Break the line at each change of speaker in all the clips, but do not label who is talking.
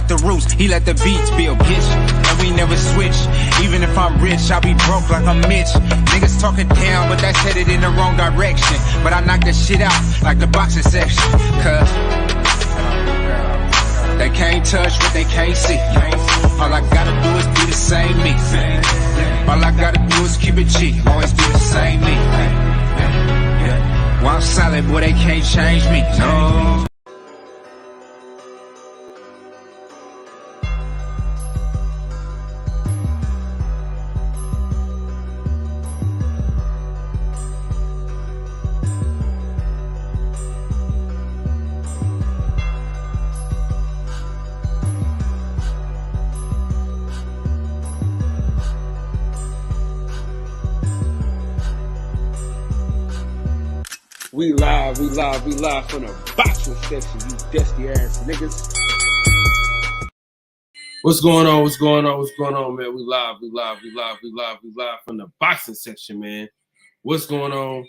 got the roots, he let the beats build, bitch. And we never switch. Even if I'm rich, I'll be broke like I'm Mitch. Niggas talking down, but that's headed in the wrong direction. But I knock that shit out like the boxing section. Cause they can't touch what they can't see. All I gotta do is be the same me. All I gotta do is keep it G. Always be the same me. While I'm solid, boy, they can't change me. No.
We live from the boxing section, you dusty ass niggas. What's going on, man? We live from the boxing section, man. What's going on?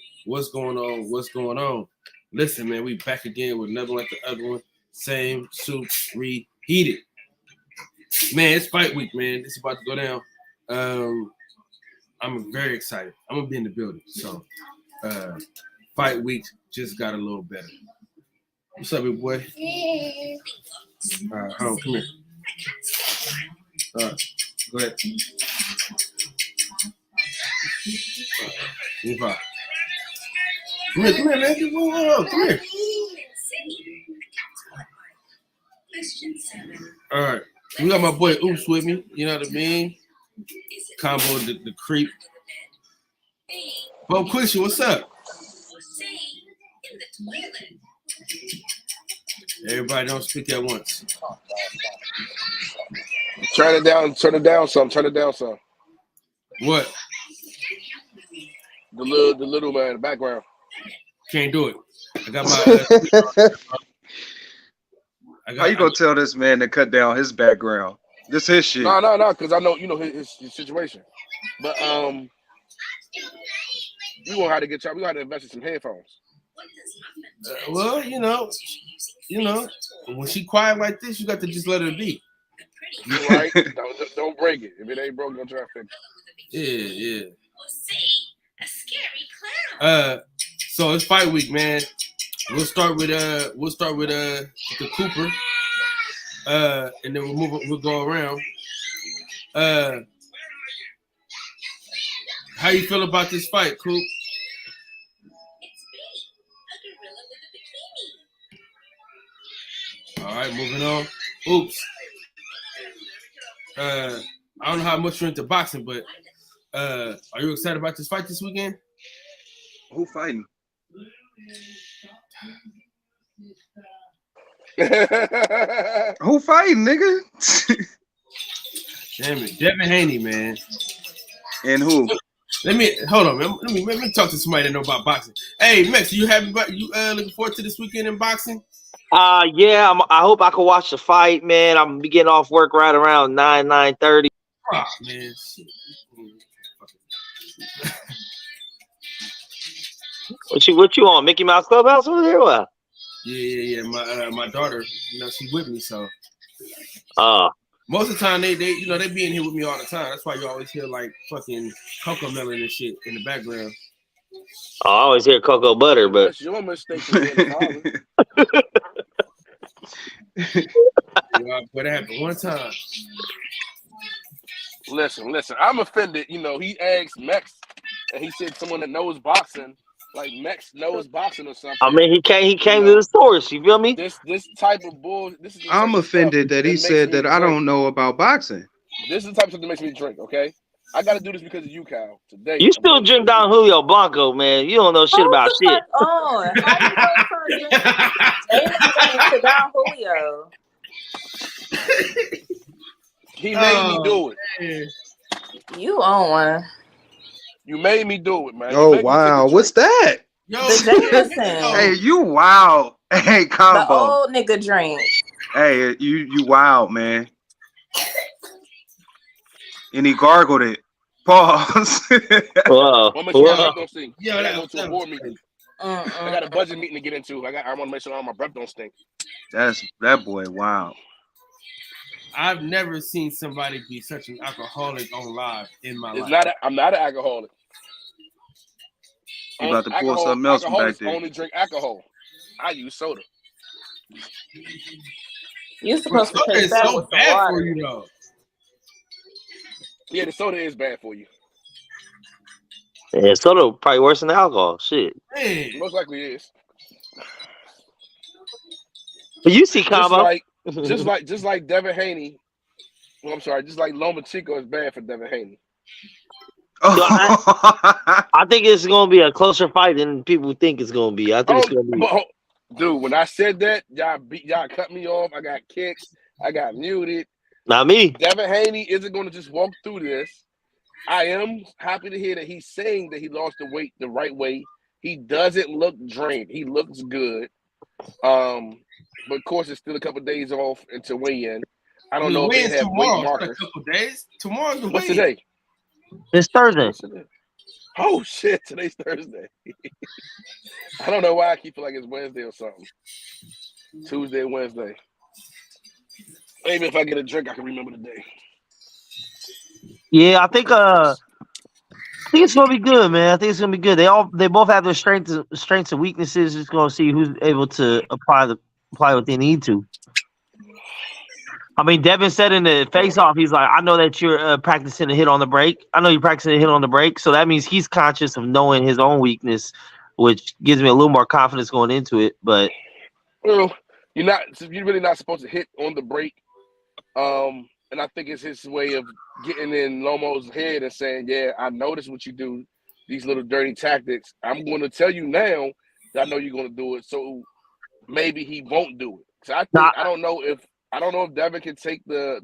Listen, man, we back again with another one like the other one. Same soup, reheated. Man, it's fight week, man. It's about to go down. I'm very excited. I'm gonna be in the building, so fight week just got a little better. What's up, big boy? All right, hold on, come here. All right, go ahead. Come here, man. Come here. All right, we got my boy Oops with me. You know what I mean? Combo the creep. Bo Quishy, what's up? Everybody don't speak at once.
Turn it down some. What? The little man in the background.
Can't do it. I got my
How you gonna tell this man to cut down his background? This his shit.
No, because I know his situation. But we gonna have to we gonna have to invest in some headphones.
Well, you know, when she quiet like this, you got to just let her be.
You right? don't break it. If it ain't broke, don't try to fix
it. Yeah. So it's fight week, man. We'll start with the Cooper, and then we'll go around. How you feel about this fight, Coop? All right, moving on. Oops. I don't know how much you're into boxing, but are you excited about this fight this weekend?
Who fighting? Who fighting, nigga?
Damn it, Devin Haney, man.
And who?
Hold on, man. Let me talk to somebody that know about boxing. Hey, Max, you looking forward to this weekend in boxing?
Yeah. I hope I can watch the fight, man. I'm be getting off work right around 9:30.
Oh, man.
What you on? Mickey Mouse Clubhouse over there? What?
Yeah. My daughter, she's with me, so.
Most
of the time they be in here with me all the time. That's why you always hear like fucking cocoa melon and shit in the background.
I always hear cocoa butter, but
that's your mistake.
What happened one time?
Listen. I'm offended. He asked Mex, and he said someone that knows boxing. Like Mex knows boxing or something.
I mean, he came to the source. You feel me?
This type of bull.
I'm offended that he said that I don't know about boxing.
This is the type of stuff that makes me drink. Okay, I got to do this because of you, Cal. Today,
you still drink Don Julio Blanco, man. You don't know shit about shit.
On. How you to Don Julio?
He made me do it.
Man. You on one.
You made me do it, man.
Oh, wow. What's that?
Yo, hey,
you wild. Hey, combo.
The old nigga drink.
Hey, you wild, man. And he gargled it. Pause.
Whoa.
Yeah, I go to a board meeting. I got a budget meeting to get into. I want to make sure all my breath don't stink.
That boy, wow.
I've never seen somebody be such an alcoholic on live in my life.
I'm not an alcoholic.
You about to pour something else from back
Alcoholics
there.
only drink alcohol. I use soda.
You're supposed to
Soda
take
is
that
so
with some
bad
water.
for you, though.
Yeah, the soda is bad for you.
Yeah, soda probably worse than alcohol. Shit.
Man.
Most likely it is.
But you see combo.
Just like Devin Haney. Well, I'm sorry, just like Loma Chico is bad for Devin Haney.
I think it's gonna be a closer fight than people think it's gonna be. I think it's gonna be.
Dude, when I said that, y'all cut me off. I got kicked. I got muted.
Not me.
Devin Haney isn't going to just walk through this. I am happy to hear that he's saying that he lost the weight the right way. He doesn't look drained. He looks good. But of course, it's still a couple of days off until weigh-in. I don't know if they have weight markers.
A couple days. Tomorrow's the
What's
weigh-in.
today?
It's Thursday.
Oh shit! Today's Thursday. I don't know why I keep feeling like it's Wednesday or something. Tuesday, Wednesday. Maybe if I get a drink, I can remember the day.
Yeah, I think it's gonna be good, man. I think it's gonna be good. They both have their strengths and weaknesses. Just gonna see who's able to apply what they need to. I mean, Devin said in the face-off, he's like, I know that you're practicing a hit on the break. I know you're practicing a hit on the break. So that means he's conscious of knowing his own weakness, which gives me a little more confidence going into it. But
well, you're really not supposed to hit on the break. And I think it's his way of getting in Lomo's head and saying, yeah, I noticed what you do, these little dirty tactics. I'm going to tell you now that I know you're going to do it. So maybe he won't do it. So I don't know if Devin can take the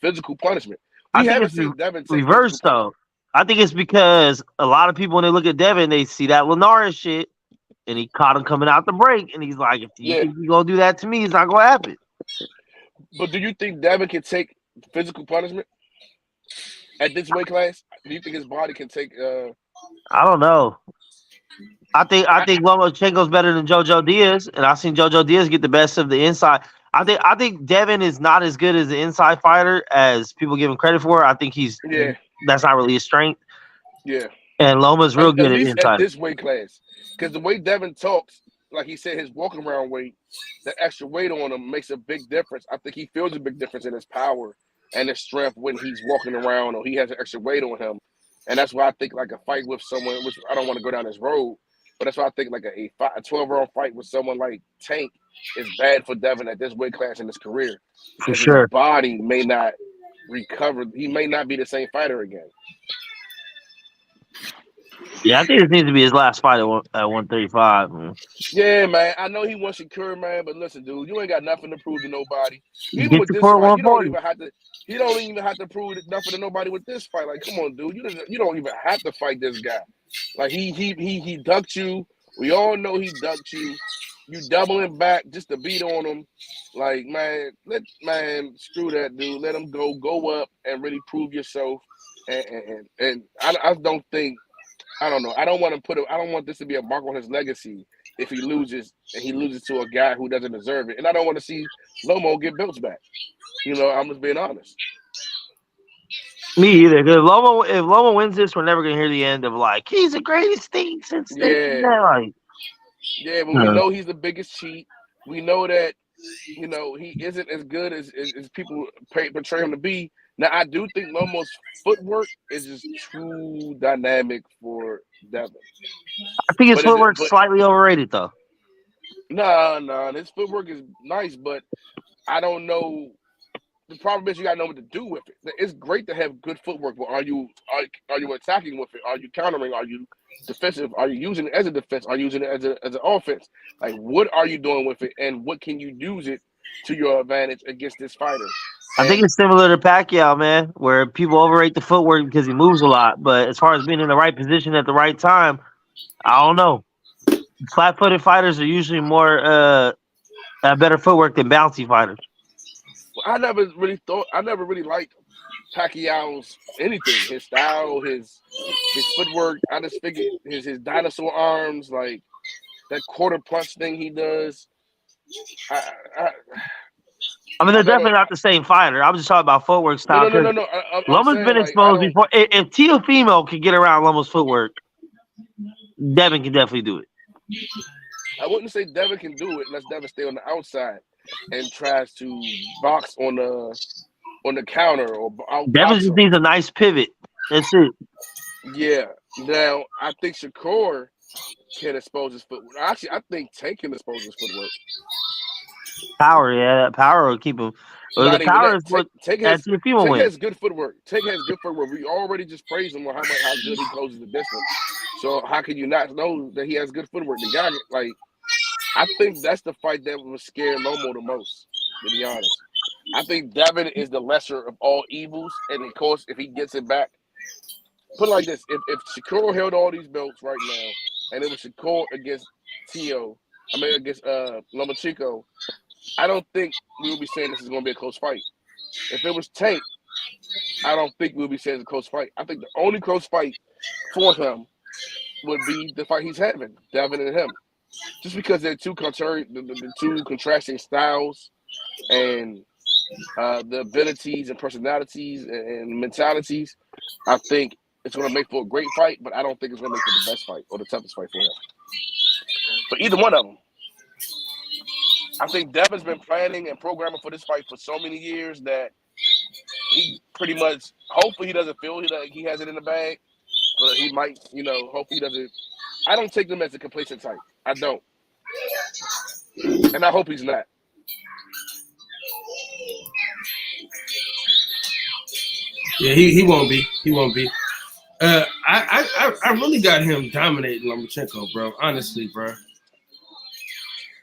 physical punishment. We haven't seen Devin take
reverse though. I think it's because a lot of people when they look at Devin, they see that Linares shit, and he caught him coming out the break, and he's like, if you think you're gonna do that to me, it's not gonna happen.
But do you think Devin can take physical punishment at this weight class? Do you think his body can take?
I don't know. I think Lomachenko's better than JoJo Diaz, and I've seen JoJo Diaz get the best of the inside. I think Devin is not as good as the inside fighter as people give him credit for. I think that's not really his strength.
Yeah.
And Loma's real good
at least
inside.
At this weight class, because the way Devin talks, like he said, his walking around weight, the extra weight on him makes a big difference. I think he feels a big difference in his power and his strength when he's walking around or he has an extra weight on him. And that's why I think like a fight with someone, which I don't want to go down this road, but that's why I think like a 12-round fight with someone like Tank is bad for Devin at this weight class in his career.
For sure.
His body may not recover. He may not be the same fighter again.
Yeah, I think this needs to be his last fight at 135. Man.
Yeah, man. I know he wants Shakur, man, but listen, dude, you ain't got nothing to prove to nobody.
Even with this fight,
you don't even have to prove nothing to nobody with this fight. Like, come on, dude, you don't even have to fight this guy. Like he ducked you. We all know he ducked you. You doubling back just to beat on him. Like, man, screw that dude. Let him go up and really prove yourself. And I don't think. I don't know. I don't want this to be a mark on his legacy if he loses and he loses to a guy who doesn't deserve it. And I don't want to see Lomo get belts back. You know, I'm just being honest.
Me either. Because if Loma wins this, we're never gonna hear the end of like he's the greatest thing since
but we know he's the biggest cheat. We know that he isn't as good as people portray him to be. Now, I do think Lomo's footwork is just too dynamic for Devin.
I think his footwork's slightly overrated, though.
No, his footwork is nice, but I don't know. The problem is you got to know what to do with it. It's great to have good footwork, but are you attacking with it? Are you countering? Are you defensive? Are you using it as a defense? Are you using it as an offense? Like, what are you doing with it, and what can you use it to your advantage against this fighter?
I think it's similar to Pacquiao, man, where people overrate the footwork because he moves a lot. But as far as being in the right position at the right time, I don't know. Flat-footed fighters are usually more better footwork than bouncy fighters.
Well, I never really liked Pacquiao's anything. His style, his footwork. I just figured his dinosaur arms, like that quarter punch thing he does.
I mean, they're
No, no,
definitely not the same fighter. I was just talking about footwork style.
no. I'm
Loma's
saying
been
like I
exposed
don't.
before. If Teofimo can get around Loma's footwork, Devin can definitely do it.
I wouldn't say Devin can do it unless Devin stay on the outside and tries to box on the counter or
Devin
outbox
just
him.
needs a nice pivot. That's it.
Yeah. Now I think Shakur can expose his footwork. Actually, I think Tank can expose his footwork.
Power, yeah, that power will keep him. Well, the
Not even
power
that.
is what
Tank
that Teofimo wins.
has good footwork. Tank has good footwork. We already just praised him on how good he closes the distance. So how can you not know that he has good footwork? The guy, like, I think that's the fight that would scare Lomo the most, to be honest. I think Devin is the lesser of all evils, and of course, if he gets it back, put it like this: if Shakur held all these belts right now, and it was Shakur against against Lomachenko, I don't think we would be saying this is going to be a close fight. If it was Tank, I don't think we would be saying it's a close fight. I think the only close fight for him would be the fight he's having, Devin and him. Just because they're two contrary, the two contrasting styles and the abilities and personalities and mentalities, I think it's going to make for a great fight, but I don't think it's going to make for the best fight or the toughest fight for him. For either one of them. I think Devin's been planning and programming for this fight for so many years that he pretty much, hopefully he doesn't feel like he has it in the bag, but he might, hopefully he doesn't. I don't take them as a complacent type. I don't. And I hope he's not.
Yeah, he won't be. He won't be. I really got him dominating Lomachenko, bro. Honestly, bro.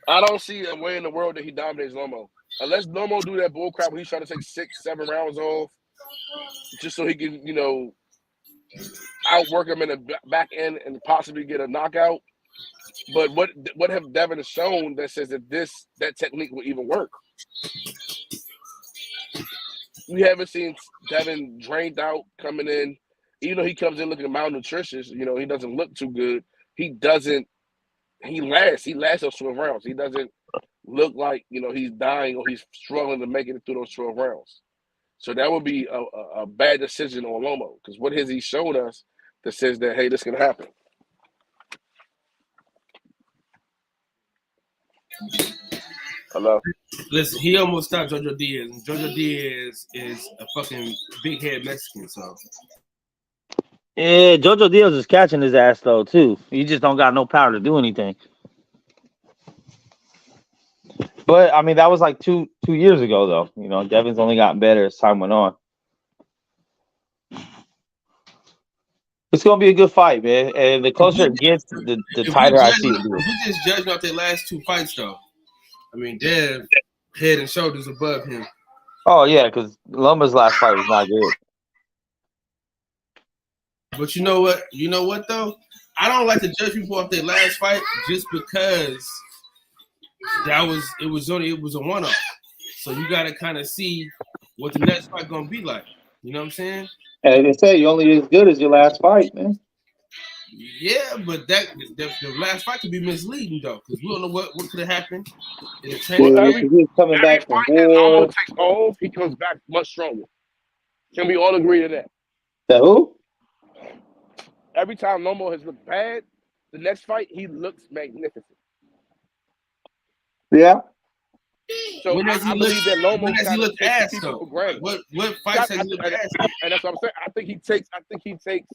I don't see a way in the world that he dominates Lomo. Unless Lomo do that bull crap where he's trying to take 6-7 rounds off just so he can, outwork him in the back end and possibly get a knockout. But what have Devin shown that says that technique will even work? We haven't seen Devin drained out coming in. Even though he comes in looking malnutritious, he doesn't look too good. He lasts those 12 rounds. He doesn't look like, he's dying or he's struggling to make it through those 12 rounds. So that would be a bad decision on Lomo, because what has he shown us that says that, hey, this can happen? Hello?
Listen, he almost stopped Jojo Diaz, and Jojo Diaz is a fucking big head Mexican, so.
Yeah, Jojo Diaz is catching his ass though too. He just don't got no power to do anything. But I mean, that was like two years ago though. Devin's only gotten better as time went on. It's gonna be a good fight, man. And the closer it gets, the tighter I see it.
If we just judge off their last two fights, though, I mean, Dev head and shoulders above him.
Oh yeah, because Loma's last fight was not good.
But you know what? You know what though? I don't like to judge people off their last fight just because it was a one-off. So you gotta kind of see what the next fight gonna be like. You know what I'm saying?
And they say you're only as good as your last fight, man.
Yeah, but the last fight could be misleading though, because we don't know what could have happened in the training.
He's coming back from war.
Lomo takes off, he comes back much stronger. Can we all agree to that?
That who?
Every time Lomo has looked bad, the next fight he looks magnificent.
Yeah.
So
when does
I believe that Lomo
when does he look ass though? What fights has he looked ass?
And that's what I'm saying. I think he takes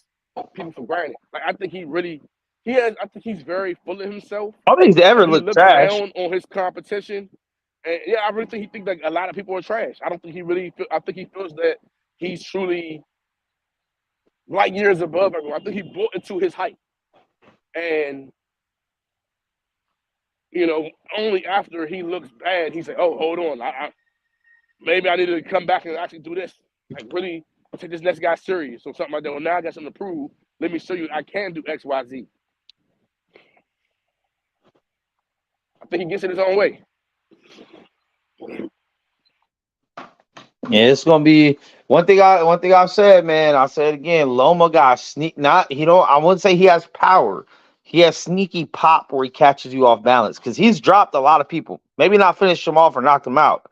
people for granted. Like I think he's very full of himself.
I don't think he's ever looked trash.
Down on his competition. And yeah, I really think he thinks like a lot of people are trash. I don't think he really I think he feels that he's truly light years above everyone. I think he bought into his hype. And only after he looks bad, he's like, "Oh, hold on, maybe I need to come back and actually do this. Like, really take this next guy serious or something like that. Well, now I got something to prove. Let me show you I can do X, Y, Z." I think he gets it his own way.
Yeah, it's gonna be one thing I've said, man. I'll say it again. Loma got I wouldn't say he has power. He has sneaky pop where he catches you off balance because he's dropped a lot of people. Maybe not finished them off or knocked them out,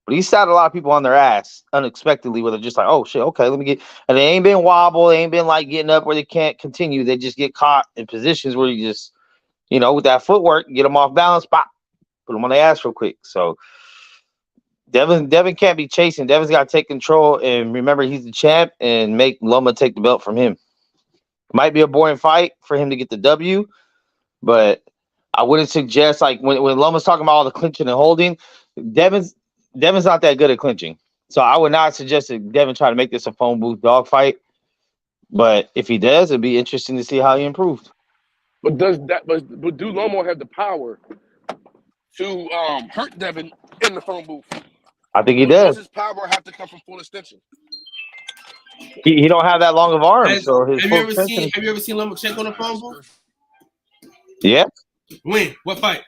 But he sat a lot of people on their ass unexpectedly, where they're just like, "Oh shit, okay, let me get." And they ain't been wobble, they ain't been like getting up where they can't continue. They just get caught in positions where you just, with that footwork, get them off balance, pop, put them on their ass real quick. So Devin can't be chasing. Devin's got to take control and remember he's the champ and make Loma take the belt from him. Might be a boring fight for him to get the W, but I wouldn't suggest like when Loma's talking about all the clinching and holding, Devin's not that good at clinching. So I would not suggest that Devin try to make this a phone booth dog fight. But if he does, it'd be interesting to see how he improved.
But but do Loma have the power to hurt Devin in the phone booth?
I think he
Or
does.
does his power have to come from full extension?
He don't have that long of arms, so his
Have
full
you ever
extension.
seen Lomachenko on the phone booth?
Yeah,
When? What fight?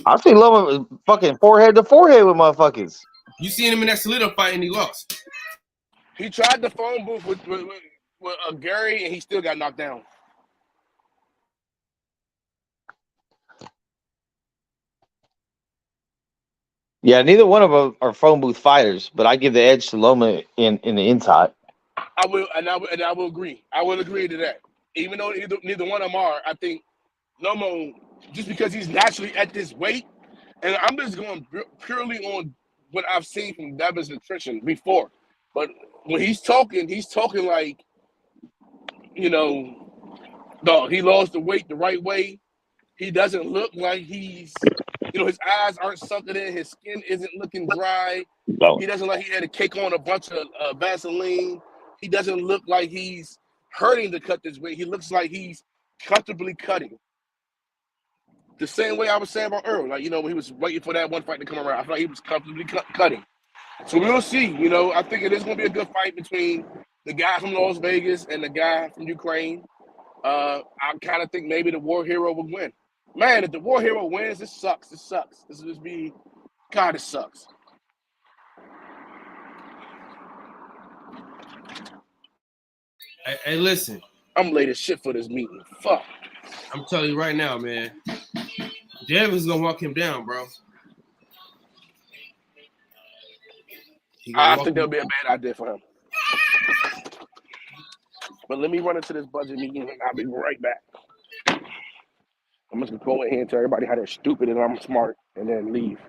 I've seen Loma fucking forehead to forehead with motherfuckers.
You seen him in that Salido fight and he lost.
He tried the phone booth with Gary, and he still got knocked down.
Yeah, neither one of them are phone booth fighters, but I give the edge to Loma in the inside.
I will agree. I will agree to that. Even though neither one of them are, I think Loma, just because he's naturally at this weight, and I'm just going purely on what I've seen from Devin's nutrition before. But when he's talking like, dog, he lost the weight the right way. He doesn't look like he's, his eyes aren't sunken in. His skin isn't looking dry.
No.
He doesn't look like he had to cake on a bunch of Vaseline. He doesn't look like he's hurting to cut this weight. He looks like he's comfortably cutting. The same way I was saying about Earl. Like, when he was waiting for that one fight to come around. I feel like he was comfortably cutting. So we'll see. I think it is going to be a good fight between the guy from Las Vegas and the guy from Ukraine. I kind of think maybe the War Hero will win. Man, if the War Hero wins, this sucks. This sucks. This will just be, God, it sucks.
Hey, listen.
I'm late as shit for this meeting. Fuck.
I'm telling you right now, man. Devin's going to walk him down, bro.
I think that'll be a bad idea for him. But let me run into this budget meeting and I'll be right back. I'm just gonna go in here and tell everybody how they're stupid and I'm smart and then leave.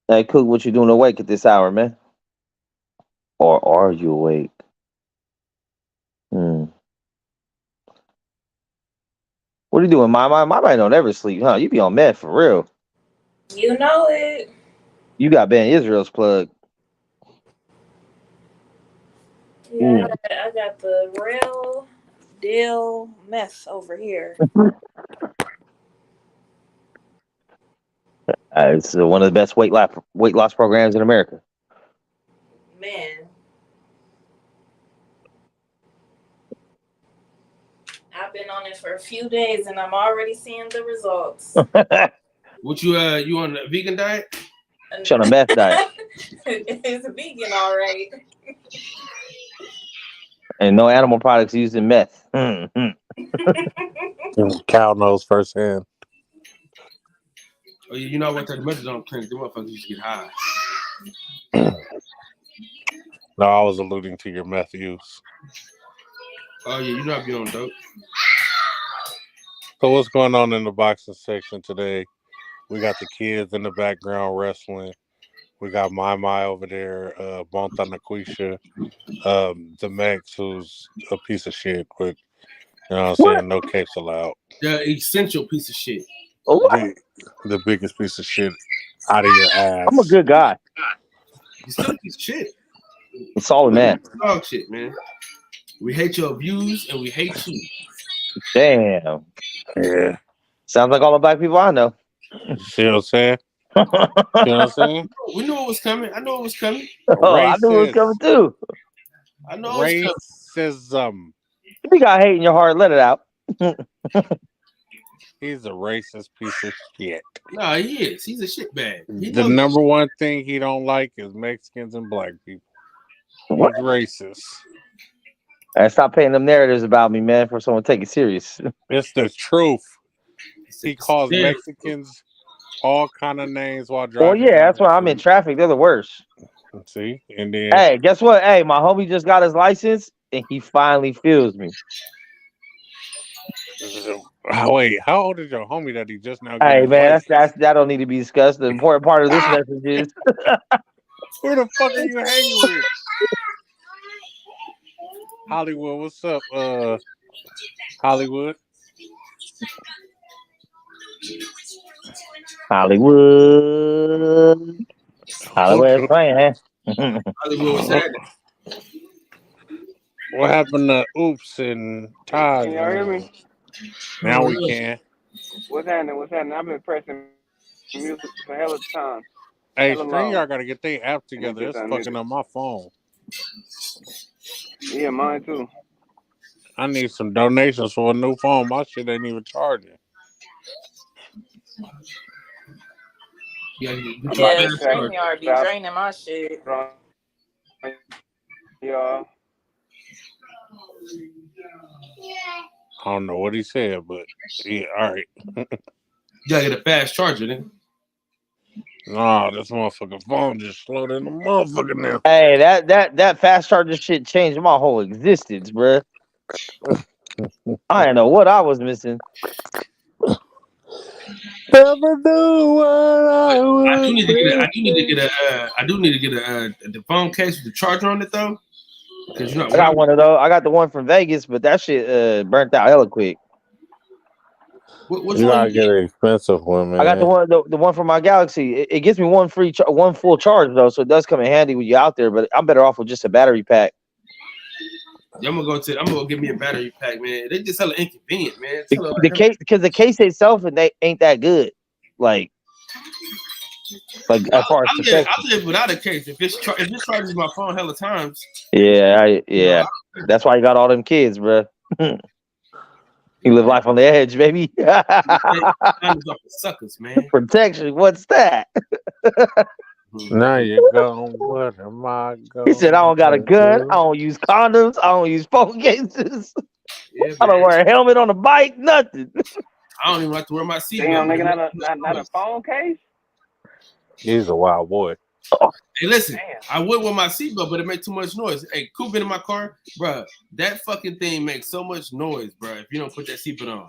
Hey, Cook, what you doing awake at this hour, man? Or are you awake? What are you doing, my mind don't ever sleep, huh? You be on meth for real.
You know it.
You got Ben Israel's plug.
Yeah, I got the real deal mess over here.
It's one of the best weight loss programs in America.
Man. I've been on it for a few days and I'm already seeing the results.
What you on a vegan diet?
She's on a meth diet.
It's a vegan, all right.
And no animal products used in meth.
Cow knows firsthand.
Oh, you know what? The methadone clinic, the motherfuckers used to get high.
No, I was alluding to your meth use.
Oh, yeah, you know I be on dope.
So what's going on in the boxing section today? We got the kids in the background wrestling. We got My over there, Bontanaquisha, the Max, who's a piece of shit, but you know what I'm saying? No capes allowed.
The essential piece of shit.
The biggest piece of shit out of your ass.
I'm a good guy.
You still a piece of shit.
A solid man.
Dog shit, man. We hate your views and we hate you.
Damn.
Yeah.
Sounds like all the black people I know.
See what I'm saying? You know what I'm saying?
We knew it was coming. I knew it was coming.
Oh, I knew it was coming too.
I know it was
racism.
If you got hate in your heart, let it out.
He's a racist piece of shit.
No, he is. He's a shitbag.
The number one thing he don't like is Mexicans and black people. He's racist.
And stop painting them narratives about me, man, for someone to take it serious.
It's the truth. He
It's
calls
there.
Mexicans all kind of names while
Well,
driving.
yeah, that's why I'm in traffic. They're the worst.
See, and then
Hey, guess what? Hey, my homie just got his license, and he finally feels me.
wait, how old is your homie that he just now got
Hey,
his
man,
license?
that don't need to be discussed. The important part of this message is
Who the fuck are you hanging with? Hollywood, what's up? Hollywood.
Hollywood. Hollywood playing.
Hollywood was happening.
What happened to Oops and Taj?
Can y'all hear me?
Now we can.
What's happening? What's happening? I've been pressing music for hell of time.
Hey,
Hella long.
StreamYard got to get their app together. It's fucking up my phone.
Yeah, mine too.
I need some donations for a new phone. My shit ain't even charging.
Yeah,
StreamYard be draining my shit.
Yeah.
I don't know what he said, but yeah, all right.
You gotta get a fast charger, then.
Nah, this motherfucking phone just slowed in the motherfucking now.
Hey, that fast charger shit changed my whole existence, bruh. I didn't know what I was missing.
Never knew what I was.
I do need to get the phone case with the charger on it though. Because you know,
I got one of those. I got the one from Vegas, but that shit burnt out hella quick.
Which
You
one?
gotta get an expensive one, man.
I got the one from my Galaxy. It gives me one full charge though, so it does come in handy when you're out there. But I'm better off with just a battery pack.
Yeah, I'm gonna go get me a battery pack, man. They just hella inconvenient, man.
The case, because the case itself and they ain't that good. Like as far as
I live without a case. If it charges my phone hella times.
Yeah. That's why you got all them kids, bro. You live life on the edge, baby.
Suckers, man.
Protection. What's that?
Now you go. What am I going?
He said, "I don't got a gun. I don't use condoms. I don't use phone cases.
Yeah,
I don't wear a helmet on the bike. Nothing.
I don't even have to wear my seatbelt.
Damn, nigga, not a phone case.
He's a wild boy.
Hey, listen, I would wear my seatbelt, but it makes too much noise. Hey, Coop been in my car, bro. That fucking thing makes so much noise, bro. If you don't put that seatbelt on.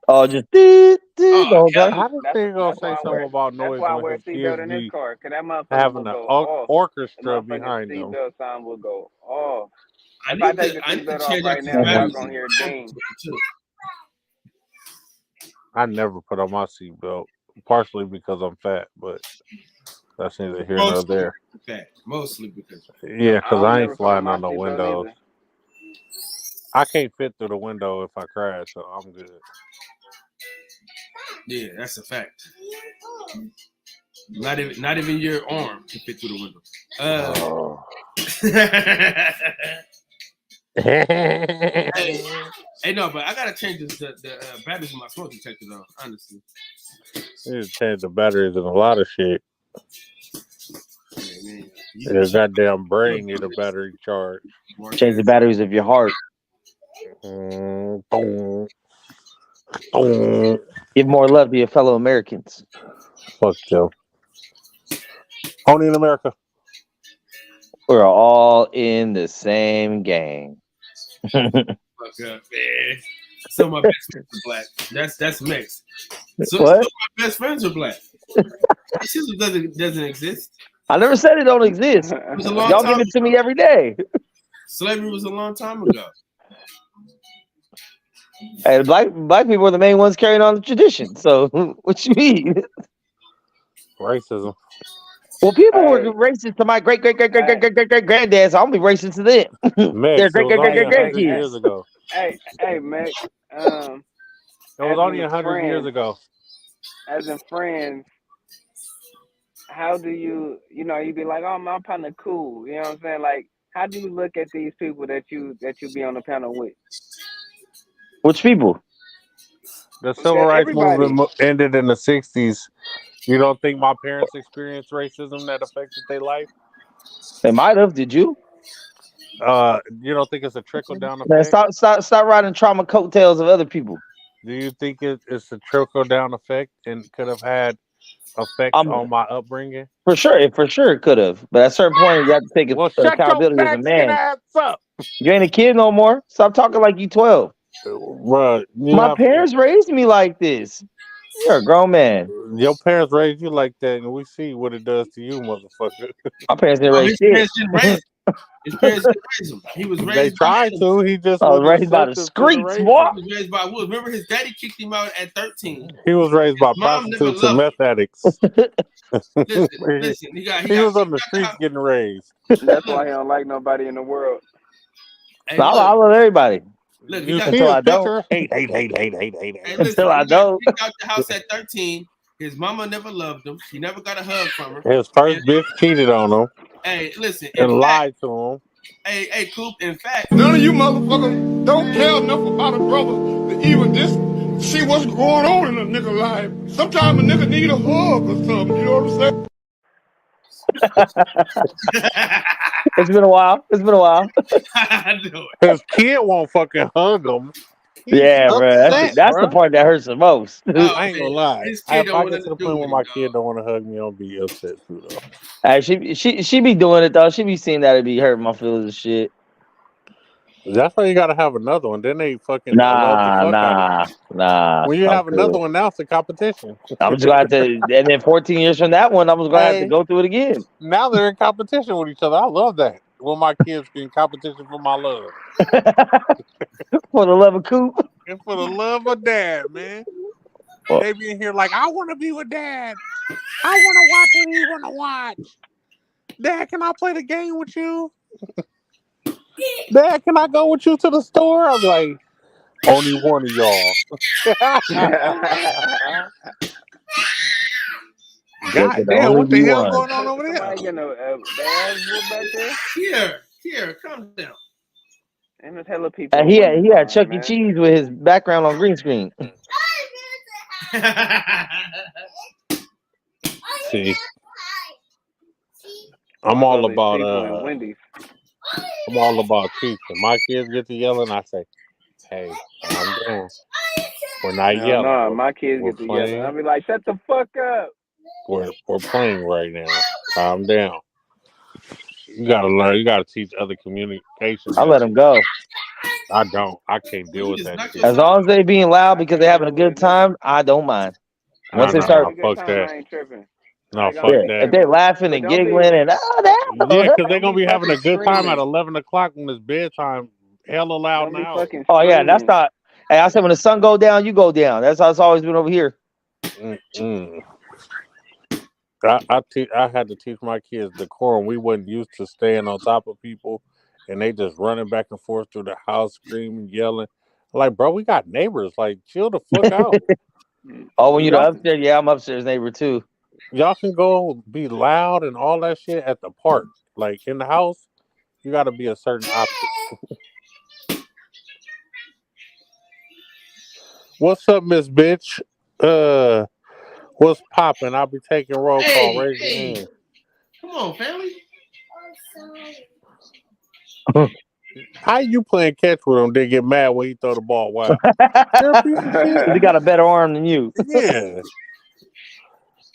Oh, just
I don't think you're gonna say something about noise.
That's why I wear
when his
seatbelt
kids
in this
be
car, cause that motherfucker
having
will
an
go off.
orchestra behind them.
Seatbelt sign will go off.
I
If I
need
take
to
the seatbelt off
change
right
that
now, y'all
battery.
gonna hear a ding.
I never put on my seatbelt, partially because I'm fat, but that's neither here nor there.
Mostly because.
Yeah, because I ain't flying on the
seatbelt
windows.
either.
I can't fit through the window if I crash, so I'm good.
Yeah, that's a fact. Not even your arm can fit through the window. Hey, no, but I gotta change the batteries in my smoke detector though. Honestly,
You need to change the batteries in a lot of shit.
yeah, man.
Your goddamn brain need a battery charge.
change the batteries of your heart.
Boom.
Give more love to your fellow Americans.
Fuck Joe. Only in America.
We're all in the same gang.
Fuck up, man. Some of my best friends are black. That's mixed. Some of my best friends are black. Racism doesn't exist.
I never said it don't exist.
It was a long
Y'all
time
give it to me every day.
Slavery was a long time ago.
Hey, black people are the main ones carrying on the tradition. So what you mean?
Racism.
Well, people were racist to my great granddad, so I'm gonna be racist to them. They're great
grandkids. Years ago.
Hey, Mac.
It was only 100 years ago.
As in friends, how do you be like, oh, my partner cool. You know what I'm saying? Like, how do you look at these people that you be on the panel with?
Which people?
The civil rights movement ended in the 60s. You don't think my parents experienced racism that affected their life?
They might have. Did you?
You don't think it's a trickle down
Man,
effect?
stop riding trauma coattails of other people.
Do you think it's a trickle down effect and could have had effects
I'm
on my upbringing?
for sure it could have, but at a certain point, you have to take
Well, shut your
accountability as a
fat skin
man.
ass up,
You ain't a kid no more. Stop talking like you 12.
bro.
My parents raised me like this. You're a grown man.
Your parents raised you like that, and we see what it does to you, motherfucker.
My parents didn't
Oh,
raise
his
shit.
parents didn't raise him. His parents didn't raise him. He was
They
raised by
tried to. He just
I was
wasn't
raised by the
receptive to the
streets,
raising.
boy.
He was raised by Wolves. Remember, his daddy kicked him out at 13.
He was raised by
His mom never
prostitutes and
loved
meth addicts.
Listen.
He was on the streets getting raised.
That's why he don't like nobody in the world.
Hey,
I
look,
love everybody
look, he
You
got
see
until
his
I don't.
picture? Hate.
Hey, listen,
Until I
he got
don't.
kicked out the house at 13. His mama never loved him. She never got a hug from her.
His first bitch cheated on him
Hey, listen.
and
In fact,
lied to him.
hey, Coop. In fact,
None of you motherfuckers don't care enough about a brother to even just see what's going on in a nigga life. Sometimes a nigga need a hug or something, you know what I'm saying?
It's been a while.
I knew it.
His kid won't fucking hug him. He's
Yeah, bro.
upset,
That's the
bro.
part that hurts the most.
Oh,
I ain't gonna
man.
lie.
His kid
If
don't
I
want
get to
nothing
the
to do
point
with
where
him,
my kid
dog.
don't want to hug me, I'll be upset too, though.
Hey, she be doing it though. She be seeing that it be hurting my feelings and shit.
That's why you gotta have another one. Then they fucking love the fuck out of you.
Nah.
When you
I'm
have another
cool.
one, now it's a competition.
I'm just glad to, and then 14 years from that one, I was gonna have to
Hey,
go through it again.
now they're in competition with each other. I love that. When my kids get in competition for my love.
For the love of Coop.
And for the love of dad, man.
Well,
They be in here like, I want to be with dad. I want to watch what he want to watch. Dad, can I play the game with you? Dad, can I go with you to the store? I'm like, only one of y'all.
there
God
could
damn,
only
what the
be
hell
one.
going on over there?
Somebody getting their ass whooped back there.
Here, calm down.
And there's hella people.
He
on
had
this
Chuck E.
man.
Cheese with his background on green screen.
See, I'm
Watch
all
all these
about
people in Wendy's.
I'm all about teaching. My kids get to yelling, I say, hey, calm down. We're not
No,
yelling.
my kids
We're
get to yelling.
playing.
I'll be like, shut the fuck up.
We're playing right now. Calm down. You gotta learn. You gotta teach other communication
I let
methods.
him go.
I don't. I can't deal
You
with
just
that
knock
shit.
As
yourself
long as they being loud
I
because they
can't
having a
deal with
good
it neither.
time, I don't mind.
No,
Once they
If
no,
they having
start,
no.
a good
Fuck
time,
that.
I ain't tripping.
No,
I
fuck
ain't
if
that.
they
tripping.
laughing
But
and giggling and
Yeah, because they're
don't
gonna
be
be having a
fucking
good time at
screaming.
11 o'clock when it's bedtime. Hella loud in
Don't
the
be
house.
fucking
oh yeah, that's
screaming.
not. Hey, I said when the sun go down, you go down. That's how it's always been over here.
Mm-mm. I had to teach my kids decorum. We wasn't used to staying on top of people, and they just running back and forth through the house, screaming, yelling. Like, bro, we got neighbors. Like, chill the fuck out.
Oh, when you the
Y'all,
upstairs, yeah, I'm upstairs neighbor too.
y'all can go be loud and all that shit at the park. Like in the house, you got to be a certain optic. What's up, Miss Bitch? What's popping? I'll be taking roll call. Raise your hand.
Come on, family.
How you playing catch with him? Then get mad when he throw the ball wild. You're a piece of shit.
He got a better arm than you.
Yeah.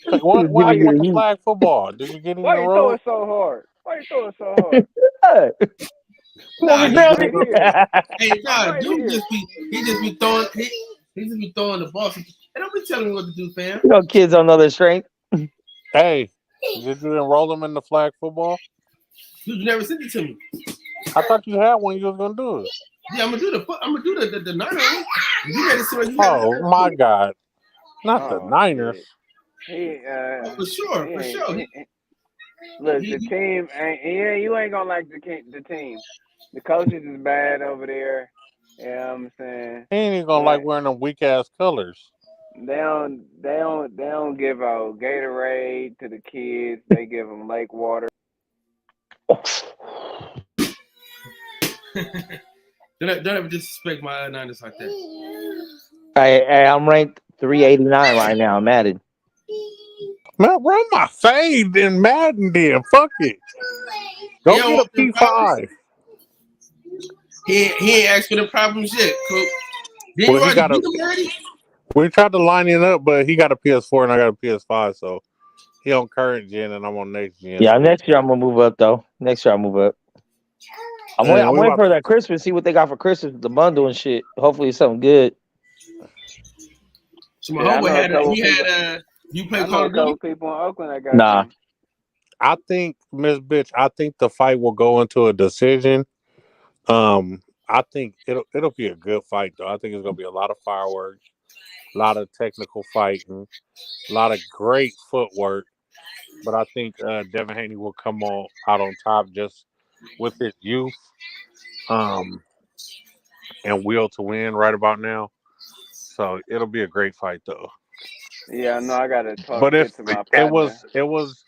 Like,
He was
why
giving
you
you
want
the
the
heat.
flag football? Did you get in
Why
the
you throw
road?
it so hard? Why you throw it so hard?
Hey, come
Nah,
on,
he
family.
Right here.
hey, nah,
Right
dude
here.
he just be throwing the ball. And don't be telling me what to do, fam.
You know, kids don't know their strength.
Hey, did you enroll him in the flag football?
Dude, you never sent it to me.
I thought you had one. You was gonna do it.
Yeah, I'm gonna do the Niner one. You never see what you
Oh my God! Not the
Oh,
Niners.
shit. He,
For sure.
look, the team ain't. Yeah, you ain't gonna like the team. The coaches is bad over there. You know what I'm saying?
He ain't even gonna like wearing them weak ass colors.
They don't give out Gatorade to the kids. They give them lake water.
Don't ever disrespect my Niners like that.
I'm ranked 389 right now. I'm at it.
Man, run my fade in Madden then. Fuck it. Go get a P5.
He ain't asked for the problems yet, Coop. Did
Well,
you
he
already
got
beat
a.
him already?
We tried to line it up, but he got a PS4 and I got a PS5, so he on current gen and I'm on next gen.
Yeah,
So
next year I'm gonna move up though. Next year I move up.
and
I'm
we
waiting
about
for that Christmas. See what they got for Christmas, the bundle and shit. Hopefully it's something good.
So my
Yeah, I
homeboy
know a
had
couple people.
you play
I know
Call
a
of Duty?
couple people in Oakland that got
Nah,
some.
I think Miss Bitch. I think the fight will go into a decision. I think it'll be a good fight though. I think it's gonna be a lot of fireworks, a lot of technical fighting, a lot of great footwork. But I think Devin Haney will come out on top just with his youth, um, and will to win right about now. So it'll be a great fight though.
Yeah, I know. I gotta talk
But if
shit to my
it
partner.
was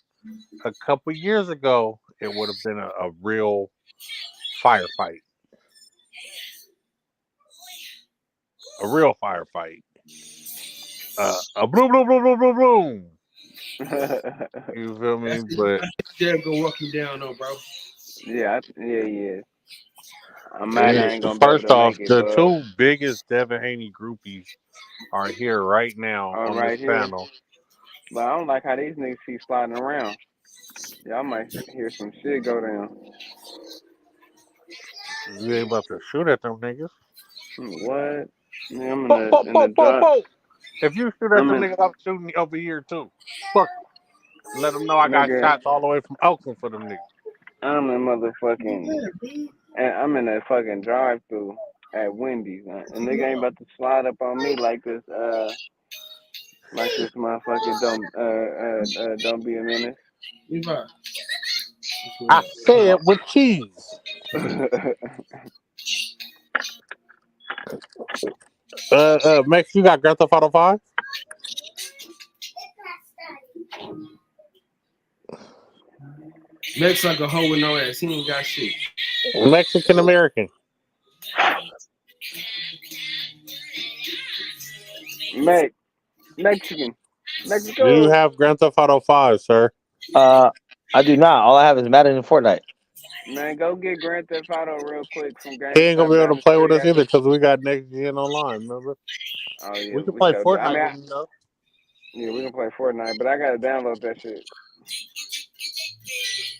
a couple years ago, it would have been a real firefight, a real firefight. A boom, boom, boom, boom, boom, boom. You feel me?
That's
But
Dev gonna walk you down though, bro.
yeah. I'm mad I
yeah,
ain't gonna be able
first
to
off,
make it,
the
but
two biggest Devin Haney groupies are here right now
I'm
on this
right here.
panel.
But I don't like how these niggas keep sliding around. Y'all might hear some shit go down.
You ain't about to shoot at them niggas.
What? Yeah, I'm in
Boom, boom,
the
boom, boom,
drive.
boom. If you shoot at
I'm
them
in
niggas, I'm shooting over here too. Fuck. Let them know I got
nigga.
shots all the way from Oakland for them niggas.
I'm in motherfucking. And I'm in a fucking drive-through at Wendy's. And nigga ain't about to slide up on me like this. Motherfucker don't be a menace.
Levi.
I said with cheese. Max, you got Grand Theft Auto 5?
Next like a hoe with no ass. He ain't got shit.
Mexican American.
Mexican.
Do you
Mexico.
have Grand Theft Auto 5, sir?
I do not. All I have is Madden and Fortnite.
Man, go get Grand Theft Auto real quick from
He ain't gonna
GameStop
be able
down
to
the
play with
street
us either
after.
because we got next gen online, remember?
Oh yeah,
We can
we
play
showed. I
Fortnite
mean,
with him though.
yeah, we can play Fortnite, but I gotta download that shit.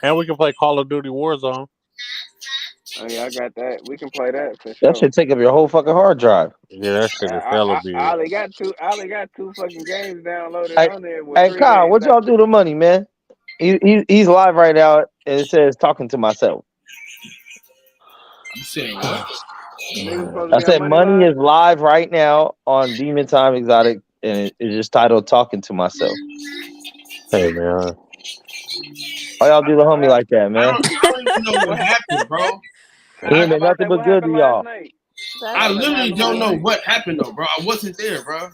And we can play Call of Duty Warzone.
Oh yeah, I got that. We can play that for
That
sure.
should take up your whole fucking hard drive.
Yeah, that shit is hella
I
big.
only got two. I only got two fucking games downloaded
Hey,
on there with
hey,
three
Kyle,
games.
what y'all do to money, man? He's live right now, and it says talking to myself.
You saying what?
Niggas supposed to
I
be on
said
Money
money
Live.
is live right now on Demon Time Exotic, and it's just titled "Talking to Myself."
Hey man.
Why y'all do the homie like that, man?
I don't even know what happened, bro.
He
I
ain't
was
been
about to
nothing
say
but
what
good to
happened last
y'all.
night.
I
That's
What
literally
happened
don't
last
know
night?
what happened though, bro. I wasn't there, bro.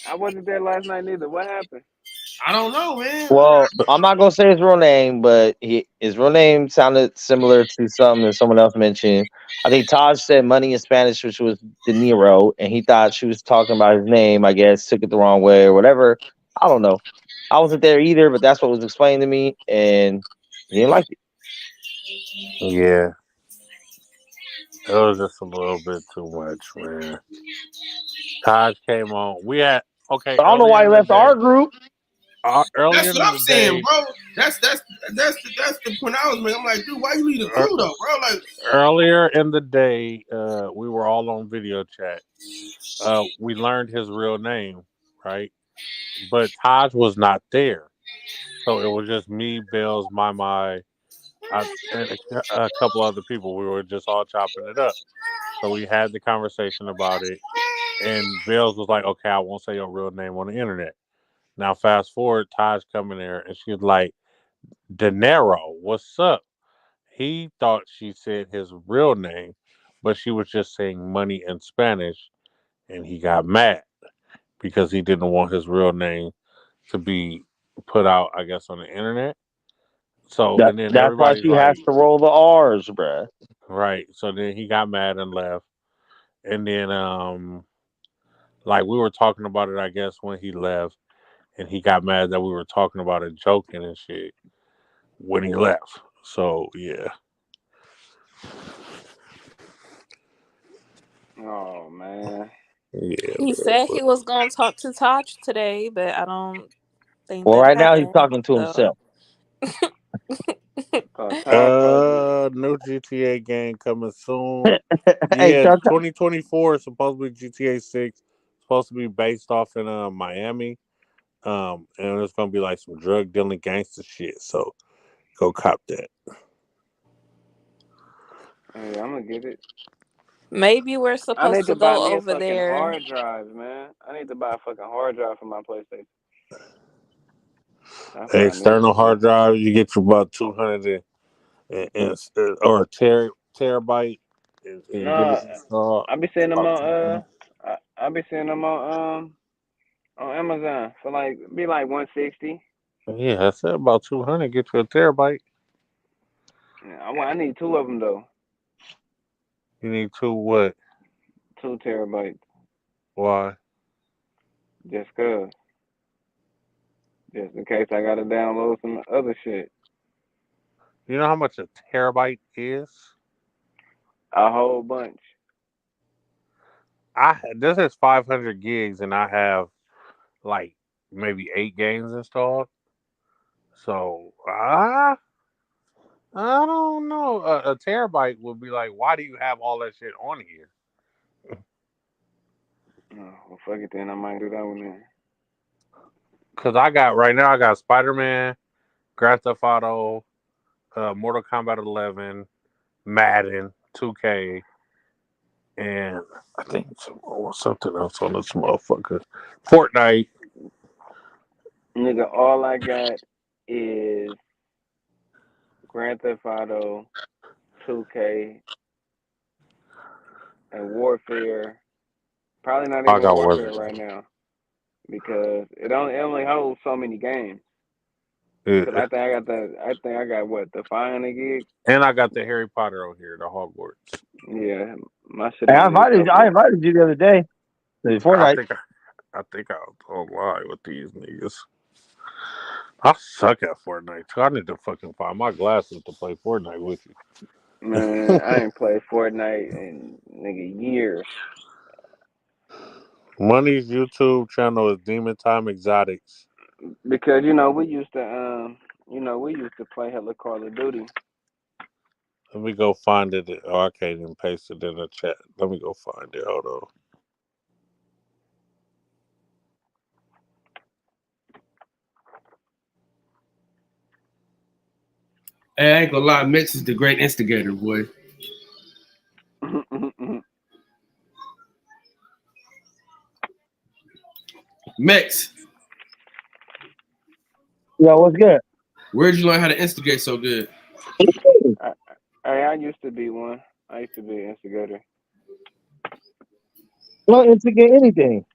I wasn't there last night neither. What happened?
I don't know, man.
Well, I'm not gonna say his real name, but his real name sounded similar to something that someone else mentioned. I think Taj said money in Spanish, which was De Niro, and he thought she was talking about his name. I guess took it the wrong way or whatever. I don't know. I wasn't there either, but that's what was explained to me, and he didn't like it.
Yeah. It was just a little bit too much, man. Taj came on. We had okay
But I don't know
earlier
why he
in the
left our
day.
group.
Earlier
That's what
in
I'm
the
saying,
day,
bro. That's the point I was making. I'm like, dude, why you leave the
er,
crew though, bro? Like,
earlier in the day, we were all on video chat. We learned his real name, right? But Taj was not there, so it was just me, Bells, my, and a couple other people. We were just all chopping it up. So we had the conversation about it, and Bells was like, "Okay, I won't say your real name on the internet." Now, fast forward, Taj coming there, and she's like, "De Niro, what's up?" He thought she said his real name, but she was just saying money in Spanish, and he got mad because he didn't want his real name to be put out, I guess, on the internet. So, and then
That's why
everybody's
she has
like,
to roll the R's, bruh.
right. So then he got mad and left. And then, like we were talking about it, I guess, when he left, and he got mad that we were talking about it, joking and shit when he left. So yeah,
Oh man.
Yeah.
He said he was gonna talk to Taj today, but I don't think
Well,
that
right now he's
happened.
talking to
So
himself.
So Todd told
New GTA game coming soon.
Hey,
Yeah,
tell,
2024 is supposed to be GTA 6. Supposed to be based off in Miami. And it's gonna be like some drug dealing gangster shit. So go cop that.
hey, I'm gonna get it.
maybe we're
I
supposed
need
to
to buy
go
me a
over
fucking
there.
hard drive, man. I need to buy a fucking hard drive for my PlayStation. That's what I need
External
to do.
hard drive, you get you about 200 or a terabyte, and you get
No,
it installed.
I be
It's
seeing them
about
on
200.
I be seeing them on Amazon for like be like 160.
Yeah, I said about 200. Get you a terabyte.
Yeah, I need two of them though.
You need two what?
2 terabytes.
Why?
Just cause. Just in case I gotta download some other shit.
You know how much a terabyte is?
A whole bunch.
This is 500 gigs, and I have like maybe 8 games installed. So I don't know. A terabyte would be like, why do you have all that shit on here?
Oh, well, fuck it then. I might do that one then.
Because I got Spider Man, Grand Theft Auto, Mortal Kombat 11, Madden, 2K, and I think something else on this motherfucker. Fortnite.
Nigga, all I got is Grand Theft Auto, 2K, and Warfare. Probably not
I
even
got
Warfare
Warzone.
right now because it only holds so many games.
Yeah.
Cause I think I got what, the 500 gigs.
And I got the Harry Potter on here, the Hogwarts.
Yeah, my shit
hey,
only a
I
couple.
invited you the other day to
I
Fortnite.
think I was online with these niggas. I suck at Fortnite too. I need to fucking find my glasses to play Fortnite with you.
Man, I ain't played Fortnite in nigga years.
Money's YouTube channel is Demon Time Exotics.
Because we used to play hella Call of Duty.
Let me go find it. Oh, I can't even paste it in the chat. Let me go find it. Hold on.
Hey, I ain't gonna lie, Mix is the great instigator, boy. Mix,
Yo, what's good?
where'd you learn how to instigate so good?
I used to be one. I used to be an instigator.
Don't instigate anything.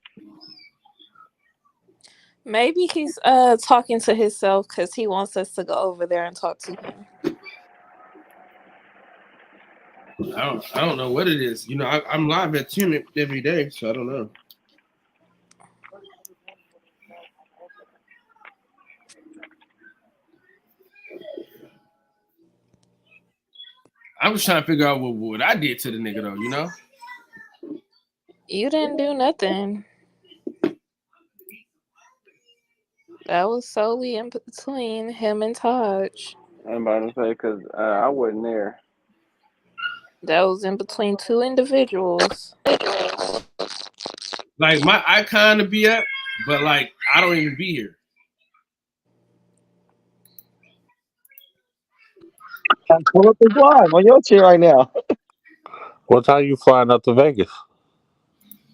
Maybe he's talking to himself because he wants us to go over there and talk to him.
I don't know what it is. You know, I'm live at 10 every day, so I don't know. I was trying to figure out what I did to the nigga though, you know?
You didn't do nothing. That was solely in between him and Taj.
I'm about to say because I wasn't there.
That was in between two individuals.
Like my icon to be up, but like I don't even be here.
Pull up this live on your chair right now.
What time you flying up to Vegas?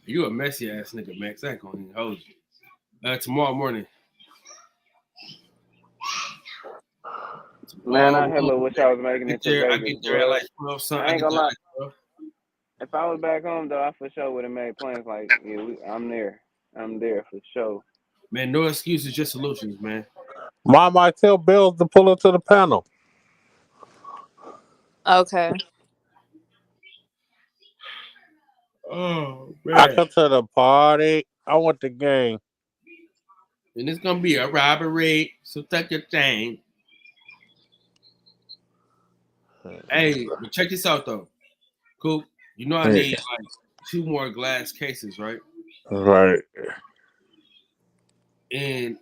You a messy ass nigga, Max. I ain't gonna even hold you. Tomorrow morning.
Man, I hella wish I was making it to
I
Vegas,
get there at
bro.
like 12 something.
I ain't gonna lie.
Like,
If I was back home though, I for sure would have made plans. Like, yeah, I'm there. I'm there for sure.
man, no excuses, just solutions, man.
Mom, I tell Bills to pull up to the panel.
Okay.
Oh
I
man.
come to the party. I want the game.
And it's gonna be a robbery, so take your thing. Hey, but check this out though. Cool. You know I need like 2 more glass cases, right?
Right.
And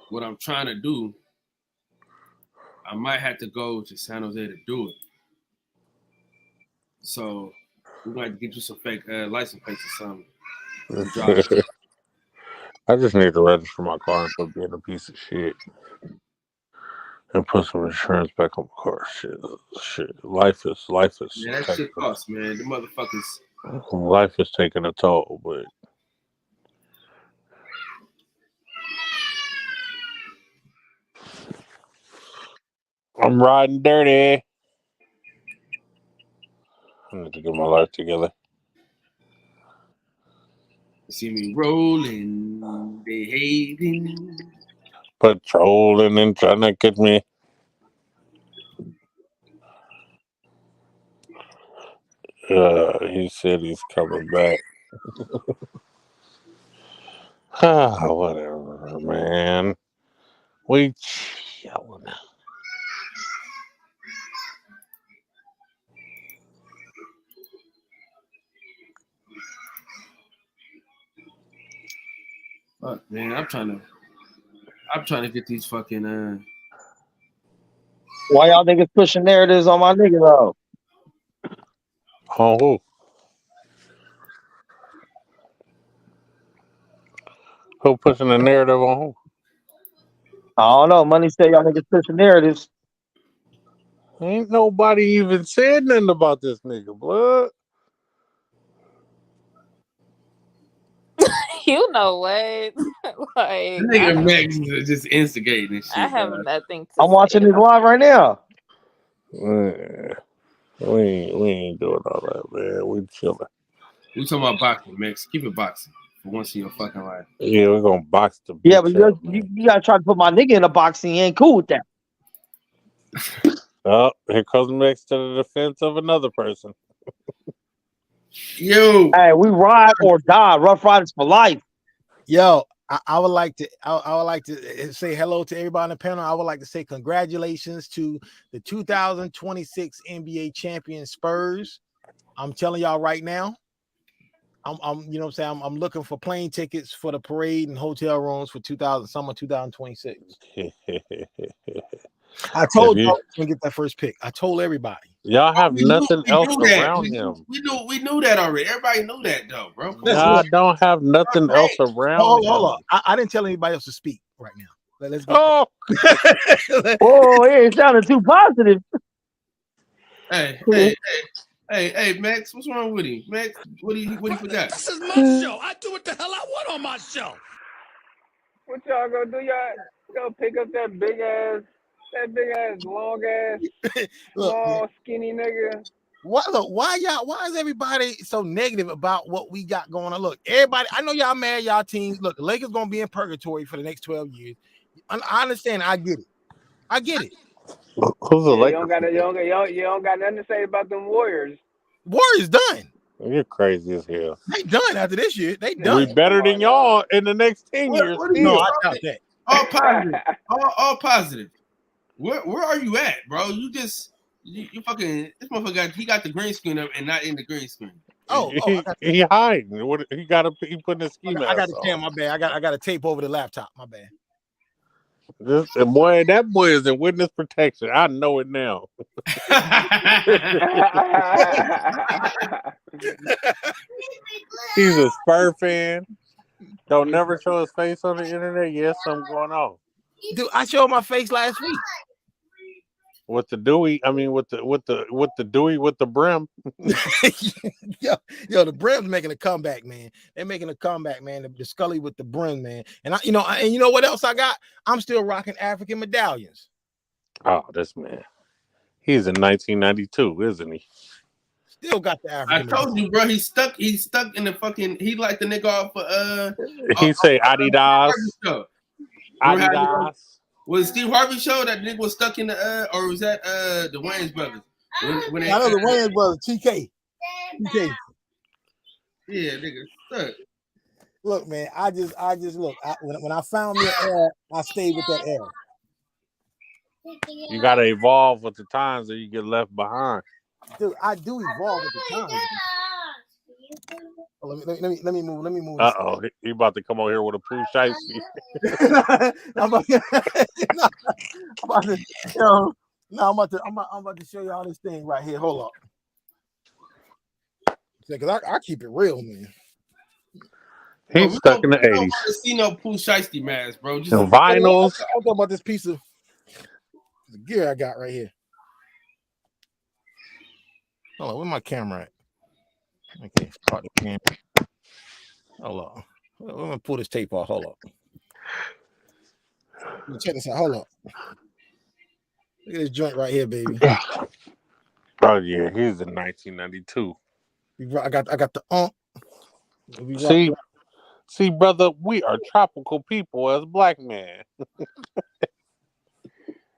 what I'm trying to do, I might have to go to San Jose to do it. So we're going to have to get you some fake license plates or something. To drive.
I just need to register my car and quit being a piece of shit. And put some insurance back on my car. Shit. Life is.
Yeah, that shit costs, man. The motherfuckers.
Life is taking a toll, but. I'm riding dirty. I need to get my life together.
See me rolling, they hating.
Patrolling and trying to get me. He said he's coming back. Whatever, man. We chilling.
Fuck, man, I'm trying to get these fucking
Why y'all niggas pushing narratives on my nigga though?
On who? Who pushing the narrative on who?
I don't know. Money said y'all niggas pushing narratives.
Ain't nobody even said nothing about this nigga, blood.
You know what? Like,
nigga Max is just instigating this shit.
I have nothing to
I'm watching this live right now.
Man, we ain't doing all that, man. We chilling.
We talking about boxing, Max. Keep it boxing for once in your fucking life.
Yeah, we're gonna box the bitch.
Yeah, but you gotta try to put my nigga in a box. He ain't cool with that.
Oh, here comes Max to the defense of another person.
Yo,
hey, we ride or die. Rough Riders for life.
Yo, I would like to say hello to everybody on the panel. I would like to say congratulations to the 2026 NBA champion Spurs. I'm telling y'all right now, I'm you know what I'm saying, I'm looking for plane tickets for the parade and hotel rooms for summer 2026. I told y'all gonna get that first pick. I told everybody.
Y'all have nothing else around him.
We knew that already. Everybody knew that though, bro.
Y'all don't have nothing else around
hold
him.
on. I didn't tell anybody else to speak right now. Let's get
Oh, it sounded too positive.
Hey, Max, what's wrong with him? Max, what he forgot?
This is my show. I do what the hell I want on my show.
What y'all gonna do? Y'all go pick up that big ass, long ass, small, skinny nigga.
Why is everybody so negative about what we got going on? Look, everybody, I know y'all mad, y'all teams. Look, the Lakers gonna be in purgatory for the next 12 years. I understand. I get it.
Who's the Lakers?
You don't got nothing to say about them Warriors.
Warriors done.
You're crazy as hell.
They done after this year. They done.
We better than y'all in the next 10 years.
No, I doubt that.
All positive. all positive. Where are you at, bro? You fucking this motherfucker. He got the green screen up and not in the green screen.
He hiding. What he putting his ski mask
I got the
on.
camera. My bad. I got a tape over the laptop. My bad.
That boy is in witness protection. I know it now. He's a Spur fan. Don't never show his face on the internet. Yes, something going on.
Dude, I showed my face last week.
With the Dewey, I mean with the Dewey with the brim.
yo, the brim's making a comeback, man. They're making a comeback, man. The Scully with the brim, man. And you know what else I got? I'm still rocking African medallions.
Oh, this man. He's in 1992, isn't he?
Still got the African.
I told you, bro. He's stuck in the fucking. He like the nigga off.
He say Adidas.
Adidas. Was Steve Harvey show that nigga was stuck in the or was that the Wayans brothers? When
I know the Wayans brothers, TK.
Yeah, nigga stuck.
Look, man, I just look. When I found me an era, I stayed with that era.
You gotta evolve with the times, or you get left behind.
Dude, I do evolve with the times. Let me move.
He about to come over here with a poo shiesty.
I'm about to show y'all this thing right here. Hold up. Because I keep it real, man.
He's stuck in the 80s.
I don't want to see no Pooh Shiesty mask, bro. Just
vinyls.
I'm talking about this piece of gear I got right here. Hold on, where's my camera at? Okay, start the camera. Hold on. I'm gonna pull this tape off. Hold up. Check this out. Hold up. Look at this joint right here, baby.
Oh yeah, he's in 1992.
I got the
See, brother, we are tropical people as black men.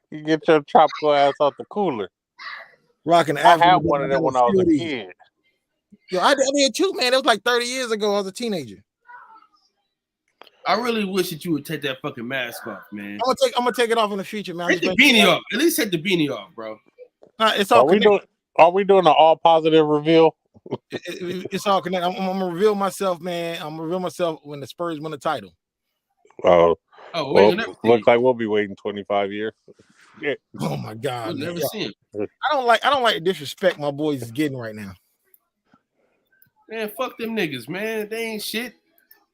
You get your tropical ass out the cooler.
Rocking.
I had one of them when I was a kid.
Yo, I did too, man. It was like 30 years ago. I was a teenager.
I really wish that you would take that fucking mask off, man.
I'm gonna take it off in the future, man.
Take the beanie off. At least take the beanie off, bro.
It's all connected.
Are we doing an all positive reveal?
It's all connected. I'm gonna reveal myself, man. I'm gonna reveal myself when the Spurs win the title.
Looks like we'll be waiting 25 years. Yeah.
Oh my God,
we'll never see him.
I don't like the disrespect my boys is getting right now.
Man, fuck them niggas, man. They ain't shit.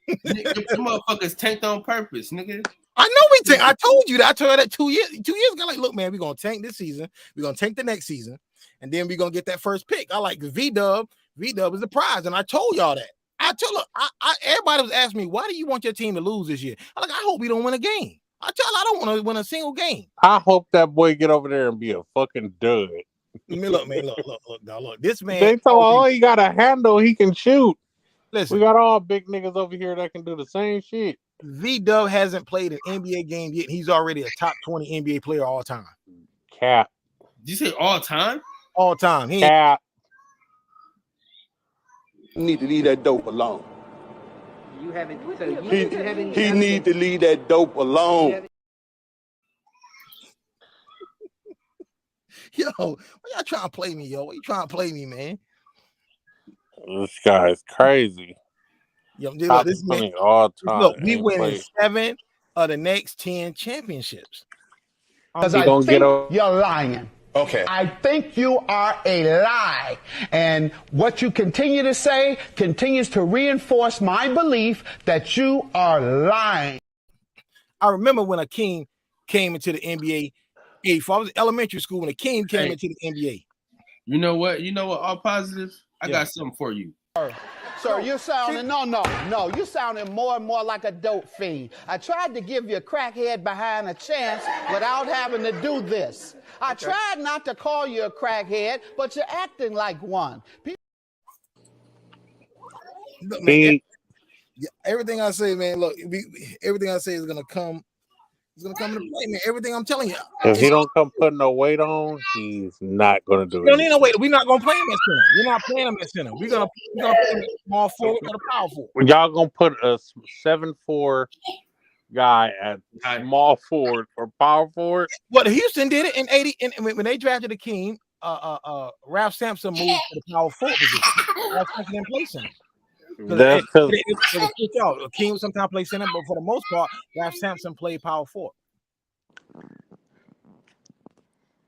Them motherfuckers tanked on purpose, nigga.
I know we tank. I told you that. I told you that 2 years ago. Like, look, man, we're gonna tank this season. We're gonna tank the next season, and then we're gonna get that first pick. I like V-Dub. V-Dub is the prize, and I told y'all that. Everybody was asking me, why do you want your team to lose this year? I'm like, I hope we don't win a game. I don't want to win a single game.
I hope that boy get over there and be a fucking dud.
Look. This man.
They told he got a handle, he can shoot.
Listen,
we got all big niggas over here that can do the same shit.
V-Dub hasn't played an NBA game yet. He's already a top 20 NBA player all time.
Cap.
Did you say all time?
All time.
Cap.
You need to leave that dope alone.
You haven't. So
he need to leave that dope alone.
Yo, why y'all trying to play me, yo? Why you trying to play me, man?
This guy's crazy.
Yo, look, this man,
all time.
Look, we winning 7 of the next 10 championships.
Because I think you're lying. Okay. I think you are a lie. And what you continue to say continues to reinforce my belief that you are lying.
I remember when Akeem came into the NBA. I was in elementary school when Akeem came into the NBA.
You know what? All positive. I got something for you.
Sir, you're sounding, no, you're sounding more and more like a dope fiend. I tried to give you a crackhead behind a chance without having to do this. I tried not to call you a crackhead, but you're acting like one.
Look, man, everything I say, man, look, everything I say is gonna come. It's gonna come into play, man. Everything I'm telling you.
If he don't come putting no weight on, he's not gonna do it.
We don't need no weight. We're not gonna play him at center. We're not playing him at center. We're gonna play him at small forward or the power forward.
Y'all gonna put a 7'4" guy at small forward or power forward?
Well, Houston did it in 80. And when they drafted Akeem, Ralph Sampson moved to the power forward position. Ralph Sampson didn't play center.
That's because
Akeem sometimes played center, but for the most part, Ralph Sampson played power forward.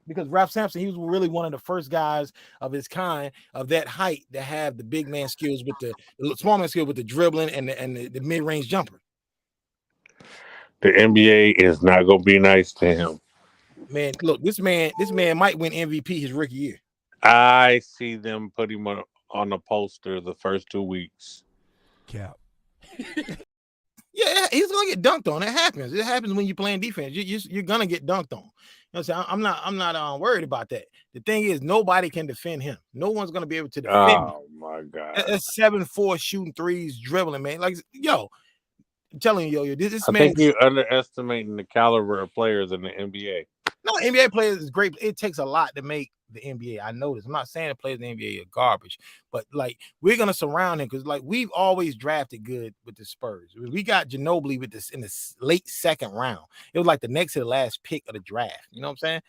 Because Ralph Sampson, he was really one of the first guys of his kind of that height to have the big man skills with the small man skills with the dribbling and the mid-range jumper.
The NBA is not gonna be nice to him.
Man, look, this man might win MVP his rookie year.
I see them put him on the poster the first 2 weeks.
Cap. Yeah, he's gonna get dunked on. It happens. It happens when you're playing defense. You're gonna get dunked on. You know what I'm saying? I'm not worried about that. The thing is, nobody can defend him. No one's gonna be able to defend him.
Oh my God.
That's 7'4" shooting threes, dribbling, man. Like, yo, I'm telling you, this
I
man.
think you're underestimating the caliber of players in the NBA.
No, NBA players is great. It takes a lot to make the NBA. I know this. I'm not saying the players in the NBA are garbage, but like we're gonna surround him because like we've always drafted good with the Spurs. We got Ginobili with this in the late second round. It was like the next to the last pick of the draft. You know what I'm saying?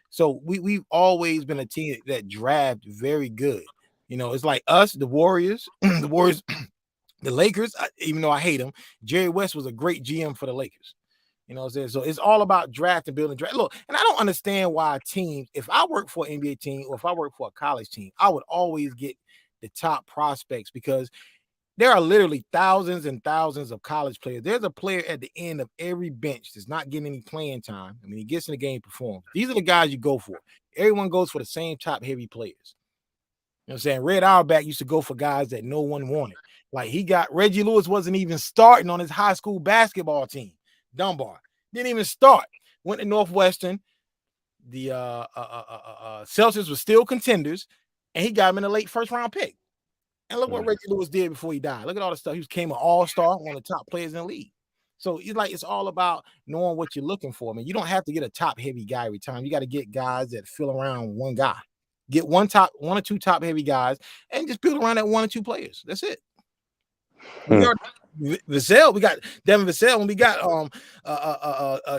So we've always been a team that draft very good. You know, it's like us, the Warriors. The Warriors The Lakers, even though I hate him, Jerry West was a great GM for the Lakers. You know what I'm saying? So it's all about draft and building draft. Look, and I don't understand why teams, if I work for an NBA team or if I work for a college team, I would always get the top prospects because there are literally thousands and thousands of college players. There's a player at the end of every bench that's not getting any playing time. I mean, he gets in the game, performs. These are the guys you go for. Everyone goes for the same top-heavy players. You know what I'm saying? Red Auerbach used to go for guys that no one wanted. Like he got Reggie Lewis wasn't even starting on his high school basketball team. Dunbar didn't even start. Went to Northwestern. The Celtics were still contenders, and he got him in a late first-round pick. And look what Reggie Lewis did before he died. Look at all the stuff. He became an all-star, one of the top players in the league. So it's all about knowing what you're looking for. I mean, you don't have to get a top-heavy guy every time. You got to get guys that fill around one guy. Get one or two top-heavy guys, and just build around that one or two players. That's it. Vassell, we got Devin Vassell, and we got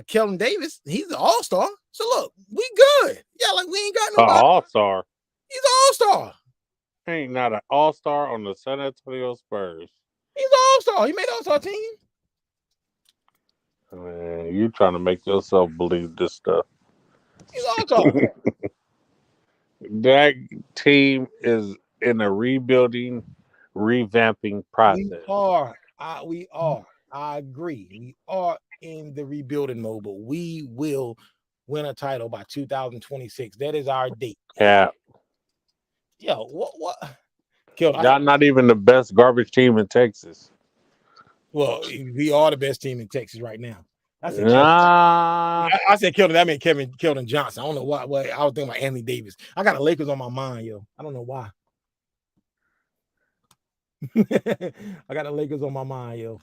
Kelvin Davis. He's an all-star. So look, we good. Yeah, like we ain't got no
all-star.
He's an all-star.
Ain't not an all-star on the San Antonio Spurs.
He's an all-star. He made all-star team.
Man, you trying to make yourself believe this stuff.
He's all-star.
That team is in a rebuilding, revamping process.
We are. I agree. We are in the rebuilding mode, but we will win a title by 2026. That is our date.
Yeah.
Yo, what?
Y'all not even the best garbage team in Texas.
Well, we are the best team in Texas right now. I said,
I
said Keldon. That meant Keldon Johnson. I don't know why. I was thinking about Anthony Davis. I got the Lakers on my mind, yo. I don't know why. I got the Lakers on my mind, yo.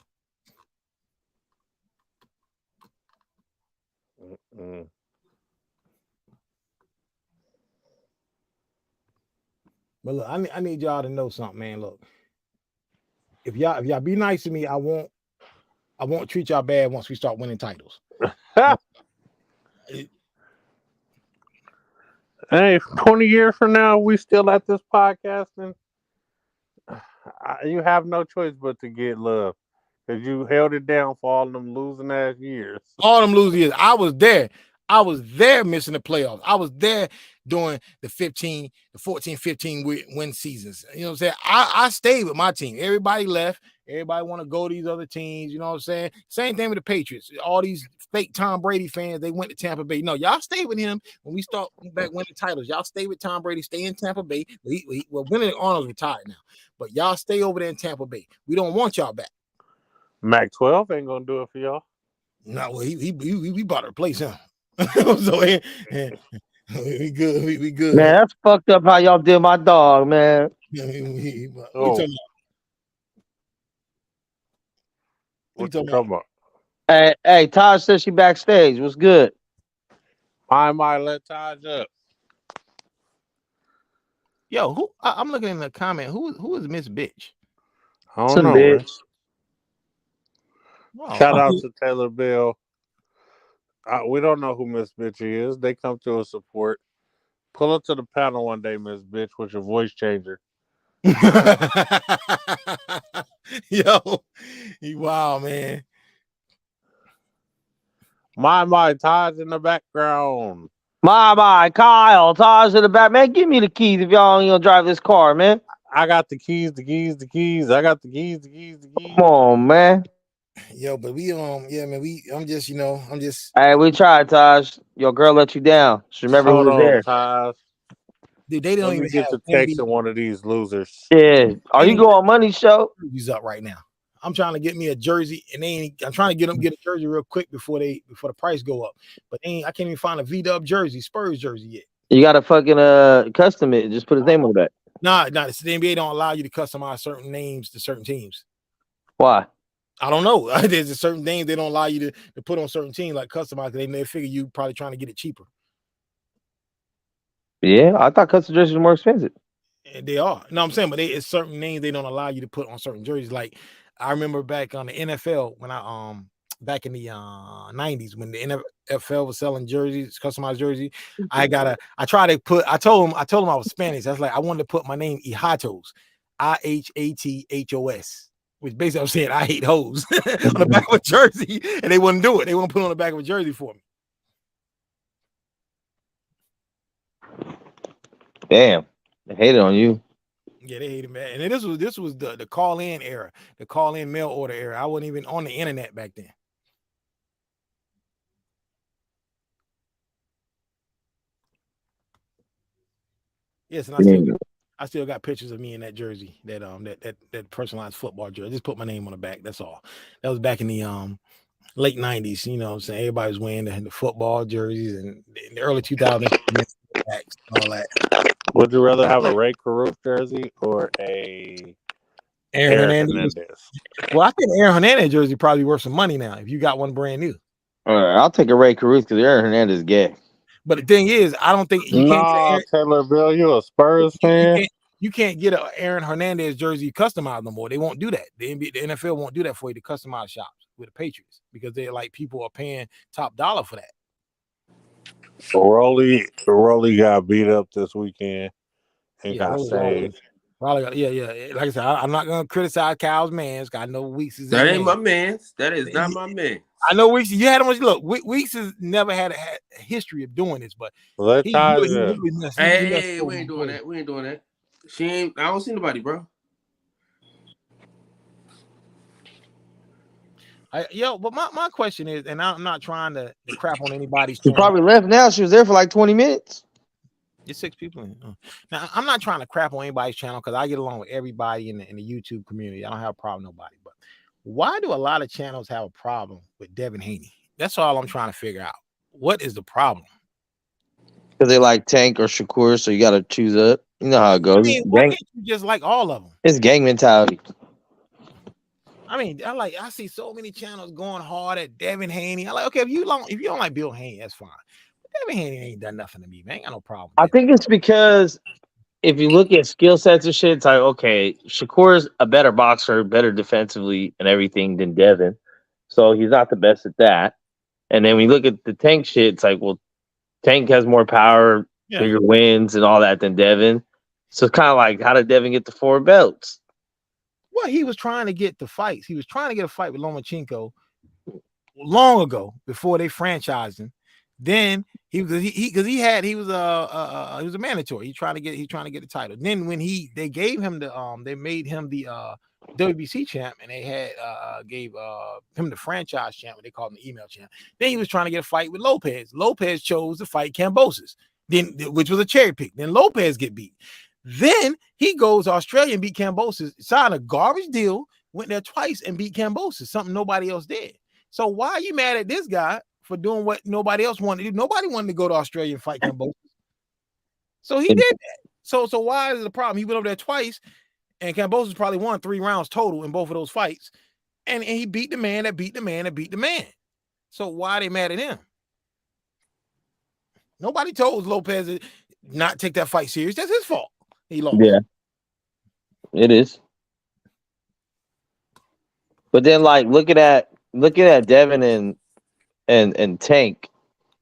But look, I need y'all to know something, man. Look, if y'all be nice to me, I won't treat y'all bad once we start winning titles.
Hey, 20 years from now, we still at this podcasting. You have no choice but to get love because you held it down for all them losing ass years.
All them losing years. I was there missing the playoffs. I was there during the 14, 15 win seasons. You know what I'm saying? I stayed with my team. Everybody left. Everybody want to go to these other teams. You know what I'm saying? Same thing with the Patriots. All these fake Tom Brady fans, they went to Tampa Bay. No, y'all stay with him when we start back winning titles. Y'all stay with Tom Brady. Stay in Tampa Bay. Well, Winnie Arnold's retired now, but y'all stay over there in Tampa Bay. We don't want y'all back.
Mac 12 ain't gonna do it for y'all.
No, well, we bought to replace him. So we good. We good.
Man, that's fucked up how y'all did my dog, man.
What you talking about?
Hey, Taj says she backstage. What's good?
I might let Taj up.
Yo, who? I'm looking in the comment. Who is Miss Bitch?
I don't know.
Bitch.
Wow.
Shout out to Taylor Bill. We don't know who Miss Bitch is. They come to a support. Pull up to the panel one day, Miss Bitch, with your voice changer.
Yo, wow, man.
My Taj in the background.
My Kyle, Taj in the back. Man, give me the keys if y'all ain't gonna drive this car, man.
I got the keys. I got the keys.
Come on, man.
Yo, but we man, I'm just.
Hey, we tried, Taj. Your girl let you down. Just remember who was there.
Taj.
Dude, they don't even
get to texting one of these losers.
Yeah. Are you going money show?
He's up right now. I'm trying to get me a jersey, and I'm trying to get a jersey real quick before the price go up. But I can't even find a V-Dub jersey, Spurs jersey yet.
You gotta fucking custom it. Just put his name on the back.
Nah, the NBA don't allow you to customize certain names to certain teams.
Why?
I don't know. There's a certain names they don't allow you to put on certain teams, like customize. They figure you probably trying to get it cheaper.
Yeah, I thought custom jerseys were more expensive.
And they are. No, I'm saying, but it's certain names they don't allow you to put on certain jerseys. Like I remember back on the NFL when I back in the 90s when the NFL was selling jerseys, customized jersey. I told him I was Spanish. That's like I wanted to put my name Ihatos, IHATHOS. which basically I'm saying I hate hoes on the back of a jersey, and they wouldn't do it. They wouldn't put it on the back of a jersey for me.
Damn, they hated on you.
Yeah, they hated, man. And this was the call-in era, the call-in mail order era. I wasn't even on the internet back then. Yes, and I still got pictures of me in that jersey, that personalized football jersey. I just put my name on the back. That's all. That was back in the late 90s. You know what I'm saying? Everybody was wearing the football jerseys, and in the early 2000s, all that.
Would you rather have a Ray Caruth jersey or a
Aaron Hernandez? Well, I think Aaron Hernandez jersey probably worth some money now if you got one brand new.
All right, I'll take a Ray Caruth because Aaron Hernandez is gay.
But the thing is, I don't think you can't.
Taylor Bill, you a Spurs fan?
You can't get an Aaron Hernandez jersey customized no more. They won't do that. The NFL won't do that for you to customize shops with the Patriots because they're like people are paying top dollar for that.
Rolly got beat up this weekend and got saved.
Yeah. Like I said, I'm not gonna criticize Kyle's man. I know Weeks is
that ain't my man. That is not my man.
I know Weeks. You had him. Look, Weeks has never had a history of doing this, but
hey, we ain't doing that. We ain't doing that. I don't see nobody, bro.
But my question is, and I'm not trying to crap on anybody's.
She probably left now. She was there for like 20 minutes.
It's 6 people in. Now, I'm not trying to crap on anybody's channel because I get along with everybody in the YouTube community. I don't have a problem with nobody. But why do a lot of channels have a problem with Devin Haney? That's all I'm trying to figure out. What is the problem?
Because they like Tank or Shakur, so you got to choose up. You know how it goes.
I mean, why can't you just like all of them?
It's gang mentality.
I mean, I see so many channels going hard at Devin Haney. I'm like, okay, if you don't like Bill Haney, that's fine. Devin Haney ain't done nothing to me, man. I got no problem.
I think it's because if you look at skill sets and shit, it's like, okay, Shakur's a better boxer, better defensively and everything than Devin. So he's not the best at that. And then when you look at the Tank shit, it's like, well, Tank has more power, bigger wins and all that than Devin. So it's kind of like, how did Devin get the 4 belts?
Well, he was trying to get the fights. He was trying to get a fight with Lomachenko long ago before they franchised him. Then he was a mandatory. He trying to get the title. Then when they gave him they made him the WBC champ, and they had gave him the franchise champ, what they called him the email champ. Then he was trying to get a fight with Lopez. Lopez chose to fight Kambosos, which was a cherry pick. Then Lopez get beat. Then he goes to Australia and beat Kambosos, signed a garbage deal, went there twice and beat Kambosos, something nobody else did. So why are you mad at this guy for doing what nobody else wanted to do? Nobody wanted to go to Australia and fight Kambosos. So he did that. So why is it a problem? He went over there twice, and Kambosos probably won 3 rounds total in both of those fights. And he beat the man that beat the man that beat the man. So why are they mad at him? Nobody told Lopez to not take that fight serious. That's his fault. He lost.
Yeah, it is. But then, like, looking at Devin and Tank,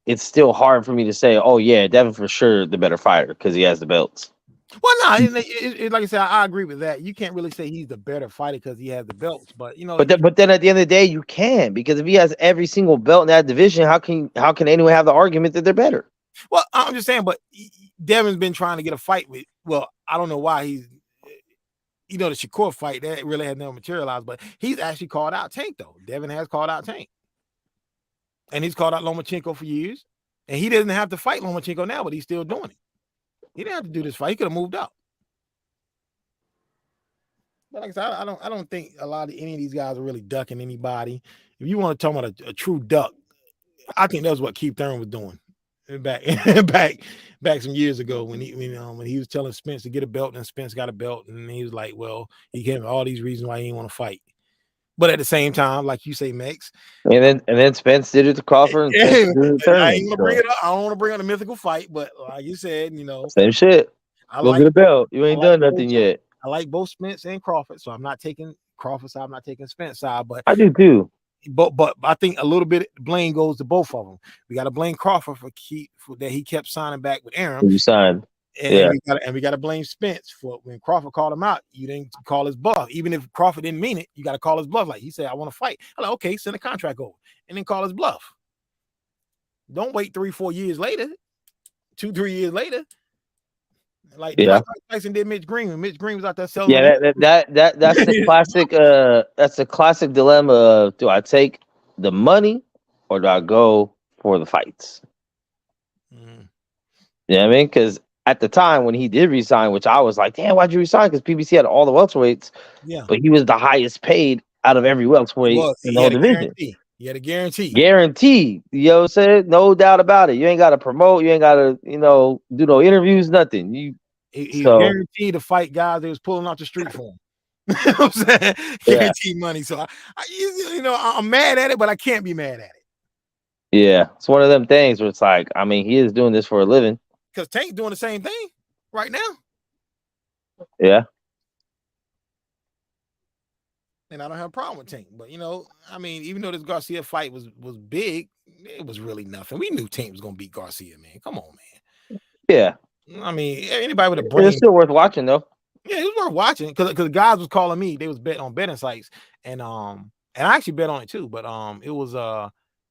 it's still hard for me to say, oh yeah, Devin for sure the better fighter because he has the belts.
Well, no, like I said, I agree with that. You can't really say he's the better fighter because he has the belts, but you know.
But then at the end of the day, you can, because if he has every single belt in that division, how can anyone have the argument that they're better?
Well, I'm just saying, but Devin's been trying to get a fight with. Well, I don't know why he's. The Shakur fight that really had never materialized, but he's actually called out Tank though. Devin has called out Tank, and he's called out Lomachenko for years, and he doesn't have to fight Lomachenko now, but he's still doing it. He didn't have to do this fight. He could have moved out. But like I said, I don't think any of these guys are really ducking anybody. If you want to talk about a true duck, I think that's what Keith Thurman was doing back some years ago when he was telling Spence to get a belt, and Spence got a belt, and he was like, well, he gave him all these reasons why he didn't want to fight. But at the same time, like you say, Max,
and then Spence did it to Crawford. And
I ain't gonna bring it up. I don't want to bring up the mythical fight, but like you said,
same shit. Go get a belt. You ain't done nothing yet.
I like both Spence and Crawford, so I'm not taking Crawford's side. I'm not taking Spence side, but
I do too.
But I think a little bit of blame goes to both of them. We got to blame Crawford for that he kept signing back with Aaron.
You signed.
And we got to blame Spence for when Crawford called him out. You didn't call his bluff, even if Crawford didn't mean it. You got to call his bluff. Like he said, I want to fight. I'm like, okay, send a contract over, and then call his bluff. Don't wait 3-4 years later, 2-3 years later. Like Mike Tyson did Mitch Green when Mitch Green was out there selling.
Yeah, that's the classic. That's the classic dilemma of, do I take the money or do I go for the fights?
Mm.
You know what I mean? Because at the time when he did resign, which I was like, damn, why'd you resign? Because PBC had all the welterweights, but he was the highest paid out of every welterweight in the whole division.
He had a guarantee.
Guaranteed. You know what I'm saying? No doubt about it. You ain't got to promote. You ain't got to, do no interviews, nothing.
He's guaranteed to fight guys that was pulling off the street for him. You know what I'm saying? Guaranteed money. So, I'm mad at it, but I can't be mad at it.
Yeah. It's one of them things where it's like, I mean, he is doing this for a living.
Because Tank's doing the same thing right now.
Yeah.
And I don't have a problem with Tank. But, I mean, even though this Garcia fight was big, it was really nothing. We knew Tank was going to beat Garcia, man. Come on, man.
Yeah.
I mean, anybody with a brain.
It's still worth watching, though.
Yeah, it was worth watching because guys was calling me. They was betting on betting sites. And I actually bet on it, too. But it was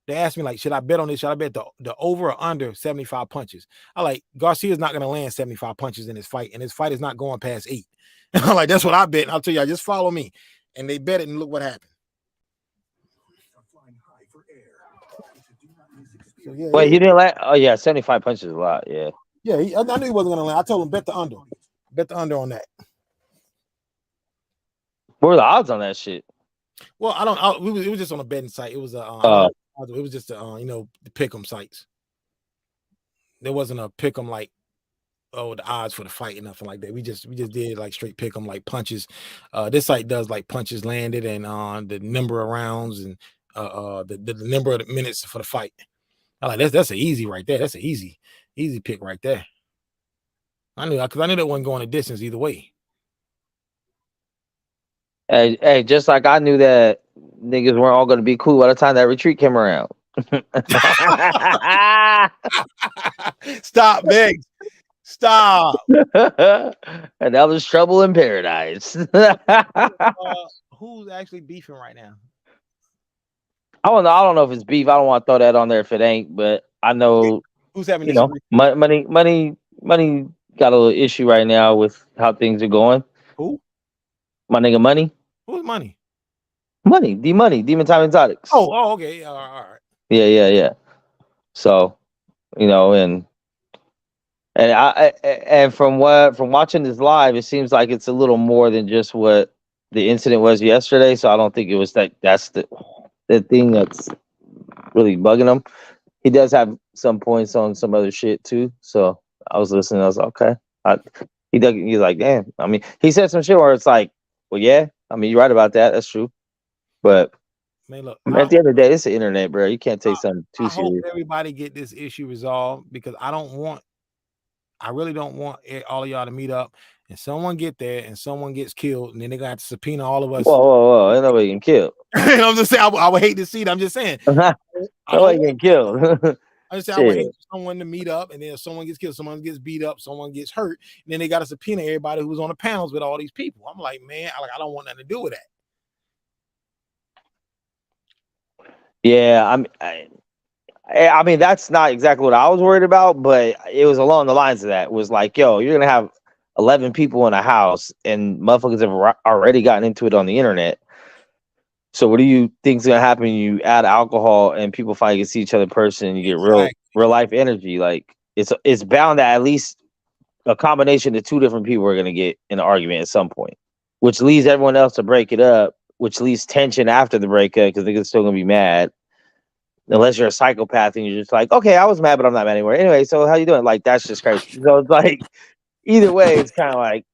they asked me, like, should I bet on this? Should I bet the over or under 75 punches? I like, Garcia's not going to land 75 punches in his fight, and his fight is not going past 8. I'm like, that's what I bet. And I'll tell you, just follow me. And they bet it, and look what happened. So,
Wait, he didn't land? Oh, yeah, 75 punches is a lot, yeah.
Yeah, I knew he wasn't going to land. I told him, bet the under. Bet the under on that.
What were the odds on that shit?
Well, it was just on a betting site. It was it was just the pick'em sites. There wasn't a pick'em like the odds for the fight and nothing like that. We just did like straight pick'em, like punches. This site does like punches landed and the number of rounds and the number of the minutes for the fight. I like that's an easy right there. That's an easy pick right there. I knew that wasn't going a distance either way.
Hey, just like I knew that niggas weren't all going to be cool by the time that retreat came around.
Stop, Biggs. Stop.
And that was trouble in paradise.
Who's actually beefing right now?
I don't know if it's beef. I don't want to throw that on there if it ain't, but I know
who's having
money got a little issue right now with how things are going.
Who?
My nigga Money.
Who's Money?
Money, Demon Time Exotics.
Oh, okay. All right.
Yeah. So, and from watching this live, it seems like it's a little more than just what the incident was yesterday. So I don't think it was that's the thing that's really bugging him. He does have some points on some other shit too. So I was listening. I was like, okay. He's like, damn. I mean, he said some shit where it's like, well, yeah. I mean, you're right about that. That's true. But
man, look,
at the end of the day, it's the internet, bro. You can't take something too serious.
I hope everybody get this issue resolved because I really don't want all of y'all to meet up and someone get there and someone gets killed and then they're gonna have to subpoena all of us.
Whoa. Ain't nobody getting killed.
I'm just saying, I would hate to see it. I'm just saying.
Nobody getting killed.
I just say I would hate for someone to meet up and then if someone gets killed, someone gets beat up, someone gets hurt, and then they got to subpoena everybody who was on the panels with all these people. I'm like, man, I don't want nothing to do with that.
Yeah, I mean, that's not exactly what I was worried about, but it was along the lines of that. It was like, yo, you're going to have 11 people in a house and motherfuckers have already gotten into it on the internet. So what do you think is going to happen? You add alcohol and people finally see each other in person and you get real life energy. Like it's bound that at least a combination of two different people are going to get in an argument at some point, which leads everyone else to break it up, which leaves tension after the breakup because they're still going to be mad. Unless you're a psychopath and you're just like, okay, I was mad, but I'm not mad anymore. Anyway, so how you doing? Like, that's just crazy. So it's like, either way, it's kind of like,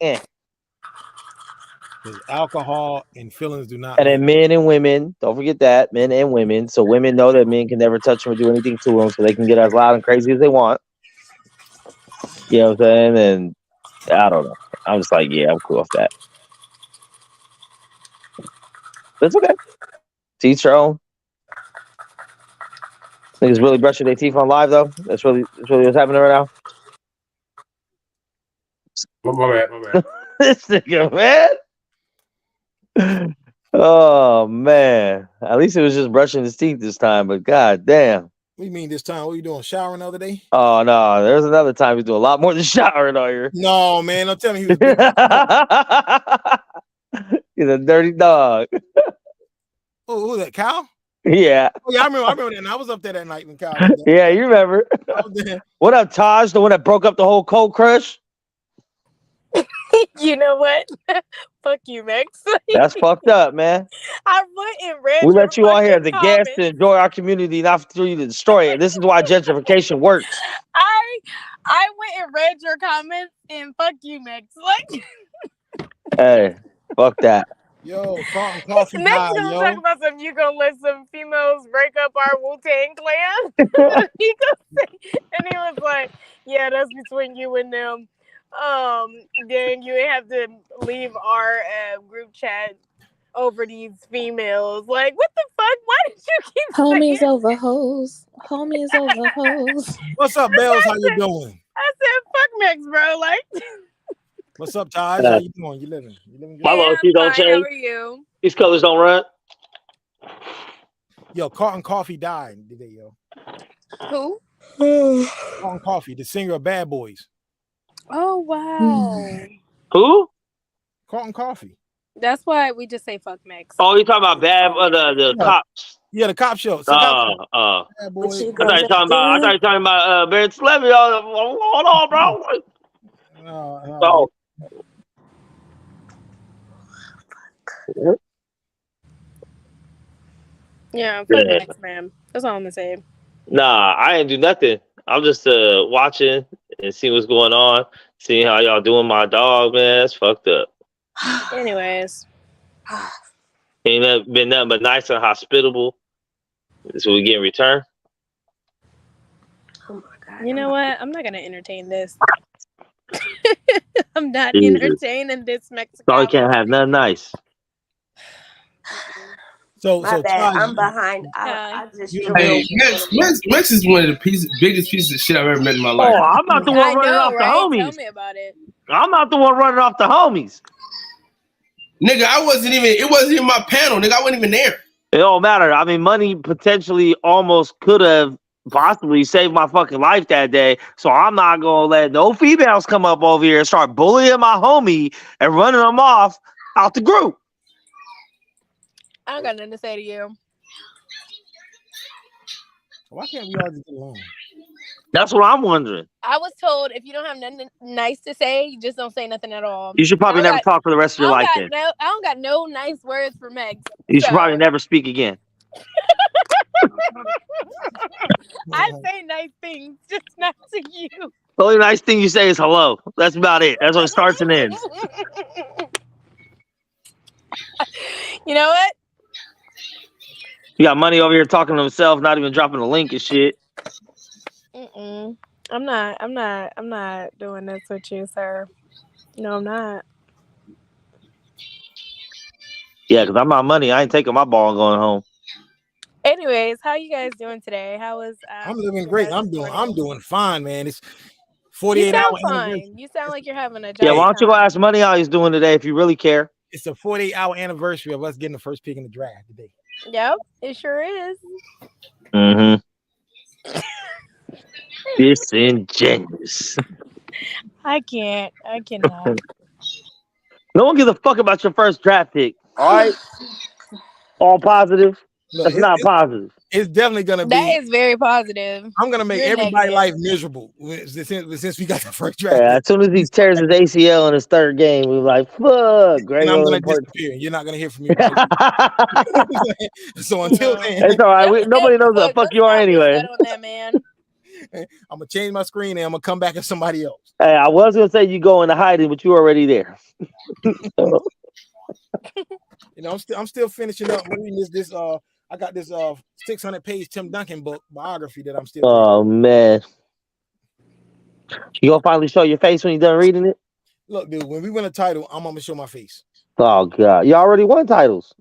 Alcohol and feelings do not.
And then men and women, don't forget that, men and women. So women know that men can never touch them or do anything to them, so they can get as loud and crazy as they want. You know what I'm saying? And I don't know. I'm just like, yeah, I'm cool with that. But it's okay. To each their own. Niggas really brushing their teeth on live though. That's really what's happening right now.
My bad.
This nigga, man. Oh man. At least it was just brushing his teeth this time, but god damn.
What do you mean this time? What you doing? Showering the other day?
Oh no, there's another time he's doing a lot more than showering on here.
No, man, don't tell me he was big.
He's a dirty dog.
Oh, who was that? Kyle?
Yeah.
Oh, yeah, I remember that. And I was up there that night when Kyle did that.
Yeah, you remember. What up, Taj? The one that broke up the whole Cold Crush?
You know what? Fuck you, Max.
That's fucked up, man.
I went and read.
We
your
let you on here as a
fucking
guest
comments.
to enjoy our community, not for you to destroy it. This is why gentrification works.
I went and read your comments and fuck you, Max. Like,
Hey, fuck that.
Yo, Carlton Coffee
Max
died,
gonna
yo.
talk about some. You gonna let some females break up our Wu-Tang clan? He was like, "Yeah, that's between you and them." Then you have to leave our group chat over these females. Like, what the fuck? Why did you keep
Homies
saying?
over hoes. Homies over hoes.
What's up, Bells? How you doing?
I said, "Fuck Max, bro." Like,
What's up, Taj? How you doing? You living? Good?
My loyalty don't
fine. How
change.
are you?
These colors don't run.
Yo, Carlton Coffee died today, yo.
Who?
Carlton Coffee, the singer of Bad Boys.
Oh wow.
Who?
Carlton Coffee.
That's why we just say fuck Max.
Oh, you talking about bad the cops?
Yeah, the cop show. Bad Boys.
I thought you talking about Barrett Levy. Hold on, bro.
No.
Yeah, fuck Max, man. That's all I'm gonna say.
Nah, I ain't do nothing. I'm just watching and seeing what's going on, seeing how y'all doing my dog, man. That's fucked up.
Anyways.
Ain't been nothing but nice and hospitable. This is what we get in return.
Oh my god.
You know what? I'm not gonna entertain this. I'm not
Jesus.
entertaining this Mexican.
Probably can't have nothing nice.
My
bad. I'm behind. I just
Hey, Max is one of the biggest pieces of shit I've ever met in my life.
Oh, I'm not the one running off the homies.
Tell me about it.
I'm not the one running off the homies.
Nigga, it wasn't even my panel, nigga. I wasn't even there.
It don't matter. I mean, money potentially almost could have possibly saved my fucking life that day. So I'm not gonna let no females come up over here and start bullying my homie and running them off out the group.
I don't got nothing to say to you.
Why can't we all just get along?
That's what I'm wondering.
I was told if you don't have nothing nice to say, you just don't say nothing at all.
You should probably never talk for the rest of your life then.
I don't got no nice words for Meg.
You should probably never speak again.
I say nice things, just not to you.
The only nice thing you say is hello. That's about it. That's what it starts and ends.
You know what?
You got money over here talking to himself, not even dropping a link and shit.
I'm not doing this with you, sir. No, I'm not.
Yeah, because I'm out money. I ain't taking my ball and going home.
Anyways, how you guys doing today? How was
I'm living great. I'm doing fine, man. It's 48
you sound
hour
fine.
anniversary.
You sound like you're having a job.
Yeah, why don't you go ask Money how he's doing today if you really care?
It's a 48-hour anniversary of us getting the first pick in the draft today.
Yep, it sure is.
Mm-hmm. Disingenuous.
I cannot.
No one gives a fuck about your first draft pick. All right? All positive.
Look,
That's not positive.
It's definitely gonna be.
That is very positive.
I'm gonna make
You're
everybody's
negative.
life miserable since we got the first draft.
Yeah, as soon as he tears his ACL in his third game, we're like, fuck.
And I'm gonna disappear. You're not gonna hear from me. So until then,
it's all right. Nobody knows who the fuck you are anyway.
I'm gonna change my screen and I'm gonna come back as somebody else.
Hey, I was gonna say you go into hiding, but you're already there.
You know, I'm still finishing up reading this. I got this 600-page Tim Duncan book biography that I'm still.
Oh man, you gonna finally show your face when you're done reading it?
Look, dude, when we win a title, I'm gonna show my face.
Oh god, you already won titles.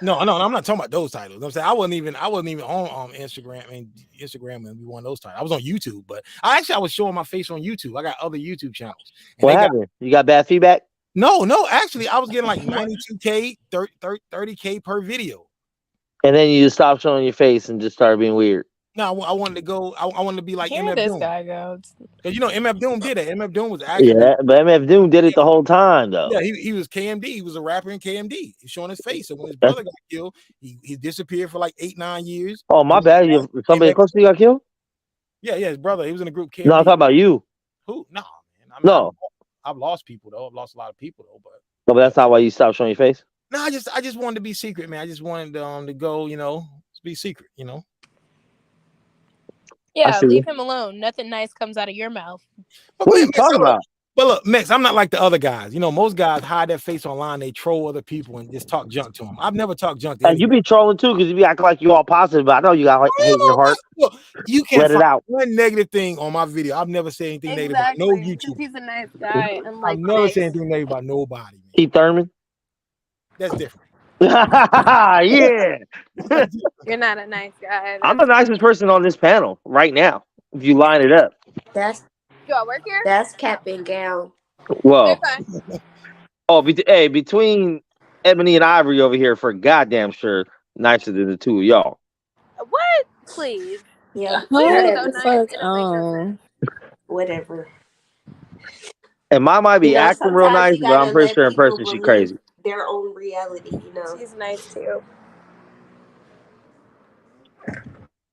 No, I'm not talking about those titles. I'm saying I wasn't even on Instagram when we won those titles. I was on YouTube, but I was showing my face on YouTube. I got other YouTube channels. And
what happened? You got bad feedback?
No, actually, I was getting like 92K, 30K per video.
And then you just stopped showing your face and just started being weird.
No, I wanted to go. I wanted to be like
Here
MF
this
Doom.
guy goes.
Because MF Doom did it. MF Doom was actually
but MF Doom did it the whole time though.
Yeah, he was KMD. He was a rapper in KMD. He's showing his face. And when his brother got killed, he disappeared for like 8-9 years.
Oh, my bad. Somebody close to you got killed?
Yeah, his brother. He was in a group KMD.
No, I'm talking about you.
Who? No, man.
No.
I've lost people though. I've lost a lot of people though.
But that's not why you stopped showing your face.
No, I just wanted to be secret, man. I just wanted to go, be secret,
Yeah, leave him alone. Nothing nice comes out of your mouth.
What are you talking about?
But look, Max, I'm not like the other guys. Most guys hide their face online. They troll other people and just talk junk to them. I've never talked junk to anyone.
You be trolling too because you be acting like you all positive, but I know you got hate in your heart.
Look, you can't
let it out.
One negative thing on my video. I've never said anything negative about no YouTube.
He's a nice guy.
I've never said anything negative about nobody.
Keith Thurman?
That's different.
Yeah.
You're not a nice guy.
I'm the nicest person on this panel right now. If you line it up.
Do I work here?
That's cap and gown.
Whoa. Between Ebony and Ivory over here for goddamn sure nicer than the two of y'all.
What? Please.
Yeah. Whatever.
And mine might be acting real nice, but I'm pretty sure in person she's crazy.
Their own reality,
She's nice too.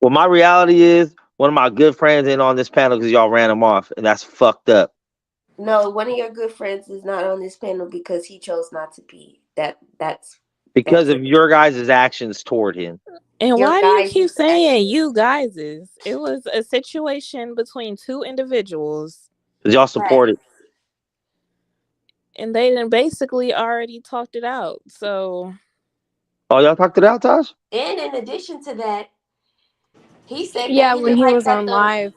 Well, my reality is one of my good friends ain't on this panel because y'all ran him off, and that's fucked up.
No, one of your good friends is not on this panel because he chose not to be. That's
because of your guys' actions toward him.
And why do you keep saying you guys? It was a situation between two individuals.
Because y'all support it.
And they done basically already talked it out. So.
Oh, y'all talked it out, Tosh?
And in addition to that, he said
when he was on live,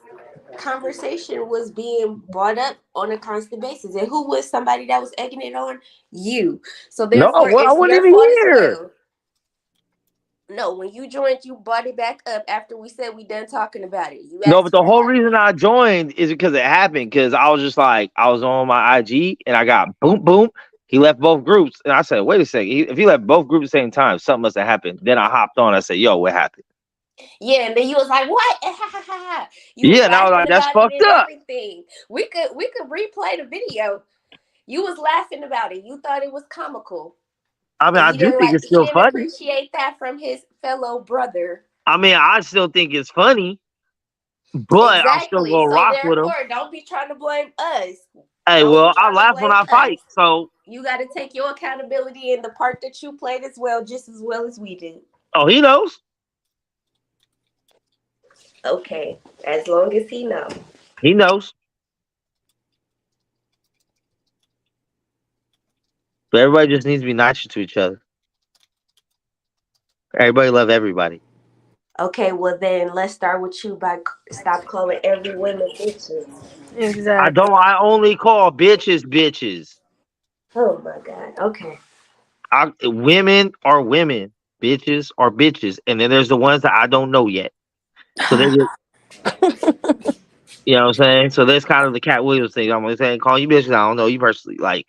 conversation was being brought up on a constant basis. And who was somebody that was egging it on? You. So therefore,
I wasn't even here.
No, when you joined, you brought it back up after we said we done talking about it.
But the whole reason I joined is because it happened. Because I was just like, I was on my IG and I got boom. He left both groups. And I said, wait a second. If he left both groups at the same time, something must have happened. Then I hopped on. I said, yo, what happened?
Yeah, and then you was like, "What?"
And I was like, "That's fucked up."
Everything. We could replay the video. You was laughing about it. You thought it was comical.
I mean, I do think it's still funny.
Appreciate that from his fellow brother.
I mean, I still think it's funny, but I'll still go rock with him.
Don't be trying to blame us.
Hey, I laugh when I fight, so
you got to take your accountability in the part that you played as well as we did.
Oh, he knows.
Okay, as long as he knows.
He knows. But everybody just needs to be nicer to each other. Everybody love everybody.
Okay, well then let's start with you by stop calling every woman bitches.
Exactly.
I only call bitches.
Oh my God. Okay.
Women are women. Bitches are bitches. And then there's the ones that I don't know yet. So they just, you know what I'm saying? So that's kind of the Cat Williams thing. I'm saying, call you bitches. I don't know you personally. Like,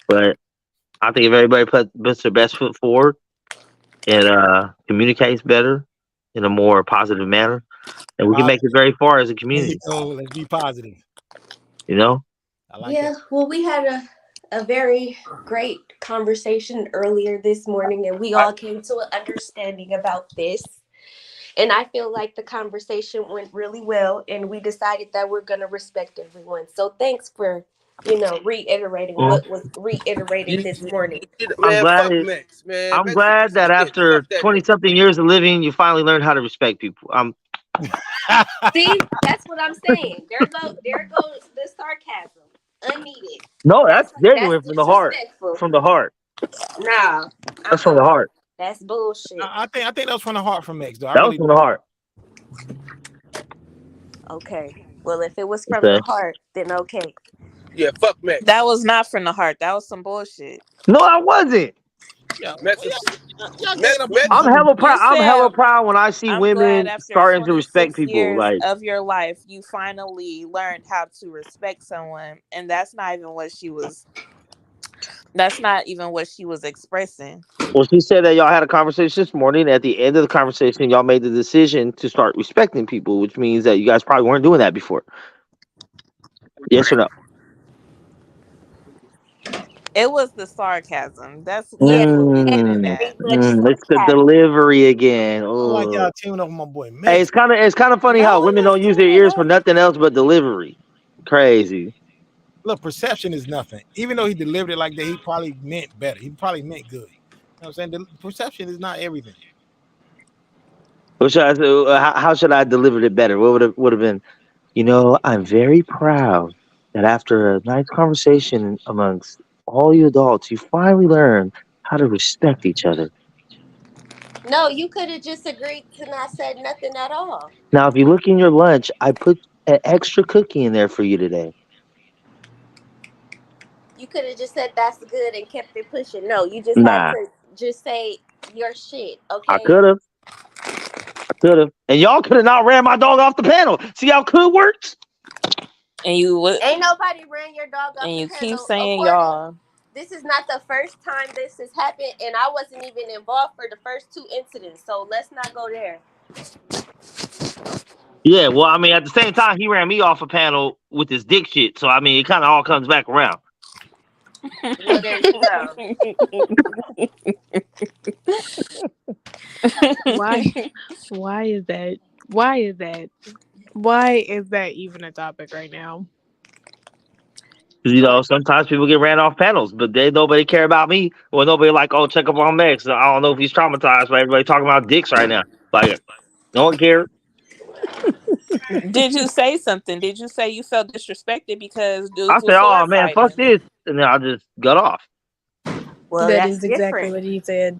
but I think if everybody puts their best foot forward and communicates better in a more positive manner, then we can make it very far as a community.
So let's be positive.
You know?
I like that. Well, we had a very great conversation earlier this morning, and we all came to an understanding about this. And I feel like the conversation went really well, and we decided that we're going to respect everyone. So thanks for, reiterating what was reiterated this morning.
I'm glad that after 20-something years of living, you finally learned how to respect people.
See, that's what I'm saying. There goes the sarcasm. Unneeded.
No, that's genuine from the heart. From the heart.
Nah.
That's from the heart.
That's bullshit.
I think that was from the heart from Max, though.
That was from the heart.
Okay. Well, if it was from
Okay.
the heart, then okay.
Yeah, fuck Max.
That was not from the heart. That was some bullshit.
No, I wasn't.
Yeah,
Max
y'all,
was
y'all
Max,
ganging up
Max,
on
I'm
my
hella
You
proud. I'm hella
said,
proud when I see
I'm glad
women
after
starting to respect
26
people.
years
Like,
of your life, you finally learned how to respect someone. And that's not even what she was expressing.
well, she said that y'all had a conversation this morning. At the end of the conversation, y'all made the decision to start respecting people, which means that you guys probably weren't doing that before. Yes or no?
It was the sarcasm. That's
Yeah,
what we getting
very
at.
much
It's the
sarcastic.
delivery again.
I don't like
Ugh.
y'all teaming up with my boy
Hey,
Max.
it's kind of funny
No
how
one
women
is
don't use their
teaming
ears for
up.
nothing else but delivery. Crazy.
Look, perception is nothing. Even though he delivered it like that, he probably meant better. He probably meant good. You know what I'm saying? The perception is not everything.
What should I do? How should I deliver it better? What would have been? I'm very proud that after a nice conversation amongst all you adults, you finally learned how to respect each other.
No, you could have just agreed to not said nothing at all.
Now, if you look in your lunch, I put an extra cookie in there for you today.
You could have just said that's good and kept it pushing. No, you just had
Nah,
to just say your shit,
I
okay?
could have. And y'all could have not ran my dog off the panel. See how could works?
And you
Ain't nobody ran your dog off the
keep
panel.
saying
According,
y'all.
this is not the first time this has happened, and I wasn't even involved for the first two incidents. So let's not go there.
Yeah, well, I mean, at the same time, he ran me off a panel with his dick shit. So, I mean, it kind of all comes back around.
Well, there you go.
Why? Why is that? Why is that? Why is that even a topic right now?
Sometimes people get ran off panels, but nobody care about me. Or nobody like, oh, check up on Max. I don't know if he's traumatized, but everybody talking about dicks right now. Like, no one cares.
Did you say something? Did you say you felt disrespected because
I
dudes were
said, oh,
sword
man, fuck
fighting?
this. And then I just got off.
Well,
That
that's
is exactly
different.
what he said.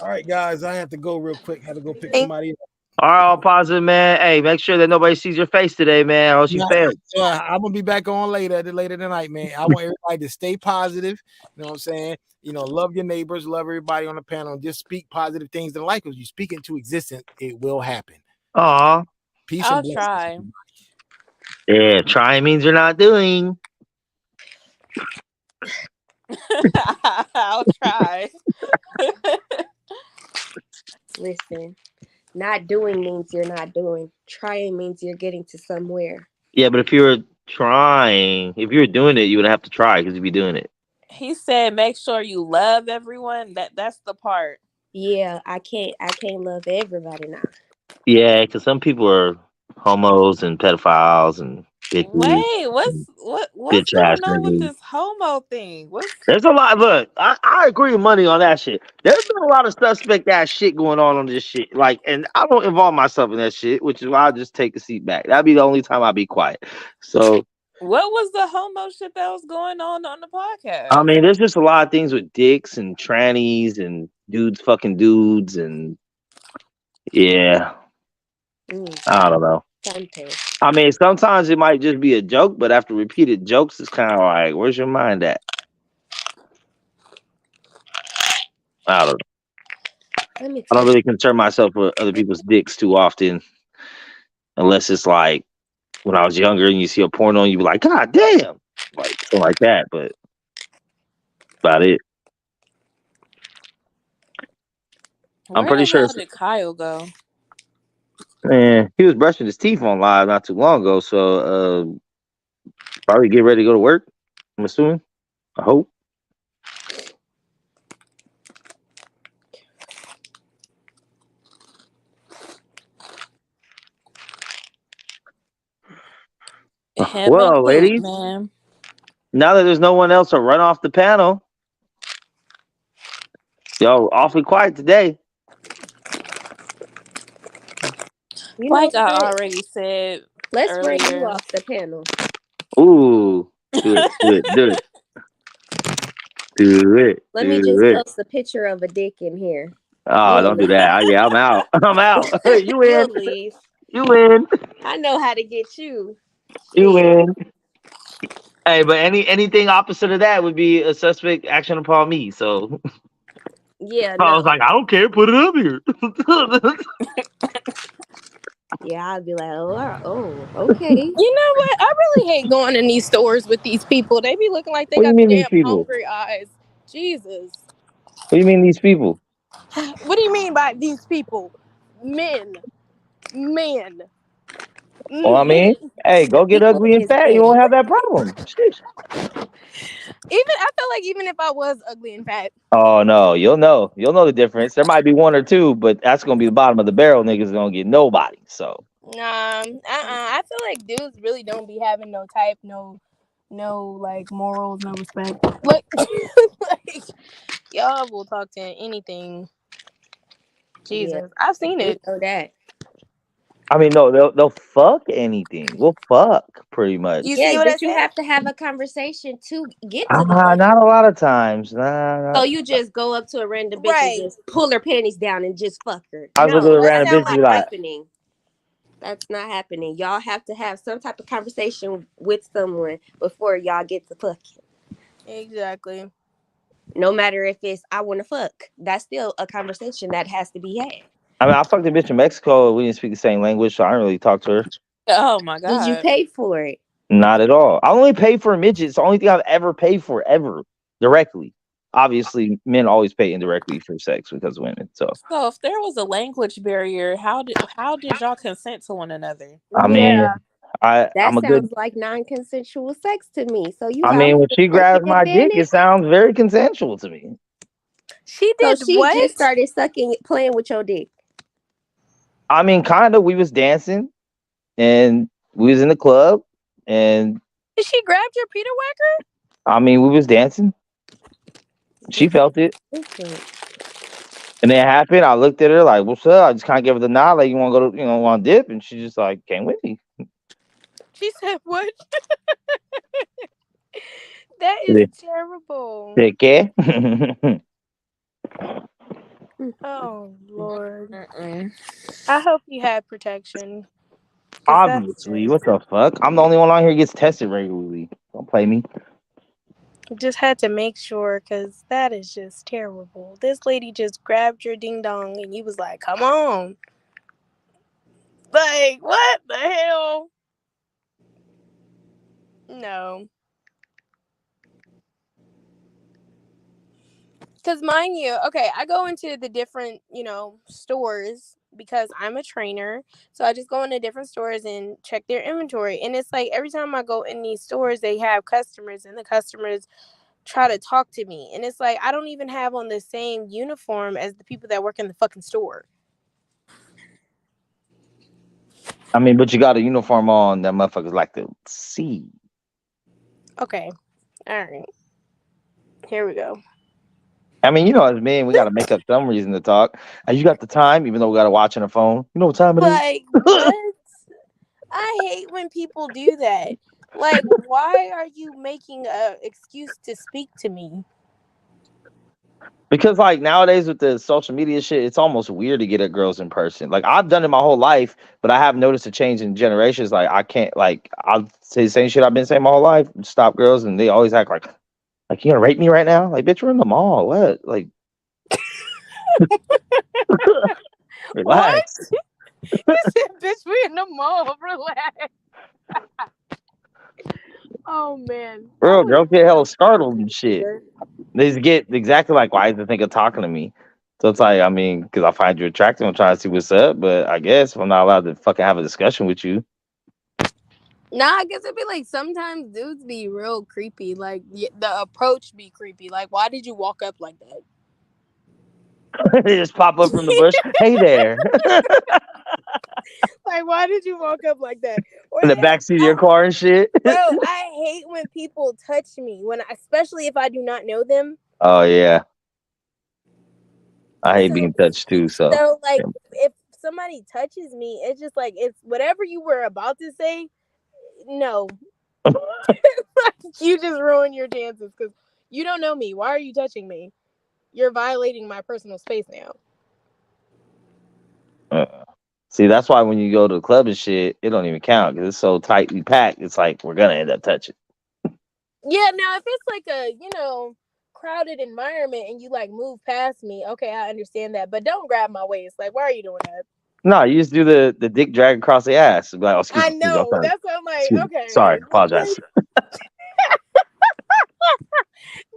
All right, guys, I have to go real quick. Had to go pick somebody up.
All right, all positive, man. Hey, make sure that nobody sees your face today, man, or else you fail.
I'm gonna be back on later tonight, man. I want everybody to stay positive. You know what I'm saying? Love your neighbors, love everybody on the panel, and just speak positive things in life. Because you speak into existence, it will happen.
Aw.
Peace
I'll
and blessings.
try.
Yeah, trying means you're not doing.
I'll try.
Listen, not doing means you're not doing. Trying means you're getting to somewhere.
Yeah, but if you were doing it, you would have to try because you'd be doing it.
He said, "Make sure you love everyone." That's the part.
Yeah, I can't love everybody now.
Yeah, because some people are homos and pedophiles and bitches,
Wait, what's
bitch ass
going on with
niggas.
this homo thing?
There's a lot. Look, I agree with money on that shit. There's been a lot of suspect ass shit going on this shit. Like, and I don't involve myself in that shit, which is why I just take a seat back. That'd be the only time I'd be quiet. So,
What was the homo shit that was going on the podcast?
I mean, there's just a lot of things with dicks and trannies and dudes fucking dudes and yeah. I don't know. I mean, sometimes it might just be a joke, but after repeated jokes, it's kind of like, where's your mind at? I don't know. I don't really concern myself with other people's dicks too often, unless it's like when I was younger and you see a porno and you be like, God damn, like something like that. But about it. I'm
Where
pretty
the
sure.
hell did Kyle go?
Man, he was brushing his teeth on live not too long ago, so probably get ready to go to work. I'm assuming. I hope.
Him and
Well,
Poop,
ladies,
man.
now that there's no one else to run off the panel, y'all awfully quiet today.
Like I already said
Let's
earlier.
bring you off the panel.
Ooh, do it.
Let me just post a picture of a dick in here.
Oh, don't do that. Yeah, I'm out. I'm out. You
You'll
in?
leave.
You win.
I know how to get you.
You
Shit.
win. Hey, but anything opposite of that would be a suspect action upon me. So
Yeah,
I was
no.
like, I don't care. Put it up here.
Yeah, I'd be like, oh, okay.
You know what? I really hate going in these stores with these people. They be looking like they
What do you
got the
mean these
damn
people?
hungry eyes. Jesus.
What do you mean these people?
What do you mean by these people? Men. Men.
Well, I mean, hey, go get
People
ugly and
is
fat. You
men.
won't have that problem. Shit.
I feel like even if I was ugly and fat.
Oh no, you'll know. You'll know the difference. There might be one or two, but that's gonna be the bottom of the barrel. Niggas gonna get nobody. So
Nah, I feel like dudes really don't be having no type, no like morals, no respect. Like, like y'all will talk to anything.
Yeah,
Jesus, I've seen
we
it.
know that.
I mean, no, they'll fuck anything. We'll fuck pretty much.
You see
Yeah,
what I
but you
said?
have to have a conversation to get to the fuck.
Not a lot of times. Nah,
So you just go up to a random bitch
Right.
and just pull her panties down and just fuck her.
I was looking
No,
at a
that's
random bitch
not
and be like,
happening. That's not happening. Y'all have to have some type of conversation with someone before y'all get to fucking.
Exactly.
No matter if it's I want to fuck, that's still a conversation that has to be had.
I mean, I fucked a bitch in Mexico. We didn't speak the same language, so I didn't really talk to her.
Oh my
Did you
god.
pay for it?
Not at all. I only pay for a midget. It's the only thing I've ever paid for, ever, directly. Obviously, men always pay indirectly for sex because of women. So,
So if there was a language barrier, how did y'all consent to one another?
I mean,
Yeah.
That
I'm a good.
sounds like non-consensual sex to me. So you
I
out
mean, when
here
she grabs
taking
my dick, it
advantage.
sounds very consensual to me.
She
So
did
she
what?
just started playing with your dick.
I mean, kind of. We was dancing, and we was in the club, and
Did she grab your Peter Whacker?
I mean, we was dancing. She felt it. And then it happened. I looked at her like, "What's up?" I just kind of gave her the nod, like, "You want to go to, want to dip?" And she just like came with me.
She said what? That is
De,
terrible.
de qué?
Oh Lord.
Mm-mm.
I hope you had protection. 'Cause that's
Obviously, what the fuck? I'm the only one on here who gets tested regularly. Don't play me.
just had to make sure because that is just terrible. This lady just grabbed your ding dong and you was like, come on. Like, what the hell? No. Because mind you, okay, I go into the different, stores because I'm a trainer. So I just go into different stores and check their inventory. And it's like every time I go in these stores, they have customers and the customers try to talk to me. And it's like I don't even have on the same uniform as the people that work in the fucking store.
I mean, but you got a uniform on that motherfuckers like to see.
Okay. All right. Here we go.
I mean, as men, we got to make up some reason to talk. And you got the time, even though we got to watch on the phone. You know what time it is?
Like, what? I hate when people do that. Like, why are you making a excuse to speak to me?
Because like nowadays with the social media shit, it's almost weird to get at girls in person. Like I've done it my whole life, but I have noticed a change in generations. Like I can't I'll say the same shit I've been saying my whole life. Stop girls, and they always act like you gonna rape me right now? Like bitch, we're in the mall. What? Like relax.
What? You said, bitch, we in the mall. Relax. Oh, man.
Bro, girls get hella startled and shit. They just get exactly like, why is the nigga talking to me? So it's like, I mean, because I find you attractive, I'm trying to see what's up. But I guess if I'm not allowed to fucking have a discussion with you.
Nah, I guess it'd be like sometimes dudes be real creepy. Like the approach be creepy. Like, why did you walk up like that?
They just pop up from the bush. Hey there.
Like, why did you walk up like that? Or
In the backseat of your car and shit.
bro, I hate when people touch me especially if I do not know them.
Oh yeah. I hate being touched too, so
So like if somebody touches me, it's just like it's whatever you were about to say. No, you just ruin your chances because you don't know me. Why are you touching me? You're violating my personal space now.
See, that's why when you go to the club and shit, it don't even count because it's so tightly packed. It's like we're gonna end up touching.
Yeah, now if it's like a, crowded environment and you like move past me, okay, I understand that. But don't grab my waist. Like, why are you doing that?
No, you just do the dick drag across the ass. Like, oh, excuse
I
me, I'm
know.
sorry.
That's what I'm like,
Excuse me.
okay.
Sorry, apologize.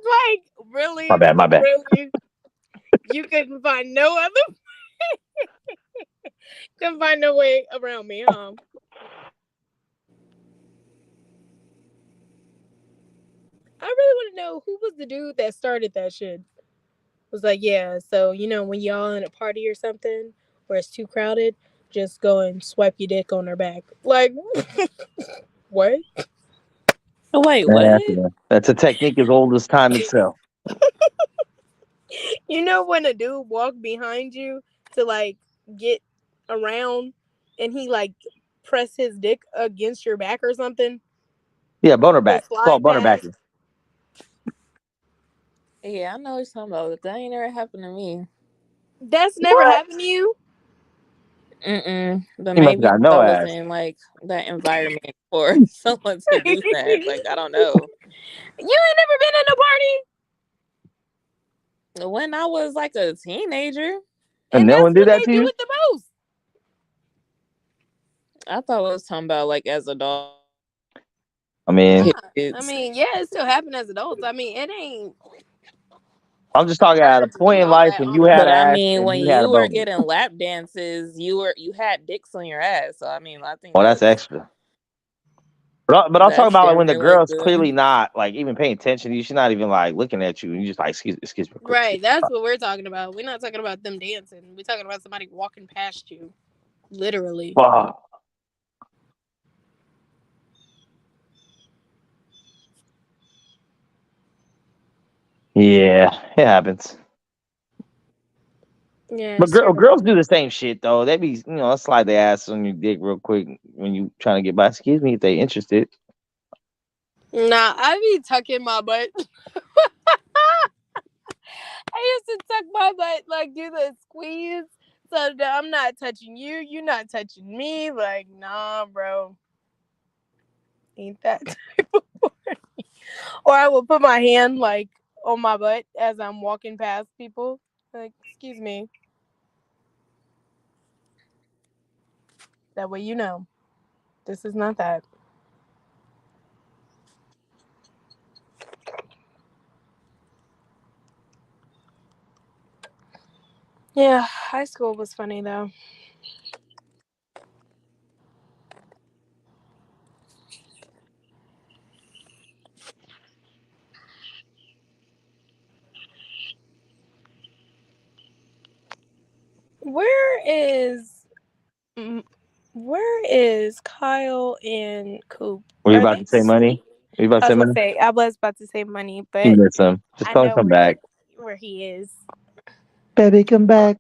Like, really?
My bad, my bad.
Really? You couldn't find no other couldn't find no way around me, huh? I really want to know who was the dude that started that shit. Was like, yeah, so when y'all in a party or something where it's too crowded, just go and swipe your dick on her back. Like, what?
Wait, what?
That's a technique as old as time itself.
When a dude walk behind you to like get around and he like press his dick against your back or something?
Yeah, boner back. It's
slide
called boner
past.
backing.
Yeah, I know what you're talking about, but that ain't never happened to me.
That's never happened to you?
But
He must
maybe
got
I
no
was
ass.
in like that environment for someone to do that. Like, I don't know.
You ain't never been in a party?
When I was like a teenager.
And no one did that to you?
Do it the most.
I thought it was talking about like as adults.
I mean,
yeah, it still happened as adults. I mean, it ain't.
I'm just talking at a point in life when you had
But I
ass
mean,
and
when
you had a
you were
boner.
getting lap dances, you had dicks on your ass. So I mean, I think.
Well, that's extra. But I'm talking about like when the
damn near
girl's
good.
clearly not like even paying attention to you. She's not even like looking at you. And you just like, excuse me.
Right, that's what we're talking about. We're not talking about them dancing. We're talking about somebody walking past you. Literally.
Wow. Yeah, it happens.
Yeah,
But girls do the same shit though. They be slide their ass on your dick real quick when you trying to get by. Excuse me if they interested.
Nah, I be tucking my butt. I used to tuck my butt, like do the squeeze, so that I'm not touching you, you're not touching me. Like, nah, bro, ain't that type of party. Or I will put my hand like on my butt as I'm walking past people. Like, excuse me. That way this is not that. Yeah, high school was funny though. Where is Kyle and Coop?
Were you about to say money? Were you about to say money?
I was about to say money, but
You miss him. Just tell him to come back.
Where he is.
Baby, come back.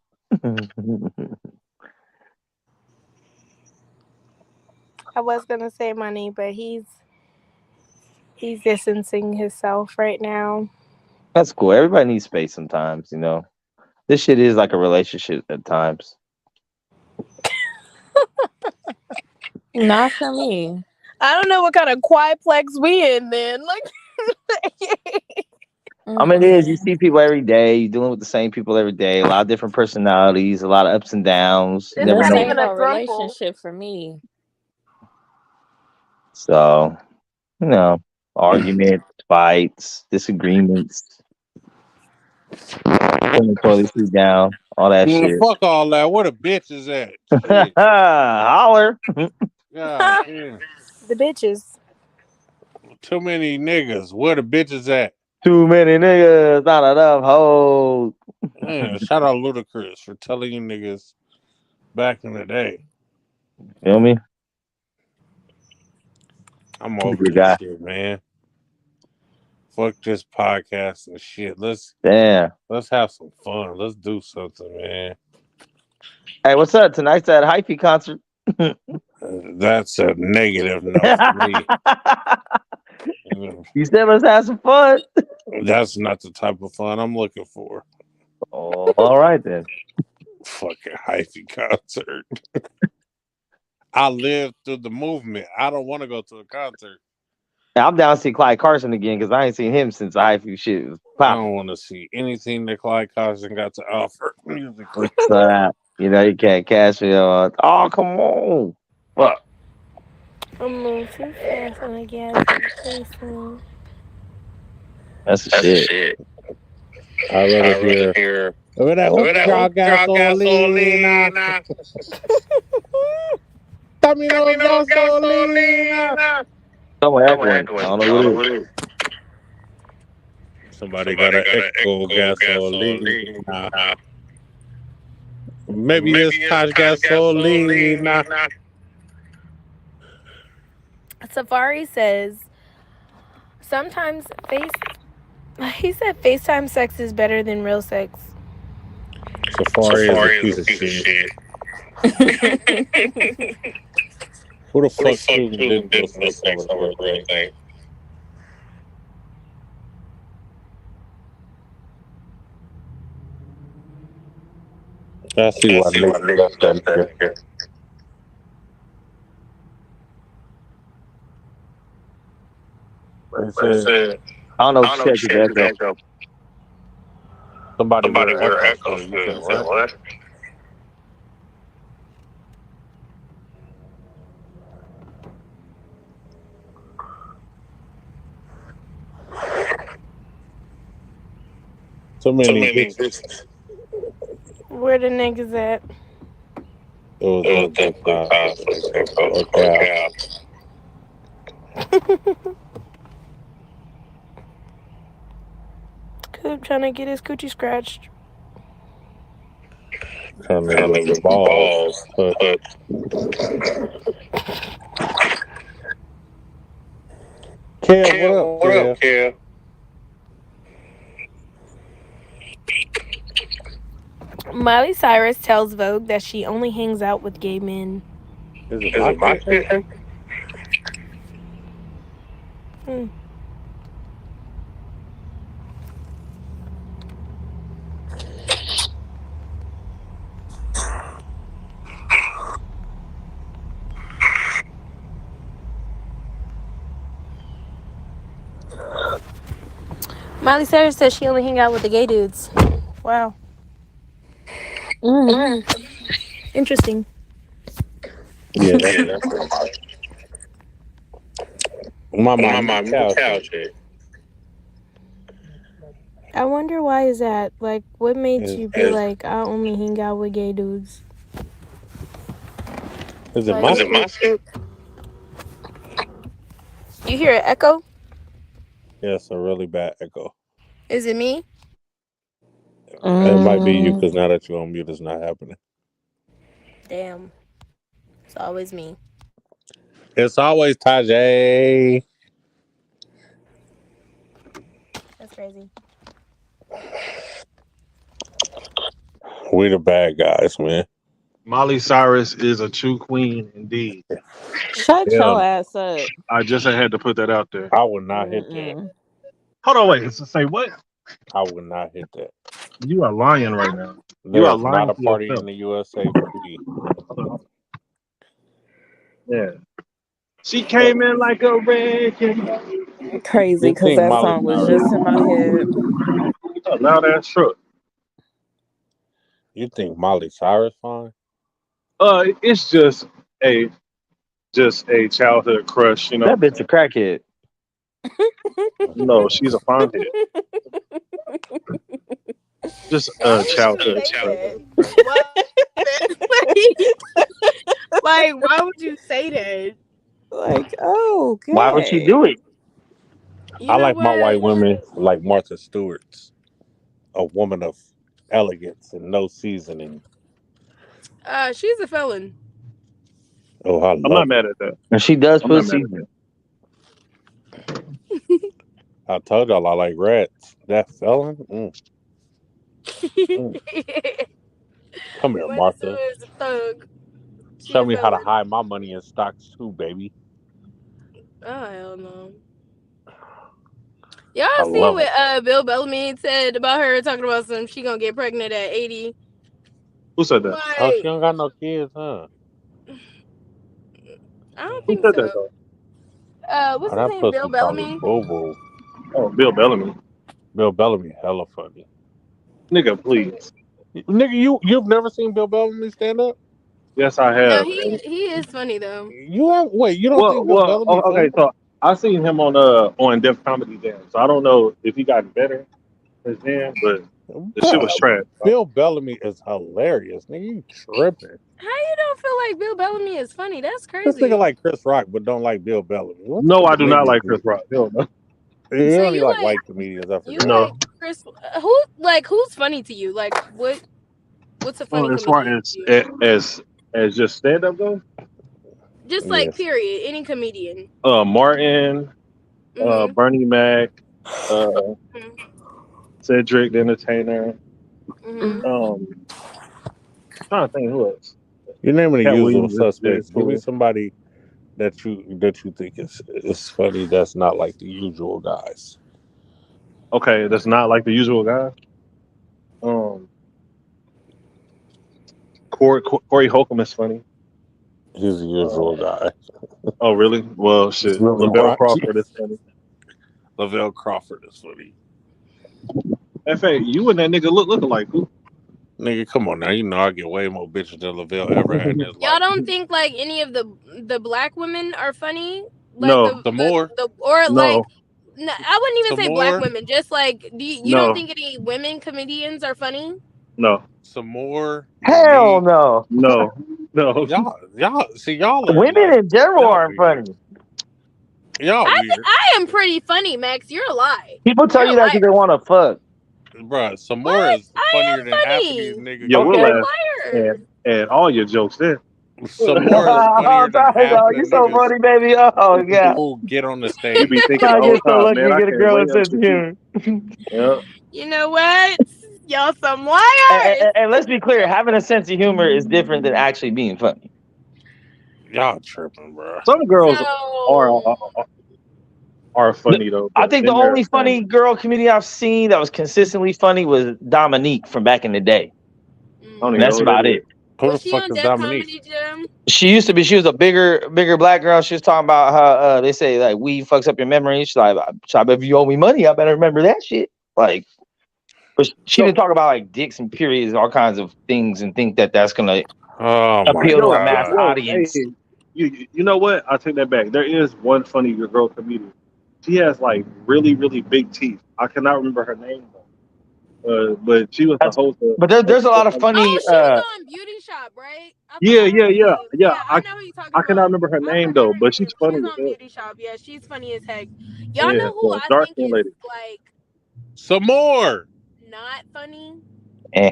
I was gonna say money, but he's distancing himself right now.
That's cool. Everybody needs space sometimes, This shit is like a relationship at times.
Not for me.
I don't know what kind of quietplex we in then. Like,
I mean, it is. You see people every day. You're dealing with the same people every day. A lot of different personalities. A lot of ups and downs. You never
This
know.
ain't no relationship for me.
So, arguments, fights, disagreements, putting the toilet seat down, all that shit.
Fuck all that. Where the bitch is at? Shit.
Holler.
God damn.
The bitches.
Too many niggas. Where the bitches at?
Too many niggas, not enough hoes.
Man, shout out Ludacris for telling you niggas back in the day.
Feel me?
I'm over this shit, man. Fuck this podcast and shit. Let's have some fun. Let's do something, man.
Hey, what's up? Tonight's that hyphy concert.
That's a negative note for me.
You said let's have some fun.
That's not the type of fun I'm looking for.
Oh, all right then.
Fucking hyphy concert. I lived through the movement. I don't want to go to a concert.
Now, I'm down to see Clyde Carson again because I ain't seen him since the HiFi shit was
I
popping.
don't want to see anything that Clyde Carson got to offer musically.
You know, you can't catch me on. Oh, come on. Fuck.
I'm moving too fast on the gas station.
That's the shit.
I'd rather hear. Over that hook y'all gasolina. Tamino gasolina.
Someone echoing. I don't know what it is.
Somebody got an echo gasolina. Maybe it's Taj gasolina.
Safari says sometimes he said FaceTime sex is better than real sex.
Safari is a piece of shit. Who the fuck choosing digital sex over the real thing? I see why niggas left that nigga.
I don't know what you said to that though.
Somebody with an echo. You said what? So many bitches.
Where the niggas at?
It was
Coop trying to get his coochie scratched.
Trying to get the balls. Kev, what up, Kev?
Miley Cyrus tells Vogue that she only hangs out with gay men.
Is it my shit?
Miley Cyrus says she only hang out with the gay dudes. Wow. Interesting.
Yeah, that's my couch.
I wonder why is that? Like, what made you be like, I only hang out with gay dudes?
Is it my shit?
You hear an echo?
Yeah, it's a really bad echo.
Is it me?
It might be you because now that you're on mute, it's not happening.
Damn. It's always me.
It's always Tajay.
That's crazy.
We the bad guys, man.
Miley Cyrus is a true queen indeed.
Shut your ass up.
I just had to put that out there.
I would not hit that.
Hold on, wait. Say what?
I would not hit that.
You are lying right now.
You are lying. Not a party in the USA for me.
Yeah. She came in like a wrecking.
Crazy, because that song was just in my head.
Now that's true.
You think Miley Cyrus fine?
It's just a childhood crush, you know.
That bitch a crackhead.
No, she's a fine head. Just a childhood crush.
Like, why would you say that?
Like, oh, God.
Why would you do it?
I like my white women like Martha Stewart's, a woman of elegance and no seasoning.
She's a felon.
Oh, I'm
not mad at that.
And she does put seasoning.
I told y'all I like rats. That felon? Come here, Martha.
Is a thug.
Show me how to hide my money in stocks too, baby.
Oh, hell no. Y'all see what Bill Bellamy said about her talking about she gonna get pregnant at 80?
Who said that?
Like,
oh, she don't got no kids, huh?
I don't
Who
think
said that
so.
though?
What's
Oh,
his
that
name? Bill
pussy probably
Bellamy.
boo boo.
Oh, Bill Bellamy.
Bill Bellamy, hella funny.
Nigga, please.
Nigga, you've never seen Bill Bellamy stand up?
Yes, I
No,
have.
he is funny though.
You have wait, you don't think Bill Bellamy
Okay.
funny?
So I seen him on Def Comedy Jam. So I don't know if he got better since then, but the shit was
Bruh,
trash.
Bill Bellamy is hilarious. Nigga, you tripping.
How you don't feel like Bill Bellamy is funny? That's
This nigga
crazy.
like Chris Rock, but don't like Bill Bellamy. What
No,
type
I
of
do not
nigga is
like Chris
this?
Rock. Hell no.
You
So
only
you
like
like
white comedians, I
you
forgot.
like
No.
Chris? Who's funny to you? Like what's a funny
As far
comedian
as
to you?
as just stand up goes,
Just like
Yes.
period, any comedian.
Martin,
Mhm.
Bernie Mac, uh,
Mhm.
Cedric the Entertainer.
Mhm.
Trying to think who else.
You're naming the
Cat
usual
Williams is
suspects. Give me
cool.
somebody that you think is funny that's not like the usual guys.
Okay, that's not like the usual guy. Um, Corey Holcomb is funny.
He's the usual guy.
Oh, really? Well, shit. Lavelle
Right.
Crawford is funny.
Lavelle Crawford is funny.
In fact, you and that nigga look alike. Who?
Nigga, come on now. You know I get way more bitches than Lavelle ever had in his
Y'all
life.
don't think like any of the black women are funny? Like
No,
Some more.
or like
no,
no, I wouldn't even
Some
say black
more.
women. Just like you don't
no,
think any women comedians are funny?
no,
Some more.
Hell
Monique.
no.
no, no.
Y'all are
Women
like
in general
y'all
aren't
weird.
funny.
Y'all weird.
I am pretty funny, Max. You're a lie.
People tell
You're a
you that because they
liar.
want to fuck.
Bruh, some more
What?
is
I
funnier
am
than half of these
funny.
niggas
Yeah,
you
we'll
Okay.
laugh
Liar.
at all your jokes then.
some more is funnier
I'm
than
sorry,
half of
dog.
the
You so
niggas
funny, baby. Oh, yeah.
who get on the
You be
stage.
thinking the
I
whole
get so
time,
lucky
man,
to
I
get a
can't
girl
wait
with sense of
until she.
humor.
Yeah.
You know what? Y'all some liars.
And let's be clear, having a sense of humor is different than actually being funny.
Y'all tripping, bruh.
Some girls are
No.
are funny though,
I
but
think the
then there are
only
some.
funny girl comedian I've seen that was consistently funny was Dominique from back in the day.
I don't
And
even know
that's
who that
about
is.
it.
Who the
Was she
fuck
on
is
Def
Dominique?
Comedy Jam?
She was a bigger black girl. She was talking about how they say like weed fucks up your memory. She's like, if you owe me money, I better remember that shit. Like, but she
So
didn't talk about like dicks and periods and all kinds of things and think that that's gonna
Oh my
appeal to a mass
god.
audience.
hey, you know what? I take that back. There is one funny girl comedian. She has like really big teeth. I cannot remember her name though. But she was the
That's,
host
but
of
there's a lot of funny.
Oh, she was on Beauty Shop, right? I
yeah,
forgot her
yeah, yeah,
name.
yeah.
Yeah, I know who you're talking
I cannot
about.
remember her
I
name
forgot
though,
her
but
name.
she's
She's
funny as
on
hell.
Beauty Shop. Yeah, she's funny as heck. Y'all
Yeah,
know who
the
I
dark
think
skin
is
lady.
like
Some more.
not funny?
Eh.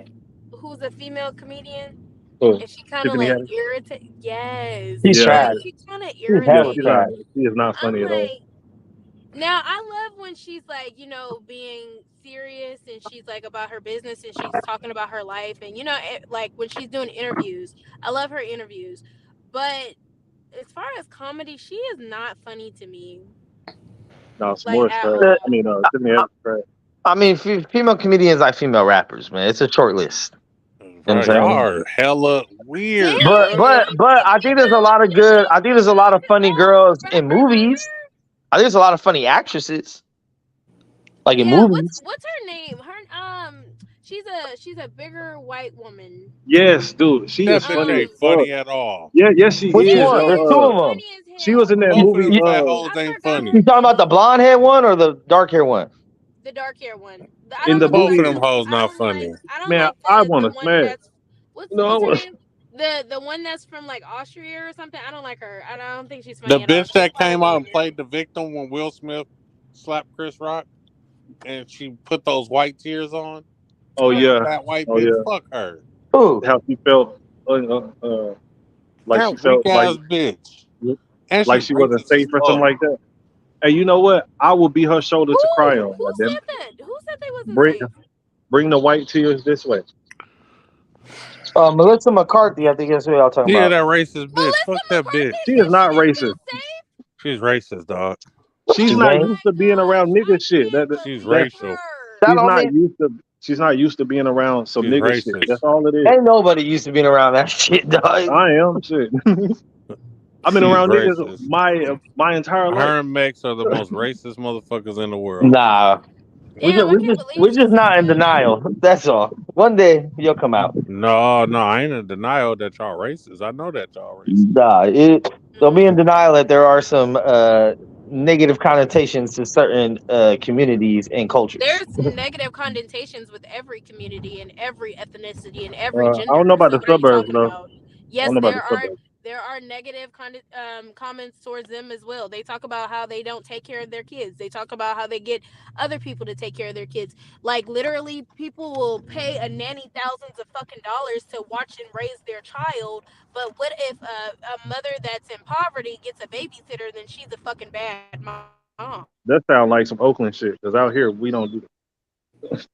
Who's a female comedian?
So
And she kind of
Tiffany
like
Haddish.
irritate. Yes,
He's
Yeah,
like
trash.
she kind of
He's
yeah,
hella
irritates
trash.
she is not
I'm
funny at all.
like, now I love when she's like, being serious and she's like about her business and she's talking about her life and like when she's doing interviews, I love her interviews. But as far as comedy, she is not funny to me,
No, some
like
more
at
trash.
all.
I mean, Tiffany Haddish is trash.
I mean, female comedians like female rappers, man. It's a short list. You know what I'm
Bro, y'all
saying?
are hella weird,
Damn,
But
bro.
I think there's a lot of good. I think there's a lot of funny girls in movies. I think there's a lot of funny actresses, like in
Yeah, what's
movies.
what's her name? She's a bigger white woman.
Yes, dude, she
That
is
bitch
funny as
ain't
fuck.
funny at all.
Yeah, yes, she
Which
is.
Yes, she
one? There's
is.
two
She's
of them.
funny as
She was
hell.
in that
Both of them
movie.
fat hoes
I
ain't
forgot
funny.
her
You talking about the
name.
blonde hair one or the dark hair one?
The dark hair one. I
In
don't
the
look
Both
like
of
movie,
them hoes
I
not
don't like
funny.
I don't
man,
like
I
the
want to
one
smash.
that's
No, I
what's her
want.
name? The one that's from like Austria or something. I don't like her. I don't think she's
The
funny at all.
bitch
She's
that
Puerto
came out and
Rican.
played the victim when Will Smith slapped Chris Rock and she put those white tears on.
Oh
Oh,
That
yeah,
fat white
oh
bitch,
yeah.
fuck her.
Who?
How she felt, like she
That weak
felt
ass bitch. And
like
she
she wasn't
racist as
safe or something
fuck.
like that. Hey, you know what? I will be her shoulder to cry on.
who
Goddamn
said that? Who said they
it.
wasn't
Bring
safe?
bring the white tears this way.
Melissa McCarthy. I think that's what y'all talking
Yeah,
about.
that racist bitch.
Melissa
Fuck that
McCarthy
bitch.
She is
said she
not
didn't
racist.
feel safe.
She's racist, dog.
She's
She
not
gang.
used to being around nigga shit.
She's
That
racial.
That
she's
don't
not
mean
used to. She's not used to being around some
She's
nigga shit.
racist.
That's all it is.
ain't nobody used to being around that shit, dog.
I am shit. I've been
She's
around niggas
racist.
my entire life.
Her and Mex are the most racist motherfuckers in the world.
Nah,
Damn, I can't
we're
believe she
just
said
not in
that.
denial. That's all. One day you'll come out.
No, I ain't in denial that y'all racist. I know that y'all racist.
Nah, don't be in denial that there are some negative connotations to certain communities and cultures.
There's negative connotations with every community and every ethnicity and every
I don't know
gender.
about
So
the
what are you
suburbs
talking
though.
about?
I
Yes,
don't know about the suburbs.
there are negative comments towards them as well. They talk about how they don't take care of their kids. They talk about how they get other people to take care of their kids. Like literally, people will pay a nanny thousands of fucking dollars to watch and raise their child. But what if a mother that's in poverty gets a babysitter? Then she's a fucking bad mom.
That sounds like some Oakland shit. Because out here we don't do that.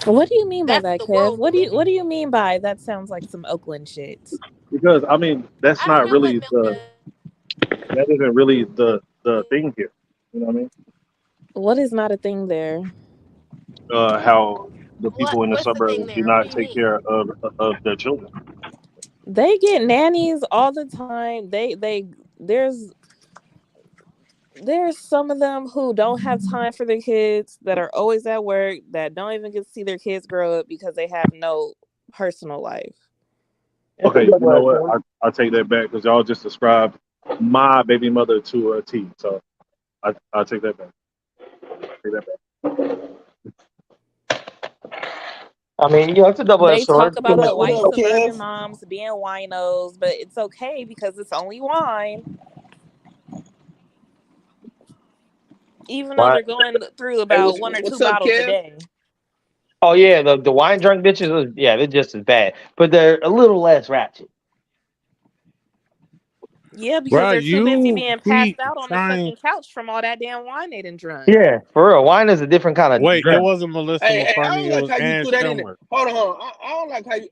What do you mean by
That's
that,
the
Kev?
world we live in.
What do you mean by that? Sounds like some Oakland shit.
Because I mean that's
I don't
not
know what
really that isn't really the thing here. You know what I mean?
What is not a thing there?
How the people in the
what's the
suburbs
thing
do
there? What do
not
you
take
mean?
care of their children.
They get nannies all the time. There's some of them who don't have time for their kids, that are always at work, that don't even get to see their kids grow up because they have no personal life.
Okay, you know what? I take that back because y'all just described my baby mother to a T. So I take that back. Take that back.
I mean, it's a double-edged
They talk
sword.
about the
What
white
up,
suburban
Kev?
moms being winos, but it's okay because it's only wine. Even though
Why?
they're going through
Hey,
about 1 or 2
what's up,
bottles a
Kev?
day.
Oh yeah, the wine drunk bitches. Yeah, they're just as bad, but they're a little less ratchet.
Yeah, because
Bro,
they're too busy
you
being passed
keep
out on the
trying.
fucking couch from all that damn wine they done drunk.
Yeah, for real. Wine is a different kind of
Wait, it
drink.
wasn't Melissa
Hey, I
McCartney.
don't
It
like
was
how you
Ann
threw that in there.
Schumer.
Hold on. I don't like how you.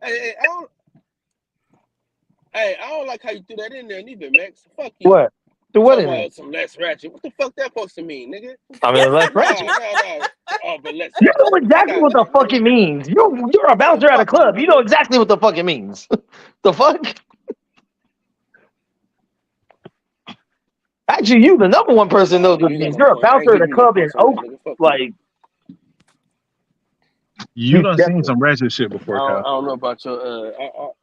I don't like how you threw that in there, neither, Max. Fuck you.
What? Do
You
what
talking
in it?
about some less ratchet? What the fuck that supposed to mean, nigga?
I mean, less
Nah.
ratchet.
Oh, but less
You
ratchet.
know exactly what the fuck it means. You're a bouncer at a
Fuck you,
club. You know
nigga.
exactly what the fuck it means. The fuck? Actually, you the number one person knows
Nah,
what
you
it
ain't got
means.
no
You're a
point. I ain't
bouncer at
give
a
you no
club in
points on that,
Oak.
nigga. Fuck you.
Like
You
you
done seen
definitely.
some ratchet shit
I
before, Kyle.
don't know about your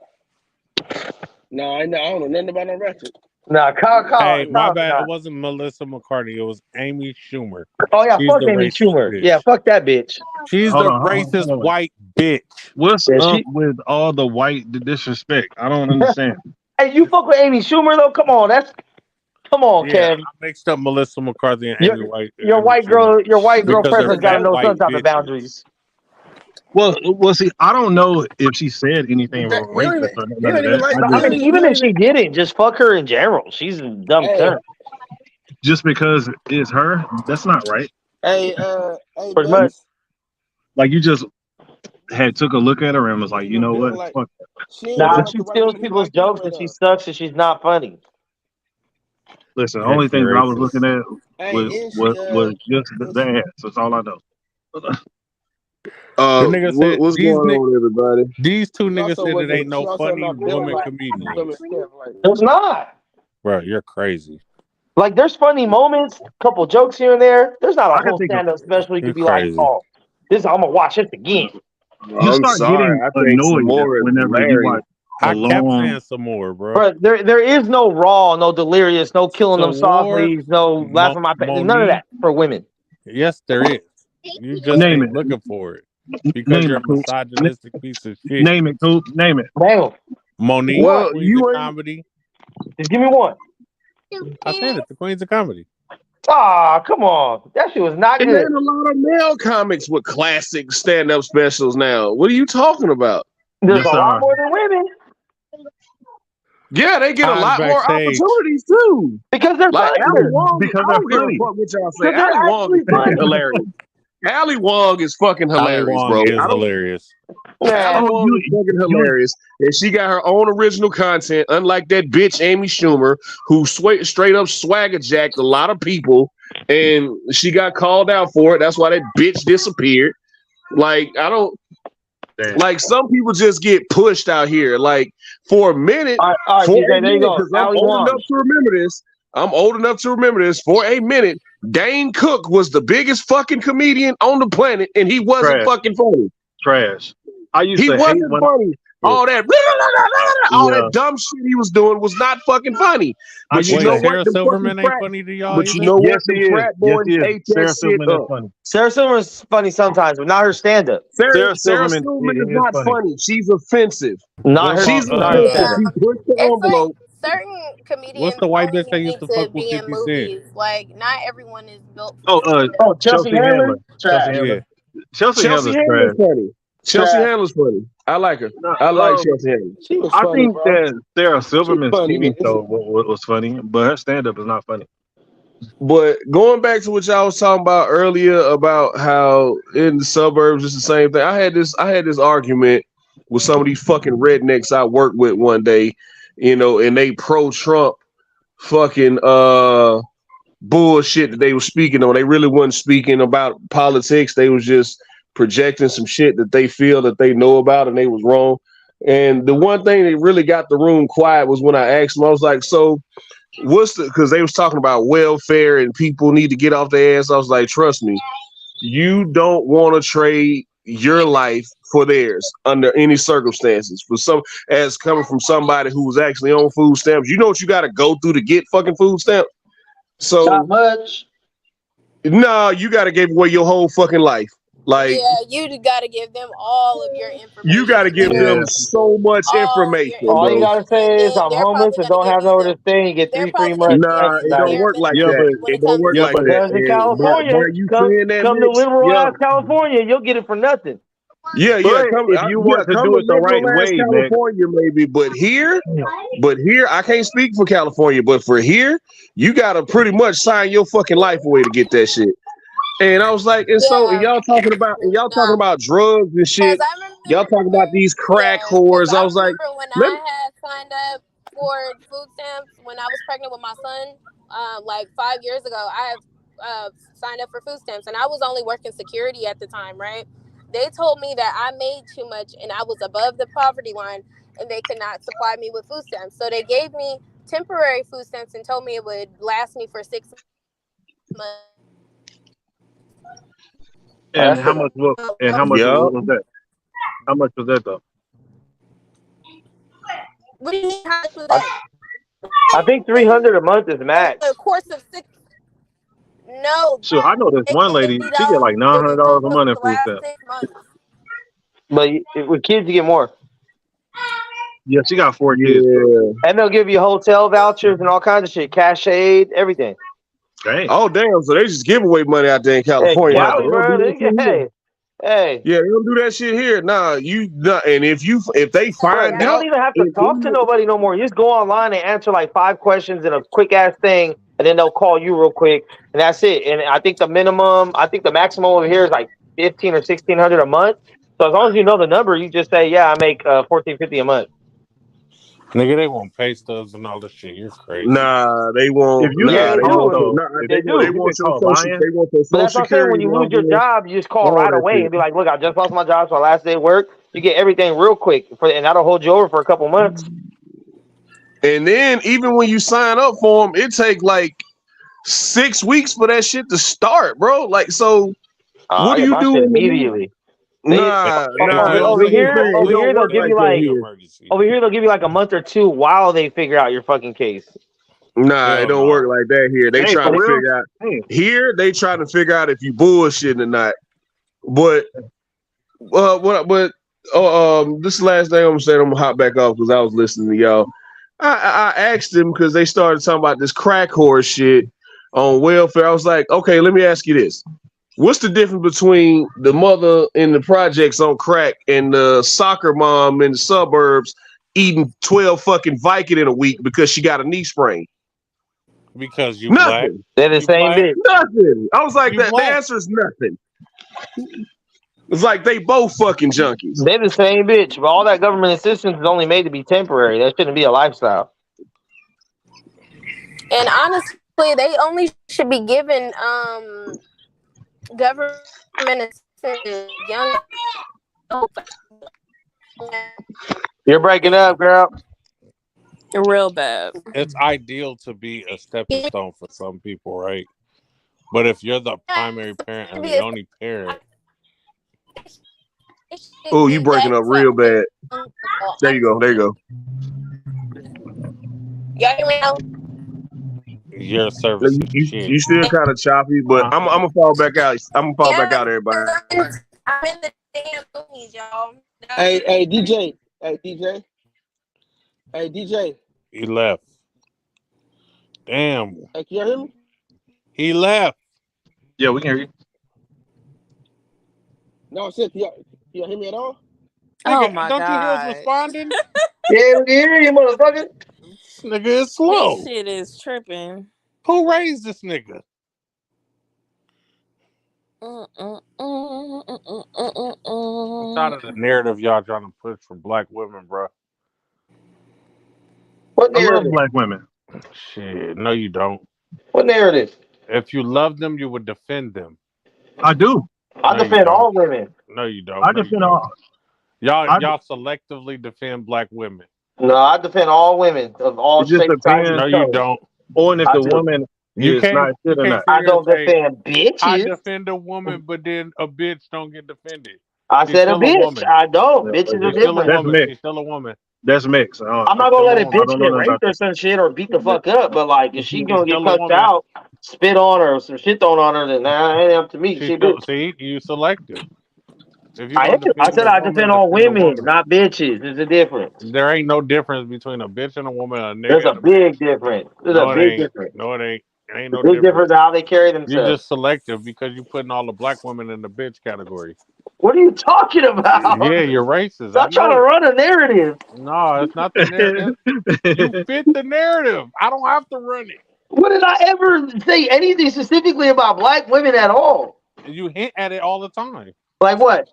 No, I don't know nothing about no ratchet.
Nah,
Hey, my bad. It
nah.
wasn't Melissa McCarthy. It was Amy Schumer.
Oh yeah,
She's
fuck
the
Amy
racist
Schumer.
bitch.
Yeah, fuck that bitch.
She's
Hold
the
on,
racist
hold on.
white bitch.
What's
Yeah,
up with all the white disrespect? I don't understand.
Hey, you fuck with Amy Schumer though? Come on, come on,
Yeah,
Kev.
I mixed up Melissa McCarthy and
Your
Amy
white
Schumer
girl
because they're
preference gotta
fat
know some
white
type of
bitches.
boundaries.
Well, see, I don't know if she said anything
You don't
racist or
even,
none of that.
like.
I mean, even if she didn't, just fuck her in general. She's a dumb
Hey,
cunt.
Just because it's her, that's not right.
hey,
Pretty much.
Max.
Like you just had took a look at her and was like, you know
Built
what?
like
Fuck.
she ain't
Nah,
built like
she
the white
steals
woman he
people's
like
jokes
anyway
and she
though.
sucks and she's not funny.
Listen, the
And
only
she
thing that I was
racist.
looking at
Hey,
was just the ass. That's all I know.
The nigga said
What's going on, everybody?
these two
she
niggas
also
said it
wasn't.
ain't
She
no
also
funny
not built
woman
like
comedians.
There's not.
Bro, you're crazy.
Like, there's funny moments, couple jokes here and there. There's not a
I can
whole
think of.
stand-up special you
You're
could be like,
crazy.
oh, I'm gonna watch this again.
You
I'm
start
sorry.
getting
I think some
annoyed
more is
whenever you
hilarious.
watch a
I kept
long.
saying some more, bro.
But there is no raw, no delirious, no killing them
Some more
softly, no laughing my face. None of
Monique.
that for women.
Yes, there is. You just
Name
ain't
it.
looking for it because
Name
you're
it,
a
Coop.
misogynistic piece of shit.
Name it, Coop. Name it.
Damn.
Monique,
Well,
Queens of
you ain't.
Comedy.
Just give me one.
I said it, the Queens of Comedy.
Ah, come on. That shit was not
And
good.
there's a lot of male comics with classic stand-up specials now. What are you talking about?
There's
Yes,
a
there
lot
are.
more than women
Yeah, they get a
Eyes
lot more
backstage.
opportunities too.
because they're
Like Ali
funnier.
Wong,
Because
I
they're
don't give a
funny.
fuck what y'all say.
Because they're
Ali Wong
actually
is fucking
funny.
hilarious. Ali Wong is fucking
Ali
hilarious,
Wong
bro.
is hilarious.
Ali
Oh,
Wong is fucking hilarious, and she got her own original content. Unlike that bitch Amy Schumer, who straight up swagger jacked a lot of people, and she got called out for it. That's why that bitch disappeared. Like I don't. Like some people just get pushed out here. Like for a minute,
All right,
for
DJ,
a
there you
minute,
go.
because I'm
Ali
old
Wong.
enough to remember this. I'm old enough to remember this. For a minute, Dane Cook was the biggest fucking comedian on the planet, and he wasn't
Trash.
fucking funny.
Trash. I used
He
to hate
wasn't
when
funny. All that, all that dumb shit he was doing was not fucking funny.
I
But you
used
know
to
Wait,
what?
Sarah
The fucking
Silverman ain't
frat.
funny to y'all
But you
either?
know what?
Yes,
The
he is.
frat
Yes,
boys
he is.
ate that
Sarah
shit
Silverman is
up.
funny.
Sarah Silverman's funny sometimes, but not her stand-up.
Sarah
Silverman
Silverman is
is
not
funny.
funny. She's offensive.
Not her.
She's
Not her
offensive.
stand-up.
She pushed the
It's like
envelope.
certain
What's
comedians
the white
only
bitch that used
need
to
to
fuck with
be in
50 Cent?
movies. Like, not everyone is built for
Oh,
movies.
Oh, Chelsea Handler?
Chelsea
Trash.
Yeah.
Handler. Chelsea
Chelsea
Handler's
Handler's
trash.
funny. Chelsea
Trash.
Handler's funny. I like her.
No,
I like Chelsea Handler.
She was
I
funny,
think
bro.
that Sarah
She's
Silverman's
funny, man.
TV show was funny, but her stand-up is not funny.
But going back to what y'all was talking about earlier about how in the suburbs it's the same thing. I had this argument with some of these fucking rednecks I worked with one day, and they pro-Trump fucking bullshit that they were speaking on. They really wasn't speaking about politics. They was just projecting some shit that they feel that they know about and they was wrong. And the one thing that really got the room quiet was when I asked them, I was like, so because they was talking about welfare and people need to get off their ass. I was like, trust me, you don't want to trade your life for theirs under any circumstances. For some, as coming from somebody who was actually on food stamps, you know what you got to go through to get fucking food stamps. So
Not much.
nah, you got to give away your whole fucking life. Like
Yeah, you got to give them all of your information.
you got to give them so much information,
All you
bro.
gotta say is I'm homeless and don't have nowhere to stay. You get 3 free months.
Nah, it don't work like that. It don't work like that.
Because in California,
By you saying that,
come to
Mitch,
liberal ass California, you'll get it for nothing.
Yeah,
But
come
if you want to
come
do
to
it the right
liberal ass
way, Nick.
California, maybe, but here, I can't speak for California, but for here, you gotta pretty much sign your fucking life away to get that shit. And I was like, and y'all talking about drugs and shit. Y'all talking about these crack whores. I was like,
When I had signed up for food stamps when I was pregnant with my son, like 5 years ago, I have signed up for food stamps, and I was only working security at the time, right? They told me that I made too much and I was above the poverty line, and they could not supply me with food stamps. So they gave me temporary food stamps and told me it would last me for 6 months.
And how much was that? How much was that though?
What do you mean? How much was that?
I think 300 a month is max.
A course of 6. No.
Sure, I know this one lady. She get like $900 a month in food stamps.
But with kids, you get more.
Yeah, she got 4 kids.
And they'll give you hotel vouchers and all kinds of shit, cash aid, everything.
Dang.
Oh damn! So they just give away money out there in California.
Hey, Cali, bro, hey.
Yeah, they don't do that shit here. Nah, and if they find
you
out,
don't even have to talk to nobody no more. You just go online and answer like 5 questions in a quick ass thing, and then they'll call you real quick, and that's it. And I think the maximum over here is like $1,500 or $1,600 a month. So as long as you know the number, you just say, yeah, I make $1,450 a month.
Nigga, they want pay stubs and all this shit. You're crazy.
Nah, they won't.
If you
They
do.
want your social
But that's what I'm saying. When you lose your job, you just call right away and be like, look, I just lost my job. It's my last day of work. You get everything real quick, and that'll hold you over for a couple months.
And then even when you sign up for them, it take like 6 weeks for that shit to start, bro. Like, so what do you do
immediately?
Over
here they'll give you like a month or 2 while they figure out your fucking case.
Nah, it don't work like that here. They trying to figure out here. They trying to figure out if you bullshitting or not. But this is the last thing I'm gonna say. I'm gonna hop back off because I was listening to y'all. I asked them because they started talking about this crack horse shit on welfare. I was like, okay, let me ask you this. What's the difference between the mother in the projects on crack and the soccer mom in the suburbs eating 12 fucking Viking in a week because she got a knee sprain?
Because you
nothing.
They're the same bitch.
Nothing. I was like, the answer is nothing. It's like they both fucking junkies.
They the same bitch, but all that government assistance is only made to be temporary. That shouldn't be a lifestyle.
And honestly, they only should be given government assistance young.
You're breaking up, girl.
Real bad.
It's ideal to be a stepping stone for some people, right? But if you're the primary parent and the only parent,
Oh, you breaking up real bad. There you go. There you go.
Y'all hear me now?
your service is shit.
You still kind of choppy, but I'm gonna fall back out. I'm gonna fall back out, everybody.
I'm in the damn movies, y'all.
Hey, DJ. Hey, DJ.
He left. Damn.
Hey, can you hear me?
He left.
Yeah, we can hear you.
No, shit. Can you hear me at all?
Oh my
Don't
God.
you hear us responding?
Yeah, we can hear you, motherfucker.
This nigga is slow.
This shit is tripping.
Who raised this nigga?
Mm.
I'm tired of the narrative y'all trying to push for black women, bro.
What
I love
narrative?
black women.
Shit, no, you don't.
What narrative?
If you love them, you would defend them.
I do.
I
No, you
defend
don't.
all women.
No, you don't.
I
No, you
defend
don't.
all.
Y'all selectively defend black women.
No, I defend all women of all
It just
shapes, sizes,
depends
No,
and
you
colors.
don't.
on if
I
the
do.
woman
You
is
can't.
not
You
shit or
can't
not.
sit
I
here
don't
and say
defend
I
bitches.
defend a woman, but then a bitch don't get defended.
I
She's
said a
still a
bitch.
woman.
I don't.
Yeah,
Bitches are
She's still a
different.
that's
woman.
mixed.
She's still a woman.
That's mixed.
I'm not
She's
gonna
still
let
a
a
I
woman.
bitch
don't know
get
nothing about
raped or
that.
some shit or beat the fuck up, but like if she
She's
gonna get
still a
cussed
woman.
out, spit on her, or some shit thrown on her, then that ain't up to me.
She's
She a
still.
bitch.
See, you selective. If you're
I
gonna
am. I
defend
said
a
I
woman,
defend all
defend a
women,
woman.
not bitches. There's a difference.
There ain't no difference between a bitch and a woman, a
There's
nigga
a
and a bitch.
big difference. There's a
No, it
big
ain't.
difference.
No, it ain't. It ain't
A
no
big difference
difference.
in how they carry
You're
themselves.
just selective because you're putting all the black women in the bitch category.
What are you talking about?
Yeah, you're racist. I
Stop trying to
know.
run a narrative.
No, it's not the narrative. You fit the narrative. I don't have to run it.
When did I ever say anything specifically about black women at all?
You hint at it all the time.
Like what?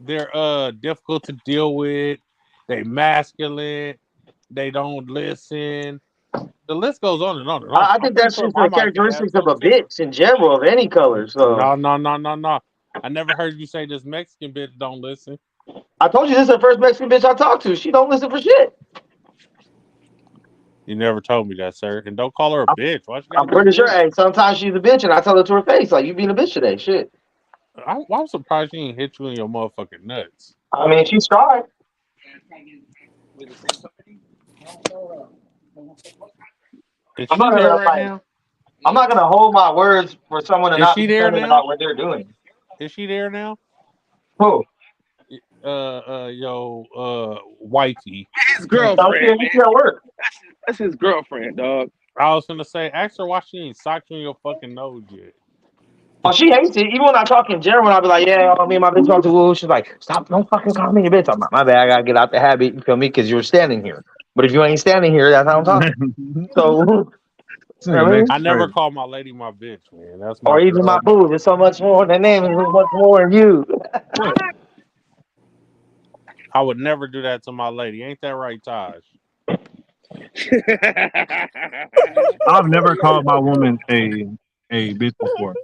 They're difficult to deal with. They masculine. They don't listen. The list goes on and on and on.
I
I'm
think
pretty
that's
sure
just the
Mama can have
characteristics of a
something different.
bitch in general, of any color. So
No. I never heard you say this Mexican bitch don't listen.
I told you this is the first Mexican bitch I talked to. She don't listen for shit.
You never told me that, sir. And don't call her a bitch. Why she
I'm
gotta be a
pretty sure.
bitch?
Hey, sometimes she's a bitch, and I tell her to her face, like, you being a bitch today. Shit.
I'm surprised she ain't hit you in your motherfucking nuts.
I mean, she's tried.
Is
I'm
she
not
there
gonna
right
like.
now?
I'm not gonna hold my words for someone to
Is
not be
she there
determined
now?
about what they're doing.
Is she there now?
Who?
Wifey.
His
No, she
girlfriend,
ain't
man.
at work.
That's his girlfriend, dog.
I was gonna say, ask her why she ain't socked you in your fucking nose yet.
Oh, she hates it. Even when I talk in general, I'll be like, yeah, me and my bitch talk to woo. She's like, stop, don't fucking call me your bitch. I'm like, my bad, I gotta get out the habit, you feel me? Because you're standing here. But if you ain't standing here, that's how I'm talking. So, you know what I mean?
I never call my lady my bitch, man. That's my
Or even my
girl.
boo. There's so much more. The name is much more than you.
I would never do that to my lady. Ain't that right, Taj?
I've never called my woman a bitch before.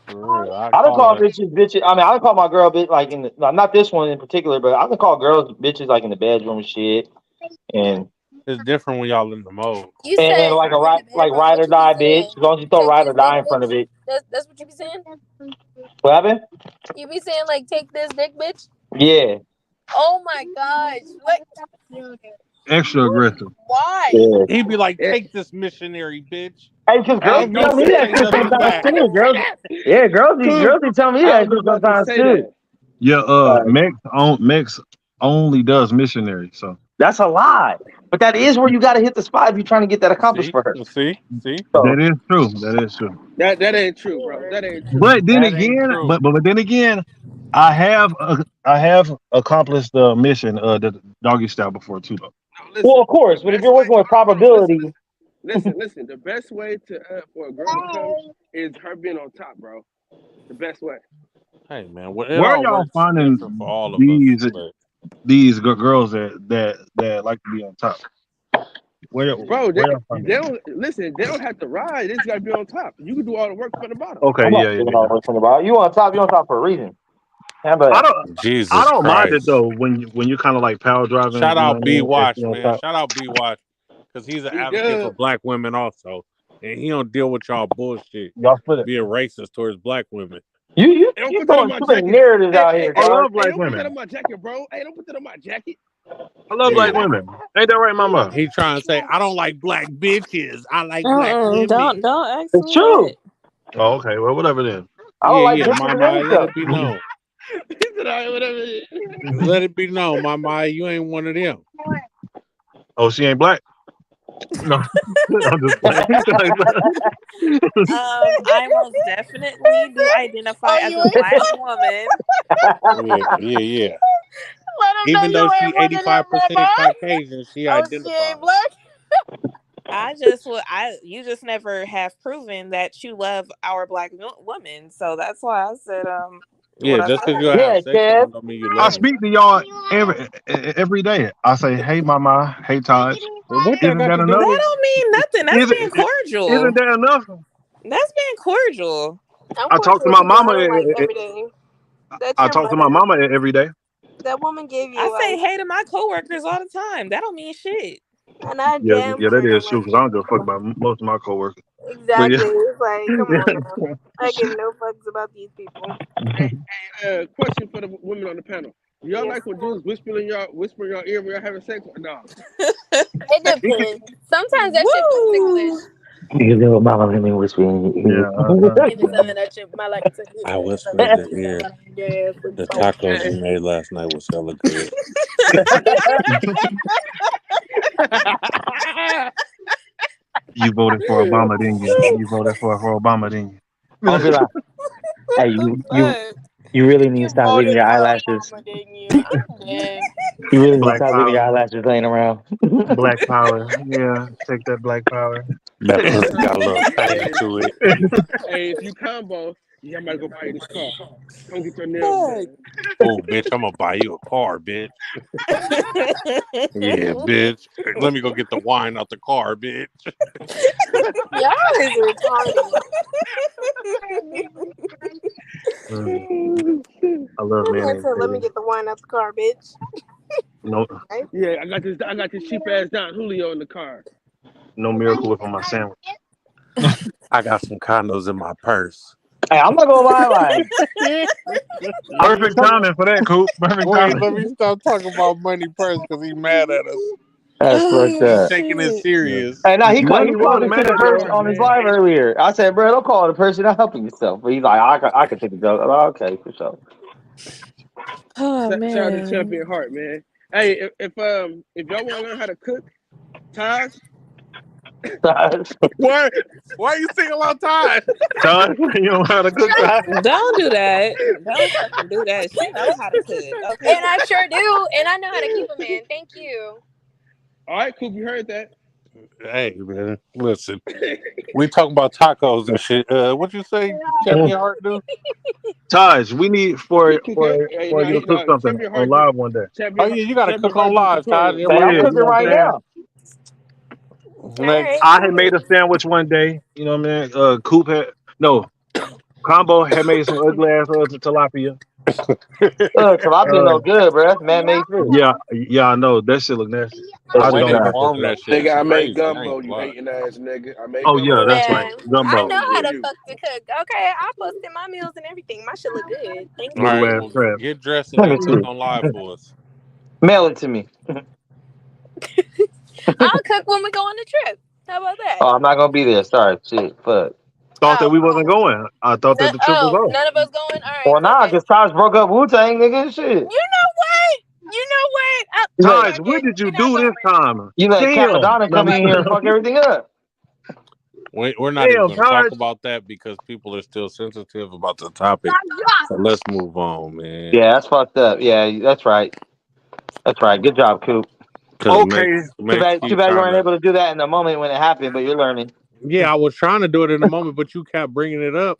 For real. I
I don't
call
call
her.
bitches bitches. I mean, I don't call my girl bitch like in the, not this one in particular, but I can call girls bitches like in the bedroom and shit. And
It's different when y'all in the mode.
You
and
say
like a
in the
like
bedroom,
ride
what
or
you be
die bitch.
saying?
As long as you throw
Take
ride or
this dick,
die in front of
bitch.
it.
That's what you be saying.
What happened?
You be saying like, take this dick, bitch.
Yeah.
Oh my gosh! What?
Extra aggressive.
Why?
Yeah.
He'd be like, take this missionary, bitch.
Hey, because
I
girls
was
Ain't no
about
tell
to
me
say,
that
ain't
shit
nothing
sometimes
back.
too. Girls, yeah, girls
Cool.
be telling me
I
that
was
shit
about to
sometimes
say
too.
that.
Yeah, Mex only does missionary. So
That's a lie. But that is where you got to hit the spot if you're trying to get that accomplished
See?
for her.
See?
So
that is true. That is true.
That ain't true, bro. That ain't true.
But then
That ain't
again,
true.
but then again, I have accomplished the mission, the doggy style before too. Though.
No,
well,
listen.
of course,
The
but if
best
you're
way.
working with
Hold on. Listen.
probability,
Listen. The best way to for a girl to come is her being on top, bro. The best way.
Hey man, well, it
Where are
all
y'all
works
finding
different for all of us. But
girls that like to be on top? Where
Bro,
y'all finding?
they don't listen. They don't have to ride. They just gotta be on top. You can do all the work from the bottom.
Okay,
I'm not
yeah.
doing all this from the bottom. You on top. You on top for a reason. How
I
about
don't
Jesus
mind it
Christ!
though when you kind of like power driving.
Shout
You know what
out
I
B
mean? If
Watch,
you on
man.
top.
Shout out B Watch because he's an
He
advocate for
good.
black women also, and he don't deal with y'all bullshit
y'all split it?
being racist towards black women.
You
Hey, don't
you
put that on
throwing
my
too many
jacket.
narratives
Hey,
out
hey,
here,
I
hey,
dog.
love
hey,
black
don't put that
women.
on my jacket, bro. Hey, don't put that on my jacket.
I love black
Yeah,
women. Ain't that right, mama?
he trying to say I don't like black bitches. I like black women.
Don't ask
It's
me that.
true.
Oh, okay. Well, whatever then.
I don't like
Yeah,
bitches in
mama.
any
Let
color.
it be known.
He said, all right, whatever it is.
Let it be known, mama. You ain't one of them.
Oh, she ain't black. No, I'm just playing.
I most definitely do identify
Oh,
as
you
a
ain't.
black woman.
Yeah.
Let them know
Even though
you
she
ain't one of them,
85%
mama.
Caucasian, she
Oh, she ain't
identifies.
black.
You just never have proven that you love our black women. So that's why I said what
Yeah,
I
just because you
said.
have
Yeah,
sex with
Kev.
them don't mean you
I
love them.
speak to y'all every day. I say, "Hey, mama. Hey, Taj.
What that
Isn't
got
that
to do
enough?
with
That don't mean nothing. That's being
Isn't
cordial.
that enough?"
That's being cordial.
I'm
I talk
cordial
to
with
my
people I
mama.
don't like every day. That's
I
your
talk to my
mother.
mama every day.
That woman gave
I
you
say
life,
hey to my coworkers all the time. That don't mean shit.
and I
Yeah,
damn
yeah, that
sure
is
don't
true.
like
Because I don't give a fuck
you.
about most of my coworkers. But yeah,
Exactly. It's like, come on now. I give no fucks about these people.
Question for the women on the panel. Do y'all
Yes,
like when
sir.
dudes whisper in your ear when y'all having sex or no?
It depends. Sometimes that shit feel ticklish.
Woo!
You know, mama, let me whisper in
yeah,
your ear.
Give me some of that shit. My like to
I
give me some
whisper
of
in
that
the
pussy
ear.
on your ass with
The
salt.
tacos you made last night was hella good.
you voted for Obama, didn't you? You voted for Obama, didn't you?
I'm gonna be like, hey,
What?
you really need to
You
stop leaving
voted
your
for
eyelashes.
Obama, didn't you? I'm dead.
You really need to
Black
stop leaving your
power,
eyelashes laying around.
black power. Yeah, take that black power.
That pussy got a little tang
hey,
to it.
hey, if you combo, yeah, I might go buy you this car. Come get your nails
Fuck.
done.
Oh, bitch, I'm gonna buy you a car, bitch. Yeah, bitch. Let me go get the wine out the car, bitch.
Y'all is retarded.
I love
That's
mayonnaise,
it. Let me
baby.
get the wine out the car, bitch.
No,
Right?
Yeah, I got this cheap ass Don Julio in the car.
no Miracle Whip on my sandwich.
I got some condos in my purse.
Hey, I'm not gonna lie, like
Perfect
some,
timing for that, Coop. Perfect
Wait,
timing.
let me stop talking about money purse because he mad at us.
that's fucked
Oh
He's
up.
taking it
shit.
Yeah.
serious.
Hey, no,
Money
he called
doesn't
it to
matter
the
at
person
all,
on his
man.
live earlier. I said, bro, don't call it a person. You're not helping yourself. But he's like, I can take a joke. I'm like, okay, for sure.
Oh
Shout out to
man.
Champion Heart, man. Hey, if y'all want to learn how to cook, Taj,
Why? Why are you single out time?
Todd, you know how to cook that?
Don't do that. Don't fucking do that. She know how to cook. Okay.
And I sure do. And I know how to keep a man. Thank you.
all right, Coop, you heard that.
Hey, man, listen. We talking about tacos and shit. What you say, Champion Heart do?
Taj, we need
He cook it. Hey,
for
no,
you to cook something
Champion
on
Heart
live one day.
Oh yeah, you got to
Champion
cook on
Heart do
live, Todd.
tutorials.
Yeah,
Hey,
we
I'm
Yeah,
will.
you
cooking
know what
right
I'm saying?
now.
All right,
Next,
I had made
cool.
a sandwich one day. You know what I mean? Coop had no Combo had made some ugly ass tilapia.
Tilapia no good, bro. That's man-made fish.
Yeah, I know that shit look nasty.
the
It
I
way
do
don't
they
not.
mess with
farm that
tilapia.
shit is
Nigga, I make
crazy. I ain't
gumbo,
gonna
you
lie.
hating ass nigga. I make
Oh yeah,
gumbo.
that's right.
Man, I
Gumbo,
know
Better
how
than
to
you.
fuck to cook. Okay, I posted my meals and everything. My shit look good. Thank
All
little
right,
you.
ass
well,
crab.
get dressed and
Let me
then cook
see.
on live for us.
Mail it to me.
I'll cook when we go on the trip. How about that?
Oh, I'm not gonna be there. Sorry, shit. Fuck.
Thought that
Oh,
we wasn't going. I thought that the trip was off.
none of us going. All right,
Well,
fuck
nah,
it.
cause Taj broke up Wu-Tang, nigga. Shit.
You know what?
Look,
Taj,
Fuck
what
it.
did you
We're not
do this
going.
time?
you let
Damn.
Capadonna
No,
come in here and fuck everything up.
We're not even
damn,
going to talk
Taj.
about that because people are still sensitive about the topic. So let's move on, man.
Yeah, that's fucked up. Yeah, that's right. That's right. Good job, Coop.
Because
Okay.
Max
Too
keep
bad you
trying
weren't
to.
able to do that in the moment when it happened, but you're learning.
Yeah, I was trying to do it in a moment, but you kept bringing it up.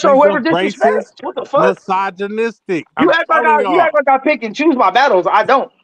trash or
He's
whoever
a racist,
disrespects. What the fuck?
misogynistic.
You
I'm
act like
telling
I
y'all.
pick and choose my battles. I don't.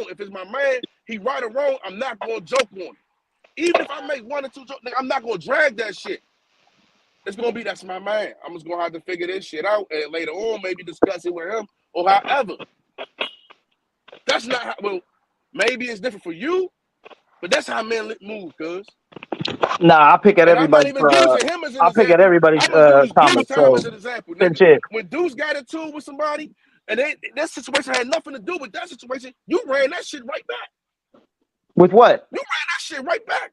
wrong. If it's my man, he right or wrong, I'm not gonna joke on it. Even if I make 1 or 2 jokes, I'm not gonna drag that shit. It's gonna be that's my man. I'm just gonna have to figure this shit out and later on maybe discuss it with him or however. That's not how. Well, maybe it's different for you, but that's how men move, cuz.
Nah, I pick at
And I'm not
everybody's.
even using him as an
I pick at
example.
everybody's
I'm gonna use Deuce
comments.
time as
So
an example,
same
nigga.
shit.
When Deuce got into it with somebody, and that situation had nothing to do with that situation, you ran that shit right back.
With what?
You ran that shit right back.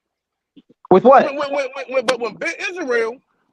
With what?
But when Ben Israel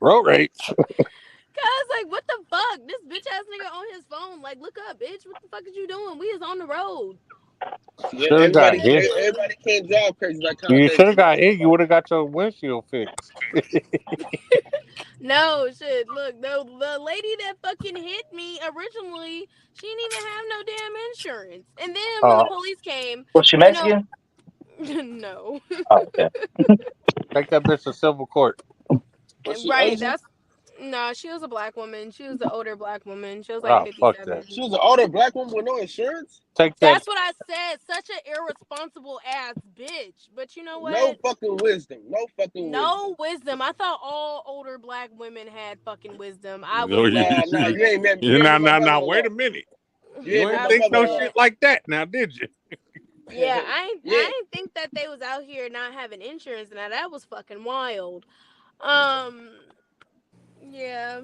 Road rage.
Cause like, what the fuck? This bitch ass nigga on his phone. Like, look up, bitch. What the fuck is you doing? We is on the road.
Yeah,
Should have got hit.
everybody can't drive crazy like how
You
they.
should have got hit. You would have got your windshield fixed.
No shit. Look, the lady that fucking hit me originally, she didn't even have no damn insurance. And then when the police came,
Was she
you know,
Mexican?
no.
Oh, okay.
Take that bitch to civil court.
Right.
Asian?
No, she was a black woman. She was the older black woman. She was like
Oh, fuck
57.
that.
She was an older black woman with no insurance?
Take that.
That's what I said. Such an irresponsible ass bitch. But you know what?
No fucking wisdom.
No wisdom. I thought all older black women had fucking wisdom. I
No,
was
Nah, you ain't met me.
Nah. Wait a minute. You ain't think no shit like that now, did you?
Yeah, I ain't think that they was out here not having insurance. Now that was fucking wild. Yeah.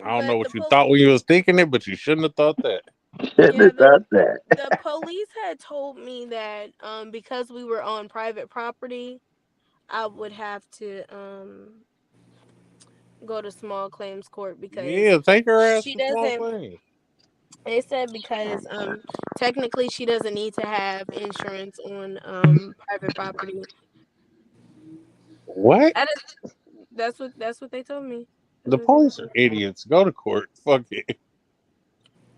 I don't know what you thought when you was thinking it, but you shouldn't have thought that.
The police had told me that because we were on private property, I would have to go to small claims court because
take her ass
she
to small
doesn't.
claims.
They said because technically she doesn't need to have insurance on private property.
What?
That's what they told me.
The police are idiots. Go to court. Fuck it.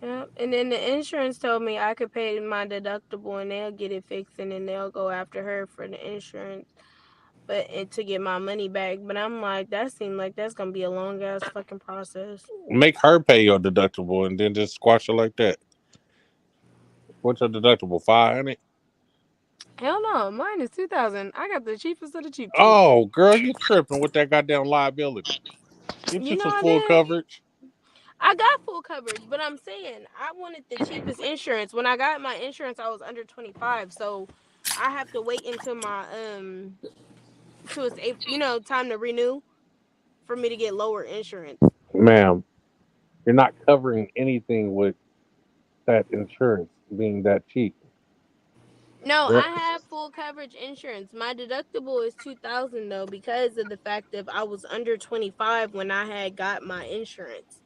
Yeah, and then the insurance told me I could pay my deductible and they'll get it fixed and then they'll go after her for the insurance, to get my money back. But I'm like, that seemed like that's gonna be a long ass fucking process.
Make her pay your deductible and then just squash it like that. What's your deductible? $500?
Hell no, mine is $2,000. I got the cheapest of the cheap.
Oh, girl, you tripping with that goddamn liability? Get you some full coverage.
I got full coverage, but I'm saying I wanted the cheapest insurance. When I got my insurance, I was under 25, so I have to wait until my time to renew for me to get lower insurance.
Ma'am, you're not covering anything with that insurance being that cheap.
No, I have full coverage insurance. My deductible is $2,000 though because of the fact that I was under 25 when I had got my insurance.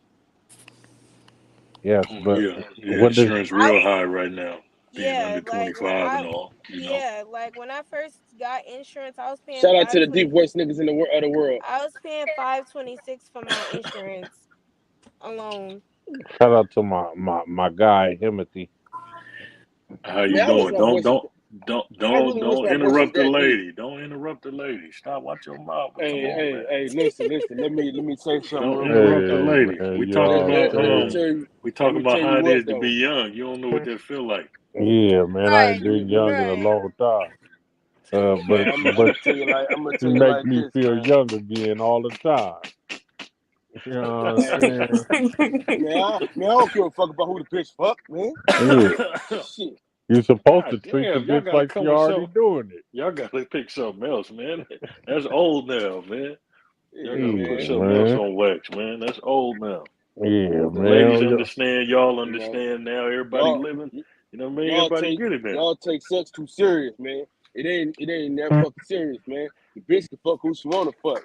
Yes, but
insurance real high right now. Being under 25 and all.
Yeah, like when I first got insurance, I was paying.
Shout out to the deep voice niggas in the world.
I was paying $526 for my insurance alone.
Shout out to my guy Timothy.
How you doing? Don't interrupt the lady. Don't interrupt the lady. Stop. Watch your mouth.
Hey, listen. Let me say something.
Don't interrupt the lady.
Man,
we talking about how it is to be young. You don't know what that feel like.
Yeah, man, I ain't been young in a long time. But
I'm gonna tell you
you make me feel young again all the time. You know what I'm saying?
Man, I don't give a fuck about who the bitch fuck, man.
Yeah.
Shit.
You're supposed to treat the bitch like you're already doing it.
Y'all gotta pick something else, man. That's old now, man. Y'all gotta put something
man.
else on wax, man. That's old now.
Yeah,
the
man.
Ladies understand, y'all understand now. Everybody living, you know what I mean? Everybody get it now.
Y'all take sex too serious, man. It ain't that fucking serious, man. The bitch can fuck who she wanna fuck.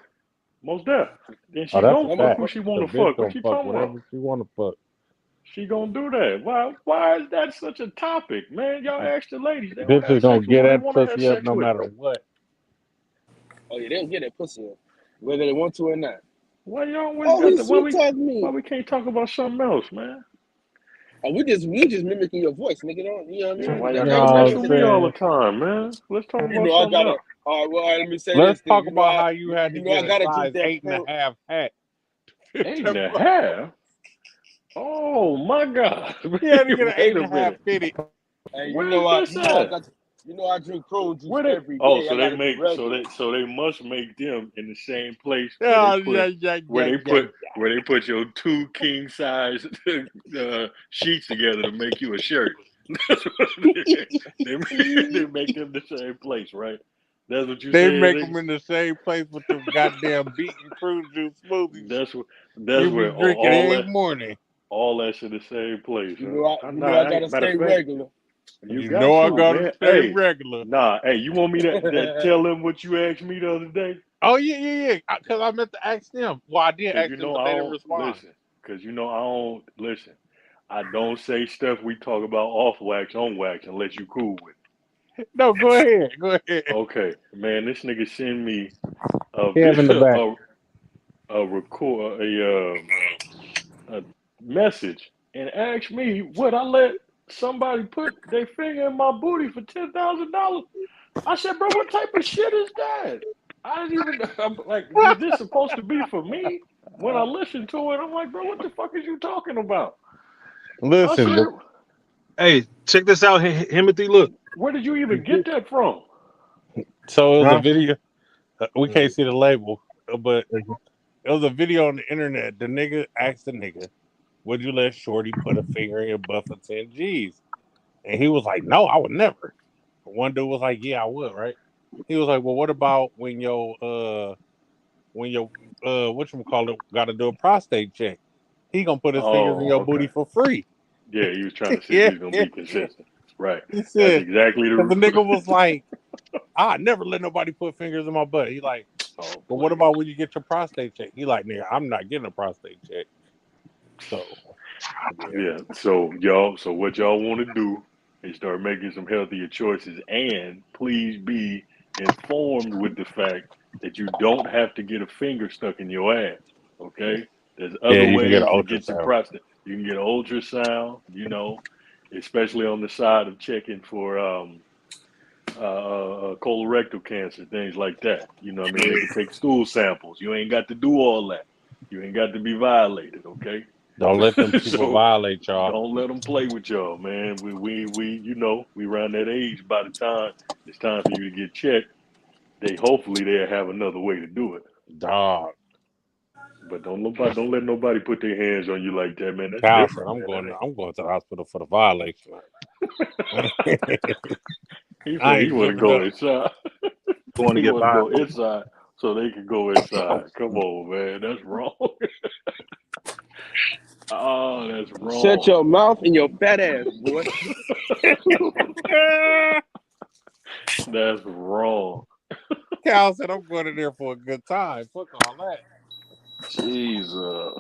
Most definitely. Then she gonna fuck who she wanna fuck. What you talking about?
Whatever she wanna fuck.
She gonna do that. Why is that such a topic, man? Y'all ask the ladies. They
Bitch is gonna get that pussy up no matter what.
Oh yeah, they'll get that pussy up, whether they want to or not.
Why y'all
why
we can't talk about something else, man?
Oh, we just mimicking your voice, nigga. You know what I mean?
So why y'all gotta mess with me all the time, man? Let's talk about something else.
All right, let me say
Let's
this.
talk about how you had to get a size
that
8.5 hat.
8.5? Oh my God!
You had to get an 8.5 fitted.
Hey, I drink prune juice every day.
Oh, so they make so they must make them in the same place where they put your 2 king size sheets together to make you a shirt. That's what they make them the same place, right? That's what you
They
said.
make them in the same place with the goddamn beaten prune juice smoothies.
That's
you
where
be drinking every morning.
All that's in the same place.
You know I gotta stay regular.
You know I gotta stay regular.
Nah, hey, you want me to tell them what you asked me the other day?
Oh yeah. Because I meant to ask them. Well, I did
Because
ask them, but they didn't respond.
Because I don't listen. I don't say stuff we talk about off wax, on wax, unless you cool with it.
No, go ahead. Go ahead.
Okay, man. This nigga send me a
Kev in the back.
a message and asked me would I let somebody put their finger in my booty for $10,000. I said, bro, what type of shit is that? I didn't even. I'm like, is this supposed to be for me? When I listened to it, I'm like, bro, what the fuck is you talking about?
Listen,
hey, check this out, Himothy. Look,
where did you even get that from?
so it was a video. We can't see the label, but it was a video on the internet. The nigga asked the nigga, would you let Shorty put a finger in your butt for 10 G's? And he was like, no, I would never. One dude was like, yeah, I would, right? He was like, well, what about when your whatchamacallit got to do a prostate check? He gonna put his fingers in your booty for free.
Yeah, he was trying to see if he was gonna be consistent. Right.
He said,
that's exactly the
nigga was like, I never let nobody put fingers in my butt. He like, but what about when you get your prostate check? He like, nigga, I'm not getting a prostate check. So
yeah. So what y'all want to do is start making some healthier choices, and please be informed with the fact that you don't have to get a finger stuck in your ass. Okay, there's other
you
ways
can get
to
an
get your
ultrasound.
prostate. You can get an ultrasound. You know, especially on the side of checking for colorectal cancer, things like that. You know what I mean? They can take stool samples. You ain't got to do all that. You ain't got to be violated, okay?
Don't let them people violate y'all.
Don't let them play with y'all, man. We you know, we around that age. By the time it's time for you to get checked, hopefully they'll have another way to do it.
Dog.
But don't let nobody put their hands on you like that, man. That's
Cal
different.
said, I'm going to the hospital for the violation.
He said he want to go inside.
Going to
He
get
want to go
violated.
inside so they can go inside. Come on, man. That's wrong. Oh, that's wrong.
Shut your mouth and your fat ass, boy.
That's wrong.
Cal said, I'm going in there for a good time. Fuck all that.
Jesus.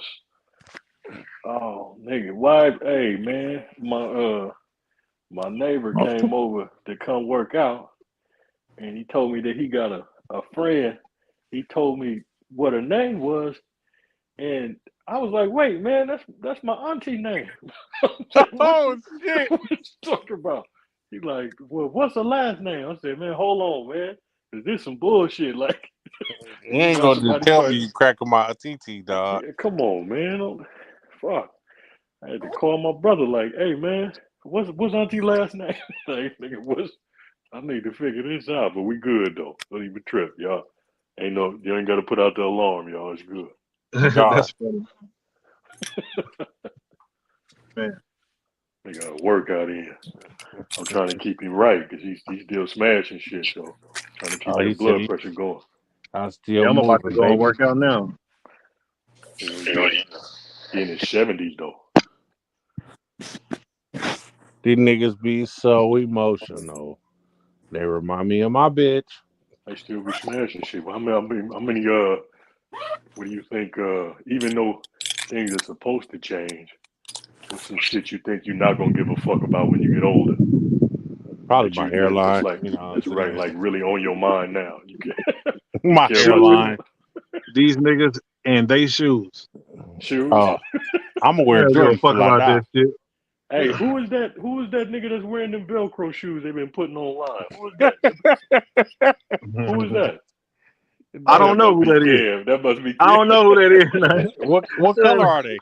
Oh, nigga. Why? Hey, man. My neighbor came over to come work out, and he told me that he got a friend. He told me what her name was, and I was like, "Wait, man, that's my auntie name."
Oh shit!
What you talking about? He's like, "Well, what's her last name?" I said, "Man, hold on, man. Is this some bullshit? Like,
you ain't gonna just tell me you cracking my TT, dog.
Yeah, come on, man. Fuck. I had to call my brother. Like, hey, man, what's auntie last name? Like, nigga, I need to figure this out, but we good though. Don't even trip, y'all. You ain't got to put out the alarm, y'all. It's good.
That's funny. Man,
they got to work out here. I'm trying to keep him right because he's still smashing shit. So trying to keep that blood pressure going.
I'm still
I'm about to
moving,
go and
baby.
work out now.
He in his 70s though.
These niggas be so emotional. They remind me of my bitch.
They still be smashing shit. How many what do you think, even though things are supposed to change, what's some shit you think you're not gonna give a fuck about when you get older?
Probably my hairline.
That's right, like really on your mind now. You
my hairline.
These niggas and they shoes.
Shoes?
I'm gonna wear Jordan
fuck
till I
about
die.
this shit.
Hey, who is that nigga that's wearing them Velcro shoes they've been putting online? Who is that? Who is that?
I don't know who that is.
Kev. That must be Kev.
I don't know who that is.
What color are they?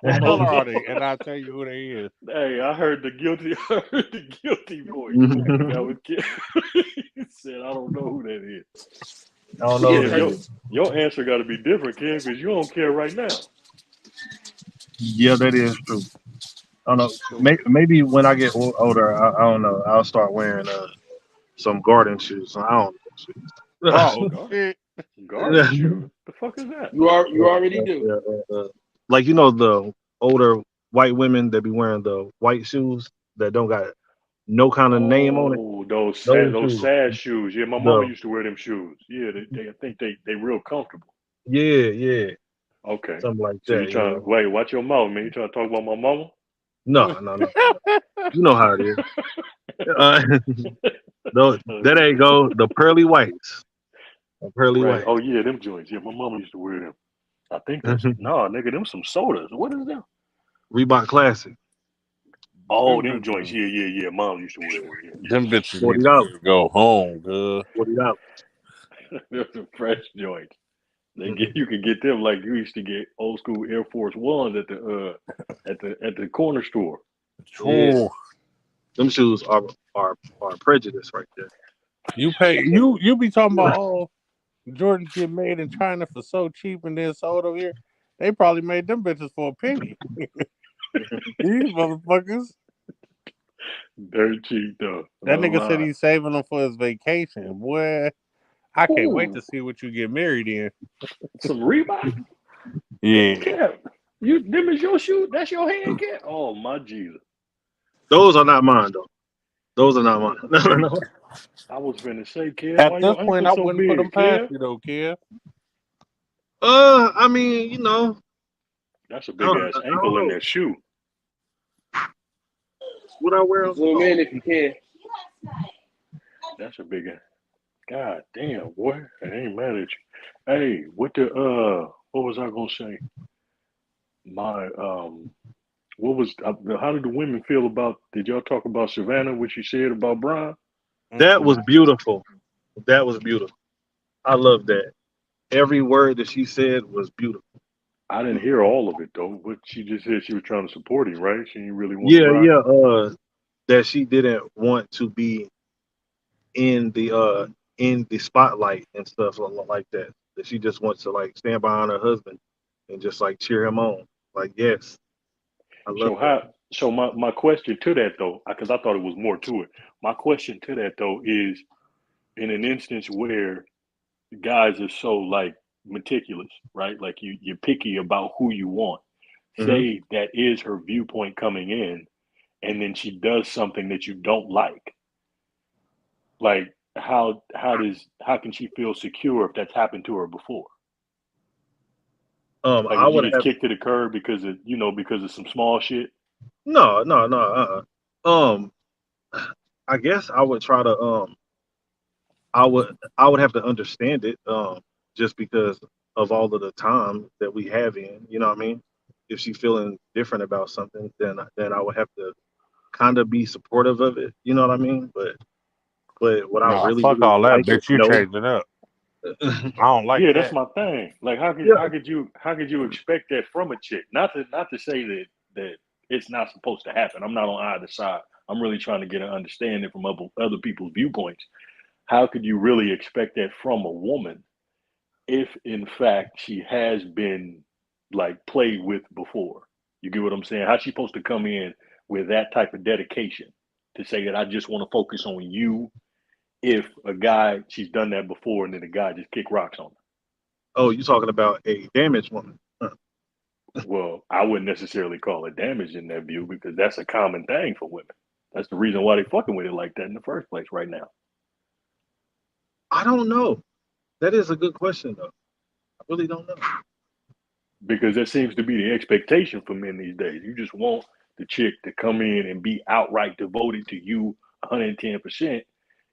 What color are they? And I'll tell you who they is.
Hey, I heard the guilty voice. That was Kev. He said, I don't know who that is.
I don't know who that is.
Your answer got to be different, Kev, because you don't care right now.
Yeah, that is true. I don't know. Maybe when I get older, I don't know. I'll start wearing some garden shoes. I don't know.
Oh, shit.
Garden shoes? The fuck is that?
You already do.
Like, you know, the older white women that be wearing the white shoes that don't got no kind of name on it.
Oh,
Those
those
shoes.
sad shoes. Yeah, my mama
The
used to wear them shoes. Yeah, I think they real comfortable.
yeah,
Okay.
something like
So you
that. You
trying
know.
to wait? Watch your mouth, man. You trying to talk about my mama?
No. You know how it is. That ain't go the pearly whites. The pearly
Right.
whites.
Oh yeah, them joints. Yeah, my mama used to wear them. I think that's nigga. Them some sodas. What is them?
Reebok Classic.
Oh,
Them
them joints.
bitches,
Yeah. Mom used to wear them. Yeah.
them bitches need
$40.
to go home, good.
$40.
They're some fresh joints. You can get them like you used to get old school Air Force Ones at the corner store.
Yeah.
Ooh.
Them shoes are prejudice right there.
You pay you be talking about Jordans get made in China for so cheap and then sold over here. They probably made them bitches for a penny. These motherfuckers.
Dirt cheap though.
That
No
nigga said
lie.
he's saving them for his vacation. Boy, I can't wait
Ooh,
to see what you get married in.
some Reebok.
Yeah.
Cap. Them is your shoe? That's your hand cap? Oh my Jesus.
Those are not mine though. Those are not mine. No.
I was finna say, Kev,
At
why
this
your
point,
ankle
I
so
wouldn't put them
big,
past
Kev?
you though, kid.
I mean, you know,
That's a
I
big
don't,
ass
I don't
ankle in
know.
that shoe.
Would I wear them?
Zoom in if you can.
That's a big ass. God damn, boy. I ain't mad at you. Hey, what was I gonna say? My what was how did the women feel about? Did y'all talk about Savannah? What she said about Brian?
That
Mm-mm.
was beautiful. That was beautiful. I love that. Every word that she said was beautiful.
I didn't hear all of it though. But she just said she was trying to support him, right? She didn't really want
Yeah,
Brian.
yeah. That she didn't want to be in the spotlight and stuff like that. That she just wants to like stand behind her husband and just like cheer him on. Like, yes, I love that.
So my question to that though, because I thought it was more to it. My question to that though is, in an instance where guys are so like meticulous, right? Like you're picky about who you want.
Hmm.
Say that is her viewpoint coming in, and then she does something that you don't like. Like how can she feel secure if that's happened to her before? Like
I
if you
would
just
have
kicked to the curb because of some small shit.
no. I guess I would try to I would have to understand it just because of all of the time that we have in, you know what I mean? If she's feeling different about something, then I would have to kind of be supportive of it, you know what I mean? But would I
Nah,
really
fuck all that,
like it?
bitch. You
No.
changing up. I don't like
Yeah, that's
that.
my thing. Like
Yeah.
how could you expect that from a chick? Not to say that it's not supposed to happen. I'm not on either side. I'm really trying to get an understanding from other people's viewpoints. How could you really expect that from a woman if in fact she has been like played with before? You get what I'm saying? How's she supposed to come in with that type of dedication to say that I just want to focus on you if a guy she's done that before and then the guy just kick rocks on her?
Oh, you talking about a damaged woman? Huh.
Well, I wouldn't necessarily call it damage in that view because that's a common thing for women. That's the reason why they fucking with it like that in the first place right now.
I don't know. That is a good question though. I really don't know.
Because that seems to be the expectation for men these days. You just want the chick to come in and be outright devoted to you 110%.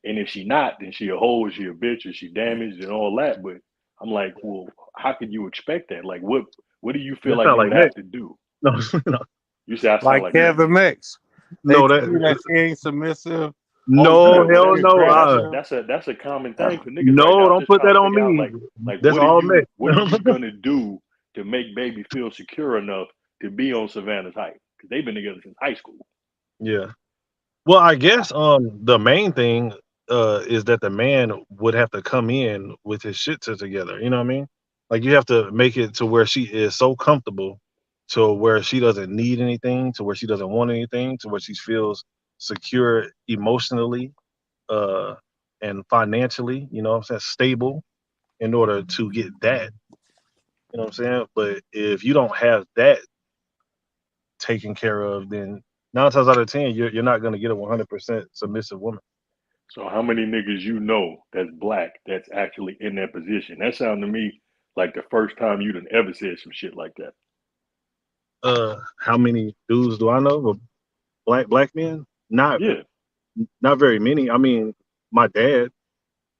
And if she not, then she a hoe, she a bitch, or she damaged and all that. But I'm like, well, how could you expect that? Like, what do you feel
That
like
sound
you
like
would
Nick.
have to do?
No, no,
You say I sound
Like
like Nick.
Kevin Mix. They
no,
tell you that she ain't submissive.
Oh
no,
yeah, well
hell
She
no.
aggressive.
that's a common thing for niggas right now.
No,
I'm
don't
just
put
trying
that
to
on
figure out
me.
like
That's all Nick.
what are you gonna do to make baby feel secure enough to be on Savannah's height? Because they've been together since high school.
Yeah. Well, I guess the main thing is that the man would have to come in with his shit together. You know what I mean? Like you have to make it to where she is so comfortable to where she doesn't need anything, to where she doesn't want anything, to where she feels secure emotionally uh and financially, you know what I'm saying, stable in order to get that. You know what I'm saying? But if you don't have that taken care of, then 9 times out of 10, you're not gonna get a 100% submissive woman.
So how many niggas you know that's black that's actually in that position? That sound to me like the first time you done ever said some shit like that.
How many dudes do I know? Of black men?
Yeah.
Not very many. I mean, my dad,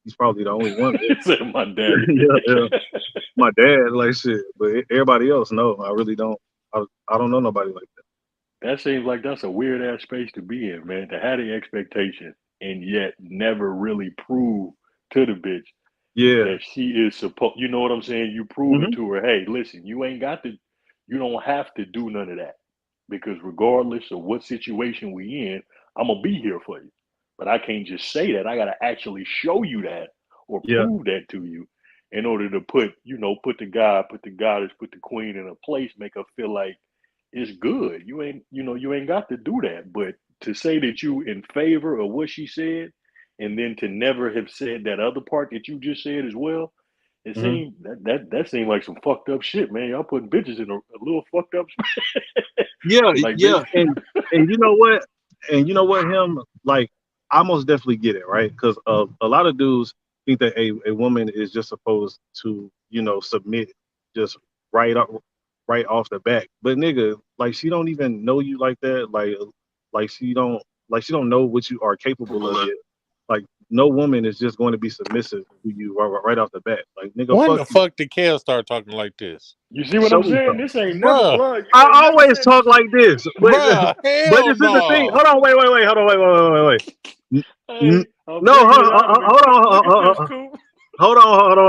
he's probably the only one.
He said my daddy.
Yeah. My dad, like shit. But everybody else, no, I really don't. I don't know nobody like that.
That seems like that's a weird ass space to be in, man. To have the expectation and yet never really prove to the bitch
Yeah.
that she is supposed. You know what I'm saying? You proving to her, hey, listen, you ain't got to. You don't have to do none of that because regardless of what situation we in, I'm gonna be here for you. But I can't just say that. I gotta actually show you that or
Yeah.
prove that to you in order to put the guy, put the goddess, put the queen in a place, make her feel like it's good. You ain't got to do that. But to say that you in favor of what she said, and then to never have said that other part that you just said as well, it
hmm
seemed that seemed like some fucked up shit, man. Y'all putting bitches in a little fucked up
Yeah,
like
yeah,
bitch.
and you know what? And you know what? Him like I most definitely get it, right? Because a lot of dudes think that a woman is just supposed to submit just right off right off the back. But nigga, like she don't even know you like that. Like she don't know what you are capable of yet. Like no woman is just going to be submissive to you right off the bat. Like nigga,
When
fuck
the
you.
fuck did Kel start talking like this?
You see what
Show
I'm
me
saying?
something.
This ain't never
Bruh,
blood. You
I
ain't never
always
said
talk
this shit.
like this,
bruh,
but
hell
this is the thing.
no.
Hold on, wait, hold on, wait. N-
Hey, I'm
No,
bringing it out of it,
hold
Coop. Look at this,
on,
Coop.
hold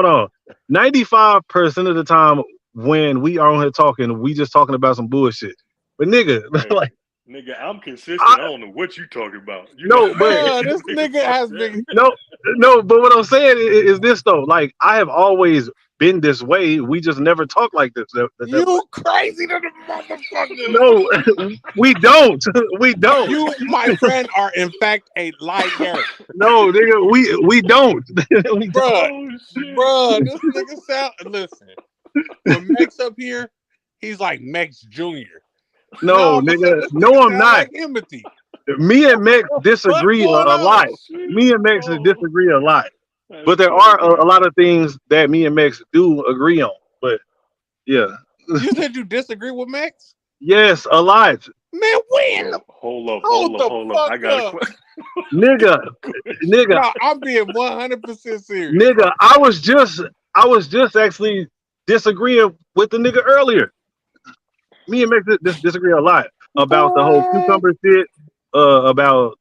on. 95% of the time when we are on here talking, we just talking about some bullshit. But nigga,
Hey,
like
nigga, I'm consistent.
I
I don't know what you talking about. You know,
no, but
Bruh, this
nigga,
nigga
fuck
has
that.
been.
no, but what I'm saying is this though. Like I have always been this way. We just never talk like this. That much.
You crazy to the motherfucker.
No, we don't. We don't.
You, my friend, are in fact a liar.
No, nigga, we don't. We don't.
Bruh,
Oh shit.
bruh, this nigga sound. Listen, when Max up here, he's like Max Jr. Now all
No,
of a sudden,
nigga.
this
No,
nigga
I'm
sound
not.
like Timothy.
Me and Max
What's
disagree
going
a lot.
on?
Me and Max
Oh,
disagree a lot.
that's
But there
funny,
are a
man.
lot of things that me and Max do agree on. But yeah,
You said you disagree with Max?
yes, a lot,
Man, when?
Yo, hold
Hold the
up. I
fuck
got a
up.
nigga, nigga,
No, I'm being 100% serious.
nigga. I was just actually disagreeing with the nigga earlier. Me and Max disagree a lot about the whole
What?
cucumber shit. About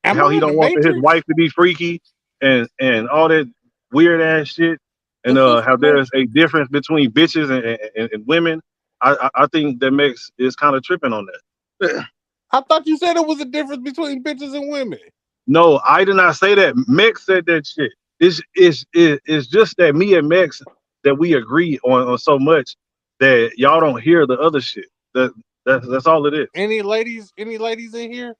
Am
how
I
he
in the
don't want his
Matrix?
wife to be freaky and all that weird ass shit. And
Is this
how
the
there's
Matrix?
a difference between bitches and women. I think that Max is kind of tripping on that.
I thought you said it was a difference between bitches and women.
No, I did not say that. Max said that shit. It's just that me and Max that we agree on so much that y'all don't hear the other shit. That's all it is.
Any ladies in here?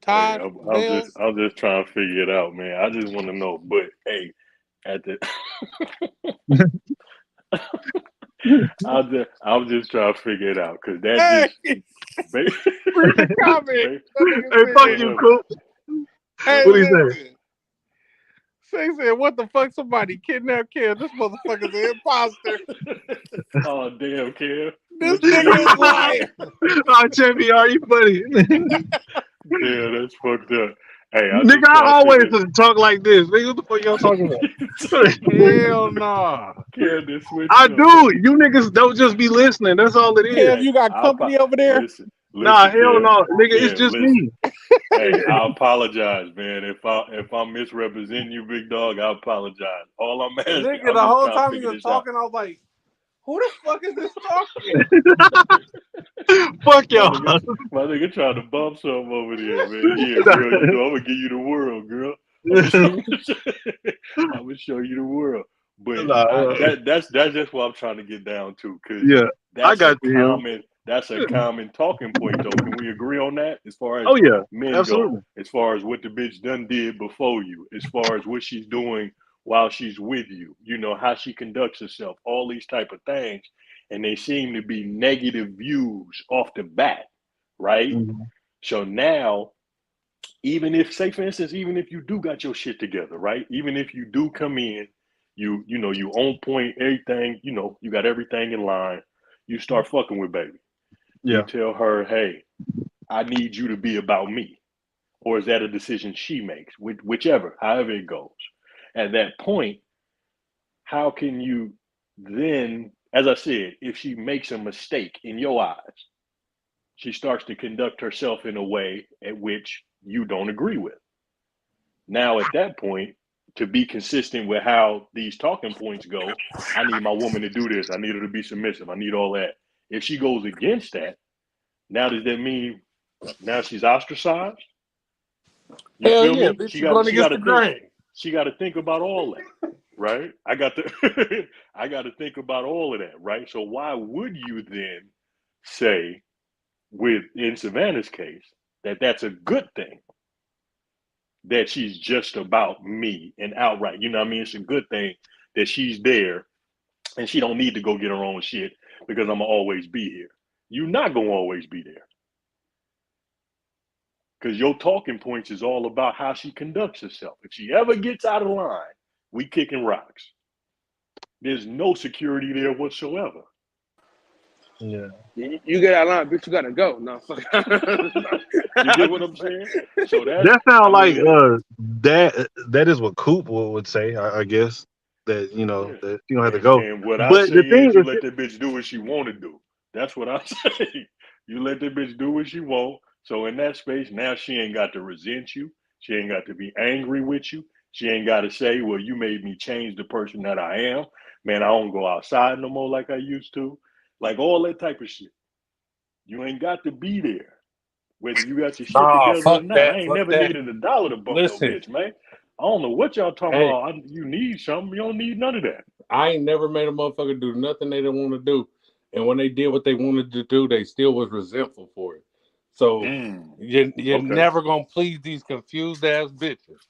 Hey,
Todd, Bells?
I'm just trying to figure it out, man. I just want to know. But hey, at the I'm just trying to figure it out because that
Hey,
just
read the comment. That nigga
Hey, fuck you,
said,
whatever.
Coop.
hey,
What he say?
listen. Say said, what the fuck? Somebody kidnapped Ken. This motherfucker's an imposter.
Oh damn, Kev.
This
What you
nigga
say,
is
Kev?
lying.
Oh, Champion, are you funny?
Damn, that's fucked up. Hey, I'm
Nigga,
just
I
trying to
always
figure.
just talk like this. Nigga, what the fuck y'all talking about?
Hell nah.
Kev, they switched
I
up,
do.
man.
You niggas don't just be listening. That's all it is.
Kev,
Hey,
you got company over there?
listen,
Nah, hell
Kev,
no. Nigga, it's just
Listen.
me.
Hey, I apologize, man. If I'm misrepresenting you, big dog, I apologize. All I'm asking,
Nigga,
I'm
the
just
whole
trying to
time he
figure
was
this out.
talking, I was like, who the fuck is this talking?
Fuck
My
y'all.
nigga trying to bump something over there, man. Yeah, girl, you know I'm gonna give you the world, girl. I'm gonna show you the world. But that's just what I'm trying to get down to, because
Yeah, I
that's
got you,
a common talking point though. Can we agree on that? As far as
Oh yeah,
men go,
absolutely.
as far as what the bitch done did before you, as far as what she's doing while she's with you, you know, how she conducts herself, all these type of things. and they seem to be negative views off the bat, right?
Mhm.
So now, even if, say for instance, even if you do got your shit together, right? Even if you do come in, you on point, everything, you got everything in line, you start fucking with baby. You
Yeah.
tell her, hey, I need you to be about me. Or is that a decision she makes? Whichever, however it goes. At that point, how can you then, as I said, if she makes a mistake in your eyes, she starts to conduct herself in a way at which you don't agree with. Now, at that point, to be consistent with how these talking points go, I need my woman to do this. I need her to be submissive. I need all that. If she goes against that, now does that mean now she's ostracized? You
Hell
feel
yeah,
me?
bitch, you going
She got
against
to
the
think.
grain.
She got to think about all that, right? I got to I got to think about all of that, right? So why would you then say, in Savannah's case, that that's a good thing? That she's just about me and outright. You know what I mean? It's a good thing that she's there and she don't need to go get her own shit because I'm gonna always be here. You're not gonna always be there. Because your talking points is all about how she conducts herself. If she ever gets out of line, we kicking rocks. There's no security there whatsoever.
Yeah.
You get out of line, bitch. You gotta go. No, fuck.
You get what I'm saying? So
That sound like that is what Coop would say, I guess. That
yeah.
that you don't have to
And
go.
and what I
But
say
the thing
is you
is,
let that bitch do what she want to do. That's what I say. You let that bitch do what she want. So in that space, now she ain't got to resent you. She ain't got to be angry with you. She ain't got to say, well, you made me change the person that I am. Man, I don't go outside no more like I used to. Like all that type of shit. You ain't got to be there. Whether you got your shit
Nah,
together or
fuck
not. I
that.
ain't
Fuck
never
that.
needed $1 to bump no
Listen,
bitch, man. I don't know what y'all talking
hey,
about. You need something. You don't need none of that.
I ain't never made a motherfucker do nothing they didn't want to do. And when they did what they wanted to do, they still was resentful for it. So you're
Okay.
never gonna please these confused ass bitches.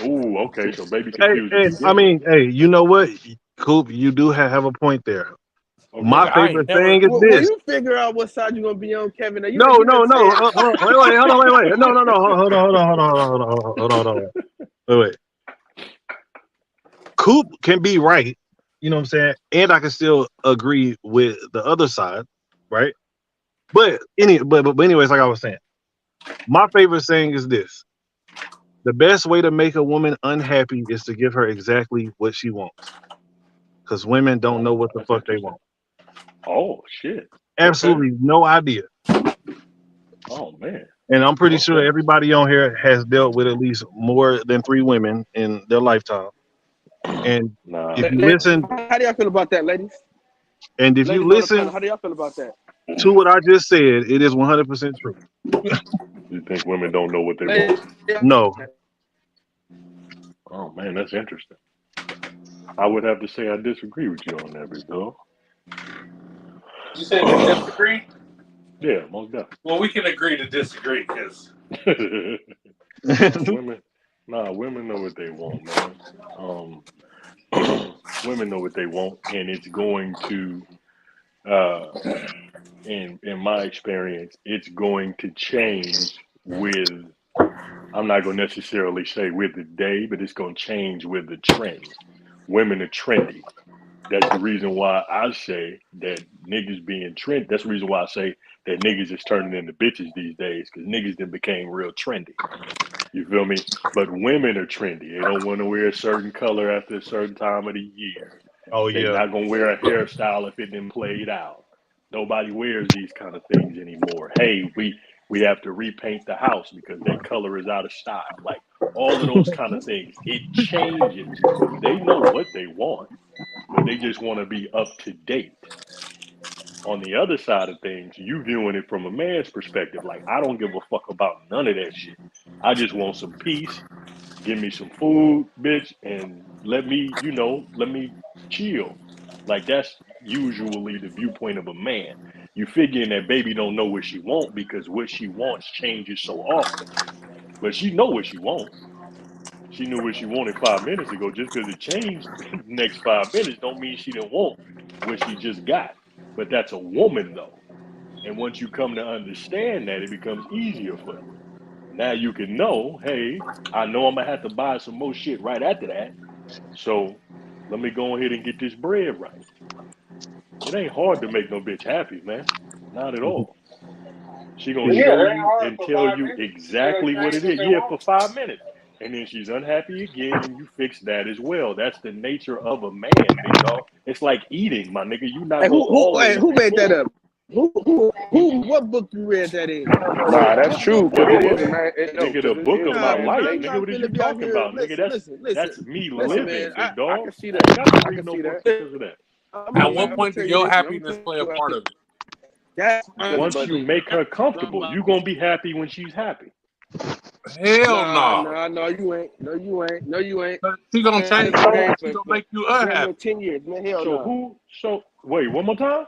Ooh, okay. So baby
hey,
confused to
and I
begin with.
mean, hey, you know what, Coop, you do have a point there. My
Okay.
I ain't
favorite
never.
thing is
When
this.
you figure out what side you're gonna be on, Kevin, you
No,
you
no,
been
no.
saying.
Wait, hold on, wait. No, hold on. Wait. Coop can be right, you know what I'm saying, and I can still agree with the other side, right? But anyways, like I was saying, my favorite saying is this: the best way to make a woman unhappy is to give her exactly what she wants, because women don't know
Oh,
what the
that's
fuck they
interesting.
want.
Oh shit. Okay.
Absolutely no idea.
Oh man.
And I'm pretty sure
Okay.
everybody on here has dealt with at least more than 3 women in their lifetime. And
Nah.
if you listen,
How do y'all feel about that, ladies?
and if you
Ladies on the panel,
listen
how do y'all feel about that?
to what I just said, it is 100% true.
You think women don't know what they
Ladies,
want?
No.
Oh man, that's interesting. I would have to say I disagree with you on that, big dog.
You said you disagree?
Yeah, most definitely.
Well, we can agree to disagree because
Women, women know what they want, man. Women know what they want, and it's going to, in my experience, it's going to change with. I'm not going to necessarily say with the day, but it's going to change with the trend. Women are trendy. That's the reason why I say that niggas being trend. That's the reason why I say that niggas is turning into bitches these days because niggas then became real trendy. You feel me? But women are trendy. They don't want to wear a certain color after a certain time of the year.
Oh
They
yeah.
not gonna wear a hairstyle if it didn't played out. Nobody wears these kind of things anymore. Hey, we have to repaint the house because that color is out of style. Like all of those kind of things. It changes. They know what they want, but they just want to be up to date. On the other side of things, you viewing it from a man's perspective, like I don't give a fuck about none of that shit. I just want some peace. Give me some food, bitch, and let me chill. Like that's usually the viewpoint of a man. You figuring that baby don't know what she want because what she wants changes so often. But she know what she want. She knew what she wanted 5 minutes ago. Just because it changed next 5 minutes don't mean she didn't want what she just got. But that's a woman though. And once you come to understand that, it becomes easier for you. Now you can know, hey, I know I'm gonna have to buy some more shit right after that. So let me go ahead and get this bread right. It ain't hard to make no bitch happy, man. Not at all. She gonna
Yeah,
show
it ain't
you
hard
and
for
tell
5
you
minutes. Tell
exactly what it
exactly what
is.
they
Yeah, for
want.
5 minutes. And then she's unhappy again, and you fix that as well. That's the nature of a man, big dog. It's like eating, my nigga. You're not
Hey,
gonna always
who
be
made that
full.
up? What book you read that in?
Nah, that's
What book
true
you
because it
Nigga,
read,
what
man? No,
nigga,
because
the
it
book
is
of
a
my
man's
life,
nature.
nigga.
I'm
What is you
finna be out
talking
here.
about, nigga? That's me
Listen, man.
living, big
I
dog.
can see
I ain't
that.
got to
I
read
can
no
see
book
that.
because of that.
I'm
At
gonna
what point do
tell you
your
this. I'm gonna
happiness
tell
play a
you
part of it?
that's
Once you make her comfortable, you're gonna be happy when she's happy.
Hell no.
No, you ain't. No, you ain't. No, you ain't.
She gonna
Man,
change
it's been
you
going
and she gonna
for
make you
damn near
unhappy.
10 years. Man, hell no.
So wait, one more time.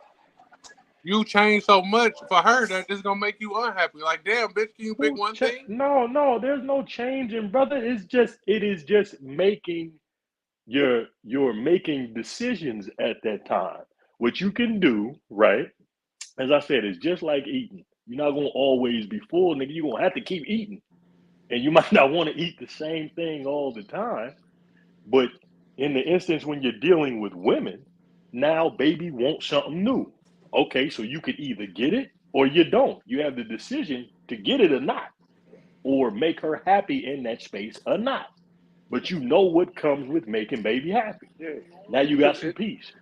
You change so much for her that it's gonna make you unhappy. Like, damn, bitch, can you pick one thing?
No, there's no changing, brother. It is just making you're making decisions at that time. What you can do, right? As I said, it's just like eating. You're not gonna always be full, nigga. You're gonna have to keep eating. And you might not want to eat the same thing all the time. But in the instance when you're dealing with women, now baby wants something new. Okay, so you could either get it or you don't. You have the decision to get it or not, or make her happy in that space or not. But you know what comes with making baby happy.
Yeah.
Now you got some peace.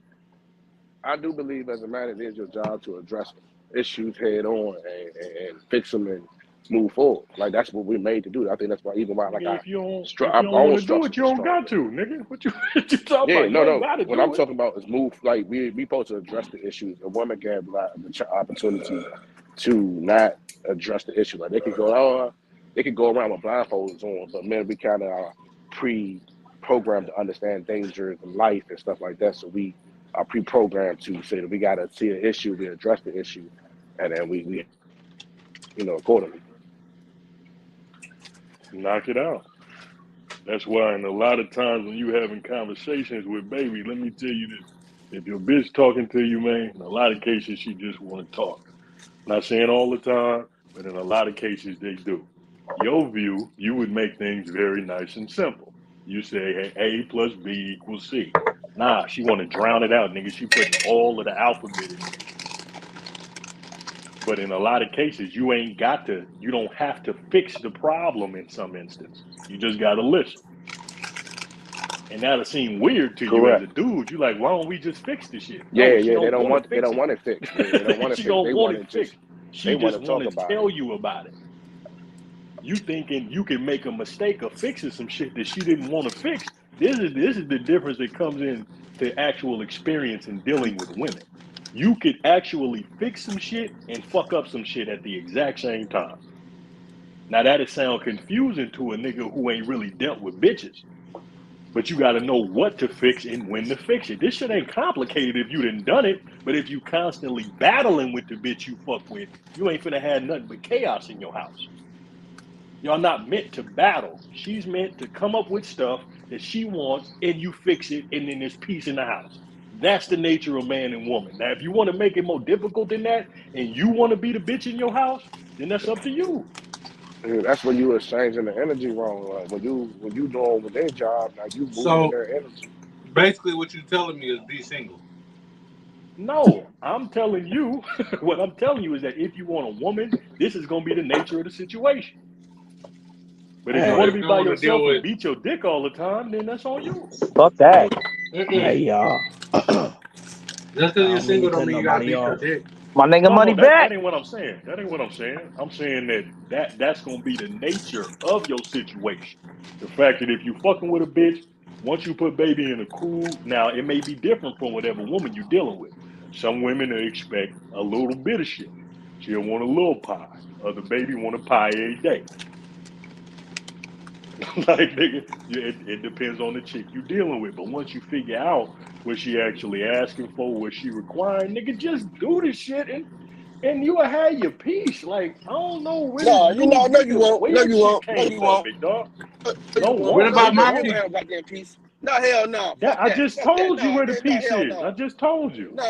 I do believe as a man, it is your job to address issues head on and fix them and move forward. Like that's what we're made to do. I think that's why even why like
Nigga, if
our
you don't
own
want to do it,
structures
you
are
don't
strong.
got to, nigga. What you talking
Yeah,
about? You ain't
no.
got to
What I'm
do it.
talking about is move. Like we supposed to address the issues. A woman can have the opportunity to not address the issue. Like they could go around with blindfolds on, but men we kind of are pre-programmed to understand dangers in life and stuff like that. So we are pre-programmed to say that we got to see an issue, we address the issue, and then we accordingly.
Knock it out. That's why, in a lot of times when you having conversations with baby, let me tell you this: if your bitch talking to you, man, in a lot of cases she just want to talk. Not saying all the time, but in a lot of cases they do. Your view, you would make things very nice and simple. You say, hey, A plus B equals C. Nah, she want to drown it out, nigga. She putting all of the alphabet in there. But in a lot of cases, you don't have to fix the problem in some instance. You just got to listen. And that'll seem weird to you as
Correct.
a dude. You're like, why don't we just fix the shit? No,
Yeah,
she
They
don't
don't
want to
want
fix it.
it fixed. Yeah, they don't want it
She
fixed.
don't
They
want
want
it
it
fixed.
just. They
She
want
just
to
want
talk
to
about it.
tell you about it. You thinking you can make a mistake of fixing some shit that she didn't want to fix. This is the difference that comes in to actual experience in dealing with women. You could actually fix some shit and fuck up some shit at the exact same time. Now that'll sound confusing to a nigga who ain't really dealt with bitches. But you got to know what to fix and when to fix it. This shit ain't complicated if you done done it, but if you constantly battling with the bitch you fuck with, you ain't finna have nothing but chaos in your house. Y'all not meant to battle. She's meant to come up with stuff that she wants and you fix it and then there's peace in the house. That's the nature of man and woman. Now, if you want to make it more difficult than that and you want to be the bitch in your house, then that's up to you.
Yeah, that's when you exchanging the energy wrong. Like when you doing with their job, now you moving
So
their energy.
basically, what you telling me is be single.
No, I'm telling you, what I'm telling you is that if you want a woman, this is going to be the nature of the situation. But if you
So
want
if
to be
you
by
want to deal
yourself and
with,
beat your dick all the time, then that's on you.
Fuck that.
hey
y'all.
just because
I
you're
don't mean
single
to
don't
cut
mean you got to
nobody
beat your
off.
dick.
My nigga money
No, that
back.
ain't what I'm saying. That ain't what I'm saying. I'm saying that's going to be the nature of your situation. The fact that if you fucking with a bitch, once you put baby in a cool, now it may be different from whatever woman you're dealing with. Some women expect a little bit of shit. She'll want a little pie. Other baby want a pie every day. Like nigga, it depends on the chick you dealing with. But once you figure out what she actually asking for, what she requiring, nigga, just do the shit and you will have your peace. Like I don't know where this
No,
new
no, you
nigga
won't. No,
weird
you
shit
won't. No,
came
you
from,
won't.
big dog.
No,
No
you won't.
What
won't,
No,
about
you
nigga,
my
won't. You
won't.
won't
peace?
have goddamn peace. No, hell no.
Yeah,
Fuck
I
that.
just
Fuck that.
told you
No,
where the
man. No,
piece
hell
is. I
no.
just told you.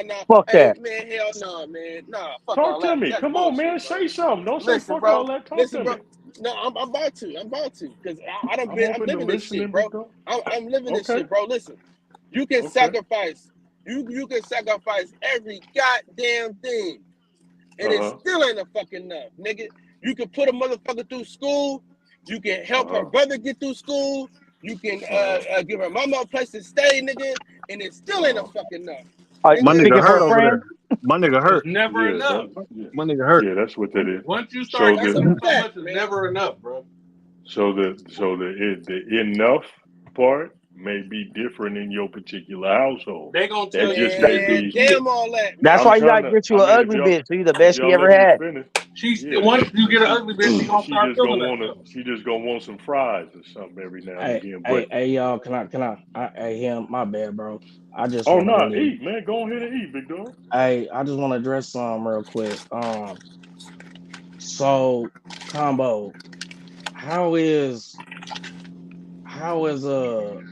No.
Fuck
Hey,
that.
man, hell no, man. Nah, fuck
Talk
all
to
that.
me.
That's
Come on, man.
bullshit, bro.
Say something. Don't say
Listen,
fuck
bro.
all that. Talk
Listen,
to
bro.
me.
No, I'm about to. Because I'm
I'm open to
living this shit,
listening,
bro.
big dog.
I'm living this
Okay.
shit, bro. Listen, you can
Okay.
sacrifice. You can sacrifice every goddamn thing, and it still ain't a fucking enough, nigga. You can put a motherfucker through school. You can help her brother get through school. You can give her mama a place to stay, nigga, and it still ain't a fucking enough.
All right,
My nigga
speaking for
hurt
a
over
friend.
there. My nigga
It's
hurt.
never
Yeah,
enough.
My nigga hurt.
yeah, that's what that is.
Once you
So
start
That's a
giving so
fact,
much, it's
man.
never enough, bro.
the enough part may be different in your particular household.
They gonna
That
tell you
just
she
may
ain't gonna
be.
see it.
Damn all that,
That's
man.
why
I'm
you
trying
gotta
to.
get you
I
an
mean,
ugly bitch. So you the best she
y'all
ever
let me
had.
finish.
She's
Yeah,
once you
and
get an ugly bitch, she gonna
she
start
just gonna
feeling that
wanna
stuff.
she just gonna want some fries or something every now and
Hey,
again. But
hey, y'all, hey, him, my bad, bro. I just
oh
want to
no,
really,
eat, man. Go ahead and eat, big dog.
I just want to address some real quick. So combo, how is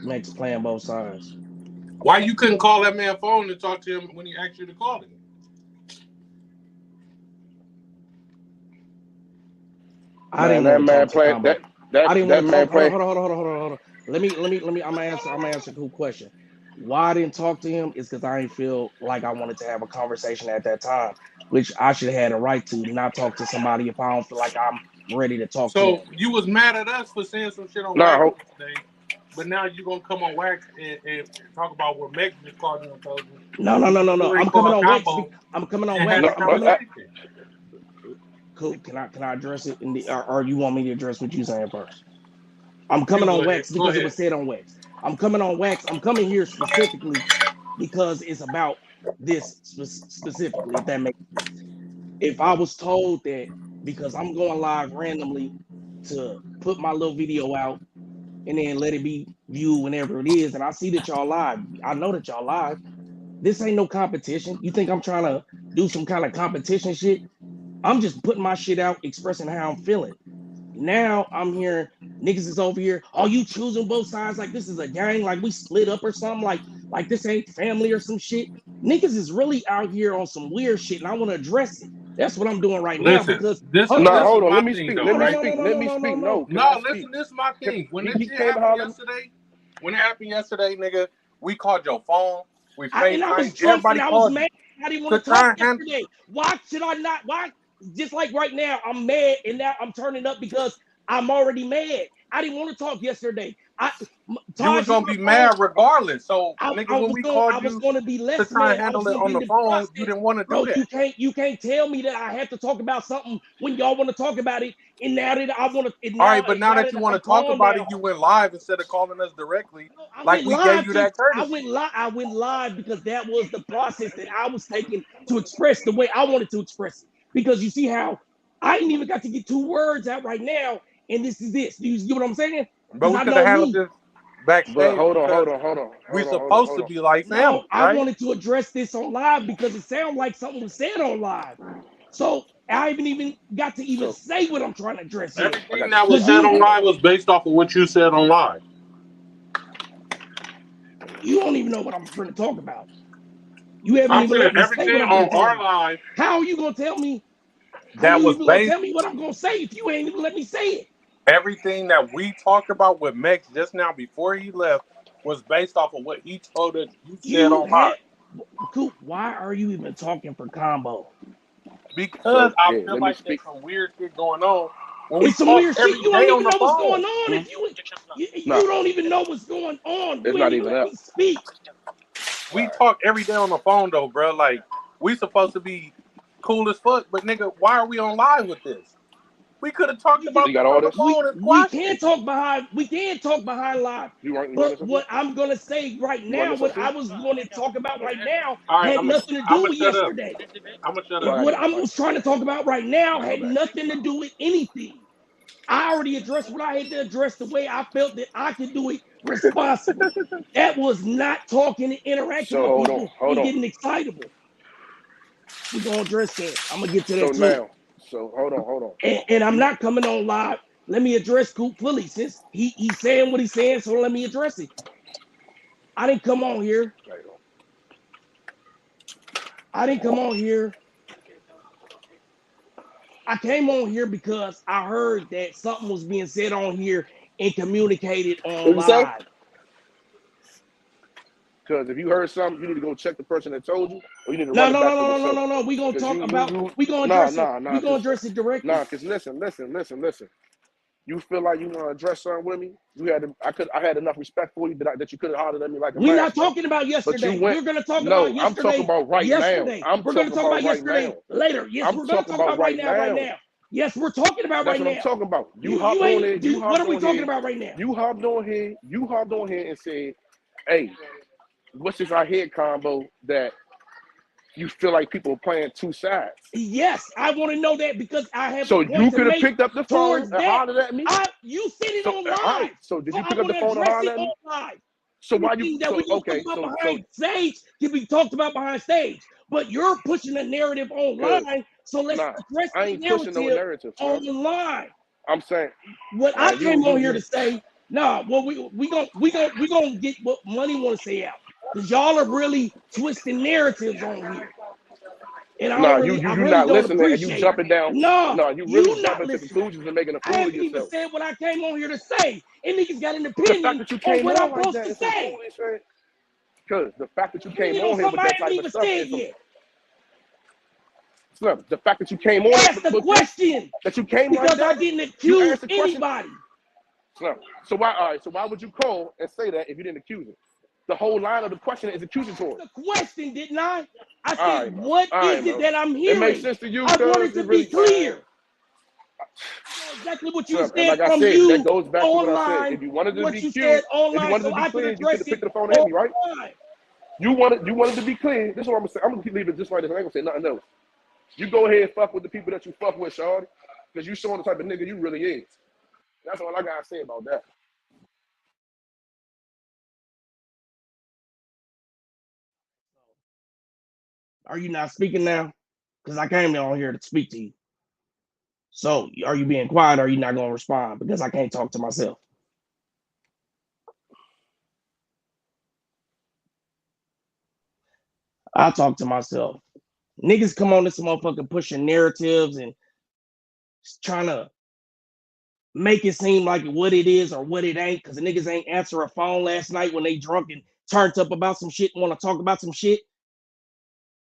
Max playing both sides?
Why you couldn't call that man phone and talk to him when he asked you to call him?
I
Man,
didn't
that
want to
man
talk to
play
combo. I didn't
that
want to
man
talk.
play.
Hold on. Let me. I'm gonna answer a cool question. Why I didn't talk to him is because I didn't feel like I wanted to have a conversation at that time, which I should have had a right to not talk to somebody if I don't feel like I'm ready to talk to them.
So you was mad at us for saying some shit on wax
No,
yesterday, but now you gonna come on wax and talk about what Meg just called you and told you.
No.
Before he
I'm coming
called
on wax.
combo
I'm coming on
and had
wax.
no.
the
I'm coming on.
conversation.
Cool. Can I address it or you want me to address what you saying first? I'm
You
coming
go
on
ahead.
wax
Go
because it
ahead.
was said on wax. I'm coming on wax. I'm coming here specifically because it's about this specifically. If that makes sense. If I was told that because I'm going live randomly to put my little video out and then let it be viewed whenever it is, and I see that y'all live, I know that y'all live. This ain't no competition. You think I'm trying to do some kind of competition shit? I'm just putting my shit out, expressing how I'm feeling. Now I'm hearing niggas is over here. Oh, you choosing both sides like this is a gang, like we split up or something, like this ain't family or some shit. Niggas is really out here on some weird shit, and I want to address it. That's what I'm doing right now
Listen,
because
this
hold
is
on,
No,
this
hold
is
hold
on.
on.
my
Let me
thing
speak.
though,
Let me
No,
right?
no,
speak.
no, no,
Let
no,
me
no, no,
speak.
no.
No, can I
No,
speak?
listen, this is my thing. When this
He
shit
came
happened
hollering.
yesterday, we called your phone, we
And I was
FaceTime,
drunk and
everybody
I was
called you
mad. I didn't
to
want to talk
try and handle.
yesterday. Why should I not? Why? Just like right now, I'm mad and now I'm turning up because I'm already mad. I didn't want to talk yesterday.
You was
Taj is
gonna
my
be
phone.
mad regardless. So,
I,
nigga,
I
when
was
we
going
called
I was
you
going to be
to
less
try and
mad. I was
handle it
going to
on
be in
the
the
phone, you
process.
didn't want to do
Bro,
that.
you can't tell me that I have to talk about something when y'all want to talk about it. And now that I want to,
All right, but now
now
that
that
you want
I'm
to talk
calm
about
now,
it, you went live instead of calling us directly.
no, I
Like
went
we gave
live
you
to
that courtesy.
I went live because that was the process that I was taking to express the way I wanted to express it. Because you see how I ain't even got to get 2 words out right now, and this is this. Do you see what I'm saying?
But
Because
we
I
could have
know
handled
me.
this
But
backstage because we supposed
hold
to
on.
be like
No,
family,
I
right?
wanted to address this on live because it sounded like something was said on live. So I haven't even got to even
So
say what I'm trying to address yet.
I
Everything
got you.
that was
Because
said
you
on live was based off of what you said on live.
you don't even know what I'm trying to talk about. You haven't
I'm
even
saying
let me say what
everything
I'm
on
going to talk
our
about.
live
How are you going to tell me? How
that
you
was
even going to
based,
tell me what I'm going to say if you ain't even let me say it?
everything that we talked about with Mex just now before he left was based off of what he told us you said
You
on
had
live.
Coop, why are you even talking for combo?
Because
So
I
yeah,
feel
let me
like
speak.
there's some weird shit going on when we
It's some
talk
weird shit.
every
You don't
day on
even
the
know what's going
phone.
on.
Hmm?
If you
No,
don't even know what's going on.
it's
You ain't
not
even
even
let
up.
me speak.
We talk every day on the phone though, bro. Like we supposed to be cool as fuck, but nigga, why are we on live with this? We could have talked
We can
about
You
this
got all
on the
this?
phone and
we
squashed
can
it.
talk behind live.
You want
But
this up here?
what I'm gonna say right
You want
now,
this
what
up
I
here?
was going to talk about right now
All right,
had nothing to
I'm
do
gonna
with
shut up.
yesterday.
I'm gonna shut
Oh, I
up.
got
What
you.
I was trying to talk about right now
My
had
bad.
nothing to do with anything. I already addressed what I had to address the way I felt that I could do it responsibly. That was not talking and interacting
So
with people
hold
and
on.
getting excitable. We're gonna address that. I'm gonna get to
So
that too.
now, so hold on.
And I'm not coming on live Let me address Coop fully since he's saying what he's saying, so let me address it. I didn't come on here. I came on here because I heard that something was being said on here and communicated on
What you say?
live.
Because if you heard something, you need to go check the person that told you, or you need to
No.
run it back to the source.
We gonna talk about.
You,
We gonna
nah,
address it. We gonna address it directly.
Nah, because listen. You feel like you want to address something with me? I had enough respect for you that you could have hollered at me like a
We're
man.
not talking about yesterday. We're gonna talk
No,
about yesterday.
I'm talking about right
yesterday.
now.
We're gonna talk about yesterday later. Yes, we're gonna talk about right now. Right now. Yes, we're talking about
That's
right
what
now.
I'm talking about. You
You
hopped on
ain't.
it.
What are we talking about right now?
You hopped on here and said, "Hey, what's this I hear combo that you feel like people are playing two sides?"
Yes, I want to know that because I have
So
a point
you
to
could have
make
picked up the phone
towards
and
that.
hollered at me.
You said it
So,
on
all
live.
right. So did you pick up the phone and holler at me?
Live.
So why
Everything
you?
that
So
we just
okay.
talk about
So
behind stage can be talked about behind stage, but you're pushing a narrative online. So let's address
I
the
ain't pushing no narrative
online.
I'm saying
what I came on here to say. Nah, well we gonna get what money want to say out because y'all are really twisting narratives on here. And I really
not
don't
listening and you
appreciate
jumping down.
No,
You really
not
jumping to
listening.
conclusions and making a
I
fool of
haven't even
yourself.
said what I came on here to say. And niggas got an
The
opinion
fact that you
on
came
what I'm
on like
supposed
that
to
is some
say.
foolish shit. Because the fact that you came
Opinion on
on here with
something I
that
haven't
type of
even
stuff
said
is some
yet.
Slim, the fact that you came on
Ask the
with
question.
This, that you came
because
like that,
I didn't
you
accuse
asked the question.
anybody.
Slim, so why would you call and say that if you didn't accuse it? The whole line of the question is accusatory.
The question, didn't I? I said,
right,
what is it that I'm hearing?
It makes sense to you.
I wanted to be clear. Exactly what you said
like I
from
said,
you
that goes back
online.
To what I said. If you wanted to
what
be
you
cute,
said online,
if you wanted
so
to be
I
clear,
could
you could
address
have
it
picked the phone and hit me, right?
online.
You wanted to be clear. This is what I'm gonna say. I'm gonna keep leaving it just like this. I ain't gonna say nothing else. You go ahead and fuck with the people that you fuck with, Shawty, because you showing the type of nigga you really is. That's all I gotta say about that.
Are you not speaking now? Because I came on here to speak to you. So are you being quiet or are you not going to respond? Because I can't talk to myself. I talk to myself. Niggas come on this motherfucker pushing narratives and trying to make it seem like what it is or what it ain't because the niggas ain't answer a phone last night when they drunk and turned up about some shit and want to talk about some shit.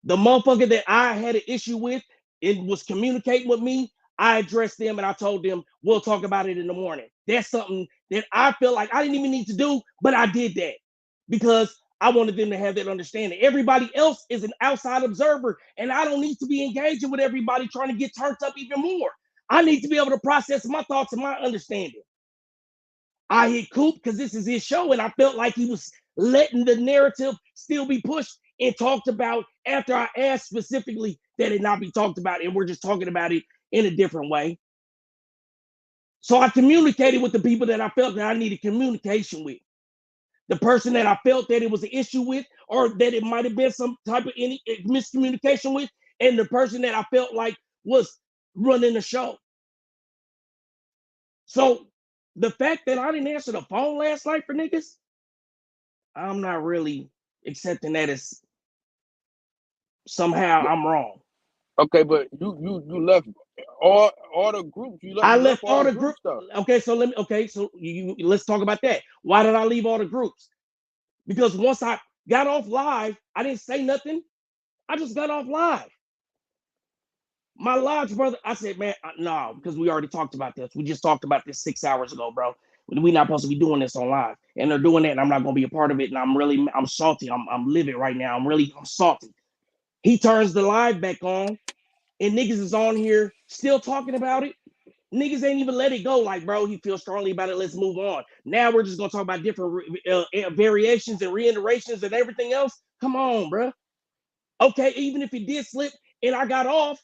The motherfucker that I had an issue with, it was communicating with me. I addressed them and I told them we'll talk about it in the morning. That's something that I feel like I didn't even need to do, but I did that because I wanted them to have that understanding. Everybody else is an outside observer, and I don't need to be engaging with everybody trying to get turned up even more. I need to be able to process my thoughts and my understanding. I hit Coop because this is his show, and I felt like he was letting the narrative still be pushed and talked about after I asked specifically that it not be talked about, and we're just talking about it in a different way. So I communicated with the people that I felt that I needed communication with. The person that I felt that it was an issue with, or that it might have been some type of any miscommunication with, and the person that I felt like was running the show. So the fact that I didn't answer the phone last night for niggas, I'm not really accepting that as somehow I'm wrong.
Okay, but you left all the groups.
I left all the groups. Okay, so let's talk about that. Why did I leave all the groups? Because once I got off live, I didn't say nothing. I just got off live. My lodge brother, I said, man, no, because we already talked about this. We just talked about this 6 hours ago, bro. We're not supposed to be doing this on live. And they're doing that, and I'm not gonna be a part of it. And I'm salty. I'm livid right now. I'm salty. He turns the live back on, and niggas is on here still talking about it. Niggas ain't even let it go. Like, bro, he feels strongly about it. Let's move on. Now we're just gonna talk about different variations and reiterations and everything else. Come on, bro. Okay, even if it did slip and I got off,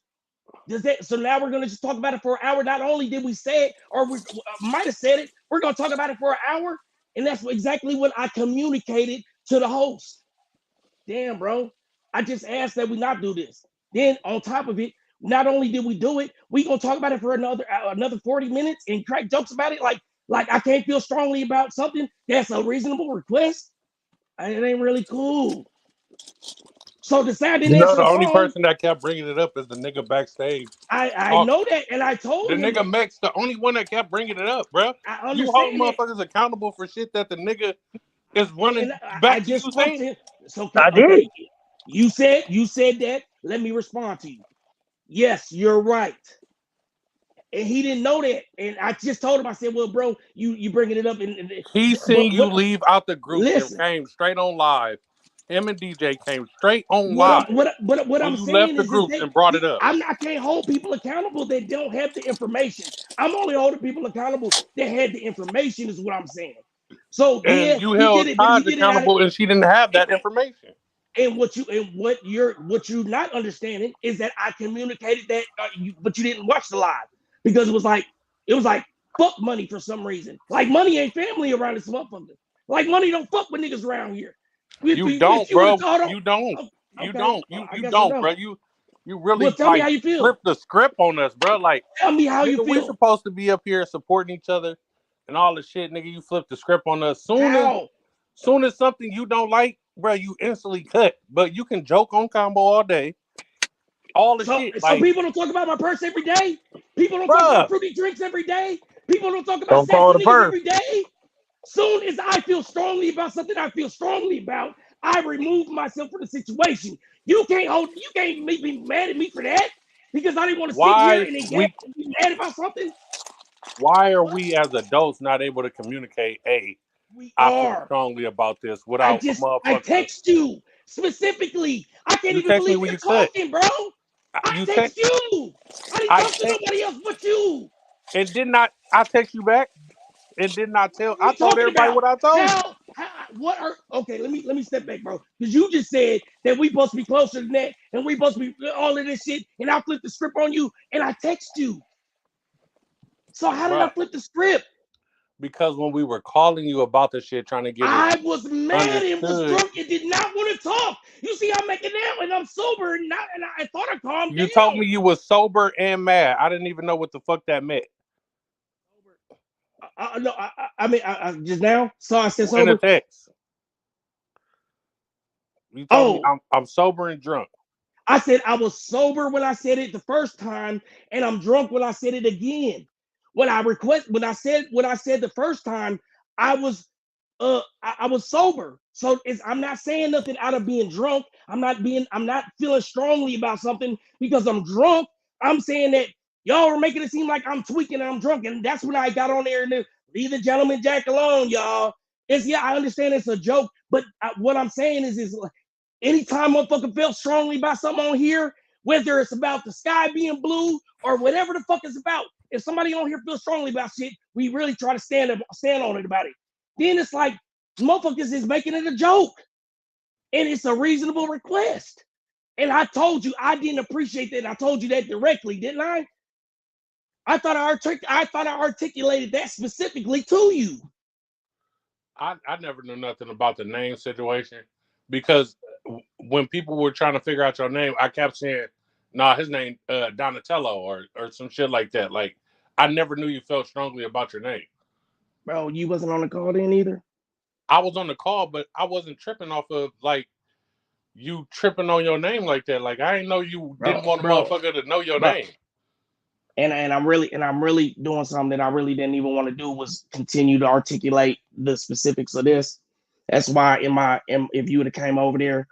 so now we're gonna just talk about it for an hour. Not only did we say it, or we might have said it, we're gonna talk about it for an hour, and that's exactly what I communicated to the host. Damn, bro. I just asked that we not do this. Then on top of it, not only did we do it, we gonna talk about it for another 40 minutes and crack jokes about it. Like I can't feel strongly about something that's a reasonable request. It ain't really cool. So the sad didn't answer
The
the
only
phone.
person that kept bringing it up is the nigga backstage.
I know that, and I told
the
him
nigga
that.
Max, the only one that kept bringing it up, bro.
I
You hold
understand that.
motherfuckers accountable for shit that the nigga is running
And I
back to
just
you
spoke
saying.
to him. So
I
okay,
did.
you said that. Let me respond to you. Yes, you're right. And he didn't know that. And I just told him, I said, well, bro, you bringing it up.
He seen you leave out the groups and
listen,
came straight on live. Him and DJ came straight on
what
live.
I'm
you left
saying
the
is
groups
that
and brought it up.
I can't hold people accountable that don't have the information. I'm only holding people accountable that had the information, is what I'm saying. So
And
yeah,
you
he
held
did it, but he
Taj
did it out of,
accountable and she didn't have that information.
and what you're not understanding is that I communicated that, but you didn't watch the live because it was like fuck money for some reason. Like money ain't family around this motherfucker. Like money don't fuck with niggas around here.
You don't, bro. You don't.
Okay.
You don't.
I
You
guess I
don't, bro. You really
Well, tell me how you feel.
flip the script on us, bro. Like,
tell me how
nigga,
you feel.
we supposed to be up here supporting each other and all the shit, nigga. You flip the script on us. Soon as something you don't like, bro, you instantly cut. But you can joke on combo all day. All the shit.
So people don't talk about my purse every day. People don't talk about fruity drinks every day. People don't talk about sexy niggas every day. Soon as I feel strongly about something I feel strongly about, I remove myself from the situation. You can't make me mad at me for that because I didn't want to sit here and engage and be mad about something.
Why are we as adults not able to communicate? Hey, I feel strongly about this without a motherfucker.
I text you specifically. I can't even
text me
believe
when
you're
you cut.
talking, bro. I text you. I didn't talk to nobody else but you.
And did not I text you back? And did not tell. I told everybody what I told you.
Okay, let me step back, bro. Because you just said that we supposed to be closer than that, and we supposed to be all of this shit, and I flipped the script on you, and I text you. So how did I flip the script?
Because when we were calling you about the shit, trying to get it,
I was mad and was drunk and did not want to talk. You see, I'm making out and I'm sober, and I thought I calmed down.
You told me you was sober and mad. I didn't even know what the fuck that meant.
No, I mean, just now. So I said sober.
In the text. You told me I'm sober and drunk.
I said I was sober when I said it the first time, and I'm drunk when I said it again. When I said the first time, I was sober. So I'm not saying nothing out of being drunk. I'm not feeling strongly about something because I'm drunk. I'm saying that y'all are making it seem like I'm tweaking and I'm drunk, and that's when I got on there and leave the gentleman jack alone, y'all. I understand it's a joke, but what I'm saying is anytime motherfucker felt strongly about something on here, whether it's about the sky being blue or whatever the fuck it's about, if somebody on here feels strongly about shit, we really try to stand on it about it. Then it's like motherfuckers is making it a joke, and it's a reasonable request. And I told you I didn't appreciate that. I told you that directly, didn't I? I thought I articulated that specifically to you.
I never knew nothing about the name situation because when people were trying to figure out your name, I kept saying, "Nah, his name Donatello or some shit like that." Like I never knew you felt strongly about your name.
Bro, you wasn't on the call then either?
I was on the call, but I wasn't tripping off of like you tripping on your name like that. Like I didn't know you didn't want a motherfucker to know your name.
And I'm really doing something that I really didn't even want to do was continue to articulate the specifics of this. That's why if you would have came over there,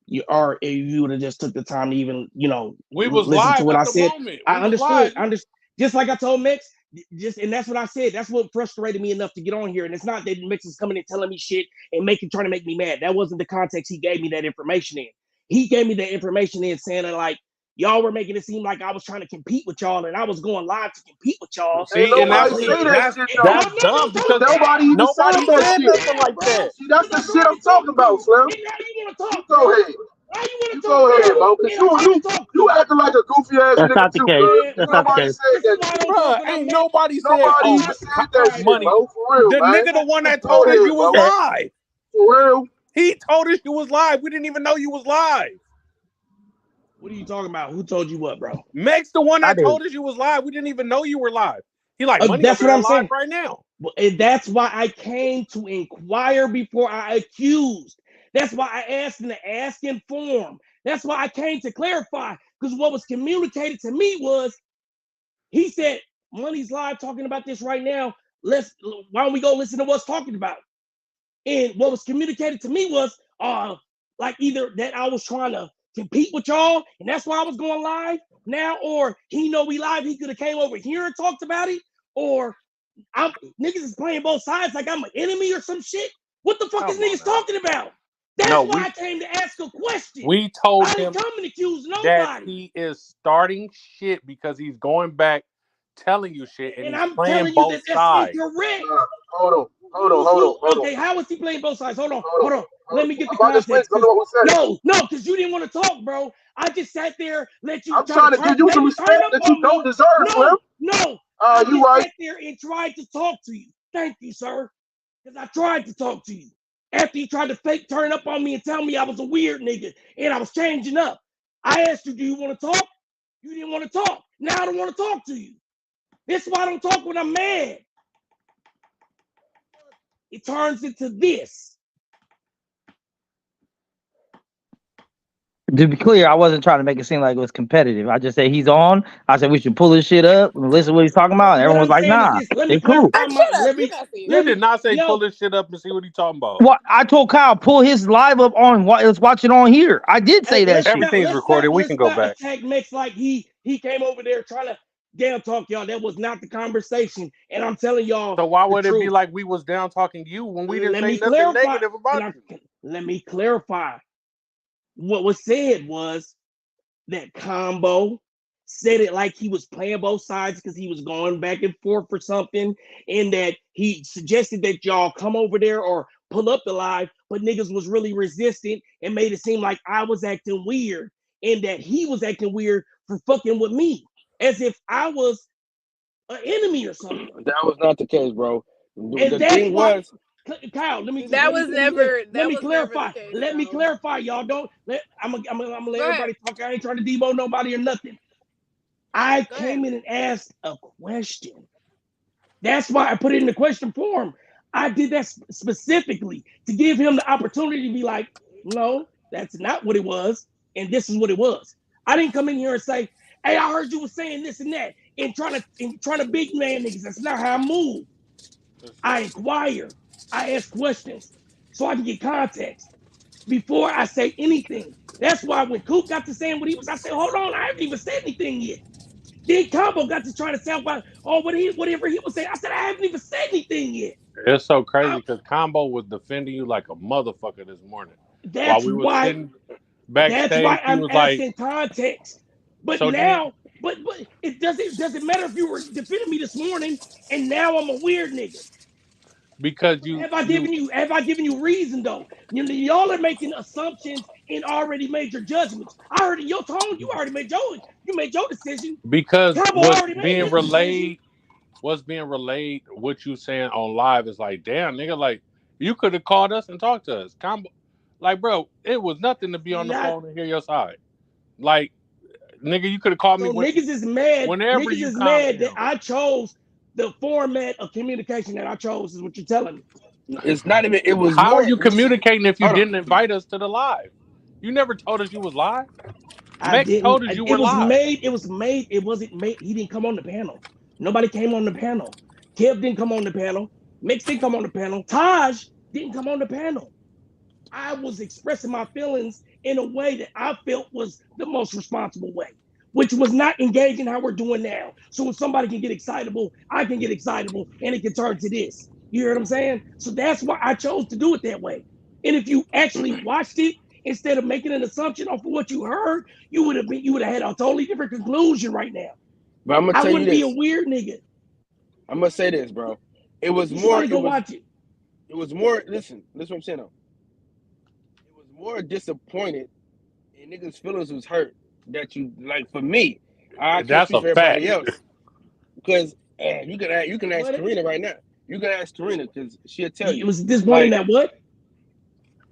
if you would have just took the time to even
we was
listen
live
to what
at
I
the
said.
moment.
I understood. Just like I told Mix, and that's what I said. That's what frustrated me enough to get on here. And it's not that Mix is coming and telling me shit and trying to make me mad. That wasn't the context he gave me that information in. He gave me that information in saying that like y'all were making it seem like I was trying to compete with y'all and I was going live to compete with y'all.
See, and that's dumb because nobody even said nothing like that.
See, that's the shit I'm talking about, Slim.
And now you want to talk.
You go ahead.
Why you want to talk?
Go ahead, bro. Because you acting like a goofy ass nigga too, bro. Nobody said that.
Bro, ain't nobody said
Nobody even said that shit,
money.
bro. For real,
The
man.
nigga, the one that told us you was live.
For real.
He told us you was live. We didn't even know you was live.
What are you talking about? Who told you what, bro?
Meg's the one
I
that
did.
told us you was live. We didn't even know you were live. He like, money
That's
over
what
there
I'm
live
saying.
right now.
And that's why I came to inquire before I accused. That's why I asked in the asking form. That's why I came to clarify. Because what was communicated to me was, he said, Money's live talking about this right now. Why don't we go listen to what's talking about? And what was communicated to me was like either that I was trying to compete with y'all, and that's why I was going live now, or he know we live, he could have came over here and talked about it, or niggas is playing both sides like I'm an enemy or some shit. What the fuck is niggas talking about? That's why I came to ask a question.
We told
I
him
didn't come and accuse
that
nobody.
he is starting shit because he's going back telling you shit, and he's
I'm
playing
telling you
both
that that's
sides.
incorrect.
Hold on.
Okay, how is he playing both sides? Hold on. Let me get the
I'm about to
context.
explain who said it.
No, because you didn't want to talk, bro. I just sat there, let you
I'm trying to give you some respect that you don't deserve, Slim.
No,
you right.
Sat there and tried to talk to you. Thank you, sir. Because I tried to talk to you. After you tried to fake turn up on me and tell me I was a weird nigga and I was changing up. I asked you, do you want to talk? You didn't want to talk. Now I don't want to talk to you. This is why I don't talk when I'm mad. It turns into this.
To be clear, I wasn't trying to make it seem like it was competitive. I just said he's on. I said we should pull his shit up and listen to what he's talking about. And everyone was like, nah, it's cool.
You did not say pull this shit up and see what he's talking about.
What I told Kyle, pull his live up on. Let's watch it on here. I did say that shit.
Everything's recorded. We can go back.
Attack Max like he came over there trying to down talk y'all. That was not the conversation. And I'm telling y'all.
So why would it be like we was down talking you when we didn't say nothing negative about you?
Let me clarify. What was said was that Combo said it like he was playing both sides because he was going back and forth for something, and that he suggested that y'all come over there or pull up the live, but niggas was really resistant and made it seem like I was acting weird and that he was acting weird for fucking with me, as if I was an enemy or something.
That was not the case, bro.
And
the thing was,
Kyle, let me
clarify.
Let me clarify, y'all. Don't let I'm gonna let everybody talk. I ain't trying to demo nobody or nothing. I came in and asked a question. That's why I put it in the question form. I did that specifically to give him the opportunity to be like, no, that's not what it was, and this is what it was. I didn't come in here and say, hey, I heard you were saying this and that, and trying to big man niggas. That's not how I move. I inquire. I ask questions so I can get context before I say anything. That's why when Coop got to saying what he was, I said, hold on, I haven't even said anything yet. Then Combo got to trying to sound about, whatever he was saying. I said, I haven't even said anything yet.
It's so crazy because Combo was defending you like a motherfucker this morning.
That's
while we
why.
were sitting backstage,
that's why I'm
was
asking
like,
context. But
so
now, but it doesn't matter if you were defending me this morning and now I'm a weird nigga.
Because you
have I given you reason though? Y'all are making assumptions and already made your judgments. I heard in your tone, you already made your decision.
Because
Combo
what's
already made
being
his
relayed, what you saying on live is like, damn, nigga, like you could have called us and talked to us. Combo, like, bro, it was nothing to be on the phone and hear your side. Like, nigga, you could have called me.
Niggas is mad.
Whenever
Niggas
you
is
calm
mad
down.
that I chose the format of communication that I chose. Is what you're telling me.
It's not even. It was.
How
more,
are you communicating if you
hold on.
didn't invite us to the live? You never told us you was live.
I
Mex
didn't.
told us you were
It was
live.
made. It was made. It wasn't made. He didn't come on the panel. Nobody came on the panel. Kev didn't come on the panel. Mix didn't come on the panel. Taj didn't come on the panel. I was expressing my feelings in a way that I felt was the most responsible way, which was not engaging how we're doing now. So when somebody can get excitable, I can get excitable, and it can turn to this. You hear what I'm saying? So that's why I chose to do it that way. And if you actually watched it, instead of making an assumption off of what you heard, you would have had a totally different conclusion right now.
But I'm gonna
I
tell you
wouldn't be
this.
a weird nigga.
I'm gonna say this, bro. It was
You
more.
should go watch it.
It was more. Listen what I'm saying though. It was more disappointed, and niggas' feelings was hurt that you like. For me, I can't
That's
speak
a
for everybody
fact.
else because you can ask Karina right now. You can ask Karina because she'll tell you.
It was disappointing that what?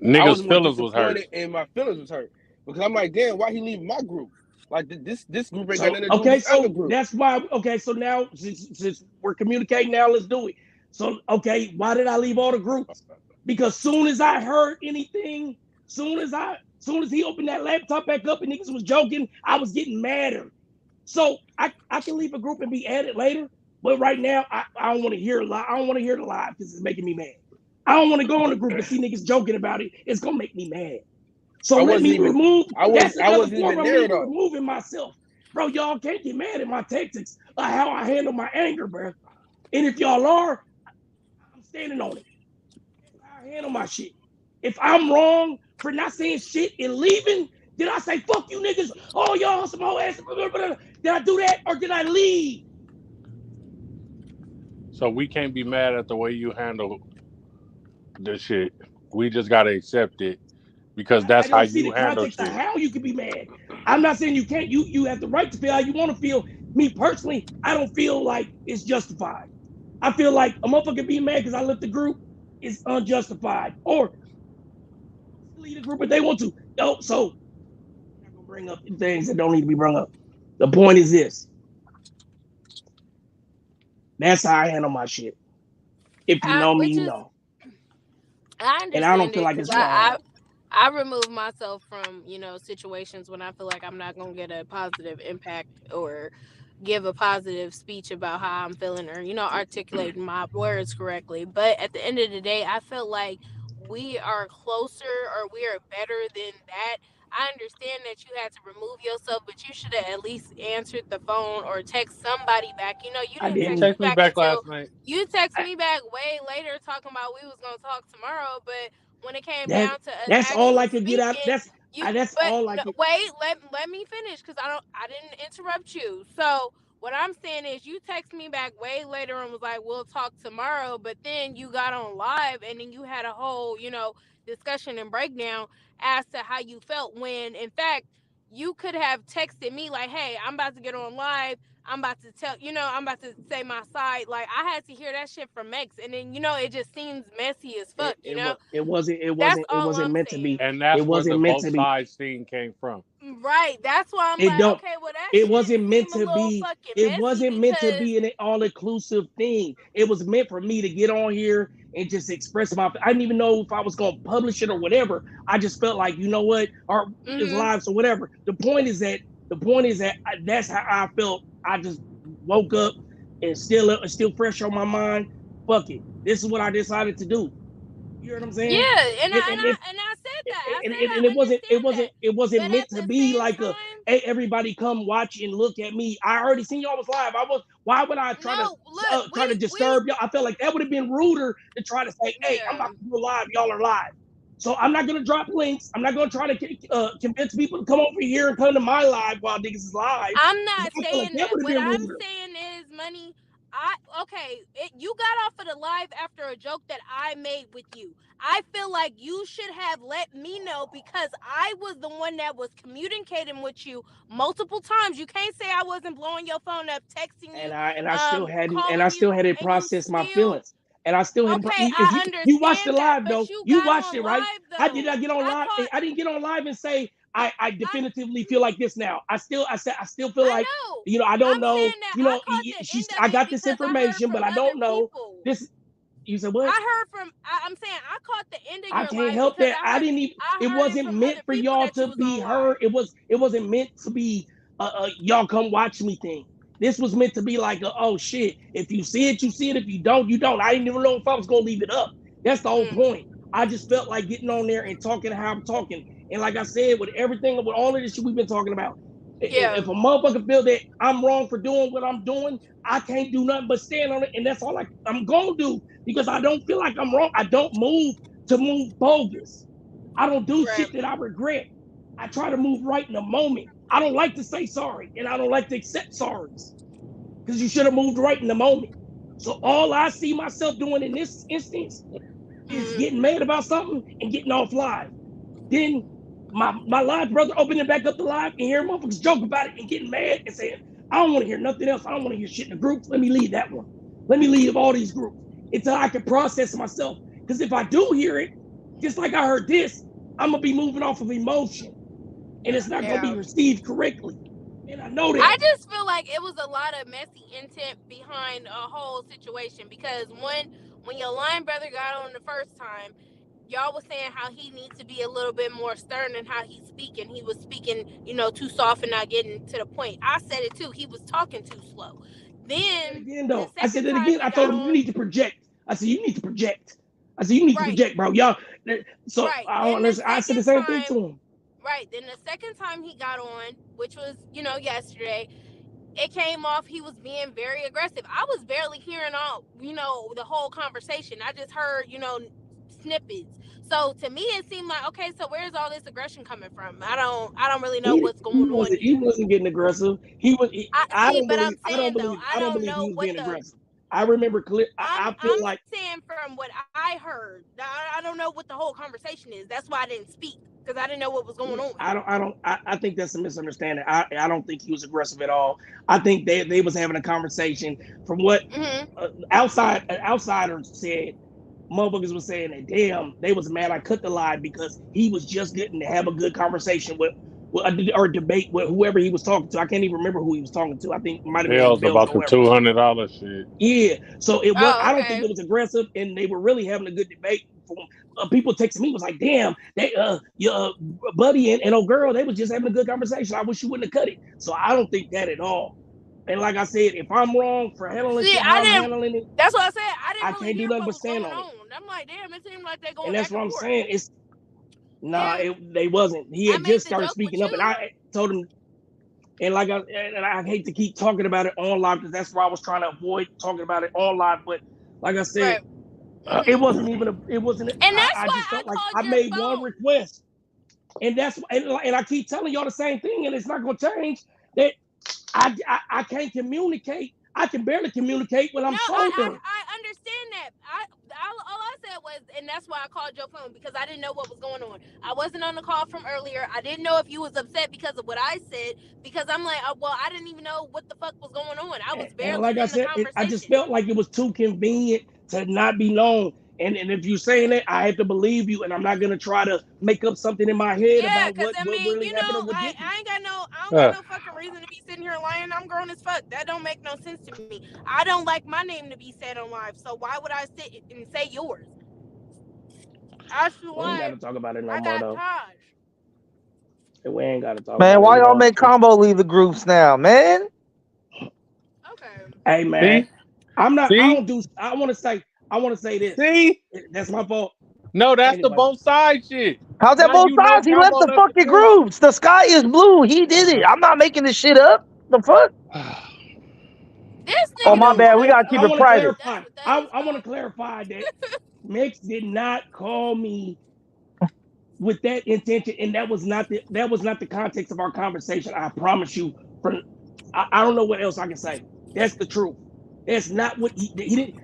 I was
Niggas'
more
feelings was hurt.
disappointed and my feelings was hurt
Because I'm like, damn, why he leaving my group? Like this group ain't got
So
nothing to do with this other
so
group.
that's why. Okay, so now since we're communicating now, let's do it. So okay, why did I leave all the groups? Because soon as I heard anything, soon as he opened that laptop back up and niggas was joking, I was getting madder. So I can leave a group and be added later, but right now I don't want to hear I don't want to hear the live because it's making me mad. I don't want to go in the group and see niggas joking about it. It's gonna make me mad. So let me remove. That's another form of me removing myself, bro. Y'all can't get mad at my tactics or how I handle my anger, bro. And if y'all are, I'm standing on it. That's how I handle my shit. If I'm wrong for not saying shit and leaving, did I say fuck you niggas? Oh y'all some whole ass. Did I do that or did I leave?
So we can't be mad at the way you handle the shit. We just gotta accept it because that's how you handle shit.
How you can be mad. I'm not saying you can't. You have the right to feel how you want to feel. Me personally, I don't feel like it's justified. I feel like a motherfucker be mad because I left the group is unjustified. Or leave the group if they want to. No, so I'm not gonna bring up things that don't need to be brought up. The point is this. That's how I handle my shit. If you know me, you know.
I understand
and I don't feel like it's wrong.
I remove myself from, situations when I feel like I'm not going to get a positive impact or give a positive speech about how I'm feeling or, articulating my words correctly. But at the end of the day, I feel like we are closer or we are better than that. I understand that you had to remove yourself, but you should have at least answered the phone or text somebody back. You didn't text me back until you text me back way later talking about we was gonna talk tomorrow. But when it came down to us
that's all I could
speaking,
get out. That's all I could.
Wait, let me finish because I didn't interrupt you. So what I'm saying is you text me back way later and was like, we'll talk tomorrow, but then you got on live and then you had a whole, discussion and breakdown as to how you felt when in fact you could have texted me like, hey, I'm about to get on live. I'm about to tell, I'm about to say my side. Like I had to hear that shit from Mex and then, it just seems messy as fuck,
It wasn't meant to be.
And that's
it
where the
wasn't meant
both
to be.
sides thing came from.
Right. That's why I'm okay, well that
it
shit
wasn't meant
seem
to
a little
be.
fucking
It
messy
wasn't meant to be an all-inclusive thing. It was meant for me to get on here and just express I didn't even know if I was gonna publish it or whatever. I just felt like, you know what, or it's live, so whatever. The point is that that's how I felt. I just woke up and still fresh on my mind. Fuck it. This is what I decided to do. You know what I'm saying?
Yeah, and I said that.
It wasn't meant to be like hey, everybody come watch and look at me. I already seen y'all was live. Why would I try to disturb y'all? I felt like that would have been ruder to try to say, hey, I'm about to do a live, y'all are live. So I'm not gonna drop links. I'm not gonna try to convince people to come over here and come to my live while niggas is live.
I'm not saying
like
that. What I'm
ruder.
saying is, money. You got off of the live after a joke that I made with you. I feel like you should have let me know because I was the one that was communicating with you multiple times. You can't say I wasn't blowing your phone up, texting you,
and I still hadn't processed my feelings. And I still had.
Okay, I understand
you watched the live
that,
though. You watched it, right? I did not get on live. I didn't get on live and say I definitively feel like this now. I still feel like I don't know. I got this information, but I don't know this. You said what?
I'm saying I caught the end of your live.
I can't help that. I didn't even. It wasn't meant for y'all to be heard. It wasn't meant to be y'all come watch me thing. This was meant to be like oh shit. If you see it, you see it. If you don't, you don't. I didn't even know if I was gonna leave it up. That's the whole point. I just felt like getting on there and talking how I'm talking. And like I said, with everything, with all of this shit we've been talking about, if a motherfucker feel that I'm wrong for doing what I'm doing, I can't do nothing but stand on it. And that's all I'm gonna do because I don't feel like I'm wrong. I don't move to move bogus. I don't do shit that I regret. I try to move right in the moment. I don't like to say sorry, and I don't like to accept sorries because you should have moved right in the moment. So all I see myself doing in this instance is getting mad about something and getting off live. Then my live brother opening back up the live and hearing motherfuckers joke about it and getting mad and saying, I don't want to hear nothing else. I don't want to hear shit in the groups. Let me leave that one. Let me leave all these groups until I can process myself. Because if I do hear it, just like I heard this, I'm going to be moving off of emotion. and it's not gonna be received correctly. And I know that.
I just feel like it was a lot of messy intent behind a whole situation because when your line brother got on the first time, y'all was saying how he needs to be a little bit more stern in how he's speaking. He was speaking, too soft and not getting to the point. I said it too. He was talking too slow. Then
Again, though,
the
I said
second
that
time
again.
he
I
got
told him you
on,
need to project. I said you need to project. I said you need to project, bro. Y'all. So
right.
I
Then
don't understand. I said the same thing to him.
Right. Then the second time he got on, which was, yesterday, it came off he was being very aggressive. I was barely hearing all, the whole conversation. I just heard, snippets. So to me it seemed like, okay, so where's all this aggression coming from? I don't really know what's going on here.
He wasn't getting aggressive. I don't
but
believe.
I'm saying though, I
don't
don't
believe he
know
was
what
being
the
aggressive. I remember clear. I feel
I'm
like
saying from what I heard. I don't know what the whole conversation is. That's why I didn't speak because I didn't know what was going on.
I think that's a misunderstanding. I don't think he was aggressive at all. I think they was having a conversation from what outsiders said. Motherfuckers was saying that damn, they was mad I cut the lie because he was just getting to have a good conversation with or debate with whoever he was talking to. I can't even remember who he was talking to. I think it might have been
Bells
Bells
about
or
the
whoever.
$200 shit.
Yeah, so it was. I don't think
Okay.
it was aggressive, and they were really having a good debate. People texting me was like, "Damn, they your buddy and old girl, they was just having a good conversation. I wish you wouldn't have cut it." So I don't think that at all. And like I said, if I'm wrong for handling
See,
shit how I'm handling it,
that's what I said. I didn't
I
really
can't do
hear
nothing
what
but
was
stand
going
on it.
on. I'm like, damn, it seemed like they're going
And that's
back
what
and
I'm
forth.
saying. It's they wasn't. He had just started speaking up, and I told him. And like I hate to keep talking about it on live because that's why I was trying to avoid talking about it on live. But like I said, it wasn't even a. It wasn't.
And that's
I
why
just
I
felt like
called
I
your
made
phone.
one request, and that's and I keep telling y'all the same thing, and it's not going to change. That I can't communicate. I can barely communicate when I'm sober.
I understand that. All I said was, and that's why I called your phone because I didn't know what was going on. I wasn't on the call from earlier. I didn't know if you was upset because of what I said. Because I'm like, well, I didn't even know what the fuck was going on. I was barely
And like I
in the
said,
conversation.
I just felt like it was too convenient to not be known. And if you're saying that, I have to believe you, and I'm not gonna try to make up something in my head about what really happened or what didn't.
I don't got no fucking reason to be sitting here lying. I'm grown as fuck. That don't make no sense to me. I don't like my name to be said on live, so why would I sit and say yours?
We ain't gotta talk about it no
I
more
got
though.
Taj.
We ain't gotta talk
Man,
about
why
it.
y'all make Combo leave the groups now, man?
Hey man,
See?
I'm not.
See?
I don't do. I want to say this.
See?
That's my fault.
No, that's
Anyway.
the both sides shit.
How's that
Now
both
you know
sides? He left
Combo
the
left the
fucking
group.
groups. The sky is blue. He did it. I'm not making this shit up. The fuck?
This
Oh,
nigga
my
don't
bad.
want
We
to
gotta keep
I
it
want to
private.
clarify. I want to clarify that Mix did not call me with that intention, and that was not the context of our conversation. I promise you. I don't know what else I can say. That's the truth. That's not what he didn't.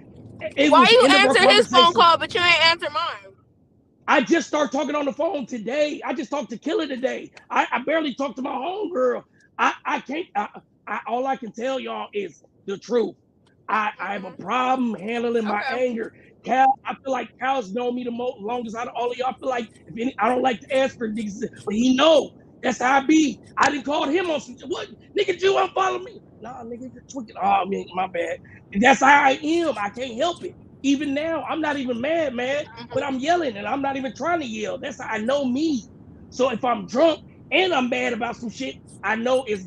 It
Why
was the
you
end of our
answer his phone
conversation.
call, but you ain't answer mine?
I just started talking on the phone today. I just talked to Killer today. I barely talked to my homegirl. I can't. All I can tell y'all is the truth. I have a problem handling my anger. Cal, I feel like Cal's known me the longest out of all of y'all. I feel like I don't like to ask for niggas, but he know that's how I be. I didn't call him on some what nigga you unfollow me. Nah, nigga, you're tweaking. Oh man, my bad. That's how I am. I can't help it. Even now, I'm not even mad, but I'm yelling and I'm not even trying to yell. That's how I know me. So if I'm drunk and I'm mad about some shit, I know it's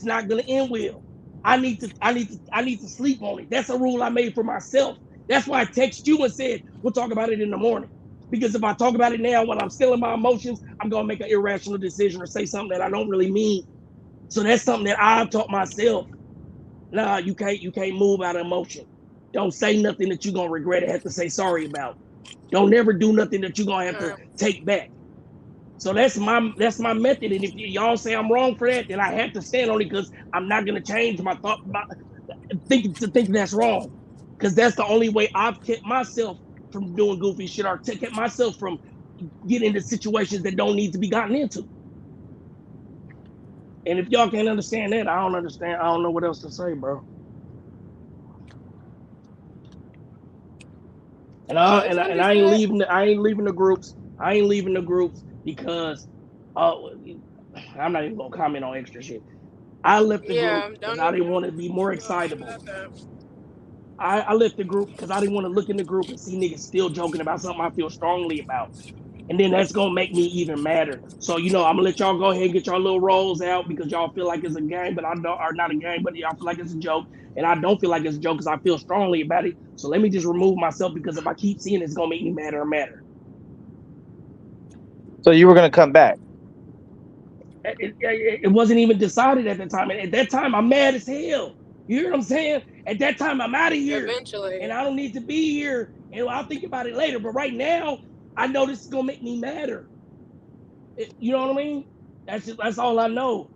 not gonna end well. I need to sleep on it. That's a rule I made for myself. That's why I text you and said we'll talk about it in the morning. Because if I talk about it now when I'm still in my emotions, I'm gonna make an irrational decision or say something that I don't really mean. So that's something that I've taught myself. Nah, you can't move out of emotion. Don't say nothing that you're gonna regret and have to say sorry about. Don't never do nothing that you're gonna have to take back. So that's my method. And if y'all say I'm wrong for that, then I have to stand on it because I'm not gonna change my thought think that's wrong. Because that's the only way I've kept myself from doing goofy shit or kept myself from getting into situations that don't need to be gotten into. And if y'all can't understand that, I don't understand. I don't know what else to say, bro. And I ain't leaving the groups. I ain't leaving the groups because I'm not even gonna comment on extra shit. I left the group
Yeah,
because
don't
I
even
didn't want to be more
mention
excitable.
that.
I left the group because I didn't want to look in the group and see niggas still joking about something I feel strongly about. And then that's gonna make me even madder. So I'm gonna let y'all go ahead and get y'all little rolls out because y'all feel like it's a game, but I don't, or not a game, but y'all feel like it's a joke, and I don't feel like it's a joke because I feel strongly about it. So let me just remove myself because if I keep seeing it, it's gonna make me madder and madder.
So you were gonna come back?
It wasn't even decided at the time. And at that time, I'm mad as hell. You hear what I'm saying? At that time, I'm out of here,
Eventually.
and I don't need to be here. And I'll think about it later. But right now, I know this is gonna make me madder. You know what I mean? That's all I know.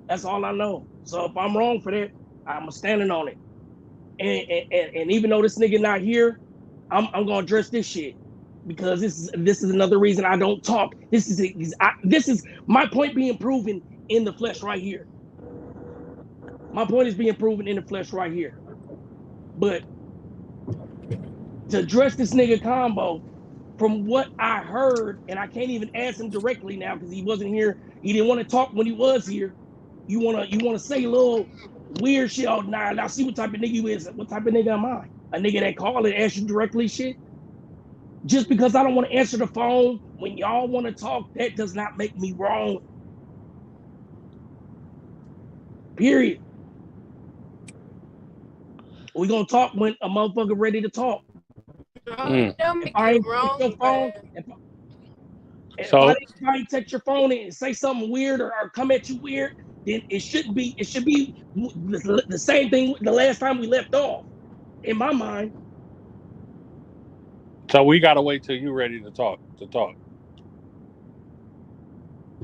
That's all I know. So if I'm wrong for that, I'm standing on it. And even though this nigga not here, I'm gonna address this shit because this is another reason I don't talk. This is my point being proven in the flesh right here. My point is being proven in the flesh right here. But to address this nigga combo, from what I heard, and I can't even ask him directly now because he wasn't here. He didn't want to talk when he was here. You wanna say a little weird shit? Oh, nah, now see what type of nigga you is. What type of nigga am I? A nigga that call and ask you directly shit? Just because I don't want to answer the phone when y'all want to talk, that does not make me wrong. Period. We gonna talk when a motherfucker ready to talk.
Don't
If
make
I
you
ain't text your
wrong,
phone,
but
if
So
I ain't text your phone and say something weird or come at you weird, then it should be the same thing the last time we left off. In my mind,
we gotta wait till you ready to talk.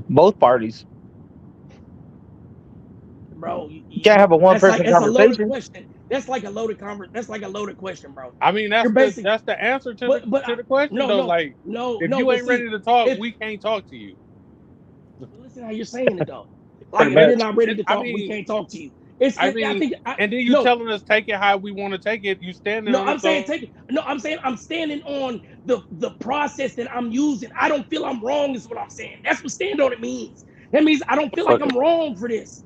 Both parties.
bro.
You can't have a one person
That's a loaded
conversation.
question. That's like a loaded That's like a loaded question, bro.
I mean,
You're basic,
that's the answer to
but
the question though. Like, if you
but
ain't
see,
ready to talk,
if
we can't talk to you.
listen how you're saying it though. Like
Pretty
if you're
much.
not ready to
I
talk, we
mean,
can't talk to you. I think
and then you
no.
telling us take it how we want to take it. You standing
No,
on
I'm
it,
saying
so
take it. No, I'm saying I'm standing on the process that I'm using. I don't feel I'm wrong, is what I'm saying. That's what stand on it means. That means I don't feel like
fuck it.
I'm wrong for this.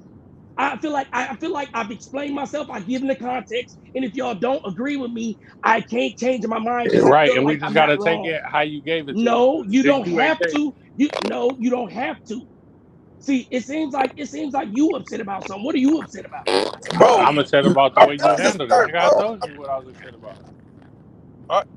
I feel like I've explained myself. I've given the context, and if y'all don't agree with me, I can't change my mind because I
Right,
feel
and we
like
just
I'm not
gotta take
wrong.
it how you gave it to us.
No, you don't
You ain't
have
changed.
to. You don't have to. See, it seems like you upset about something. What are you upset about?
Bro,
I'm upset about the way you
let's just
handled it.
start,
Nigga, I
bro.
told you what I was upset about.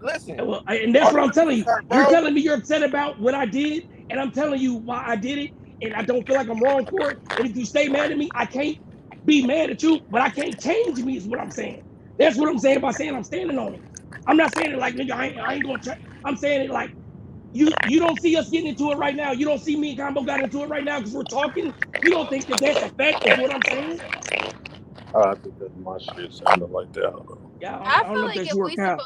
Listen,
Well, and that's
all
what
you
I'm
gotta
telling
do is
you.
start,
You're
bro.
telling me you're upset about what I did, and I'm telling you why I did it, and I don't feel like I'm wrong for it. And if you stay mad at me, I can't be mad at you, but I can't change me, is what I'm saying. That's what I'm saying by saying I'm standing on it. I'm not saying it like, nigga, I ain't gonna change. I'm saying it like, you don't see us getting into it right now. You don't see me and Combo got into it right now because we're talking. You don't think that that's a fact, is what I'm saying?
I think that my shit sounded like that.
Yeah,
I
I don't
feel
know if
like
that's you or Kyle.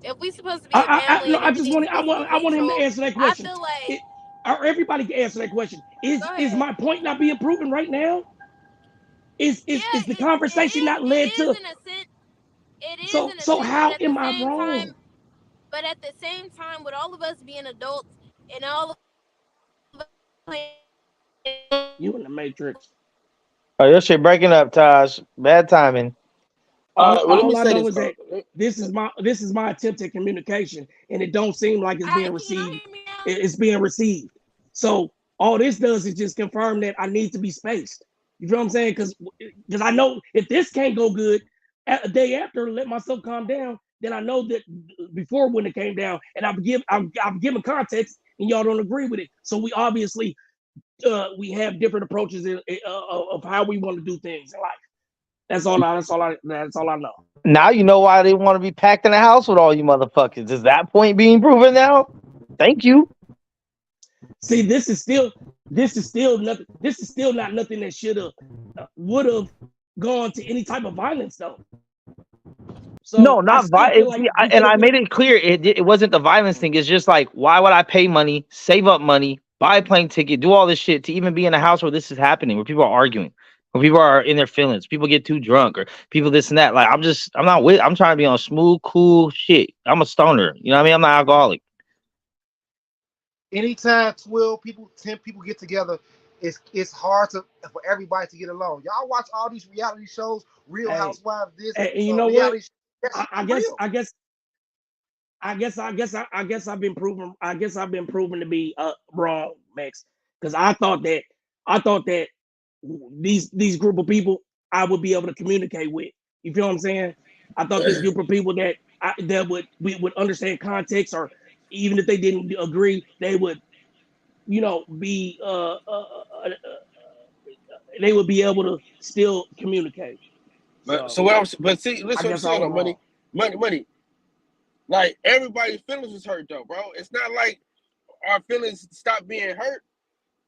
if we supposed to be a family
No,
and everything's
I
supposed to be
want him to
mutual,
answer that
I
question.
feel like
Or everybody can answer that question.
go
Is
ahead.
my point not being proven right now? Is the conversation not
It
led
is
to?
in a sense. It is
So
in a
so
sense, but
how
at the
am I
same
wrong?
time, with all of us being adults and all of us
You in the Matrix.
Oh, your shit breaking up, Taj. Bad timing.
Well, let me
All I
say
know
this,
is
bro.
that this is my attempt at communication, and it don't seem like it's being
Can y'all
received.
hear me now?
It's being received. So all this does is just confirm that I need to be spaced. You feel what I'm saying? Because I know if this can't go good, a day after, let myself calm down. Then I know that before when it came down, and I've given context, and y'all don't agree with it. So we obviously we have different approaches of how we want to do things in life. That's all I know.
Now you know why they want to be packed in the house with all you motherfuckers. Is that point being proven now? Thank you.
See, this is still nothing. This is still not nothing that should have would have gone to any type of violence though.
No,
So I
not
still feel
violence.
like we could
And
have
I
been.
made it clear it wasn't the violence thing. It's just like, why would I pay money, save up money, buy a plane ticket, do all this shit to even be in a house where this is happening, where people are arguing, where people are in their feelings, people get too drunk, or people this and that. Like I'm trying to be on smooth, cool shit. I'm a stoner. You know what I mean? I'm not alcoholic.
anytime 12 people, 10 people get together, it's hard for everybody to get along. Y'all watch all these reality shows, Real
Hey,
Housewives, this
and you know what?
reality shows. That shit
I
real.
guess I've been proven. I guess I've been proven to be wrong, Max. Because I thought that these group of people I would be able to communicate with. You feel what I'm saying? I thought this group of people that would understand context, or even if they didn't agree, they would, be they would be able to still communicate.
But
So
so what I'm but see,
I
listen what I'm
guess I
saying
was
though,
wrong.
money. Like everybody's feelings was hurt though, bro. It's not like our feelings stopped being hurt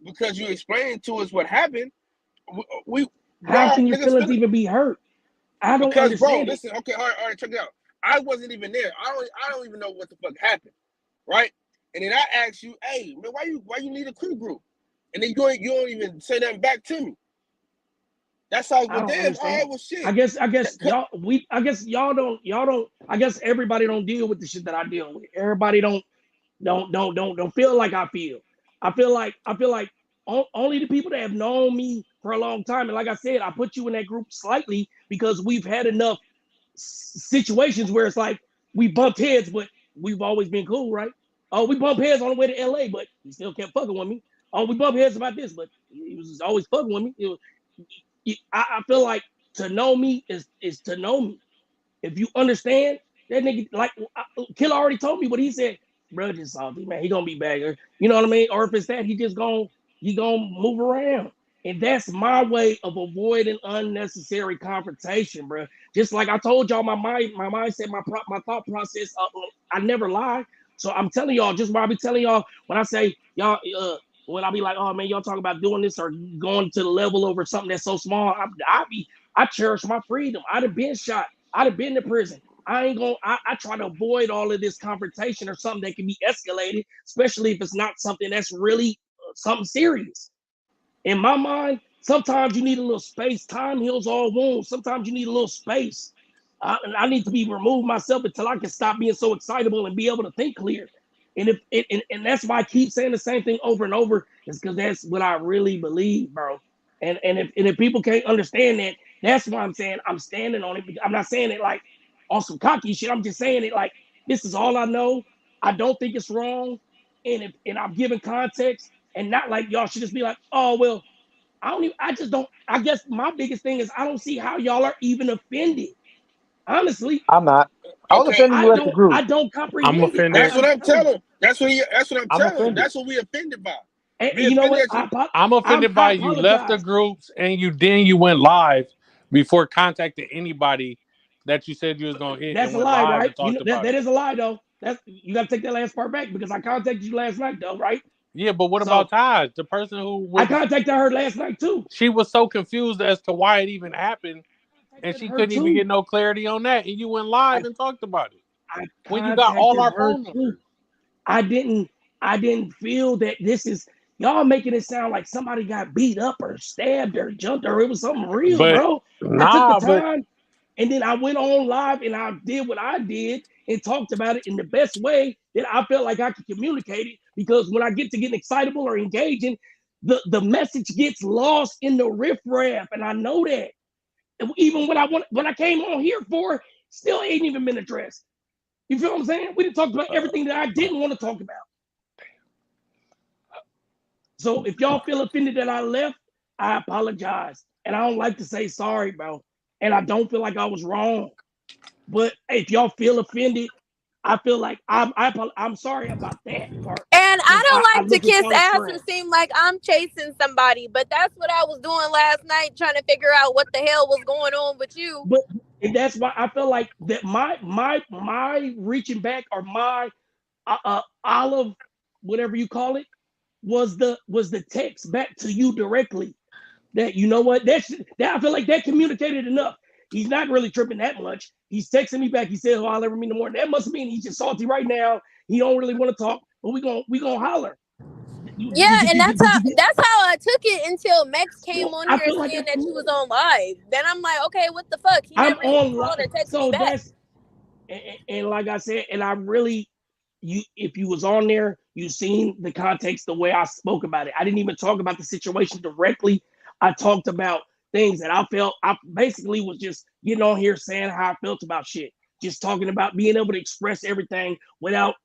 because you explained to us what happened. We
How
y'all
can your
niggas
feelings
feeling
even be hurt? I don't
because bro,
understand it.
listen, okay, all right, check it out. I wasn't even there. I don't even know what the fuck happened, right? And then I asked you, hey man, why you need a crew group? And then you don't even say nothing back to me. That's like,
I
well,
don't
damn, all right,
understand.
well, shit.
I guess y'all don't. I guess everybody don't deal with the shit that I deal with. Everybody don't feel like I feel. I feel like only the people that have known me for a long time. And like I said, I put you in that group slightly because we've had enough situations where it's like we bumped heads, but we've always been cool, right? Oh, we bumped heads on the way to LA, but he still kept fucking with me. Oh, we bumped heads about this, but he was always fucking with me. I feel like to know me is to know me. If you understand that nigga, like Killer already told me what he said. Bro, just salty, man. He gonna be back. You know what I mean? Or if it's that, he gonna move around. And that's my way of avoiding unnecessary confrontation, bro. Just like I told y'all, my mindset, my thought process. I never lie. So I'm telling y'all, just what I be telling y'all when I say y'all, when I be like, oh man, y'all talking about doing this or going to the level over something that's so small. I cherish my freedom. I'd have been shot. I'd have been to prison. I try to avoid all of this confrontation or something that can be escalated, especially if it's not something that's really something serious. In my mind, sometimes you need a little space. Time heals all wounds. Sometimes you need a little space. I need to be remove myself until I can stop being so excitable and be able to think clear. And that's why I keep saying the same thing over and over, is because that's what I really believe, bro. And if people can't understand that, that's why I'm saying I'm standing on it. I'm not saying it like on some cocky shit. I'm just saying it like this is all I know. I don't think it's wrong, and I'm giving context, and not like y'all should just be like, oh well, I just don't. I guess my biggest thing is I don't see how y'all are even offended. Honestly,
I'm not. I was
Okay,
offended you at the
I
group.
don't
I'm
comprehend it.
that's
offended.
what
I'm
I'm
telling you.
telling. That's what I'm
I'm
telling.
offended.
That's what we offended by.
And
We
you know
offended
what?
at you.
I'm offended
I
by you left the
apologize.
groups and you went live before contacting anybody that you said you was gonna hit
That's
and
a
went
lie,
live
right?
and
You
talked
know that,
about
that
it.
is a lie, though. That's you got to take that last part back because I contacted you last night, though, right?
Yeah, but what
So
about Taj, the person who
I
was?
contacted her last night too.
She was so confused as to why it even happened, and
Contacted
she
her
couldn't even
too.
get no clarity on that. And you went live
I
and talked about it
I
when you got all
contacted
our
her
phone
too.
numbers.
I didn't feel that this is y'all making it sound like somebody got beat up or stabbed or jumped or it was something real,
But
bro. I took the
nah, but
time and then I went on live and I did what I did and talked about it in the best way that I felt like I could communicate it. Because when I get to getting excitable or engaging, the message gets lost in the riffraff, and I know that. And even when I came on here for, still ain't even been addressed. You feel what I'm saying? We didn't talk about everything that I didn't want to talk about. So if y'all feel offended that I left, I apologize. And I don't like to say sorry, bro. And I don't feel like I was wrong. But if y'all feel offended, I feel like I'm sorry about that part.
And I
Because
don't
I
like to
look at
kiss
y'all as
ass and
friends.
seem like I'm chasing somebody, but that's what I was doing last night, trying to figure out what the hell was going on with you.
But and that's why I feel like that my reaching back, or my olive, whatever you call it, was the text back to you directly. That, you know what, that I feel like that communicated enough. He's not really tripping that much. He's texting me back. He said, "Oh, I'll ever meet in the morning." That must mean he's just salty right now. He don't really want to talk, but we gonna holler.
Yeah, and
Did you get?
that's how I took it until Max came
So
on
I
here
feel like
saying
that's
that you was
cool.
on live. Then I'm like, okay, what the fuck? He
I'm
never even
on
called
live,
or texted me
so
back.
that's and like I said, and I really if you was on there, you seen the context the way I spoke about it. I didn't even talk about the situation directly. I talked about things that I felt. I basically was just getting on here saying how I felt about shit. Just talking about being able to express everything without,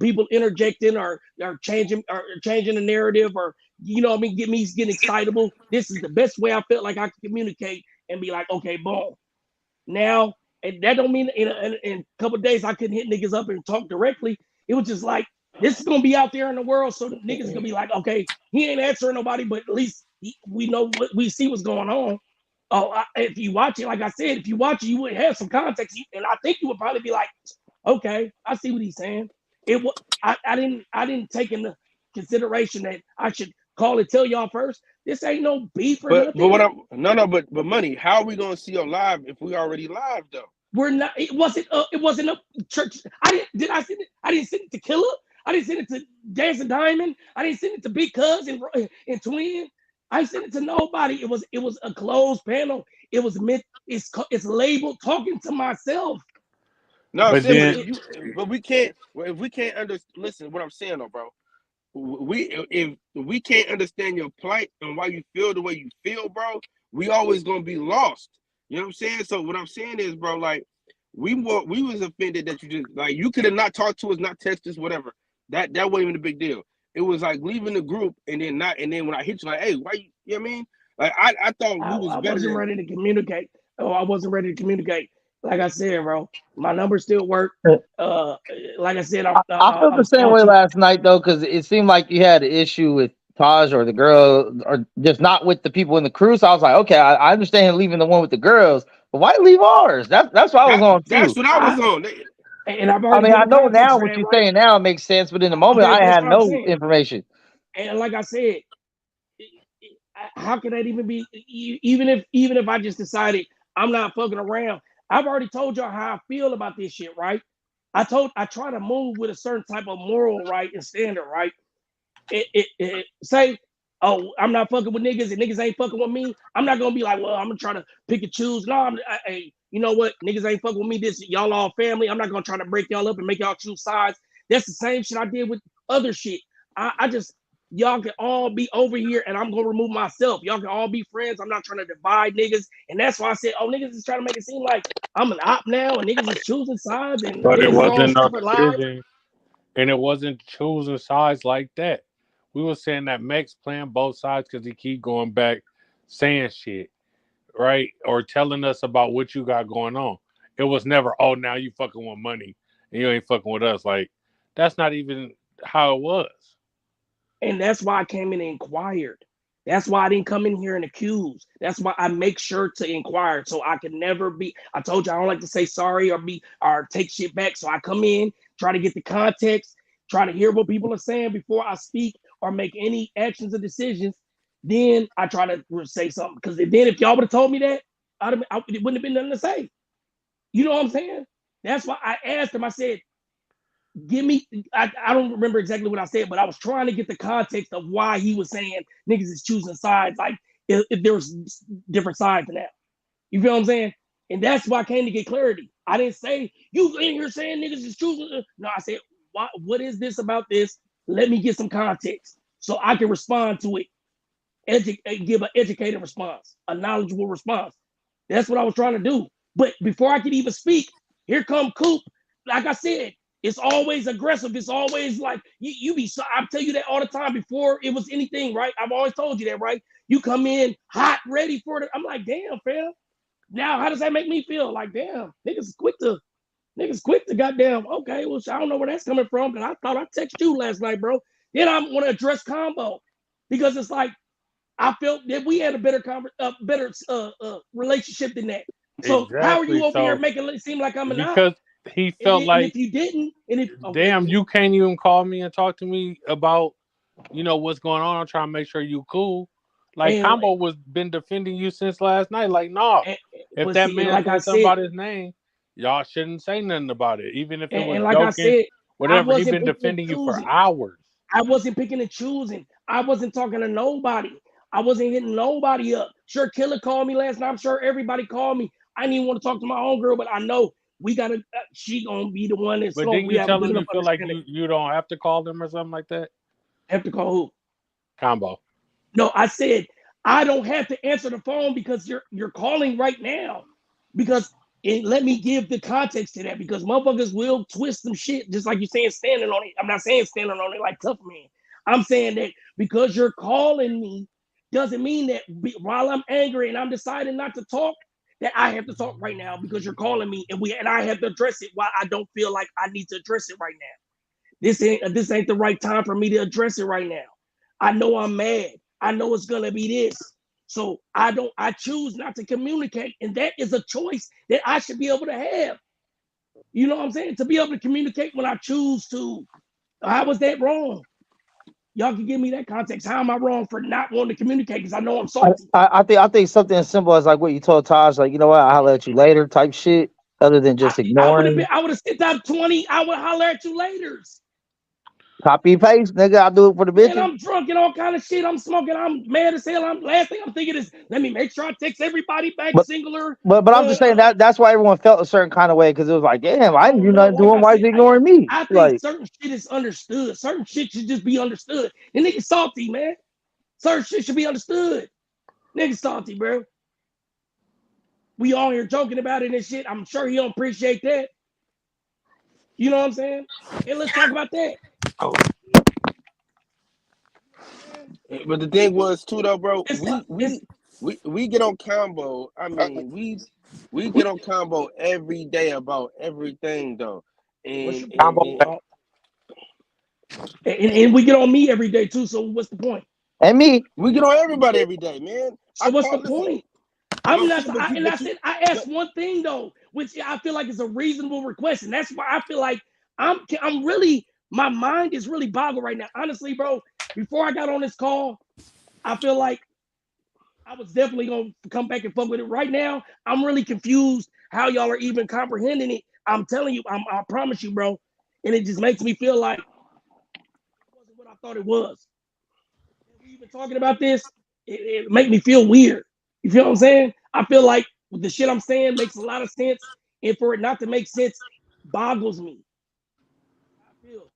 people interjecting or changing the narrative, or what I mean, get me getting excitable. This is the best way I felt like I could communicate and be like, okay, boom. Now, and that don't mean in a couple of days I couldn't hit niggas up and talk directly. It was just like, this is gonna be out there in the world, so the niggas gonna be like, okay, he ain't answering nobody, but at least we know what we see what's going on. Oh, if you watch it, like I said, if you watch it, you would have some context, and I think you would probably be like, okay, I see what he's saying. It was I didn't take into consideration that I should call and tell y'all first. This ain't no beef or
But
nothing.
what I'm no, but money. How are we gonna see you live if we already live though?
We're not. It wasn't a church. I didn't send it to Killer. I didn't send it to Dancing Diamond. I didn't send it to Big Cuz and Twin. I sent it to nobody. It was a closed panel. It was meant. It's labeled talking to myself.
No, I'm
But
saying,
then
but we can't. If we can't listen, what I'm saying though, bro. If we can't understand your plight and why you feel the way you feel, bro, we always gonna be lost. You know what I'm saying? So what I'm saying is, bro, like we was offended that you just like you could have not talked to us, not text us, whatever. That wasn't even a big deal. It was like leaving the group and then when I hit you, like, hey, why you know what I mean? Like I thought we was
I
better
wasn't
than
ready to communicate. Oh, I wasn't ready to communicate. Like I said, bro, my numbers still work. Uh, like I said,
I felt
I'm
the same way
staunch.
last night though, because it seemed like you had an issue with Taj or the girl, or just not with the people in the crew. So I was like, okay, I understand him leaving the one with the girls, but why leave ours? That's what I was on
that's
too.
what I was on.
And I've
I
already
mean, I
given
know
context
now
for
what
that,
you're
right?
saying now makes sense, but in the moment,
Okay,
I
that's
had
what I'm
no
saying.
information.
And like I said, how can that even be? Even if I just decided I'm not fucking around, I've already told y'all how I feel about this shit, right? I try to move with a certain type of moral right and standard, right? Say, oh, I'm not fucking with niggas and niggas ain't fucking with me. I'm not gonna be like, well, I'm gonna try to pick and choose. No, hey, you know what? Niggas ain't fucking with me. This y'all all family. I'm not gonna try to break y'all up and make y'all choose sides. That's the same shit I did with other shit. I just y'all can all be over here and I'm gonna remove myself. Y'all can all be friends. I'm not trying to divide niggas. And that's why I said, oh, niggas is trying to make it seem like I'm an op now and niggas is choosing sides and
but it
niggas is on
wasn't no
separate lives.
division, and it wasn't choosing sides like that. We were saying that Max playing both sides because he keep going back saying shit, right? Or telling us about what you got going on. It was never, oh, now you fucking with money and you ain't fucking with us. Like, that's not even how it was.
And that's why I came in and inquired. That's why I didn't come in here and accuse. That's why I make sure to inquire. So I can never be. I told you I don't like to say sorry or take shit back. So I come in, try to get the context, try to hear what people are saying before I speak or make any actions or decisions. Then I try to say something. Because then if y'all would have told me that, it wouldn't have been nothing to say. You know what I'm saying? That's why I asked him. I said, give me, I don't remember exactly what I said, but I was trying to get the context of why he was saying niggas is choosing sides, like if there was different sides to that. You feel what I'm saying? And that's why I came to get clarity. I didn't say you in here saying niggas is choosing. No, I said, what is this about this? Let me get some context so I can respond to it. Give an educated response, a knowledgeable response. That's what I was trying to do. But before I could even speak, here come Coop. Like I said, it's always aggressive. It's always like you be. I tell you that all the time before it was anything, right? I've always told you that, right? You come in hot, ready for it. I'm like, damn, fam. Now, how does that make me feel? Like, damn, niggas quick to goddamn. Okay, well, I don't know where that's coming from, because I thought I texted you last night, bro. Then I want to address combo because it's like I felt that we had a better relationship than that. So how are you
Exactly.
over here
So,
making it seem like I'm a op?
because he felt
And if
like,
you didn't, and if okay,
damn,
cool.
you can't even call me and talk to me about, what's going on. I'm trying to make sure you cool. Like,
And,
Combo was been defending you since last night. Like, no, if
but
that
see, and
man
like I
said something
said,
about his name, y'all shouldn't say nothing about it. Even if it was
and like I
joking,
said, I
whatever. He
wasn't
been
picking and
defending you for
choosing.
hours.
I wasn't picking and choosing. I wasn't talking to nobody. I wasn't hitting nobody up. Sure, Killer called me last night. I'm sure everybody called me. I didn't even want to talk to my own girl, but I know we gotta. She gonna be the one that's
But
going.
didn't
We
you
have a
tell
good
him
enough
you feel like
understanding.
you don't have to call them or something like that?
Have to call who?
Combo.
No, I said I don't have to answer the phone because you're calling right now. Because and let me give the context to that because motherfuckers will twist some shit just like you're saying standing on it. I'm not saying standing on it like tough man. I'm saying that because you're calling me doesn't mean that while I'm angry and I'm deciding not to talk that I have to talk right now because you're calling me and I have to address it while I don't feel like I need to address it right now. This ain't the right time for me to address it right now. I know I'm mad. I know it's gonna be this. So I choose not to communicate. And that is a choice that I should be able to have. You know what I'm saying? To be able to communicate when I choose to. How was that wrong? Y'all can give me that context. How am I wrong for not wanting to communicate? Because I know I'm salty.
I think something as simple as like what you told Taj, like, you know what, I'll let you later type shit, other than just
I would
ignoring.
have sent out 20, I would holler at you later.
Copy paste, nigga. I'll do it for the
Man,
bitches.
I'm drunk and all kind of shit. I'm smoking. I'm mad as hell. Last thing I'm thinking is, let me make sure I text everybody back
But
singular.
but I'm just saying that's why everyone felt a certain kind of way because it was like, damn, I didn't do nothing to
Like
him.
I
Why is
said,
he ignoring me?
I think
Like,
certain shit is understood. Certain shit should just be understood. And niggas salty, man. Certain shit should be understood. Niggas salty, bro. We all here joking about it and shit. I'm sure he don't appreciate that. You know what I'm saying? And let's talk about that.
But the thing was too though, bro. We get on combo. I mean, we get on combo every day about everything though, and
and we get on me every day too. So what's the point?
And me,
we get on everybody every day, man.
So what's the point? I'm not. I said I asked one thing though, which I feel like is a reasonable request, and that's why I feel like I'm really my mind is really boggled right now. Honestly, bro. Before I got on this call, I feel like I was definitely gonna come back and fuck with it. Right now, I'm really confused how y'all are even comprehending it. I'm telling you, I promise you, bro. And it just makes me feel like it wasn't what I thought it was. And we even talking about this, it make me feel weird. You feel what I'm saying? I feel like the shit I'm saying makes a lot of sense, and for it not to make sense boggles me. I feel.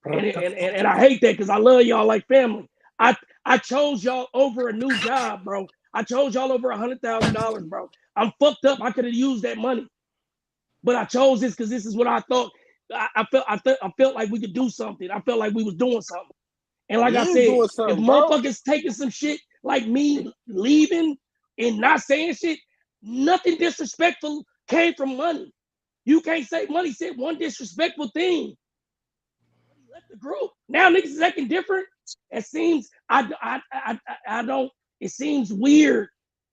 And I hate that because I love y'all like family. I chose y'all over a new job, bro. I chose y'all over $100,000, bro. I'm fucked up. I could have used that money, but I chose this because this is what I thought. I felt like we could do something. I felt like we was doing something. And like
we
I
is
said,
doing
if
something, bro.
motherfuckers taking some shit like me leaving and not saying shit, nothing disrespectful came from money. You can't say money said one disrespectful thing. Left the group. Now niggas is acting different. It seems I don't. It seems weird.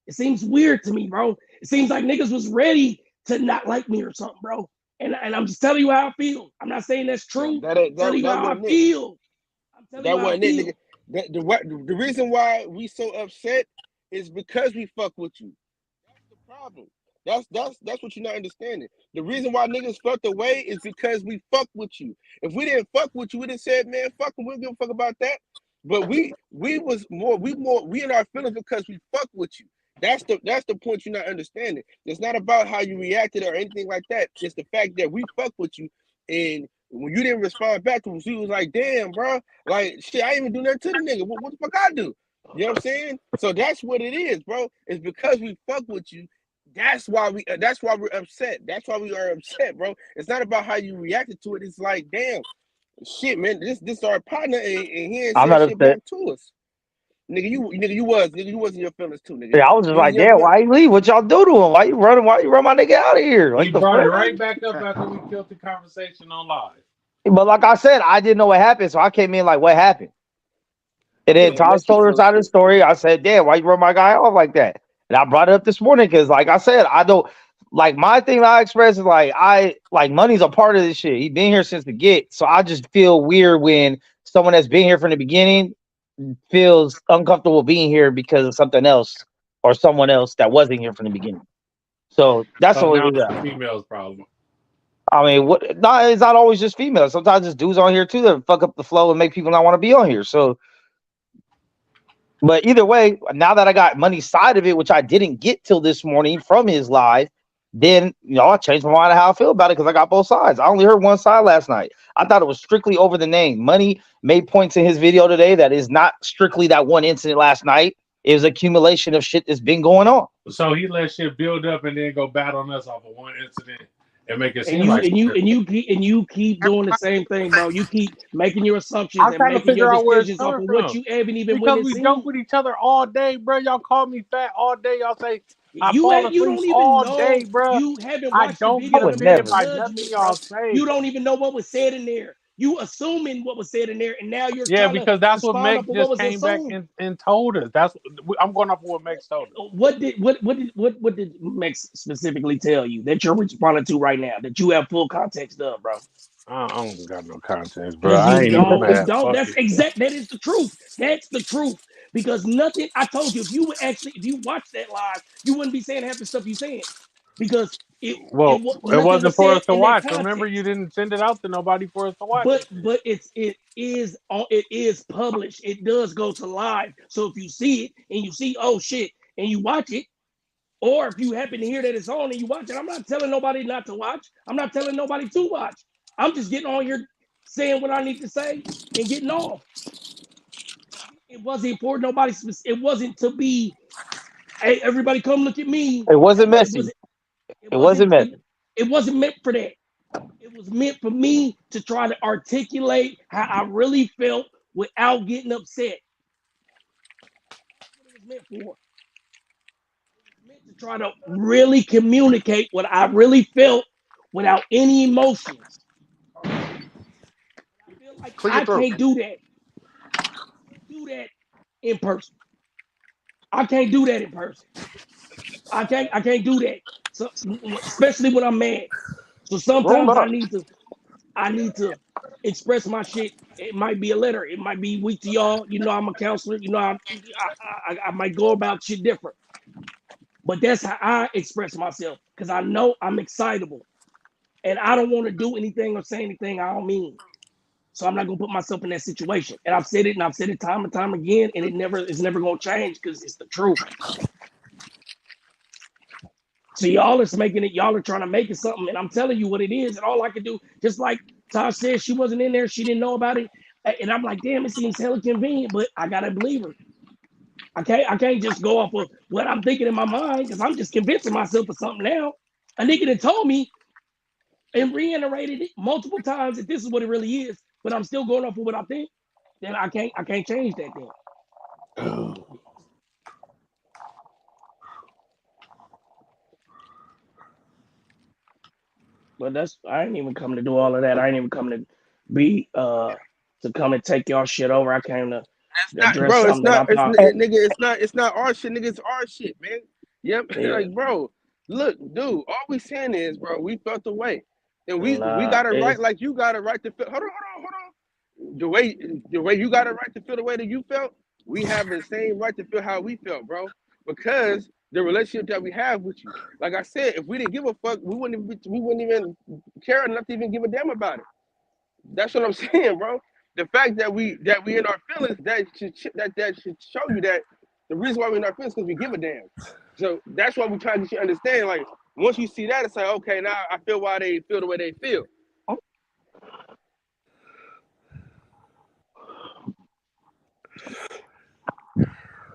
It seems weird to me, bro. It seems like niggas was ready to not like me or something, bro. And I'm just telling you how I feel. I'm not saying that's true. I'm telling you how I
wasn't it.
feel. I'm telling you
That
how I
wasn't it,
feel.
nigga. The reason why we so upset is because we fuck with you. That's the problem. That's what you're not understanding. The reason why niggas felt the way is because we fuck with you. If we didn't fuck with you, we'd have said, man, fuck them. We don't give a fuck about that. But we in our feelings because we fuck with you. That's the point you're not understanding. It's not about how you reacted or anything like that. It's the fact that we fuck with you, and when you didn't respond back to us, he was like, damn, bro, like shit, I ain't even do nothing to the nigga. What the fuck I do? You know what I'm saying? So that's what it is, bro. It's because we fuck with you. That's why we're upset. That's why we are upset, bro. It's not about how you reacted to it. It's like, damn, shit, man, this our partner, and he ain't
I'm
saying
not
shit back
upset.
to us. Nigga, you was in your feelings too, nigga.
Yeah, I was just
You was in
like,
your
damn, why you leave? What y'all do to him? Why you running? Why you run my nigga out of here?
He
Like the
brought it
fuck?
right back up after we killed the conversation on live.
But like I said, I didn't know what happened, so I came in like, what happened? And then Tosh told her side of the story. I said, damn, why you run my guy off like that? And I brought it up this morning because, like I said, I don't like my thing that I express is like money's a part of this shit. He's been here since the get. So I just feel weird when someone that's been here from the beginning feels uncomfortable being here because of something else or someone else that wasn't here from the beginning. So that's
So
all
now
it is.
it's the female's problem.
I mean, it's not always just females. Sometimes it's dudes on here too that fuck up the flow and make people not want to be on here. So, but either way, now that I got money side of it, which I didn't get till this morning from his live, Then I changed my mind on how I feel about it because I got both sides. I only heard one side last night. I thought it was strictly over the name. Money made points in his video today that is not strictly that one incident last night. It was accumulation of shit that's been going on.
So he let shit build up and then go bat on us off of one incident and make it
And
seem
you
like
and you and you keep and you keep doing the same thing, bro. You keep making your assumptions
I'm
and
trying to
making your
figure out where it's
decisions off
coming
of what
from.
you haven't even went
Because
and
we joke
seen.
with each other all day, bro. Y'all call me fat all day. Y'all say I
You
fall
ain't. You
asleep
don't even
all day,
know.
bro.
You haven't
I
watched the
don't
I
get
video
would
to make a
offended
never.
by nothing
judgment,
y'all
bro.
say.
You don't even know what was said in there. You assuming what was said in there, and now you're
Yeah,
trying to
because that's what
respond off
Meg
of what
just
was
came back
assumed.
and told us. I'm going off of what Meg told us.
What did Max specifically tell you that you're responding to right now that you have full context of, bro?
I don't got no context, bro.
Because
I ain't even
you
mad.
don't.
Fuck
That's
it.
exact. That is the truth. That's the truth. Because nothing. I told you, if you watch that live, you wouldn't be saying half the stuff you saying. Because
Well, it
nothing
wasn't
was
for
said
us to
in that
watch. Remember,
context.
you didn't send it out to nobody for us to watch
But
it.
it is published. It does go to live. So if you see it and you see, oh shit, and you watch it, or if you happen to hear that it's on and you watch it, I'm not telling nobody not to watch. I'm not telling nobody to watch. I'm just getting on here saying what I need to say and getting off. It wasn't for nobody. It wasn't to be, hey, everybody come look at me.
It wasn't
It
messy.
wasn't. It
It wasn't
wasn't.
messy.
It wasn't meant for that. It was meant for me to try to articulate how I really felt without getting upset. That's what it was meant for. It was meant to try to really communicate what I really felt without any emotions. I feel like
Clear your
I
throat.
can't do that. I can't do that in person. I can't do that in person. I can't do that. So especially when I'm mad. So
Roll
sometimes
up.
I need to express my shit. It might be a letter. It might be weak to y'all. You know, I'm a counselor. You know, I might go about shit different. But that's how I express myself because I know I'm excitable and I don't want to do anything or say anything I don't mean. So I'm not gonna put myself in that situation. And I've said it and I've said it time and time again, and it's never gonna change because it's the truth. So y'all is making it, y'all are trying to make it something, and I'm telling you what it is, and all I can do, just like Tosh said, she wasn't in there, she didn't know about it, and I'm like, damn, it seems hella convenient, but I gotta believe her. I can't just go off of what I'm thinking in my mind because I'm just convincing myself of something now. A nigga that told me and reiterated it multiple times that this is what it really is, but I'm still going off of what I think. Then I can't change that then. But I ain't even come to do all of that. I ain't even come to be to come and take y'all shit over. I came to address
Bro,
something that I thought.
it's not our shit, nigga. It's our shit, man. Yep,
Yeah,
like, bro, look, dude. All we saying is, bro, we felt the way, and we
nah,
got a right,
it's
like you got a right to feel. Hold on. The way you got a right to feel the way that you felt, we have the same right to feel how we felt, bro. Because the relationship that we have with you, like I said, if we didn't give a fuck, we wouldn't even care enough to even give a damn about it. That's what I'm saying, bro. The fact that we in our feelings, that should show you that the reason why we in our feelings because we give a damn. So that's why we trying to get you to understand. Like once you see that, it's like, okay, now I feel why they feel the way they feel.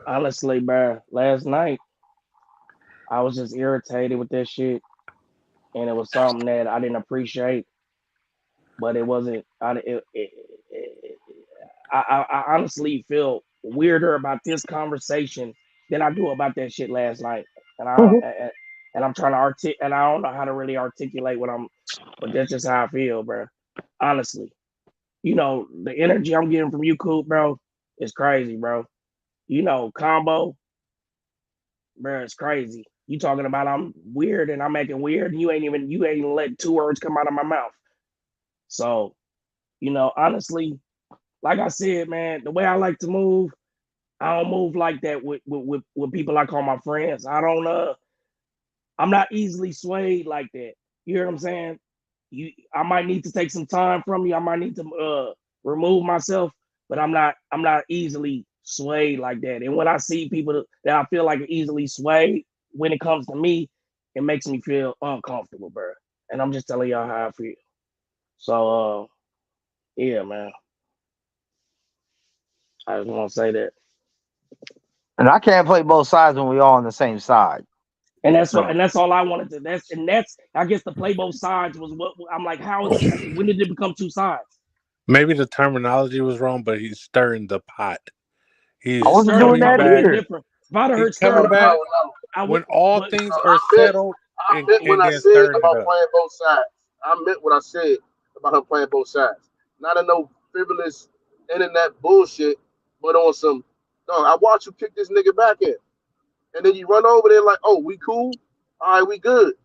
honestly, bro. Last night I was just irritated with this shit, and it was something that I didn't appreciate, but it wasn't. I honestly feel weirder about this conversation than I do about that shit last night, and I'm trying to and I don't know how to really articulate but that's just how I feel, bro. Honestly, the energy I'm getting from you, Coop, bro, is crazy, bro. Combo, bro, it's crazy. You talking about I'm weird and I'm acting weird, and you ain't even let two words come out of my mouth. So, honestly, like I said, man, the way I like to move, I don't move like that with people I call my friends. I'm not easily swayed like that. You hear what I'm saying? I might need to take some time from you. I might need to remove myself, but I'm not easily swayed like that. And when I see people that I feel like are easily swayed when it comes to me, it makes me feel uncomfortable, bro. And I'm just telling y'all how I feel. So, yeah, man. I just want to say that.
And I can't play both sides when we all on the same side.
And that's what, and that's all I wanted to. That's I guess the play both sides was what I'm like. How is this? When did it become two sides?
Maybe the terminology was wrong, but he's stirring the pot. He's
I wasn't doing
coming
that
back.
either.
Different. If I'd have
He's
heard stirring
coming
the
back
pot,
when all things are
I meant,
settled
I meant when
and
I
then
said
stirring it
about
up.
playing both sides. I meant what I said about her playing both sides. Not in no frivolous internet bullshit, but on some. No, I watch you kick this nigga back in, and then you run over there like, "Oh, we cool, all right, we good."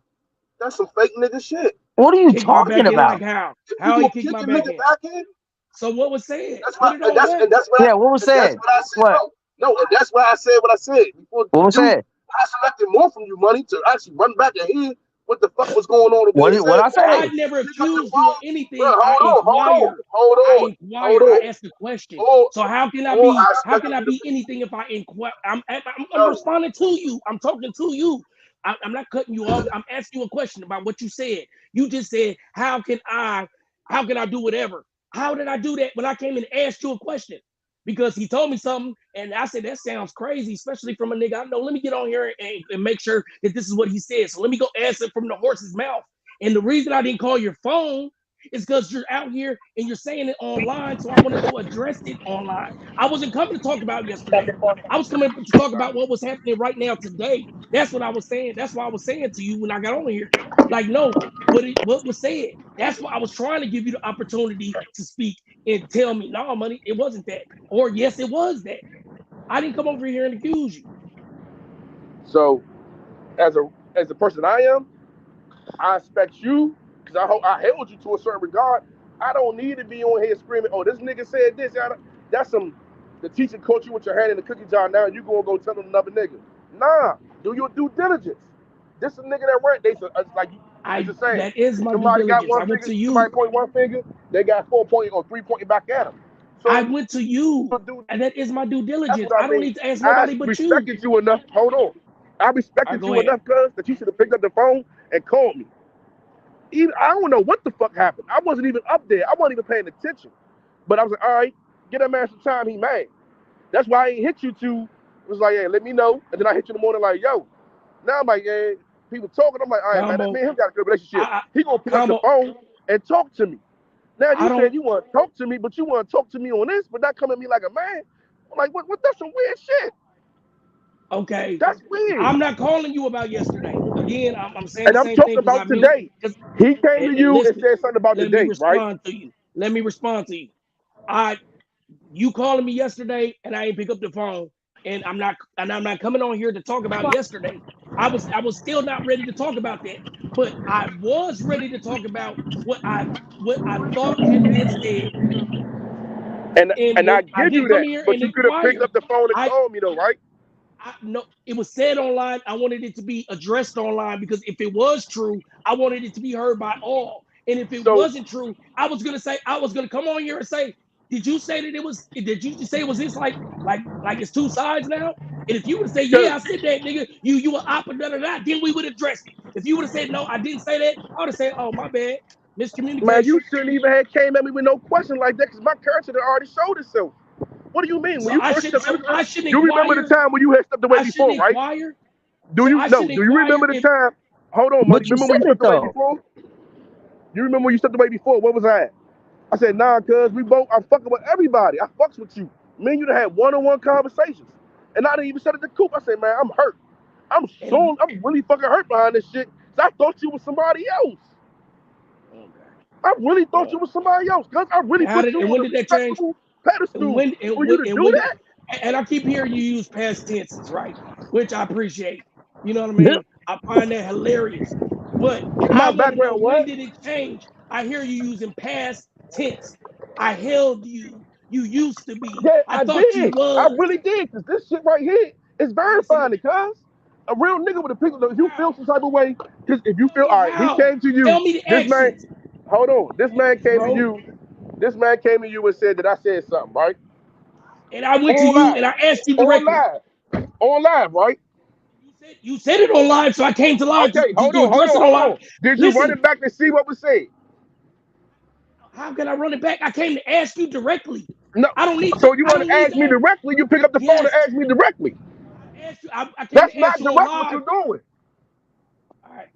That's some fake nigga shit.
What are you
kick my
talking
back in
about?
like how?
If you
How he
gonna
kicked
kick
my
a
back
nigga
in?
back in,
So what was said?
that's
Put
what
it on wax.
Yeah, what was said?
That's what I said.
What?
No, and that's why I said what I said. Before
What was
you,
said?
I selected more from you, money, to actually run back and hear what the fuck was going on.
What I
I
say?
never
Pick up the
accused you of
phone. Bro,
anything. I
hold
inquired.
on.
I asked a question. So how can I be?
I
How can
expected
I
you to
be anything if I inquire? I'm
no.
responding to you. I'm talking to you. I'm not cutting you off. I'm asking you a question about what you said. You just said, how can I do whatever? How did I do that when I came and asked you a question? Because he told me something, and I said, that sounds crazy, especially from a nigga I know. Let me get on here and make sure that this is what he said. So let me go ask it from the horse's mouth. And the reason I didn't call your phone is because you're out here and you're saying it online. So I want to go address it online. I wasn't coming to talk about yesterday. I was coming to talk about what was happening right now today. That's what I was saying. That's what I was saying to you when I got on here. Like, no, what was said. That's why I was trying to give you the opportunity to speak and tell me, no, money, it wasn't that. Or yes, it was that. I didn't come over here and accuse you.
So as a person I am, I expect you, because I held you to a certain regard. I don't need to be on here screaming, "Oh, this nigga said this." That's the teacher caught you with your hand in the cookie jar. Now you gonna go tell another nigga? Nah, do your due diligence. This is a nigga that ran. It's like it's the same.
That is
If
my due
somebody got
diligence. I
one
went
finger,
to you.
somebody point one finger, they got 4 point or 3 pointing back at them. So
I went to you, and that is my due
that's
diligence.
what
I
I
don't
mean.
need to ask
I
nobody but you.
respected you enough. Hold on. I respected
Go
you
ahead.
enough, cuz, that you should have picked up the phone and called me. Even I don't know what the fuck happened. I wasn't even up there. I wasn't even paying attention. But I was like, all right, get that man some time. He mad. That's why I ain't hit you to. It was like, hey, let me know. And then I hit you in the morning like, yo. Now I'm like, yeah, people talking. I'm like, all right, man, that man him got a good relationship. He gonna pick up the phone and talk to me. Now you said you want to talk to me, but you want to talk to me on this, but not come at me like a man. I'm like, what? That's some weird shit.
Okay.
That's weird.
I'm not calling you about yesterday. Again, I'm saying
And
the
I'm
same thing
talking
because I
about
mean,
today. He came to you and
listen,
said something about
let me
today, right?
respond to you. Let me respond to you. You calling me yesterday and I ain't pick up the phone, and I'm not coming on here to talk about yesterday. I was still not ready to talk about that, but I was ready to talk about what I thought had been said. And
And I
when I
give you
didn't come
that,
here
but
and
you could have picked
inquire,
up the phone and called me though, right?
no, it was said online. I wanted it to be addressed online because if it was true, I wanted it to be heard by all. And if it wasn't true, I was gonna come on here and say, did you say that it was? Did you say it was this like it's two sides now? And if you would say, yeah, I said that, nigga, you were up and da. Then we would address it. If you would have said no, I didn't say that, I would have said, oh my bad,
Man, you
miscommunication.
shouldn't even have came at me with no question like that because my character had already showed itself. What do you mean?
So
When you
I
first
should
stepped in
I shouldn't
you remember the
inquire.
time when you had stepped away
I shouldn't
before, right?
inquire.
Do
So
you
I
no?
shouldn't
Do you
inquire
remember the
if.
time? Hold on, buddy.
But you
Remember when
said
you
it
stepped away
though.
before? You remember when you stepped away before? What was I at? I said, nah, cuz I'm fucking with everybody. I fucks with you. Me and you done had one-on-one conversations. And I didn't even said it to Coop. I said, man, I'm hurt. I'm really fucking hurt behind this shit. So I thought you was somebody else.
Okay.
I really thought you was somebody else, cuz I really put you
When
on a
did that change?
respectable pedestal for you to do
When
that.
and I keep hearing you use past tenses, right? Which I appreciate. You know what I mean? I find that hilarious. But I
My
want to know,
background,
when
what?
did it change? I hear you using past tense. I held you. You used to be.
Yeah,
I
I
thought you
did. I
was.
really did, because this shit right here is verifying it, cuz. A real nigga with a picture, if you feel some type of way, because if you feel, all right, he
How?
came to you,
Tell me the
this man,
actions.
hold on, this man came to
Bro.
you, and said that I said something, right?
And I went to
On
you
live,
and I asked you directly.
on live, right?
You said it on live, so I came to live
Okay, hold
to
on, hold
address
on,
it on
hold
live.
on. Did you run
Listen,
it back and see what was said?
how can I run it back? I came to ask you directly.
No.
I don't need.
So you
I
want
don't
to
need
ask
to
me
ask.
directly? You pick up the phone and
Yes,
ask me directly.
I asked you. I came
That's
to ask
not
you on
direct what
live.
you're doing.
All right,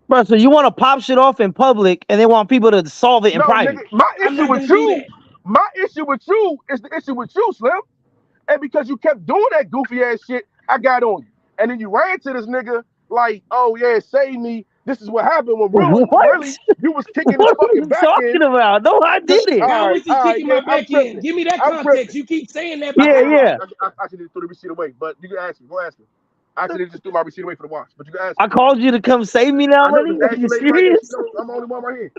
Bro, so you want to pop shit off in public and they want people to solve it in
No,
private?
nigga, my
I'm
issue
not
with
gonna do
you,
that.
my issue with you is the issue with you, Slim. And because you kept doing that goofy ass shit, I got on you. And then you ran to this nigga like, oh yeah, save me. This is what happened. When
What?
really you was kicking his
What are
fucking
you
back
talking
in.
about? No, I didn't.
How is he
All right,
kicking
yeah,
my
I'm
back in?
tripping.
Give me that
I'm
context.
tripping.
You keep saying that,
I,
but
Yeah,
go
I,
ahead.
yeah.
I actually just threw the receipt away, but you can ask me. Go ask me. I actually just threw my receipt away for the watch, but you can ask me.
I called you to come save me now,
I know,
money.
just
Are
ask
you
the lady right there. She
serious?
knows I'm the only one right here.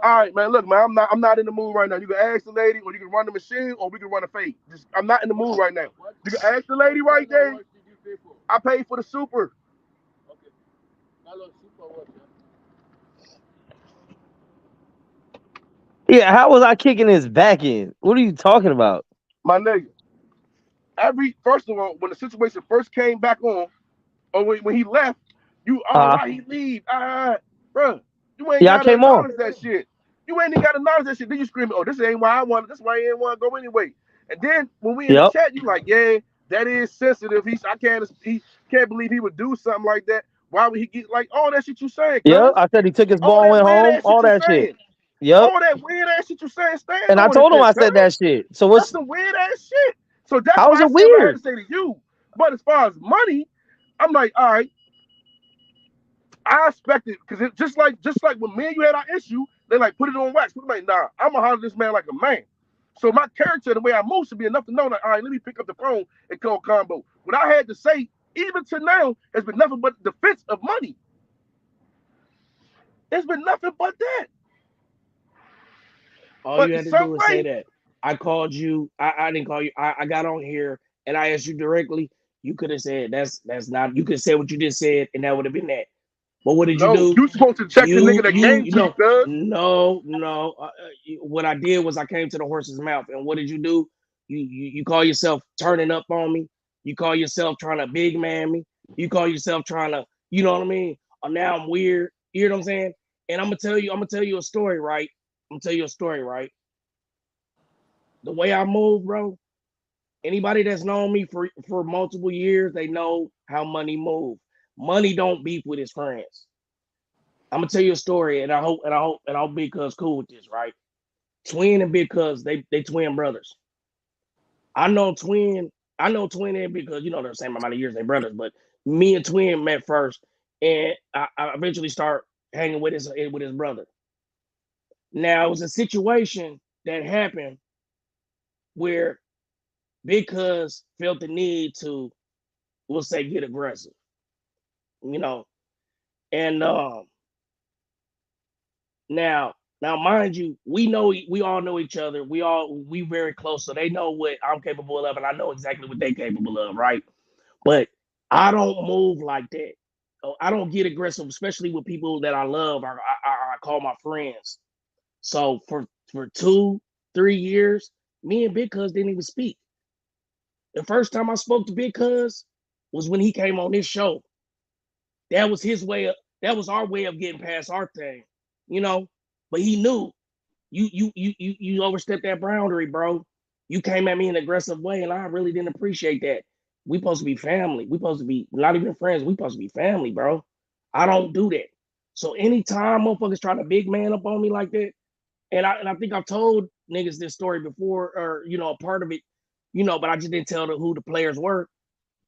All right, man. Look, man, I'm not in the mood right now. You can ask the lady, or you can run the machine, or we can run a fade. I'm not in the mood right now. You can ask the lady right there. I paid for the super.
Yeah, how was I kicking his back in? What are you talking about?
My nigga. First of all, when the situation first came back on, or when he left, why he leave? Bro, you ain't
Yeah, I
gotta
came on.
acknowledge that shit. You ain't even gotta acknowledge that shit. Then you screaming, oh, this ain't why I want it. This is why he ain't want to go anyway. And then when we in the
Yep.
chat, you like, yeah, that is sensitive. He can't believe he would do something like that. Why would he get like all that shit you saying,
Yep.
cuz?
I said he took his
All
ball and
that
went
weird
home.
ass shit
All
you
that shit.
saying.
Yep.
All that weird ass shit you saying, stand
And I
on it
told him
then,
I
cuz.
said that shit. So
That's
what's
some weird ass shit. So that's
how is
why I
it
said what I had to
weird?
say to you. But as far as money, I'm like, all right, I expected because it just like when me and you had our issue, they like put it on wax. But I'm like, nah, I'm gonna holler this man like a man. So my character, the way I move, should be enough to know that all right, let me pick up the phone and call combo. What I had to say, even to now, has been nothing but defense of money. It's been nothing but that.
All
But
you
in
had to
some
do is say
way,
that. I called you. I didn't call you. I got on here and I asked you directly. You could have said that's not. You could say what you just said, and that would have been that. But what did you
no,
do?
you supposed to check the nigga that came
You
to you,
know,
cuz.
no. What I did was I came to the horse's mouth, and what did you do? You call yourself turning up on me. You call yourself trying to big man me. You call yourself trying to, you know what I mean? Now I'm weird. You know what I'm saying? And I'm gonna tell you a story, right? I'm gonna tell you a story, right? The way I move, bro. Anybody that's known me for multiple years, they know how money move. Money don't beef with his friends. I'm gonna tell you a story, and I hope Big Cuz cool with this, right? Twin and Big Cuz, they twin brothers. I know Twin and Big Cuz, you know, they're the same amount of years, they brothers, but me and Twin met first, and I eventually start hanging with his brother. Now it was a situation that happened where Big Cuz felt the need to, we'll say, get aggressive, you know, and now, mind you, we all know each other. We very close, so they know what I'm capable of, and I know exactly what they're capable of, right? But I don't move like that. I don't get aggressive, especially with people that I love. I call my friends. So for 2-3 years, me and Big Cuz didn't even speak. The first time I spoke to Big Cuz was when he came on this show. That was his way of. That was our way of getting past our thing, you know. But he knew you overstepped that boundary, bro. You came at me in an aggressive way, and I really didn't appreciate that. We supposed to be family. We supposed to be not even friends. We supposed to be family, bro. I don't do that. So anytime motherfuckers try to big man up on me like that, and I think I've told niggas this story before, or a part of it, but I just didn't tell who the players were.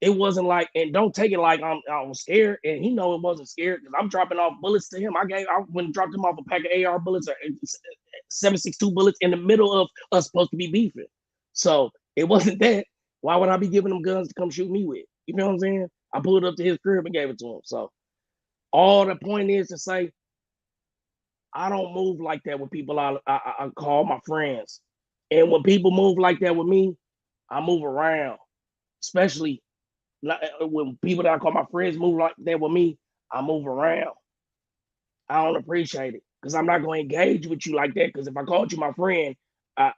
It wasn't like, and don't take it like I was scared, and he know it wasn't scared because I'm dropping off bullets to him. I went and dropped him off a pack of AR bullets or 7.62 bullets in the middle of us supposed to be beefing. So it wasn't that. Why would I be giving them guns to come shoot me with? You know what I'm saying? I pulled up to his crib and gave it to him. So all the point is to say, I don't move like that with people I call my friends. And when people move like that with me, I move around, especially when people that I call my friends move like that with me, I move around. I don't appreciate it because I'm not going to engage with you like that. Because if I called you my friend, I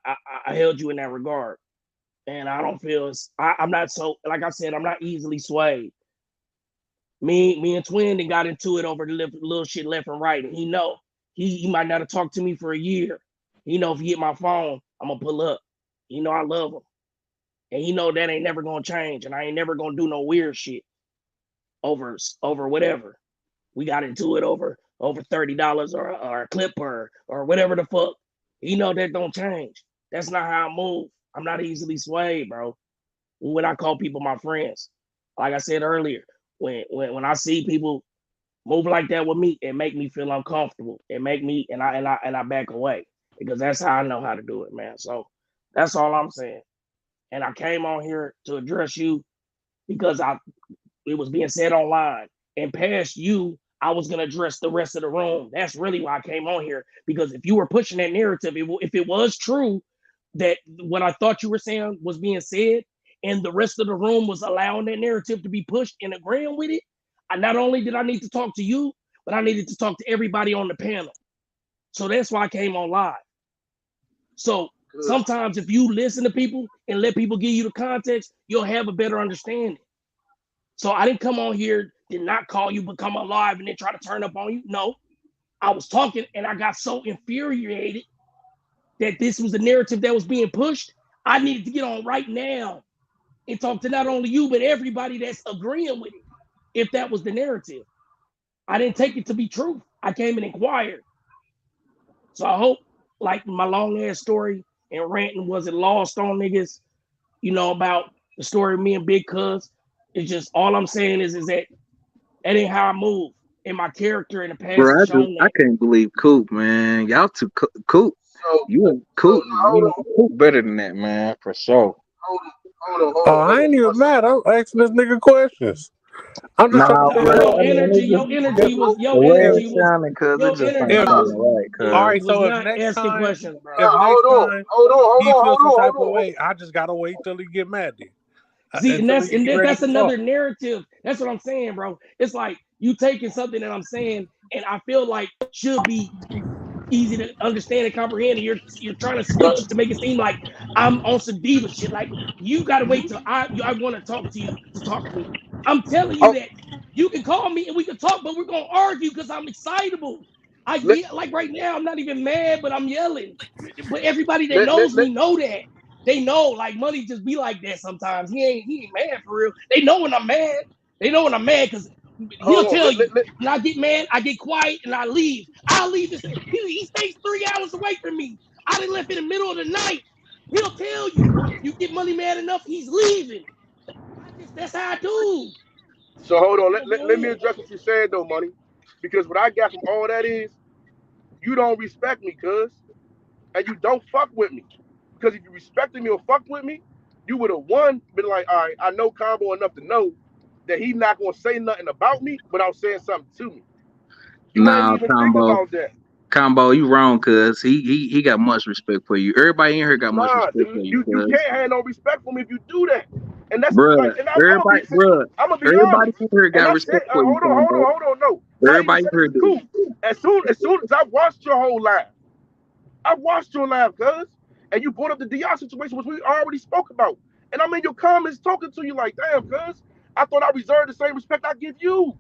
held you in that regard, and I don't feel I'm not so, like I said, I'm not easily swayed. Me and Twin then got into it over the little shit left and right, and he know he might not have talked to me for a year. He know if he hit my phone, I'm gonna pull up. He know I love him, and he know that ain't never gonna change, and I ain't never gonna do no weird shit over whatever. We got into it over $30 or a clip or whatever the fuck. He know that don't change. That's not how I move. I'm not easily swayed, bro. When I call people my friends, like I said earlier, when I see people move like that with me, it make me feel uncomfortable. It make me and I back away because that's how I know how to do it, man. So that's all I'm saying. And I came on here to address you because it was being said online. And past you, I was gonna address the rest of the room. That's really why I came on here. Because if you were pushing that narrative, if it was true that what I thought you were saying was being said, and the rest of the room was allowing that narrative to be pushed and agreeing with it, not only did I need to talk to you, but I needed to talk to everybody on the panel. So that's why I came on live. So sometimes if you listen to people and let people give you the context, you'll have a better understanding. So I didn't come on here, did not call you, but come on live and then try to turn up on you. No, I was talking and I got so infuriated that this was the narrative that was being pushed. I needed to get on right now and talk to not only you, but everybody that's agreeing with it, if that was the narrative. I didn't take it to be true. I came and inquired. So I hope, like my long ass story and ranting wasn't lost on niggas, about the story of me and Big Cuz. It's just all I'm saying is that ain't how I move. And my character in the past
Bro,
has shown
I
that.
can't believe Coop, man. Y'all too Coop. You and Coop, Coop better than that, man, for sure.
Oh, I ain't even mad. I'm asking this nigga questions. I'm just trying to figure out.
Your energy was
the way it sounded, cause it just ain't sounding right.
All right,
was
so if
not
next
asking
time,
questions, bro.
he feels some type of way, I just gotta wait till he get mad then.
See, and that's
ready to
another
talk.
narrative. That's what I'm saying, bro. It's like you taking something that I'm saying, and I feel like should be easy to understand and comprehend. And you're trying to switch it to make it seem like I'm on some diva shit. Like you got to wait till I want to talk to you to talk to me. I'm telling you that you can call me and we can talk, but we're gonna argue because I'm excitable. Like right now, I'm not even mad, but I'm yelling. But everybody that knows me know that. They know like money just be like that sometimes. He ain't mad for real. They know when I'm mad. They know when I'm mad because he'll tell you. When I get mad, I get quiet and I leave. I'll leave this. He stays 3 hours away from me. I done left in the middle of the night. He'll tell you. You get money mad enough, he's leaving. That's how I do.
So hold on. Let me address what you said though, money. Because what I got from all that is you don't respect me, cuz. And you don't fuck with me. Because if you respected me or fucked with me, you would have been like, all right, I know Combo enough to know that he's not gonna say nothing about me without saying something to me. You ain't even think about that.
Combo, you wrong, cuz he got much respect for you. Everybody in here got much respect for you,
You
cuz.
can't have no respect for me if you do that. And that's
Bruh,
like, and I'm gonna be
everybody
honest.
in here
And
got
I said,
respect for you,
hold on, no. And I even
everybody
said
in
this
here
to
do.
Coop. As soon as I watched your whole live, I watched your live, cuz, and you brought up the DR situation, which we already spoke about. And I'm in your comments talking to you like, damn, cuz, I thought I reserved the same respect I give you.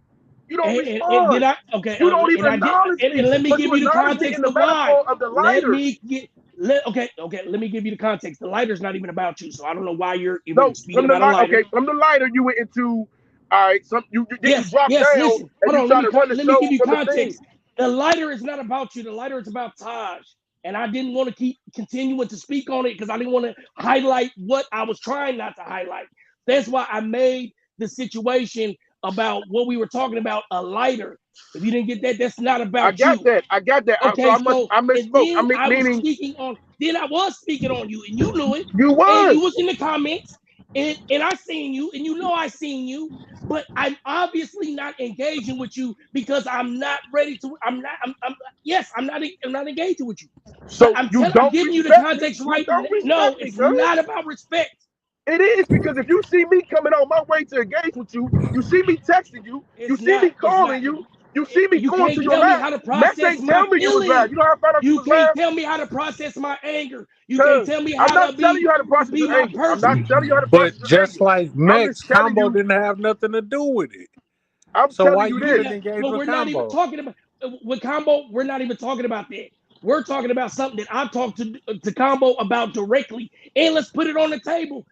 You don't
And did
respond.
I? Okay,
You don't
and
even
I get.
acknowledge me.
And let me
But
give
you
you the
acknowledge me
context
in the
of why.
metaphor of the
Let
lighter.
me get. Okay. Let me give you the context. The lighter's not even about you, so I don't know why you're even
No,
speaking about a lighter.
Okay, from the lighter you went into. All right, you
Yes.
dropped down
Listen,
and
hold
you
on.
try to run the
Let me
show
give you
from the thing.
context. The lighter is not about you. The lighter is about Taj, and I didn't want to keep continuing to speak on it because I didn't want to highlight what I was trying not to highlight. That's why I made the situation about what we were talking about a lighter. If you didn't get that, that's not about you.
I got that.
Okay,
I
and
misspoke.
then I was
Meaning
speaking on. Then I was speaking on you, and you knew it.
You
And you
was.
was in the comments, and I seen you, and you know I seen you. But I'm obviously not engaging with you because I'm not ready to. I'm not. Yes, I'm not engaging with you. But
So
I'm
don't
giving you the
respect me.
context
You
right now.
don't
No,
respect me,
it's
cuz.
not about respect.
It is because if you see me coming on my way to engage with you, you see me texting you, you
It's
see me
not. It's not.
calling you, you see me
You
going
can't
to your
tell me
lab.
how to
Max
process
ain't
my
tell me you was live.
feelings.
You know how I found out you
You
was
can't
live?
tell me how to process my anger. You can't
Cuz
tell me
I'm
how
not
to
telling you how to process
be
your
my
anger. I'm not
person.
telling you how to
But
process your
just
anger.
like
I'm
Max,
just telling
Combo
you.
didn't have nothing to do with it.
I'm
So
telling
why
you
you
this.
didn't engage
But
with
we're not even
Combo?
talking about with Combo. We're not even talking about that. We're talking about something that I talked to Combo about directly, and let's put it on the table.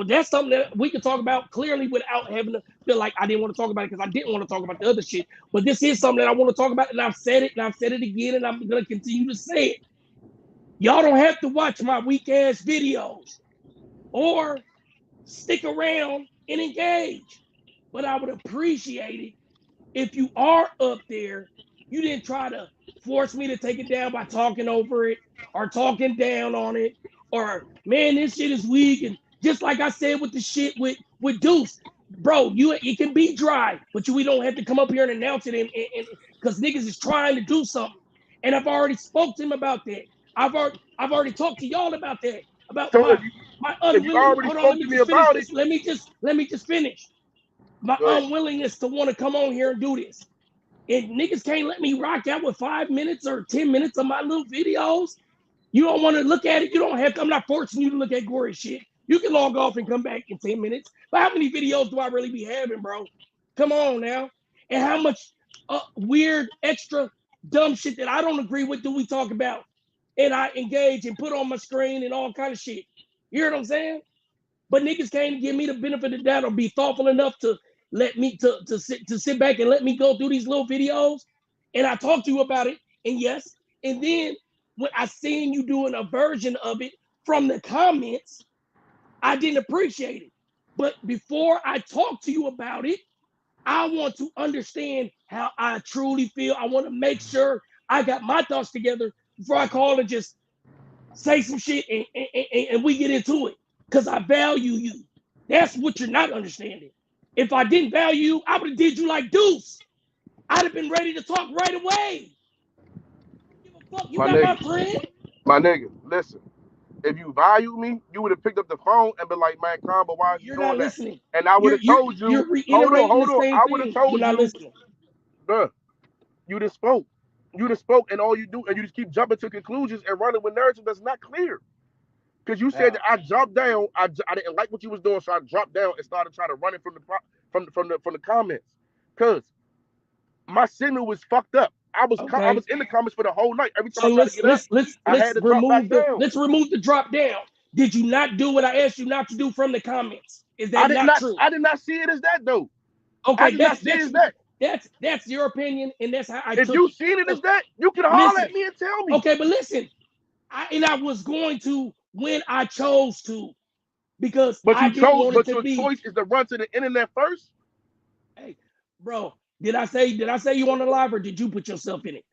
That's something that we can talk about clearly without having to feel like I didn't want to talk about it because I didn't want to talk about the other shit. But this is something that I want to talk about, and I've said it, and I've said it again, and I'm gonna continue to say it. Y'all don't have to watch my weak ass videos or stick around and engage, but I would appreciate it if you are up there, you didn't try to force me to take it down by talking over it or talking down on it or man, this shit is weak. And just like I said with the shit with Deuce, bro, it can be dry, but we don't have to come up here and announce it and because niggas is trying to do something. And I've already spoke to him about that. I've already talked to y'all about that, about
So
my
if you
unwilling.
already
Hold on, let
spoke
me
to me
just finish
about it,
this. Let me just finish my
go ahead.
unwillingness to want to come on here and do this. And niggas can't let me rock out with 5 minutes or 10 minutes of my little videos. You don't want to look at it. You don't have to. I'm not forcing you to look at gory shit. You can log off and come back in 10 minutes. But how many videos do I really be having, bro? Come on now. And how much weird, extra, dumb shit that I don't agree with do we talk about? And I engage and put on my screen and all kind of shit. You hear what I'm saying? But niggas can't give me the benefit of the doubt or be thoughtful enough to let me to sit back and let me go through these little videos. And I talked to you about it. And yes, and then when I seen you doing a version of it from the comments, I didn't appreciate it. But before I talk to you about it, I want to understand how I truly feel. I want to make sure I got my thoughts together before I call and just say some shit and we get into it. Because I value you. That's what you're not understanding. If I didn't value you, I would have did you like Deuce. I'd have been ready to talk right away. Give a fuck. You
My
not
nigga,
my friend.
listen. If you value me, you would have picked up the phone and been like, man, Combo, why is you
You're not
doing that?
listening.
And I would
You're
have
you're
told you,
you're reiterating the
hold on.
same
I would have
thing. You're
told
not
you,
listening.
bruh, you just spoke. You just spoke, and all you do, and you just keep jumping to conclusions and running with narrative that's not clear. Because you said that I jumped down, I didn't like what you was doing, so I dropped down and started trying to run it from the comments. Cause my signal was fucked up. I
Okay.
was in the comments for the whole night. Every time
So
I tried to get up, I had
let's
to drop back down.
remove the drop down. Did you not do what I asked you not to do from the comments? Is that not true?
I did not see it as that though. I
Okay,
did not see it as that.
that's your opinion, and that's how I
If
took
you
it.
seen it as that, you could holler
Listen,
at me and tell me.
okay, but listen, I was going to when I chose to because I didn't want it
But
to
your
be.
choice is to run to the internet first.
Hey, bro, did I say you on the live or did you put yourself in it?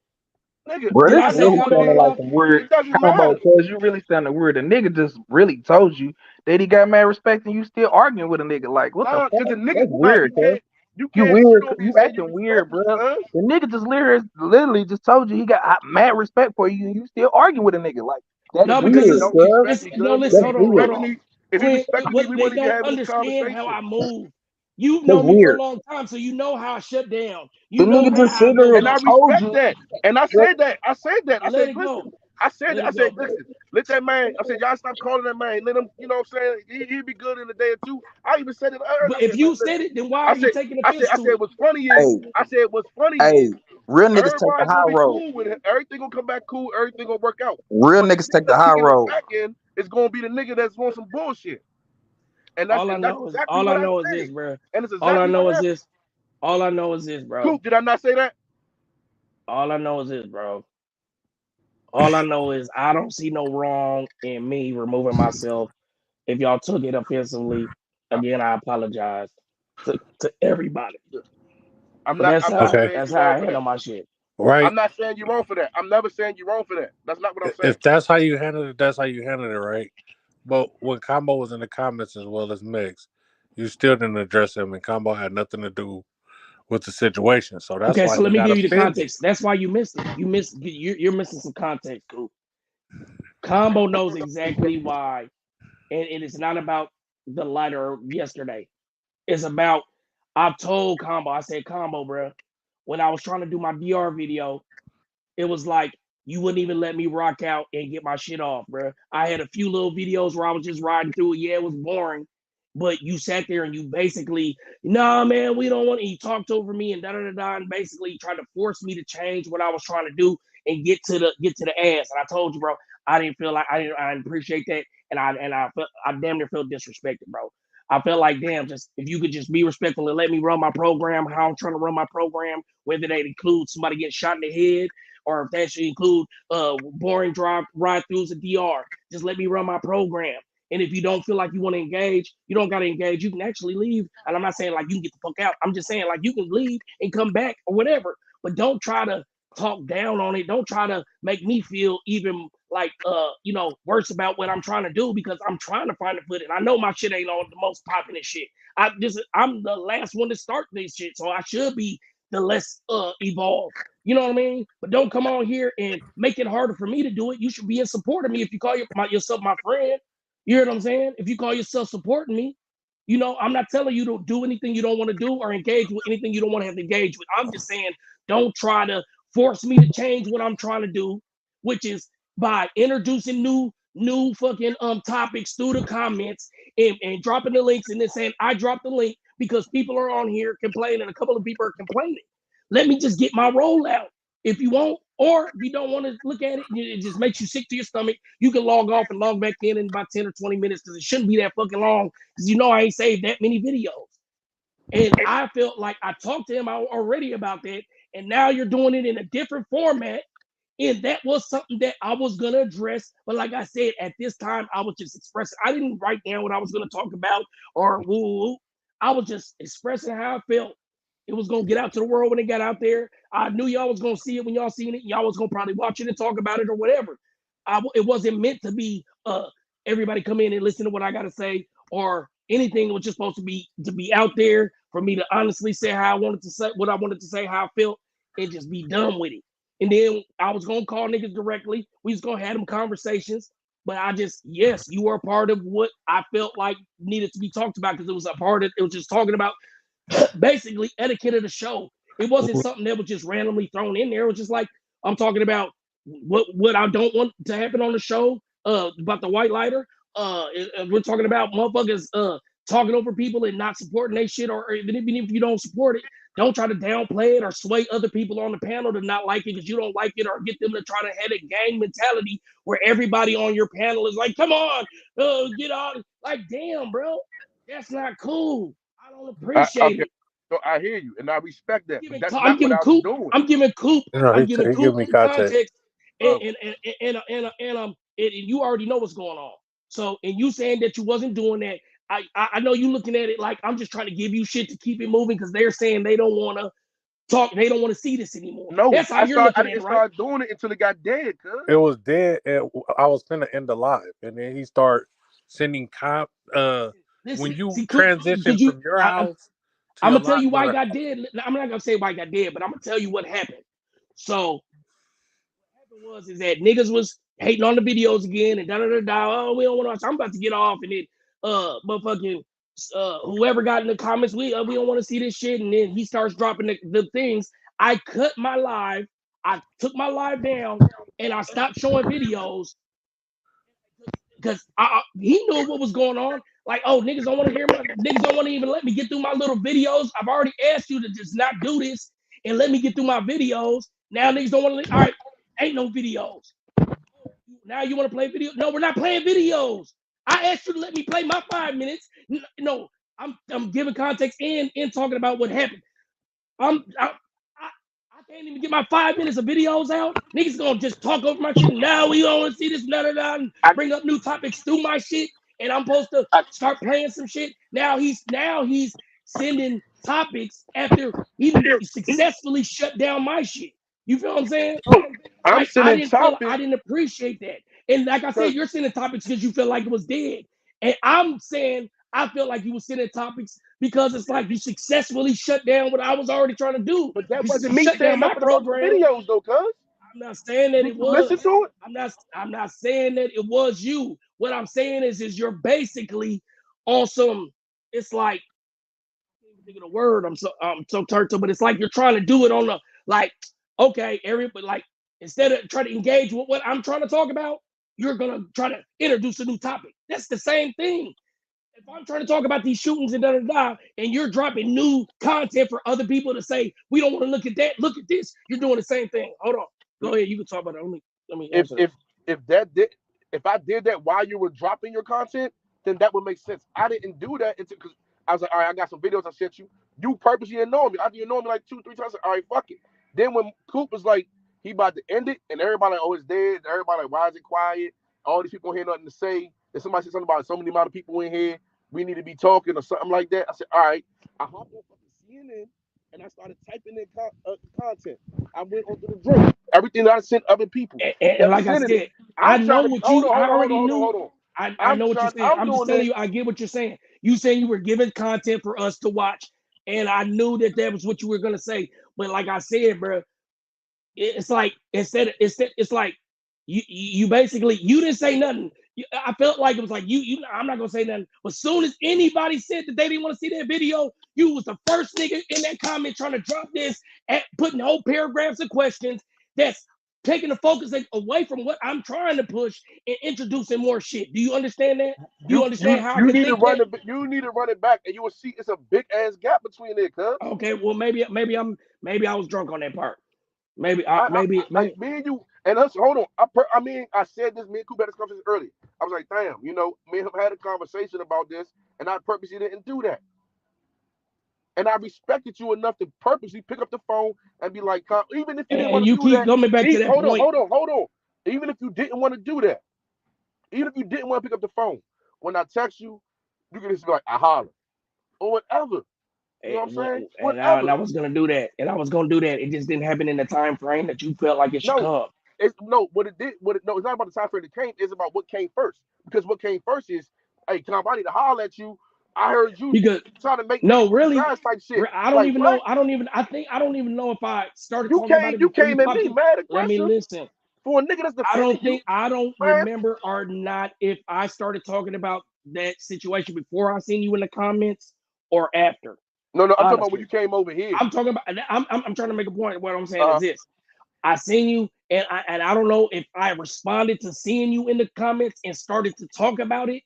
Nigga,
Bro,
Did
this
I
I
say
know
really
who it
Combo
sounded
on
is.
like
live?
some weird
It doesn't
combo,
matter.
cuz you really sounded weird. The nigga just really told you that he got mad respect and you still arguing with a nigga. Like, what the
Nah, cause the
fuck?
nigga,
That's
nah,
weird, cuz.
you
You
can't sit
weird.
on me
You
and say you
acting
respect
weird,
me,
bro.
cuz.
The nigga just literally just told you he got mad respect for you and you still arguing with a nigga. Like, that's
No,
Cause the
because
nigga
weird,
it's
don't
cuz.
respect
it's
me,
no
cuz.
listen,
That's
If he
hold
weird.
respected
on.
me, if he
When
respected me,
what
we
they
wouldn't be
don't
having this
understand how
conversation.
I move. You
That's
know me for a
weird.
long time, so you know how I shut down.
The
You know
nigga
how
just
I
sit there
move
and
And I
up.
told
respect
you.
that. And I
Bro,
said that. I said that. I
Let
said,
it
listen.
go.
I said
Let
that. I
it
said,
go, bro.
listen, let that man. I said, y'all stop calling that man. Let him, you know what I'm saying? He'd be good in a day or two. I even said it earlier. I
But if
said, man,
you said
listen.
it, then why
I
are you
said,
taking offense
I
to
said,
it?
what's funny is,
hey,
I said, what's funny
hey,
is,
real niggas take the
everybody
high
gonna be
road.
cool with it. Everything gonna come back cool. Everything gonna work out.
Real
But the
niggas
nigga
take the
that's
high
kicking the
road.
back end is gonna be the nigga that's on some bullshit. And
All I
that's
know is
exactly what I said.
this, bro.
And it's
All I
exactly what
know is
happened.
this. All I know is this, bro.
Coop, did I not say that?
All I know is this, bro. All I know is I don't see no wrong in me removing myself. If y'all took it offensively, again, I apologize to everybody. But
I'm not
Okay.
saying
that's
you
how
wrong
I
for that.
handle my shit.
Right.
I'm not saying you're wrong for that. I'm never saying you're wrong for that. That's not what I'm saying.
If that's how you handle it, that's how you handle it, right? But when Combo was in the comments as well as Mix, you still didn't address him, and Combo had nothing to do with the situation. So that's
Okay,
why
so
he
let me
got
give you the
offended.
context. That's why you missed it. You're missing some context, Coop. Combo knows exactly why, and it is not about the lighter yesterday. It's about I've told Combo. I said Combo, bro. When I was trying to do my DR video, it was like you wouldn't even let me rock out and get my shit off, bro. I had a few little videos where I was just riding through it. Yeah, it was boring, but you sat there and you basically, nah, man, we don't want. And you talked over me and da da da da, and basically tried to force me to change what I was trying to do and get to the ass. And I told you, bro, I didn't feel like I didn't appreciate that, and I damn near felt disrespected, bro. I felt like, damn, just if you could just be respectful and let me run my program, how I'm trying to run my program, whether that includes somebody getting shot in the head or if that should include boring ride-throughs of DR. Just let me run my program. And if you don't feel like you want to engage, you don't got to engage. You can actually leave. And I'm not saying like you can get the fuck out. I'm just saying like you can leave and come back or whatever. But don't try to talk down on it. Don't try to make me feel even like worse about what I'm trying to do, because I'm trying to find a footing. I know my shit ain't on the most popular shit. I'm the last one to start this shit, so I should be the less evolved. You know what I mean? But don't come on here and make it harder for me to do it. You should be in support of me if you call yourself my friend. You hear what I'm saying? If you call yourself supporting me, I'm not telling you to do anything you don't want to do or engage with anything you don't want to have to engage with. I'm just saying, don't try to force me to change what I'm trying to do, which is by introducing new fucking topics through the comments and dropping the links and then saying I dropped the link because people are on here complaining. A couple of people are complaining. Let me just get my roll out. If you won't, or if you don't want to look at it, it just makes you sick to your stomach, you can log off and log back in about 10 or 20 minutes, because it shouldn't be that fucking long, because I ain't saved that many videos. And I felt like I talked to him already about that, and now you're doing it in a different format. And that was something that I was going to address. But like I said, at this time, I was just expressing. I didn't write down what I was going to talk about or woo. I was just expressing how I felt. It was going to get out to the world when it got out there. I knew y'all was going to see it when y'all seen it. Y'all was going to probably watch it and talk about it or whatever. It wasn't meant to be everybody come in and listen to what I got to say or anything. It was just supposed to be out there for me to honestly say how I wanted to say, what I wanted to say, how I felt, and just be done with it. And then I was going to call niggas directly. We was going to have them conversations. But yes, you were a part of what I felt like needed to be talked about, because it was just talking about basically etiquette of the show. It wasn't something that was just randomly thrown in there. It was just like, I'm talking about what I don't want to happen on the show about the white lighter. We're talking about motherfuckers talking over people and not supporting their shit, or even if you don't support it, don't try to downplay it or sway other people on the panel to not like it because you don't like it, or get them to try to have a gang mentality where everybody on your panel is like, come on, get on. Like, damn, bro, that's not cool. I don't appreciate it.
So I hear you, and I respect that. But that's
I'm
not what
giving
I was
Coop.
doing.
I'm giving Coop. I'm giving Coop
me
some
context.
and you already know what's going on. So, and you saying that you wasn't doing that, I know you looking at it like I'm just trying to give you shit to keep it moving because they're saying they don't want to talk, they don't want to see this anymore.
No,
that's how you're looking at it, right?
I didn't start doing it until it got dead, cuz.
It was dead, and I was finna end the live, and then he start sending when you transition from your house to
I'm
your
gonna tell you why
live,
it got dead. I'm not gonna say why it got dead, but I'm gonna tell you what happened. So what happened is that niggas was hating on the videos again and da da da da. Oh, we don't want to watch. I'm about to get off, and then motherfucking whoever got in the comments, we don't want to see this shit, and then he starts dropping the things. I cut my live. I took my live down, and I stopped showing videos because he knew what was going on. Like, oh, niggas don't want to hear niggas don't want to even let me get through my little videos. I've already asked you to just not do this and let me get through my videos. Now niggas don't want to. All right, ain't no videos. Now you want to play video? No, we're not playing videos. I asked you to let me play my 5 minutes. No, I'm giving context and talking about what happened. I can't even get my 5 minutes of videos out. Niggas gonna just talk over my shit. Now we don't want to see this, and bring up new topics through my shit. And I'm supposed to start playing some shit. Now he's sending topics after he successfully shut down my shit. You feel what I'm saying?
I'm sending topics.
I didn't appreciate that. And like I said, you're sending topics because you feel like it was dead. And I'm saying I feel like you were sending topics because it's like you successfully shut down what I was already trying to do.
But that
You
wasn't me
shut down
saying
my
nothing about the
program.
videos, though, cuz.
I'm not saying that
Did
it
you
was.
listen to it?
I'm not saying that it was you. What I'm saying is you're basically on some. It's like I can't even think of the word. I'm so turned to, but it's like you're trying to do it on the like. Okay, everybody, like instead of trying to engage with what I'm trying to talk about, you're gonna try to introduce a new topic. That's the same thing. If I'm trying to talk about these shootings and and you're dropping new content for other people to say we don't want to look at that, look at this, you're doing the same thing. Hold on, go ahead. You can talk about it. Let me answer that.
If I did that while you were dropping your content, then that would make sense. I didn't do that because I was like, all right, I got some videos I sent you. You purposely annoyed me. I didn't know me like 2-3 times. All right, fuck it. Then when Coop was like, he about to end it, and everybody like, oh, it's dead. Everybody like, why is it quiet? All these people here nothing to say. If somebody said something about so many amount of people in here, we need to be talking or something like that. I said, all right. I hopped on fucking CNN and I started typing in content. I went onto the drink. Everything that I sent other people.
And like I
Sending it.
said, I
I'm
know
trying to
what
hold
you.
on,
I
hold on, hold on,
already
hold on,
knew.
hold on.
I know what you're saying.
I'm
I'm just
doing
telling
that.
you. I get what you're saying. You saying you were giving content for us to watch, and I knew that was what you were gonna say. But like I said, bro, it's like it's like you basically you didn't say nothing. I felt like it was like you. I'm not gonna say nothing. But as soon as anybody said that they didn't want to see that video, you was the first nigga in that comment trying to drop this and putting whole paragraphs of questions that's taking the focus away from what I'm trying to push and introducing more shit. Do you understand that? Do you understand how I
You
can
need to
think
run
that?
it. You need to run it back, and you will see it's a big ass gap between it, cuz.
Okay, well maybe I was drunk on that part. Maybe.
Me and you and us. Hold on. I said this. Me and Coop had this conversation earlier. I was like, damn, me and him had a conversation about this, and I purposely didn't do that. And I respected you enough to purposely pick up the phone and be like, even if you didn't
And
want to
you
do
keep
that,
coming back to that
hold on,
point.
hold on. Even if you didn't want to do that, even if you didn't want to pick up the phone, when I text you, you can just be like, I holler or whatever. You know what I'm saying?
And
Whatever.
I was gonna do that, and I was gonna do that. It just didn't happen in the time frame that you felt like it should
No,
come.
it's not about the time frame that came. It's about what came first. Because what came first is, hey, I need to holler at you. I heard you
Because
trying to make
no,
niggas
really,
type shit.
I don't
Like
even know.
what?
I don't even know if I started
You
talking about it before you
came at
popped
me
it.
mad
Let me
aggressive
listen.
for a nigga that's
I
defending
don't
you,
think I don't
man.
remember or not if I started talking about that situation before I seen you in the comments or after.
No, I'm talking about when
Honestly,
you came over here.
I'm talking about. I'm trying to make a point. What I'm saying is this: I seen you, and I don't know if I responded to seeing you in the comments and started to talk about it.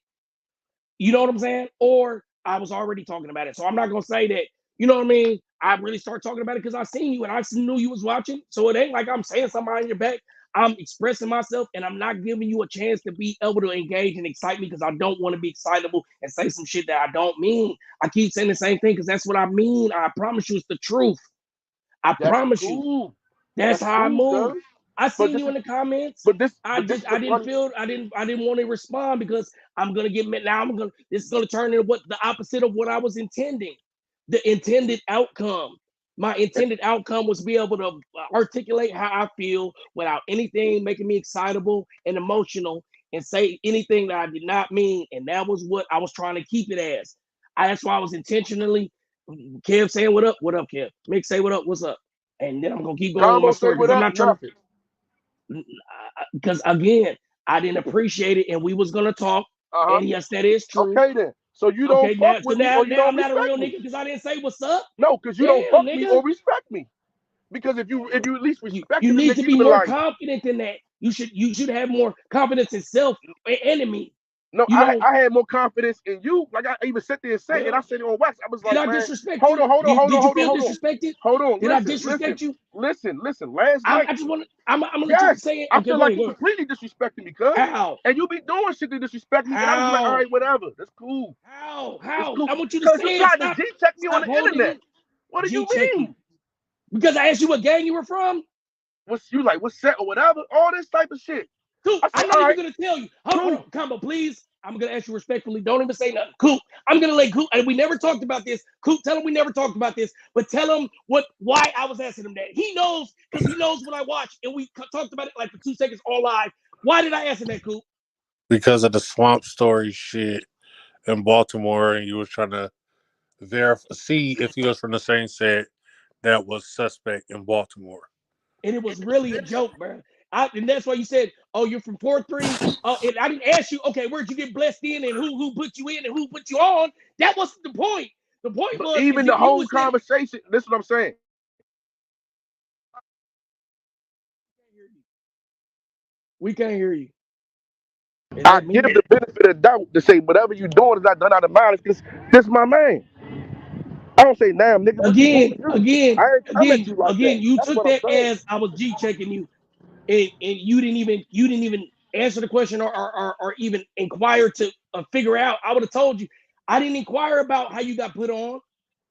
You know what I'm saying? Or I was already talking about it. So I'm not gonna say that. You know what I mean? I really started talking about it because I seen you and I knew you was watching. So it ain't like I'm saying something behind your back. I'm expressing myself and I'm not giving you a chance to be able to engage and excite me because I don't want to be excitable and say some shit that I don't mean. I keep saying the same thing because that's what I mean. I promise you it's the truth. I
That's
promise you.
cool.
That's how I move.
Cuz.
I
But
seen
this
you in
is
the comments.
but this
I
is the
didn't
funny.
feel I didn't want to respond because I'm gonna get now this is gonna turn into what the opposite of what I was intending. The intended outcome. My intended outcome was be able to articulate how I feel without anything making me excitable and emotional and say anything that I did not mean. And that was what I was trying to keep it as. That's why I was intentionally Kev saying what up, Kev? Mick say what up, what's up? And then I'm gonna keep going with my
Combo say
story
what
because I'm
up?
not trying
Nothing.
to. Because again, I didn't appreciate it, and we was gonna talk. And yes, that is true.
Okay then. So you don't
Okay,
fuck
so
with me or you
now
don't
I'm not a
respect
real
me.
nigga because I didn't say what's up.
No, because you don't
Damn,
fuck me
nigga,
or respect me. Because if you at least
you
respected the
need
nigga,
to
you
be
be
more
like,
confident than that. You should have more confidence in self and in me.
no,
You know,
I had more confidence in you. Like I even sit there and say, and I
well,
said it on wax. I was
did
like,
I
man,
disrespect
hold
you?
on, hold on, hold on,
Did you
hold on,
feel
hold on.
disrespected?
Hold on,
Did I
listen.
disrespect you?
Last night,
I just want to. I'm gonna let you
yes,
say it.
I
Okay,
feel
go
like
ahead.
you
Go ahead.
completely disrespected me, cuz.
How?
And you be doing shit to disrespect me, and I just be like, all
How?
right, whatever. That's cool. It's
How?
cool.
I want you to
Cause you
say it.
tried to G-check me on
Stop
the
holding
internet.
it.
What do you
G-check you.
mean?
Because I asked you what gang you were from?
What's you like? What's set or whatever? All this type of shit.
Cool.
I said,
I'm not
all
even
right,
gonna tell you. Hold
cool.
on, Combo, please. I'm gonna ask you respectfully. Don't even say nothing. Cool. I'm gonna let Cool, and we never talked about this. Cool, tell him we never talked about this, but tell him why I was asking him that. He knows because he knows what I watch, and we talked about it like for 2 seconds all live. Why did I ask him that, Cool?
Because of the swamp story shit in Baltimore, and you was trying to see if he was from the same set that was suspect in Baltimore.
And it was really a joke, bro. And that's why you said, "Oh, you're from 4-3." And I didn't ask you, okay, where'd you get blessed in, and who put you in, and who put you on? That wasn't the point. The point
But
was is
even the
you
whole
was saying,
conversation, this is what I'm saying.
we can't hear you. Is
I
that
give
me?
the benefit of doubt to say whatever you doing is not done out of malice because this my man. I don't say, damn, nigga, what's wrong with you? I ain't come at you like that.
You
That's
took
what I'm
that
saying.
as I was G checking you, and you didn't even answer the question or even inquire to figure out. I would have told you. I didn't inquire about how you got put on.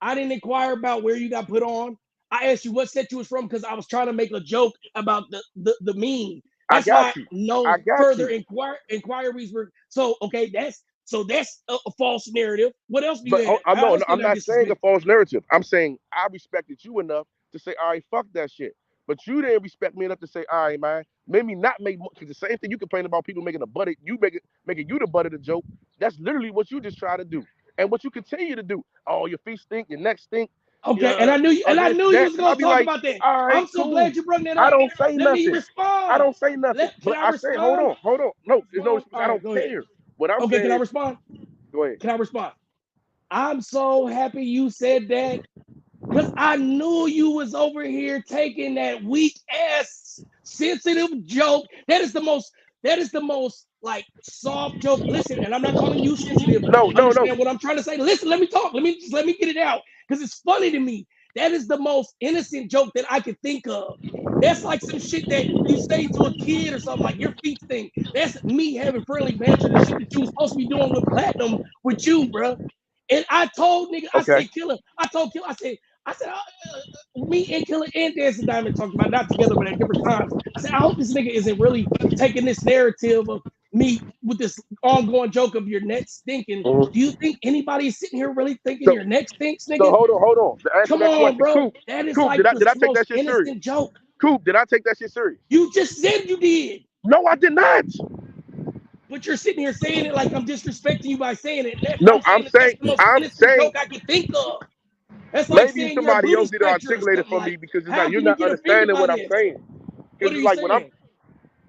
I didn't inquire about where you got put on. I asked you what set you was from because I was trying to make a joke about the meme.
I
That's why
got you.
no
I got
further
you.
inquiries were. So okay, that's a false narrative. What else do
But
you have? How
no,
else
I'm
did I
not saying a
disrespect?
false narrative. I'm saying I respected you enough to say, all right, fuck that shit. But you didn't respect me enough to say, all right, man, maybe not make because the same thing you complain about people making a butt, you making you the butt of the joke. That's literally what you just try to do, and what you continue to do. Oh, your feet stink, your neck stink,
Okay, and
yeah,
I knew you,
or
and I
this,
knew you
that,
was
and I'll
gonna
be
talk
like,
about that.
all right,
I'm so
cool.
glad you brought that
I
up.
don't say
Let me
nothing. I
respond.
don't say nothing.
Can
But
I
I say, hold
respond?
on, hold on. No, there's no.
All
I
right,
don't
go ahead.
care. What I'm
Okay,
saying
can I
is,
respond?
go ahead.
Can I respond? I'm so happy you said that because I knew you was over here taking that weak ass sensitive joke. That is the most like soft joke. Listen, and I'm not calling you sensitive.
No.
Understand what I'm trying to say? Listen, let me talk. Let me get it out because it's funny to me. That is the most innocent joke that I could think of. That's like some shit that you say to a kid or something like your feet thing. That's me having friendly banter, the shit that you was supposed to be doing with Platinum with you, bro. And I told nigga, I
Okay.
said, Killer, I said, me and Killer and Dancing Diamond talked about not together, but at different times. I said, I hope this nigga isn't really taking this narrative of me with this ongoing joke of your neck stinking.
Mhm.
Do you think anybody is sitting here really thinking
So
your neck stinks,
So
nigga?
hold on. To answer
Come
that
on,
question,
bro.
Coop,
That is
Coop,
like
did I
the
take
most
that shit serious?
innocent joke.
Coop, did I take that shit serious?
You just said you did.
No, I did not.
But you're sitting here saying it like I'm disrespecting you by saying it. That's what
No,
I'm saying. That's the most
I'm
innocent
saying
joke I could think of. That's like
maybe
saying you're a
somebody
booty
else need to
scratcher or
articulate it
something.
for me
Like,
because it's
how
not you're
can you
not
get offended
understanding
by
what I'm
this?
saying.
What
Because
are
it's
you
like
saying?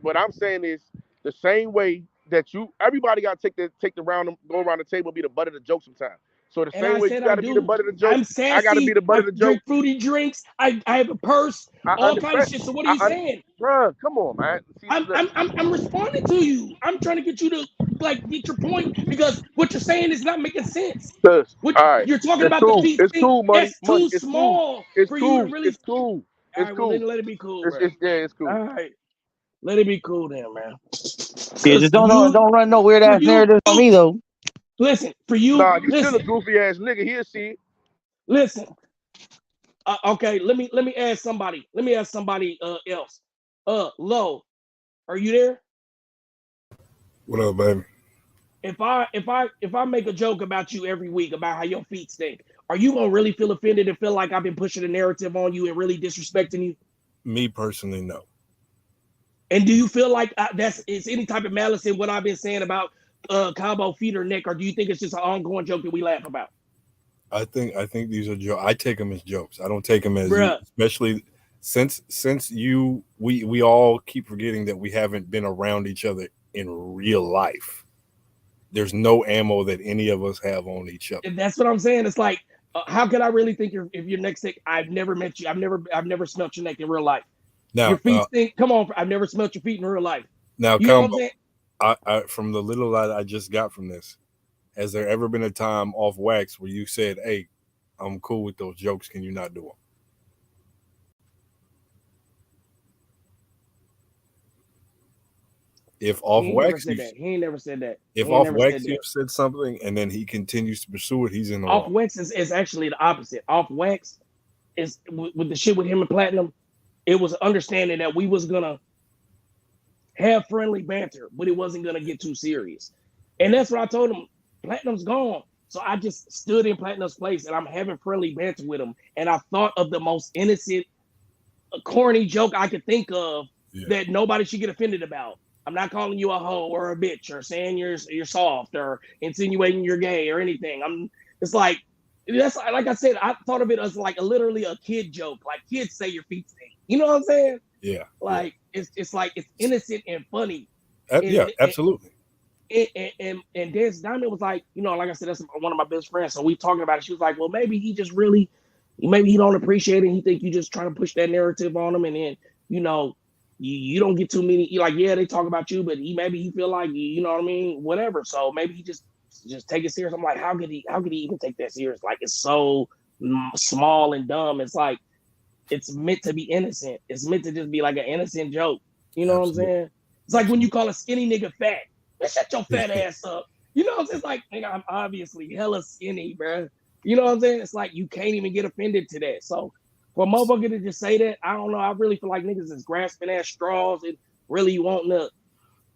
what I'm saying is the same way that everybody got to take the round, go around the table, and be the butt of the joke sometimes. So the
And
same
I
way you
said I
got to be the
do.
butt of the joke,
I'm
I got to be
sassy.
the butt
I
of the joke.
drink fruity drinks. I have a purse.
I
All kind of
understand.
shit. So what are you saying?
Bruh, come on, man. See, look,
I'm responding to you. I'm trying to get you to like get your point because what you're saying is not making sense. What
all right,
you're talking
it's
about the
cool.
feet
It's
thing,
cool, money.
that's
Money.
too
It's cool.
small
It's
for you to
cool.
really.
It's cool.
All
It's
right, well
cool.
then let it be cool, bro.
It's cool.
All right, let it be cool then, man.
Yeah,
Because
just don't run no weird
for
ass
you,
narratives on me though.
listen, for you,
Nah, you still a
listen,
goofy ass nigga. He'll see it.
listen. Okay, let me ask somebody. Let me ask somebody else. Lo, are you there?
What up, baby?
If I make a joke about you every week about how your feet stink, are you gonna really feel offended and feel like I've been pushing a narrative on you and really disrespecting you?
Me personally, no.
And do you feel like is any type of malice in what I've been saying about combo feet or neck, or do you think it's just an ongoing joke that we laugh about?
I think these are jokes. I take them as jokes. I don't take them as you,
Bruh,
especially since we all keep forgetting that we haven't been around each other in real life. There's no ammo that any of us have on each other.
and that's what I'm saying. It's like, how can I really think if your neck stink? I've never met you. I've never smelt your neck in real life. Your
Now,
feet stink. Come on, I've never smelt your feet in real life.
now,
You know what I'm
combo.
saying?
I from the little that I just got from this, has there ever been a time off wax where you said, "Hey, I'm cool with those jokes. Can you not do them?" If off
He ain't never
wax,
said that. He ain't never said that.
if
He ain't
off
never said
wax you
that.
said something and then he continues to pursue it, he's in the
Off
wrong.
wax is actually the opposite. Off wax is with the shit with him and Platinum. It was understanding that we was gonna have friendly banter, but it wasn't gonna get too serious. And that's what I told him. Platinum's gone. So I just stood in Platinum's place and I'm having friendly banter with him. And I thought of the most innocent, corny joke I could think of that nobody should get offended about. I'm not calling you a hoe or a bitch or saying you're soft or insinuating you're gay or anything. It's like that's like I said, I thought of it as like literally a kid joke. Like kids say your feet stink. You know what I'm saying?
Yeah.
Like it's like it's innocent and funny.
Yeah, absolutely.
And Dance Diamond was like, like I said, that's one of my best friends. So we talking about it. She was like, well, maybe he just really, maybe he don't appreciate it. He think you just trying to push that narrative on him, and then you don't get too many. Like, yeah, they talk about you, but maybe he feel like you know what I mean, whatever. So maybe he just take it serious. I'm like, how could he even take that serious? Like, it's so small and dumb. It's like it's meant to be innocent. It's meant to just be like an innocent joke. You know what I'm saying? It's like when you call a skinny nigga fat. Man, shut your fat ass up. You know what I'm saying? It's like, nigga, I'm obviously hella skinny, bro. You know what I'm saying? It's like you can't even get offended to that. So for a motherfucker to just say that, I don't know. I really feel like niggas is grasping at straws and really wanting to,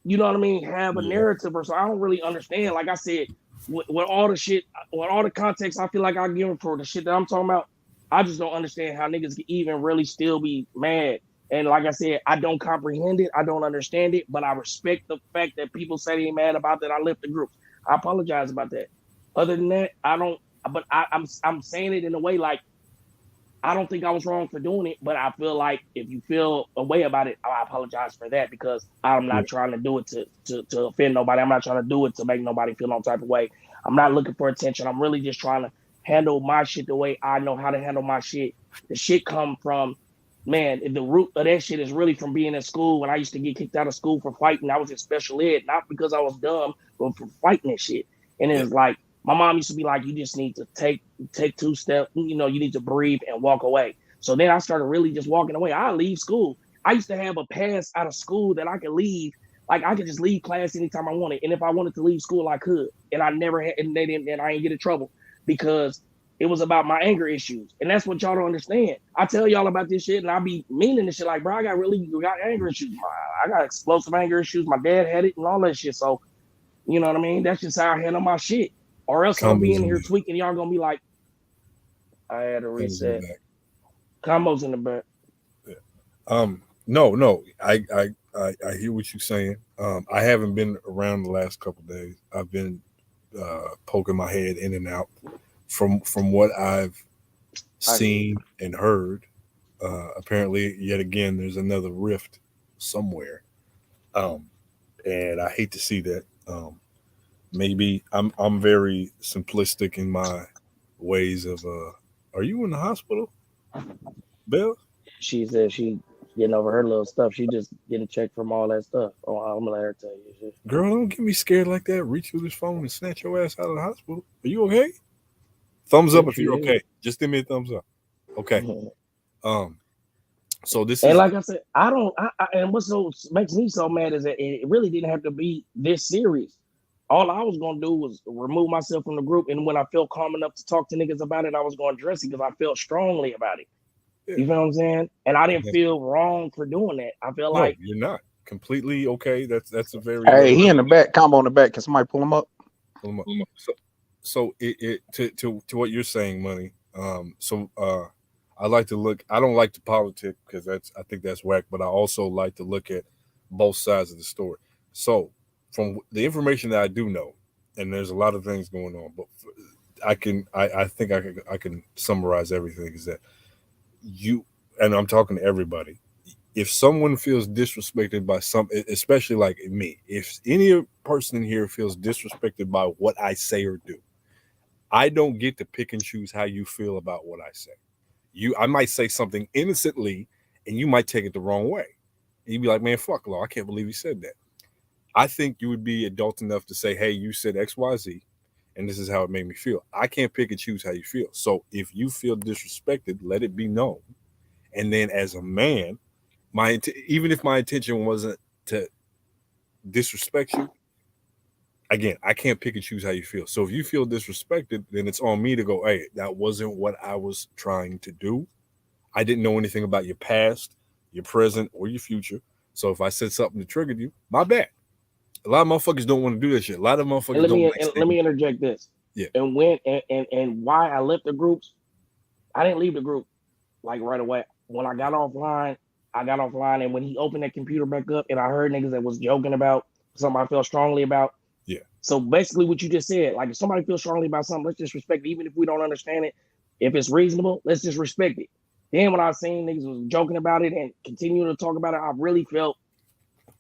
you know what I mean, have a narrative or so. I don't really understand. Like I said, with all the shit, with all the context I feel like I give for the shit that I'm talking about, I just don't understand how niggas can even really still be mad. And like I said, I don't comprehend it. I don't understand it, but I respect the fact that people say they mad about that I left the groups. I apologize about that. Other than that, I don't. But I'm saying it in a way like I don't think I was wrong for doing it, but I feel like if you feel a way about it, I apologize for that because I'm not trying to do it to offend nobody. I'm not trying to do it to make nobody feel no type of way. I'm not looking for attention. I'm really just trying to handle my shit the way I know how to handle my shit. The shit come from, man, the root of that shit is really from being in school. When I used to get kicked out of school for fighting, I was in special ed, not because I was dumb, but for fighting that shit. And it's like, my mom used to be like, you just need to take 2 steps, you know, you need to breathe and walk away. So then I started really just walking away. I leave school. I used to have a pass out of school that I could leave. Like I could just leave class anytime I wanted. And if I wanted to leave school, I could. And I never had, and I didn't get in trouble because it was about my anger issues. And that's what y'all don't understand. I tell y'all about this shit and I be meaning this shit like, bro, I got anger issues. I got explosive anger issues. My dad had it and all that shit. So, you know what I mean? That's just how I handle my shit. Or else I'm gonna be in here tweaking. Y'all gonna be like, I had to reset. Combos in the back.
No. I hear what you're saying. I haven't been around the last couple of days. I've been poking my head in and out. From what I've seen and heard, apparently, yet again, there's another rift somewhere. And I hate to see that. Maybe I'm very simplistic in my ways of are you in the hospital, Bill?
She said she getting over her little stuff. She just getting checked from all that stuff. Oh, I'm gonna let her tell you shit.
Girl, don't get me scared like that. Reach through this phone and snatch your ass out of the hospital. Are you okay? Thumbs up if you're okay. Just give me a thumbs up. Okay. So this
and
is,
like I said, and what makes me so mad is that it really didn't have to be this serious. All I was gonna do was remove myself from the group, and when I felt calm enough to talk to niggas about it, I was gonna address it because I felt strongly about it. You feel what I'm saying? And I didn't feel wrong for doing that. I feel like
you're not completely okay. That's a very
Hey, he in the back. Combo in the back. Can somebody pull him up?
Pull him up. So it to what you're saying, money. I like to look. I don't like to politic because I think that's whack. But I also like to look at both sides of the story. So from the information that I do know, and there's a lot of things going on, but I think I can summarize everything. Is that you, and I'm talking to everybody. If someone feels disrespected by especially like me, if any person in here feels disrespected by what I say or do, I don't get to pick and choose how you feel about what I say. I might say something innocently, and you might take it the wrong way. And you'd be like, man, fuck law. I can't believe he said that. I think you would be adult enough to say, hey, you said X, Y, Z, and this is how it made me feel. I can't pick and choose how you feel. So if you feel disrespected, let it be known. And then as a man, even if my intention wasn't to disrespect you, again, I can't pick and choose how you feel. So if you feel disrespected, then it's on me to go, hey, that wasn't what I was trying to do. I didn't know anything about your past, your present, or your future. So if I said something that triggered you, my bad. A lot of motherfuckers don't want to do that shit. A lot of motherfuckers
let me interject this.
Yeah.
And when and why I left the groups, I didn't leave the group like right away. When I got offline, and when he opened that computer back up and I heard niggas that was joking about something I felt strongly about.
Yeah.
So basically what you just said, like if somebody feels strongly about something, let's just respect it. Even if we don't understand it, if it's reasonable, let's just respect it. Then when I seen niggas was joking about it and continuing to talk about it,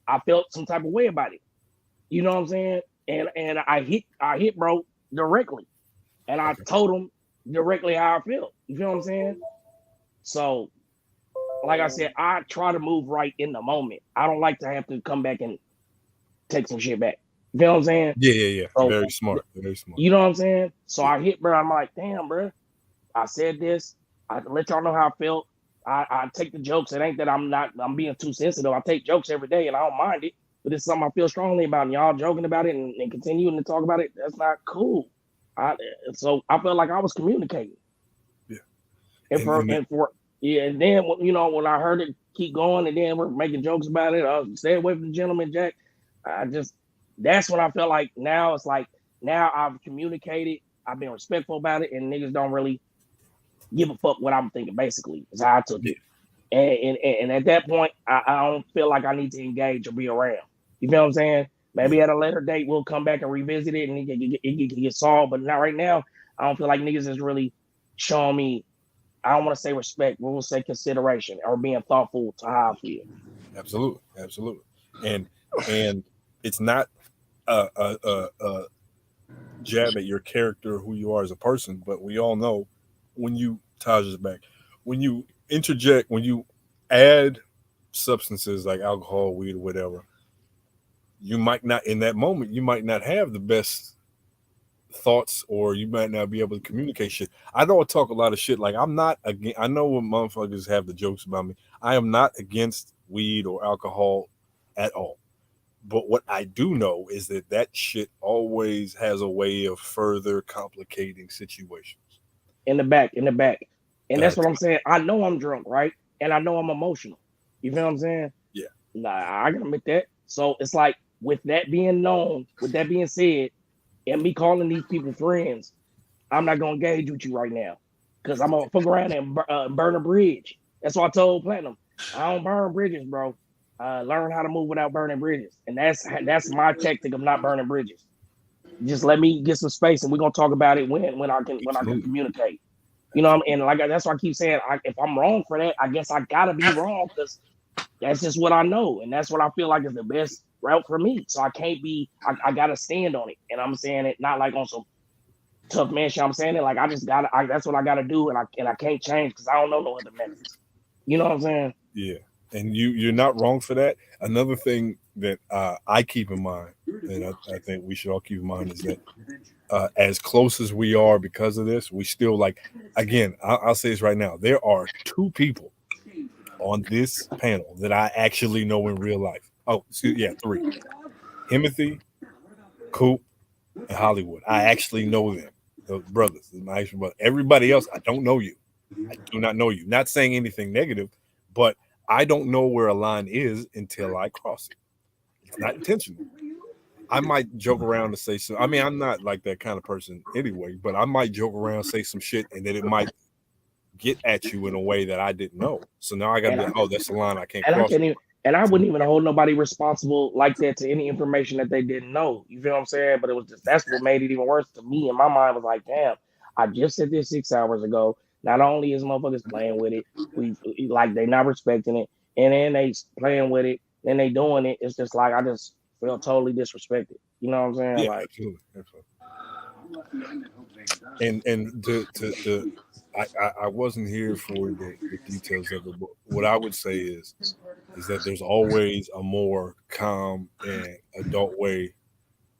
I felt some type of way about it. You know what I'm saying? And I hit bro directly. And I told him directly how I felt. You feel what I'm saying? So like I said, I try to move right in the moment. I don't like to have to come back and take some shit back. You know what I'm saying?
Yeah.
So,
Very smart. Very smart.
you know what I'm saying? So I hit, bro. I'm like, damn, bro. I said this. I let y'all know how I felt. I take the jokes. It ain't that I'm being too sensitive. I take jokes every day and I don't mind it. But it's something I feel strongly about. And y'all joking about it and continuing to talk about it. That's not cool. So I felt like I was communicating.
Yeah.
And then when I heard it keep going and then we're making jokes about it, I was stay away from the gentleman Jack. That's when I felt like now it's like now I've communicated, I've been respectful about it, and niggas don't really give a fuck what I'm thinking. Basically, is how I took it. And at that point, I don't feel like I need to engage or be around. You feel what I'm saying? Maybe at a later date we'll come back and revisit it and it can get solved. But not right now. I don't feel like niggas is really showing me. I don't want to say respect, but we'll say consideration or being thoughtful to how I feel.
Absolutely. And it's not a jab at your character, who you are as a person, but we all know when you Taj is back, when you interject, when you add substances like alcohol, weed, or whatever, you might not in that moment, you might not have the best thoughts, or you might not be able to communicate shit. I don't talk a lot of shit. Like I'm not again. I know when motherfuckers have the jokes about me. I am not against weed or alcohol at all. But what I do know is that shit always has a way of further complicating situations.
In the back. And that's what I'm saying. I know I'm drunk, right? And I know I'm emotional. You feel what I'm saying?
Yeah.
Nah, I gotta admit that. So it's like with that being known, with that being said, and me calling these people friends, I'm not gonna engage with you right now. Cause I'm gonna fuck around and burn a bridge. That's what I told Platinum. I don't burn bridges, bro. Learn how to move without burning bridges. And that's my tactic of not burning bridges. Just let me get some space and we're gonna talk about it when I can communicate. You know what I mean? And like that's why I keep saying if I'm wrong for that, I guess I gotta be wrong because that's just what I know. And that's what I feel like is the best route for me. So I can't be I gotta stand on it. And I'm saying it not like on some tough man shit. I'm saying it like I just gotta that's what I gotta do and I can't change because I don't know no other methods. You know what I'm saying?
Yeah. And you're not wrong for that. Another thing that I keep in mind, and I think we should all keep in mind, is that as close as we are because of this, we still like. Again, I'll say this right now: there are two people on this panel that I actually know in real life. Oh, three: Timothy, Coop, and Hollywood. I actually know them, those brothers. My actual brother. Everybody else, I don't know you. I do not know you. Not saying anything negative, but I don't know where a line is until I cross it. It's not intentional. I might joke around and say some. I mean, I'm not like that kind of person anyway, but I might joke around, say some shit, and then it might get at you in a way that I didn't know. So now I got to be, that's the line I can't cross.
I wouldn't even hold nobody responsible like that to any information that they didn't know. You feel what I'm saying? But it was just that's what made it even worse to me. And my mind was like, damn, I just said this 6 hours ago. Not only is motherfuckers playing with it, we like they not respecting it, and then they playing with it, then they doing it. It's just like I just feel totally disrespected. You know what I'm saying?
Yeah,
like,
absolutely. And I wasn't here for the details of it, but what I would say is that there's always a more calm and adult way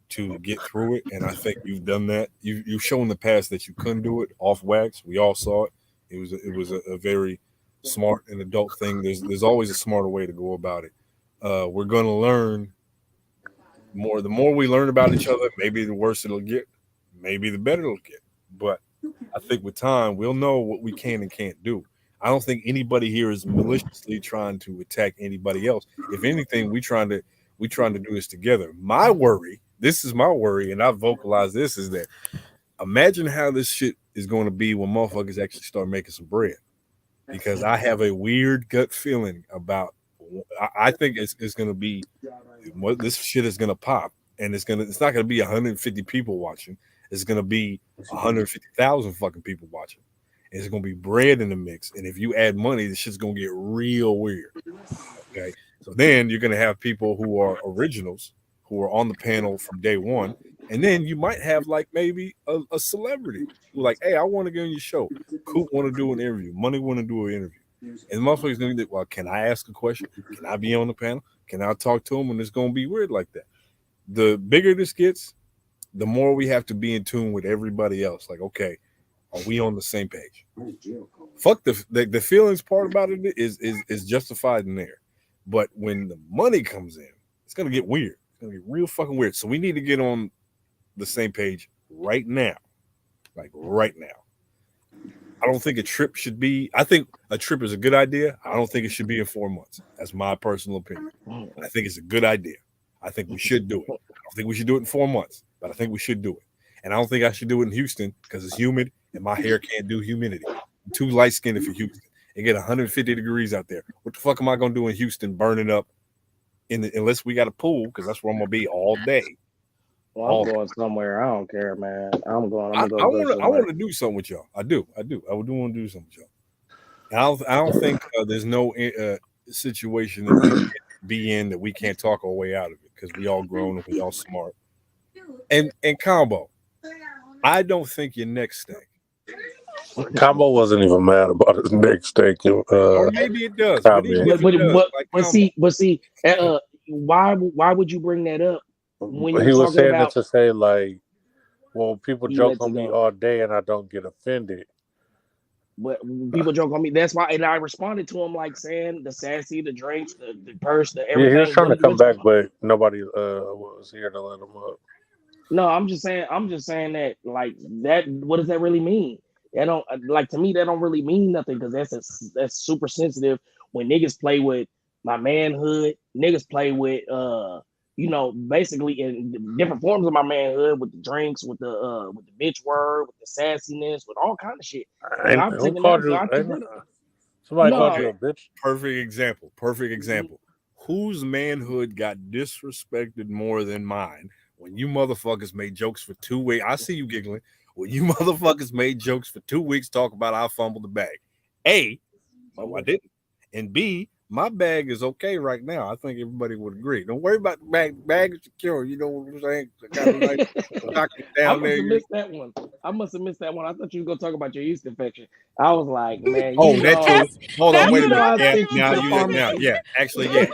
to get through it, and I think you've done that. You've shown in the past that you couldn't do it off wax. We all saw it. It was a very smart and adult thing. There's always a smarter way to go about it. We're going to learn more. The more we learn about each other, maybe the worse it'll get, maybe the better it'll get. But I think with time, we'll know what we can and can't do. I don't think anybody here is maliciously trying to attack anybody else. If anything, we trying to do this together. My worry, this is my worry, and I vocalize this, is that imagine how this shit is going to be when motherfuckers actually start making some bread. Because I have a weird gut feeling about. I think it's going to be what this shit is going to pop, and it's not going to be 150 people watching. It's going to be 150,000 fucking people watching. And it's going to be bread in the mix, and if you add money, this shit's going to get real weird. Okay, so then you're going to have people who are originals who are on the panel from day one, and then you might have like maybe a celebrity who like, hey, I want to get on your show. Coop want to do an interview. Money want to do an interview. And motherfuckers gonna be, well, can I ask a question? Can I be on the panel? Can I talk to him? And it's gonna be weird like that. The bigger this gets, the more we have to be in tune with everybody else. Like, okay, are we on the same page? Fuck the feelings part about it is justified in there. But when the money comes in, it's gonna get weird. It's gonna get real fucking weird. So we need to get on the same page right now. Like right now. I don't think a trip should be. I think a trip is a good idea. I don't think it should be in 4 months. That's my personal opinion. I think it's a good idea. I think we should do it. I don't think we should do it in 4 months, but I think we should do it. And I don't think I should do it in Houston because it's humid and my hair can't do humidity. I'm too light skinned for Houston. It get 150 degrees out there. What the fuck am I gonna do in Houston burning up unless we got a pool, because that's where I'm gonna be all day.
Well, I'm going somewhere. I don't care, man. I'm gonna
I
go somewhere.
want to do something with y'all. I do. I do want to do something with y'all. I don't think there's no situation that we can be in that we can't talk our way out of it, because we all grown and we all smart. And Combo, I don't think your neck stank.
Combo wasn't even mad about his neck stank.
Or maybe it does. But
see, why would you bring that up when
He
you're
was
talking
saying
about
it to say, like, well, people
you
joke
let
on
it
me
go?
all day and I don't get offended.
But people joke on me. That's why, and I responded to him like saying the sassy, the drinks, the purse, the
Yeah, he was
everything.
trying to come back, but nobody was here to let him up.
No, I'm just saying that like that. What does that really mean? That don't like to me. That don't really mean nothing, because that's super sensitive when niggas play with my manhood. Niggas play with basically in different forms of my manhood, with the drinks, with the bitch word, with the sassiness, with all kind of shit. And I've
Who
taken
called
that.
you?
I took that.
Somebody
No,
called you a bitch?
Perfect example. Whose manhood got disrespected more than mine when you motherfuckers made jokes for 2 weeks? I see you giggling. When you motherfuckers made jokes for 2 weeks, talk about I fumbled the bag. A, I didn't. And B, my bag is okay right now. I think everybody would agree. Don't worry about the bag. Bag is secure. You know what I'm saying? I got a nice pocket
I
down
must
there.
have missed that one. I thought you were gonna talk about your yeast infection. I was like, man,
Oh, that too. Hold on, wait a minute.
I
Yeah,
sent you to the pharmacy.
yeah. Actually, yeah.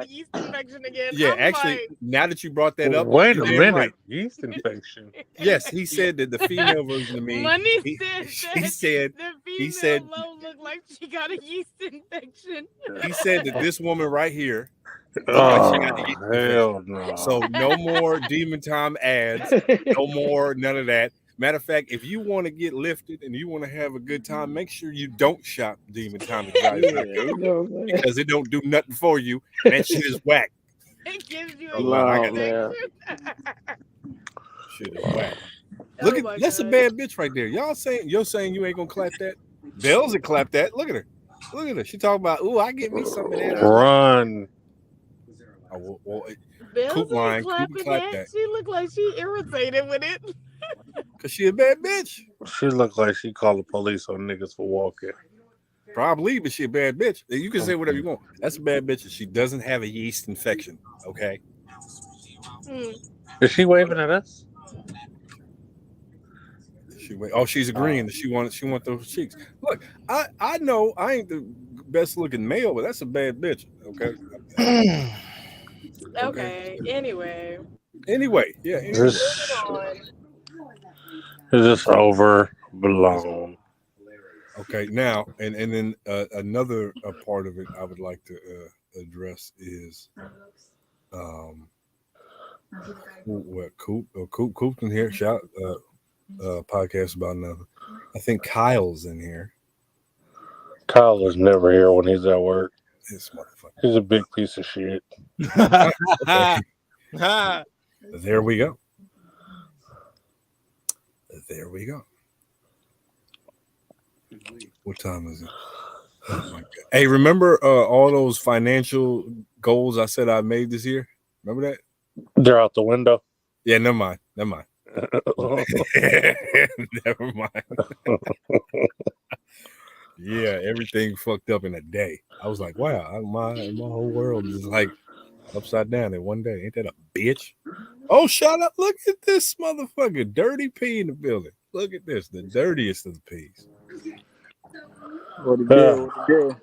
Yeast infection again.
Yeah,
I'm
actually,
like,
now that you brought that up,
Wait
you're
a
damn
minute.
right.
Yeast infection.
Yes, he said that the female version of me.
Money
He
said
said
the
he
female
said
Lo looked like she got a yeast infection.
he said that this woman right here looked
Oh,
like she got the yeast
hell
infection.
no.
So no more Demon Time ads. No more none of that. Matter of fact, if you want to get lifted and you want to have a good time, make sure you don't shop Demon Time because it don't do nothing for you. And that shit is whack.
It gives you
Oh,
a
I
yeast
got
infection.
shit is whack. Look at that's a bad bitch right there. You're saying you ain't gonna clap that? Bells would clap that. Look at her. Look at her. She talking about, ooh, I get me some of that.
Run.
Bells
Coop line,
ain't
Coop
clapping
clap
that.
that.
She looked like she irritated with it.
Cause she a bad bitch.
She looked like she called the police on niggas for walking.
Probably, but she a bad bitch. You can say whatever you want. That's a bad bitch. She doesn't have a yeast infection. Okay.
Is she waving at us?
She's agreeing that she want those cheeks. Look, I know I ain't the best looking male, but that's a bad bitch. Okay.
Okay. Anyway.
Yeah.
Is this overblown?
Okay, now and then another part of it I would like to address is what Coop's in here. Shout podcast about nothing. I think Kyle's in here.
Kyle is never here when he's at work.
This motherfucker.
He's a big piece of shit.
There we go. What time is it? Oh my God. Hey, remember all those financial goals I said I made this year? Remember that?
They're out the window.
Yeah, never mind. Never mind. Yeah, everything fucked up in a day. I was like, wow, my whole world is like upside down in one day. Ain't that a bitch? Oh, shut up. Look at this motherfucker. Dirty P in the building. Look at this. The dirtiest of the P's.
What it do? What it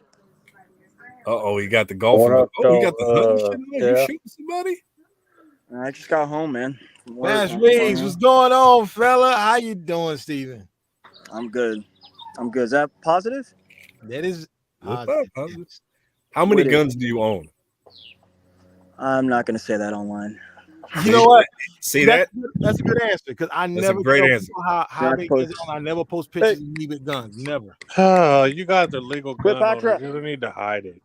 do?
He got the golfing.
What up,
He got the hunting shit on. You
yeah.
shooting somebody?
I just got home, man. From work.
Bash Reeves, what's going on, fella? How you doing, Steven?
I'm good. I'm good. Is that positive?
That is
What's up, positive? How many guns do you own?
I'm not gonna say that online.
You know what?
See
that's
that?
That's a good answer because I
That's
never
a great
tell
answer.
people how many guns I own. I never post pictures of me with guns. Never.
You guys are legal gun owners. You don't need to hide it.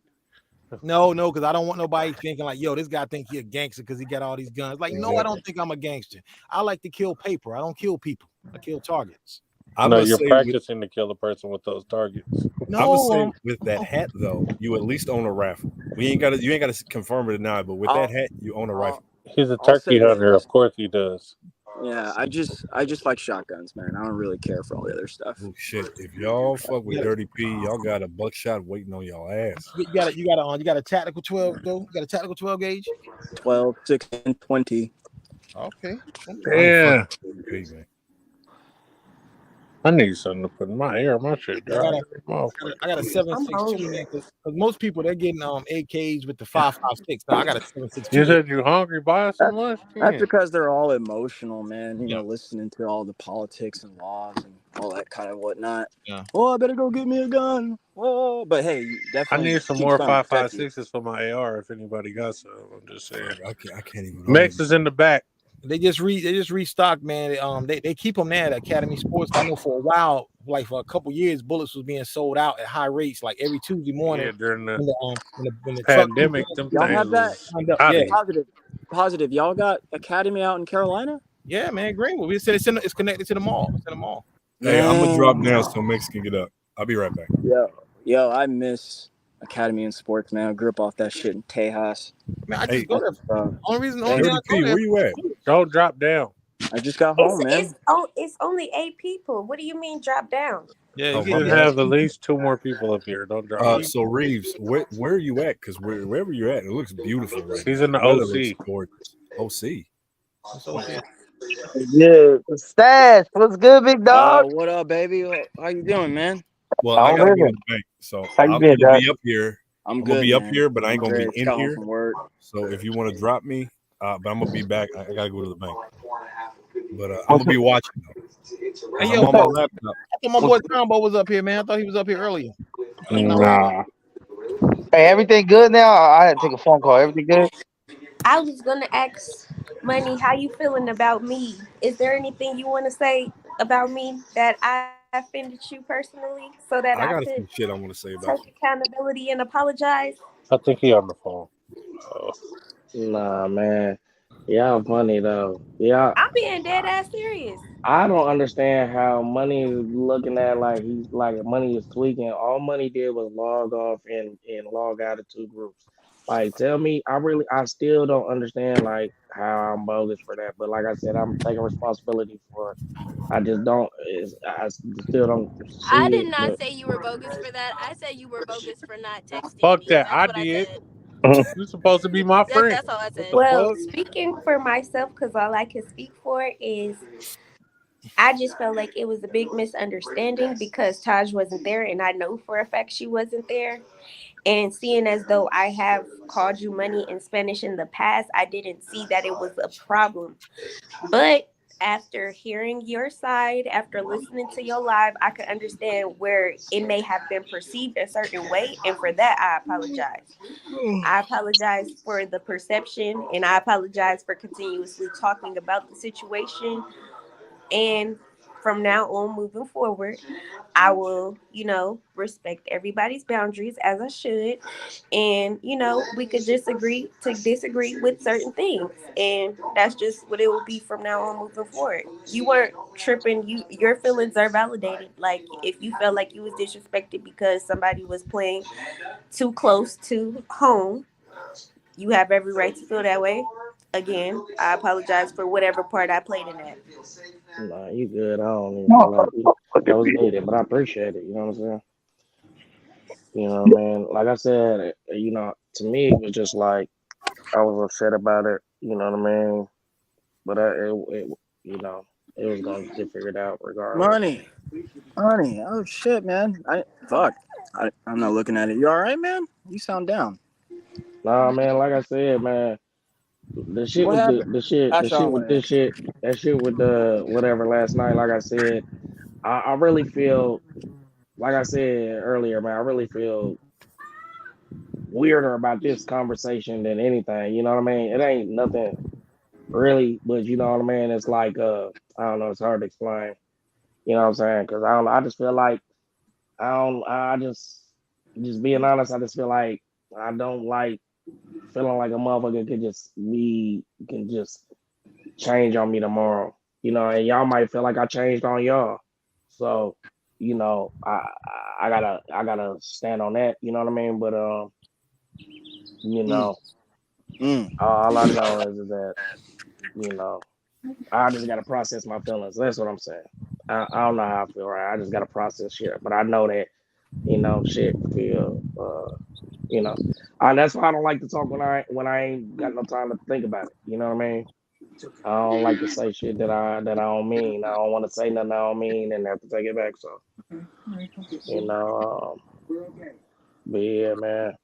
No, because I don't want nobody thinking like, yo, this guy think he a gangster because he got all these guns. Like, no, I don't think I'm a gangster. I like to kill paper. I don't kill people. I kill targets.
No, you're practicing to kill a person with those targets.
No,
I'm gonna say with that hat though, you at least own a rifle. You ain't gotta confirm it or not, but with that hat, you own a rifle.
He's a turkey hunter. Of course he does.
Yeah, I just like shotguns, man. I don't really care for all the other stuff.
Oh shit! If y'all fuck with Dirty P, y'all got a buckshot waiting on y'all ass.
You got a tactical 12 though. You got a tactical 12 gauge.
12, 6, and 20.
Okay.
Yeah.
P, man.
I need something to put in my hair. My shit dry.
I got a 7.62, man. Because most people they're getting AKs with the 5.56. No, I got a 7.62.
You said you hungry? Buy us some lunch.
That's because they're all emotional, man. You know, listening to all the politics and laws and all that kind of whatnot.
Yeah.
Oh, I better go get me a gun. Oh, but hey, you
I
definitely.
need some
keep
more
trying to protect you.
5.56s for my AR. If anybody got some, I'm just saying.
I can't even.
Mex is in the back.
They just restocked, man. They keep them there at Academy Sports. I know for a while, like for a couple years, bullets was being sold out at high rates, like every Tuesday morning.
Yeah, during the
when the
pandemic,
truck,
them
Y'all
things
have that?
was
Positive. Y'all got Academy out in Carolina?
Yeah, man. Greenwood. We said it's connected to the mall. It's in the mall.
Hey, I'm gonna drop down so Mex can get up. I'll be right back.
Yo, I miss Academy in sports, man. I grew up off that shit in Tejas.
Man, I just go there. Only reason I
Dirty
go
P,
there.
where you at?
Don't drop down.
I just got home, man.
It's only 8 people. What do you mean drop down?
Yeah, you should have at least 2 more people up here. Don't drop.
So Reeves, where are you at? Because wherever you're at, it looks beautiful. Right
He's
now.
in the
Weather
OC.
looks gorgeous. OC.
Yeah, Stash, what's good, big dog?
What up, baby? How you doing, man?
Well, I gotta go to the bank, so
How you
I'm
been,
gonna
Dad?
be up here.
I'm
gonna be
good,
up
man.
here, but I ain't
I'm
gonna be
great.
in
Got home
here.
from work.
So if you want to drop me, but I'm gonna be back. I gotta go to the bank. But I'm gonna be watching though.
Hey,
I'm
yo,
on my laptop.
I thought my boy Combo was up here, man. I thought he was up here earlier.
Nah.
Hey, everything good now? I had to take a phone call. Everything good?
I was gonna ask Money, how you feeling about me? Is there anything you want to say about me that I offended you personally, so that
I
I
got
could
some shit I want to say about
take accountability and apologize?
I think he on the phone.
Nah, man. Y'all funny though. Yeah,
I'm being dead ass serious.
I don't understand how Money is looking at like he's like Money is tweaking. All Money did was log off and log out of 2 groups. Like, tell me, I still don't understand like how I'm bogus for that. But like I said, I'm taking responsibility for it. I just don't. I still don't
I
see
did
it.
not
But
say you were bogus for that. I said you were bogus for not texting
Fuck
me.
that.
That's
I
what I
did.
said.
You're supposed to be my friend.
That's all I
What
said.
the
Well,
fuck?
speaking for myself, because all I can speak for is I just felt like it was a big misunderstanding because Taj wasn't there, and I know for a fact she wasn't there. And seeing as though I have called you Money in Spanish in the past, I didn't see that it was a problem. But after hearing your side, after listening to your live, I could understand where it may have been perceived a certain way. And for that, I apologize. I apologize for the perception, and I apologize for continuously talking about the situation. And from now on, moving forward, I will, respect everybody's boundaries as I should. And, we could disagree to disagree with certain things. And that's just what it will be from now on moving forward. You weren't tripping. Your feelings are validated. Like, if you felt like you was disrespected because somebody was playing too close to home, you have every right to feel that way. Again, I apologize for whatever part I played in that.
nah, you good. I don't even feel like that was needed, but I appreciate it. You know what I'm saying? You know what I mean? Like I said, to me it was just like I was upset about it. You know what I mean? But it was going to get figured out regardless.
Money. Oh shit, man. Fuck. I'm not looking at it. You all right, man? You sound down.
Nah, man. Like I said, man, the shit
What
with
happened?
the
That's all I
shit
want
with
to
this
ask.
shit, that shit with the whatever last night. Like I said, I really feel, like I said earlier, man. I really feel weirder about this conversation than anything. You know what I mean? It ain't nothing really, but you know what I mean. It's like I don't know. It's hard to explain. You know what I'm saying? Because I don't. I just feel like I don't. I just being honest. I just feel like I don't like feeling like a motherfucker can just change on me tomorrow. You know, and y'all might feel like I changed on y'all. So, you know, I gotta stand on that. You know what I mean? But you
Mm.
know,
Mm.
all I know is that you know I just gotta process my feelings. That's what I'm saying. I don't know how I feel. Right? I just gotta process shit. But I know that shit feel you know. And that's why I don't like to talk when I ain't got no time to think about it. You know what I mean? I don't like to say shit that I don't mean. I don't want to say nothing I don't mean and have to take it back. So you know, but yeah, man.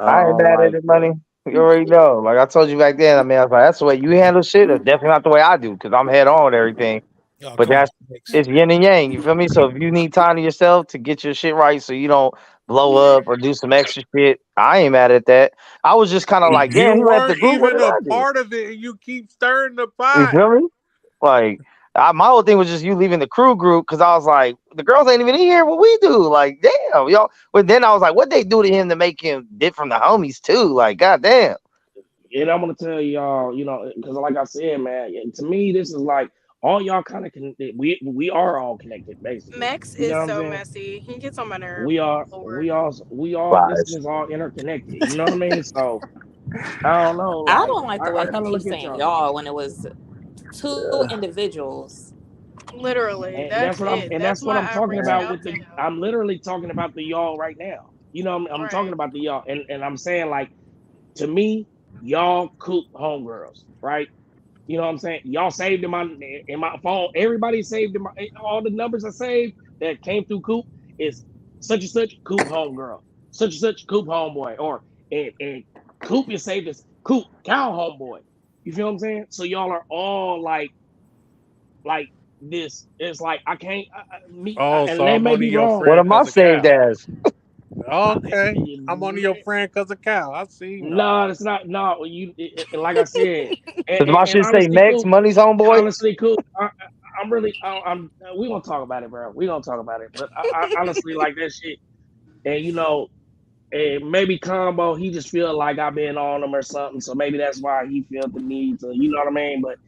I
I ain't
don't
mad at
like
it, money. You already know. Like I told you back then, I mean, I was like, that's the way you handle shit. That's definitely not the way I do because I'm head on with everything.
Oh,
But
come on,
that's it's yin and yang. You feel me? So if you need time to yourself to get your shit right, so you don't blow up or do some extra shit, I ain't mad at that. I was just kind of like,
You
damn, he left the
weren't
group. What
even
did
a
I do?
part of it, and you keep stirring the
You
pot.
feel me? Like my whole thing was just you leaving the crew group because I was like, the girls ain't even in here. What we do? Like, damn, y'all. But then I was like, what they do to him to make him different from the homies too? Like, goddamn.
and I'm gonna tell y'all, because like I said, man, to me this is like all y'all kind of connected. We are all connected, basically.
Max
You know
is
what I'm
so
saying?
messy. He gets on my
We
nerves.
are,
Lord.
we all. This
Right.
is all interconnected. You know what I mean? So I don't know.
I
Like
don't like the
I
way he
kind of look
keeps
at
saying
y'all,
y'all when it was two individuals.
Literally,
and
that's it. That's
that's what
why
I'm
I
talking
reached
about
out
with
to
the.
him.
I'm literally talking about the y'all right now. I'm talking
Right.
about the y'all, and I'm saying like to me, y'all cook homegirls, right? You know what I'm saying? Y'all saved in my phone. Everybody saved all the numbers I saved that came through Coop is such and such Coop homegirl, such and such Coop homeboy, or and Coop is saved as Coop cow homeboy. You feel what I'm saying? So y'all are all like this. It's like I can't
Oh,
and
so
they
I'm
may
only
be
your
wrong.
What
friend
am I
because of
saved
Cal.
as?
Okay, I'm only your friend because of Cal. I see.
No, it's not. No, like I said,
Does my
and
shit say
honestly,
Mex
cool.
money's
And
homeboy?
honestly, cool. I'm really. We gonna talk about it, bro. We gonna talk about it. But I honestly like that shit. And and maybe combo. He just feel like I've been on him or something. So maybe that's why he felt the need to. You know what I mean? But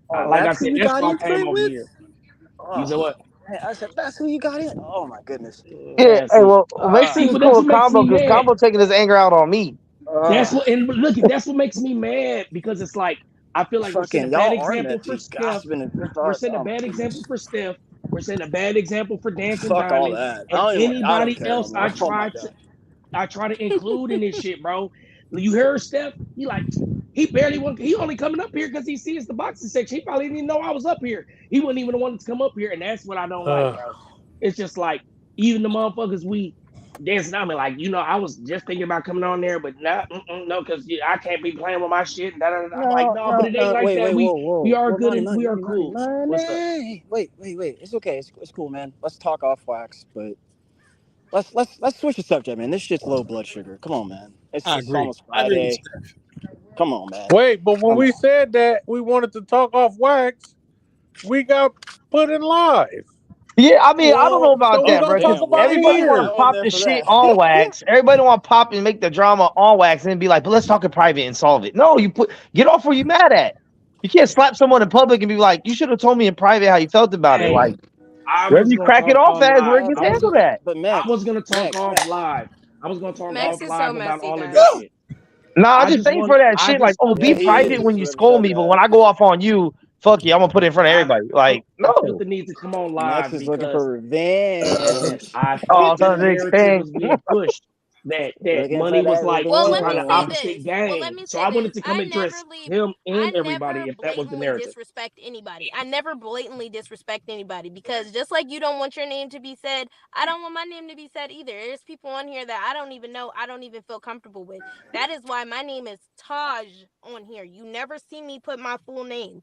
Oh,
like I
that's who
said,
you
that's
got
why
into
I came
it
over
with?
here. You
Oh,
said what?
man, I said that's who you got in. Oh my goodness.
Yeah.
Man,
Hey,
see,
well, make sure
see,
you
but that's
cool
what
with
makes
Combo
me
because
mad.
Combo taking his anger out on me.
That's what, and look, that's what makes me mad because it's like I feel like we're setting
fucking
a bad
y'all are
example for
messy,
Steph.
gossiping and
We're
thoughts.
setting a
Oh my
bad example
goodness.
for Steph. We're setting a bad example for Dancing
Fuck all
Diamond
that.
and
I don't
anybody
care no
else
more. Oh my god.
I try to include in this shit, bro. You heard Steph? He barely want. He only coming up here because he sees the boxing section. He probably didn't even know I was up here. He wouldn't even want to come up here, and that's what I don't like, bro. It's just like even the motherfuckers we dancing on me, like I was just thinking about coming on there, but no, because I can't be playing with my shit. And da-da-da-da. I'm like,
No,
no, but
no,
it ain't
no.
like
Wait,
that.
wait,
We
whoa,
we
whoa.
are
Well,
good
money,
and
money,
we are
money, money,
cool. What's up?
money. Wait. It's okay. It's cool, man. Let's talk off wax, but let's switch the subject, man. This shit's low blood sugar. Come on, man.
I
It's
agree.
almost
I agree with
Friday. Come on, man.
Wait, but when
Come
we
on.
said that we wanted to talk off wax, we got put in live.
Yeah, I mean, I don't know
Well,
about
So we
that,
gonna
bro.
talk
Because
damn.
about
Well,
it
everybody
I
want to
here.
wasn't
pop
there
the
for
shit
that.
on wax. Everybody want to pop and make the drama on wax and be like, "But let's talk in private and solve it." No, get off where you mad at. You can't slap someone in public and be like, "You should have told me in private how you felt about it."
Hey,
Like
I
wherever
was
you
gonna
crack it
talk
off
off
as,
live.
where it gets
I was
handled
gonna
at.
But
I was gonna talk off
Max.
live. I was gonna talk
Max
off
is so
live about
messy,
all of
guys.
this shit.
Nah, I
I
just
just
think
want.
for that
I
shit, like,
just
oh,
felt
be
Yeah,
the
he
private
need.
when
is.
you
Let me
scold
tell you
me, but
that.
when I go off on you, fuck you, I'm gonna put it in front of
I
everybody.
felt
Like,
I felt
no.
the need to come on
Max
live
is looking
because
for revenge.
I
Oh,
felt
it's
that
not
a
a big
narrative
thing.
was being pushed. that
Looking for
money was
that
like
Well,
some
let
kind
me
of
say
reward.
opposite
this. Well, let
game.
me
So
say
I
this.
wanted to come and dress him
I
and
never
everybody if that was the
blatantly
narrative.
disrespect anybody. I never blatantly disrespect anybody because just like you don't want your name to be said, I don't want my name to be said either. There's people on here that I don't even know, I don't even feel comfortable with. That is why my name is Taj on here. You never see me put my full name.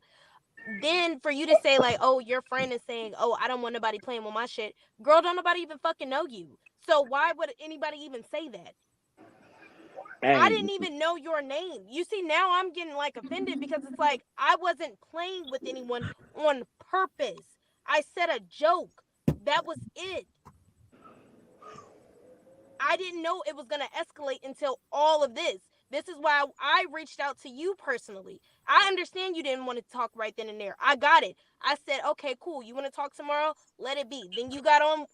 Then for you to say like, oh, your friend is saying, oh, I don't want nobody playing with my shit. Girl, don't nobody even fucking know you. So why would anybody even say that? I
Hey,
didn't even know your name. You see, now I'm getting like offended because it's like I wasn't playing with anyone on purpose. I said a joke. That was it. I didn't know it was going to escalate until all of this. This is why I reached out to you personally. I understand you didn't want to talk right then and there. I got it. I said, okay, cool. You want to talk tomorrow? Let it be. Then you got on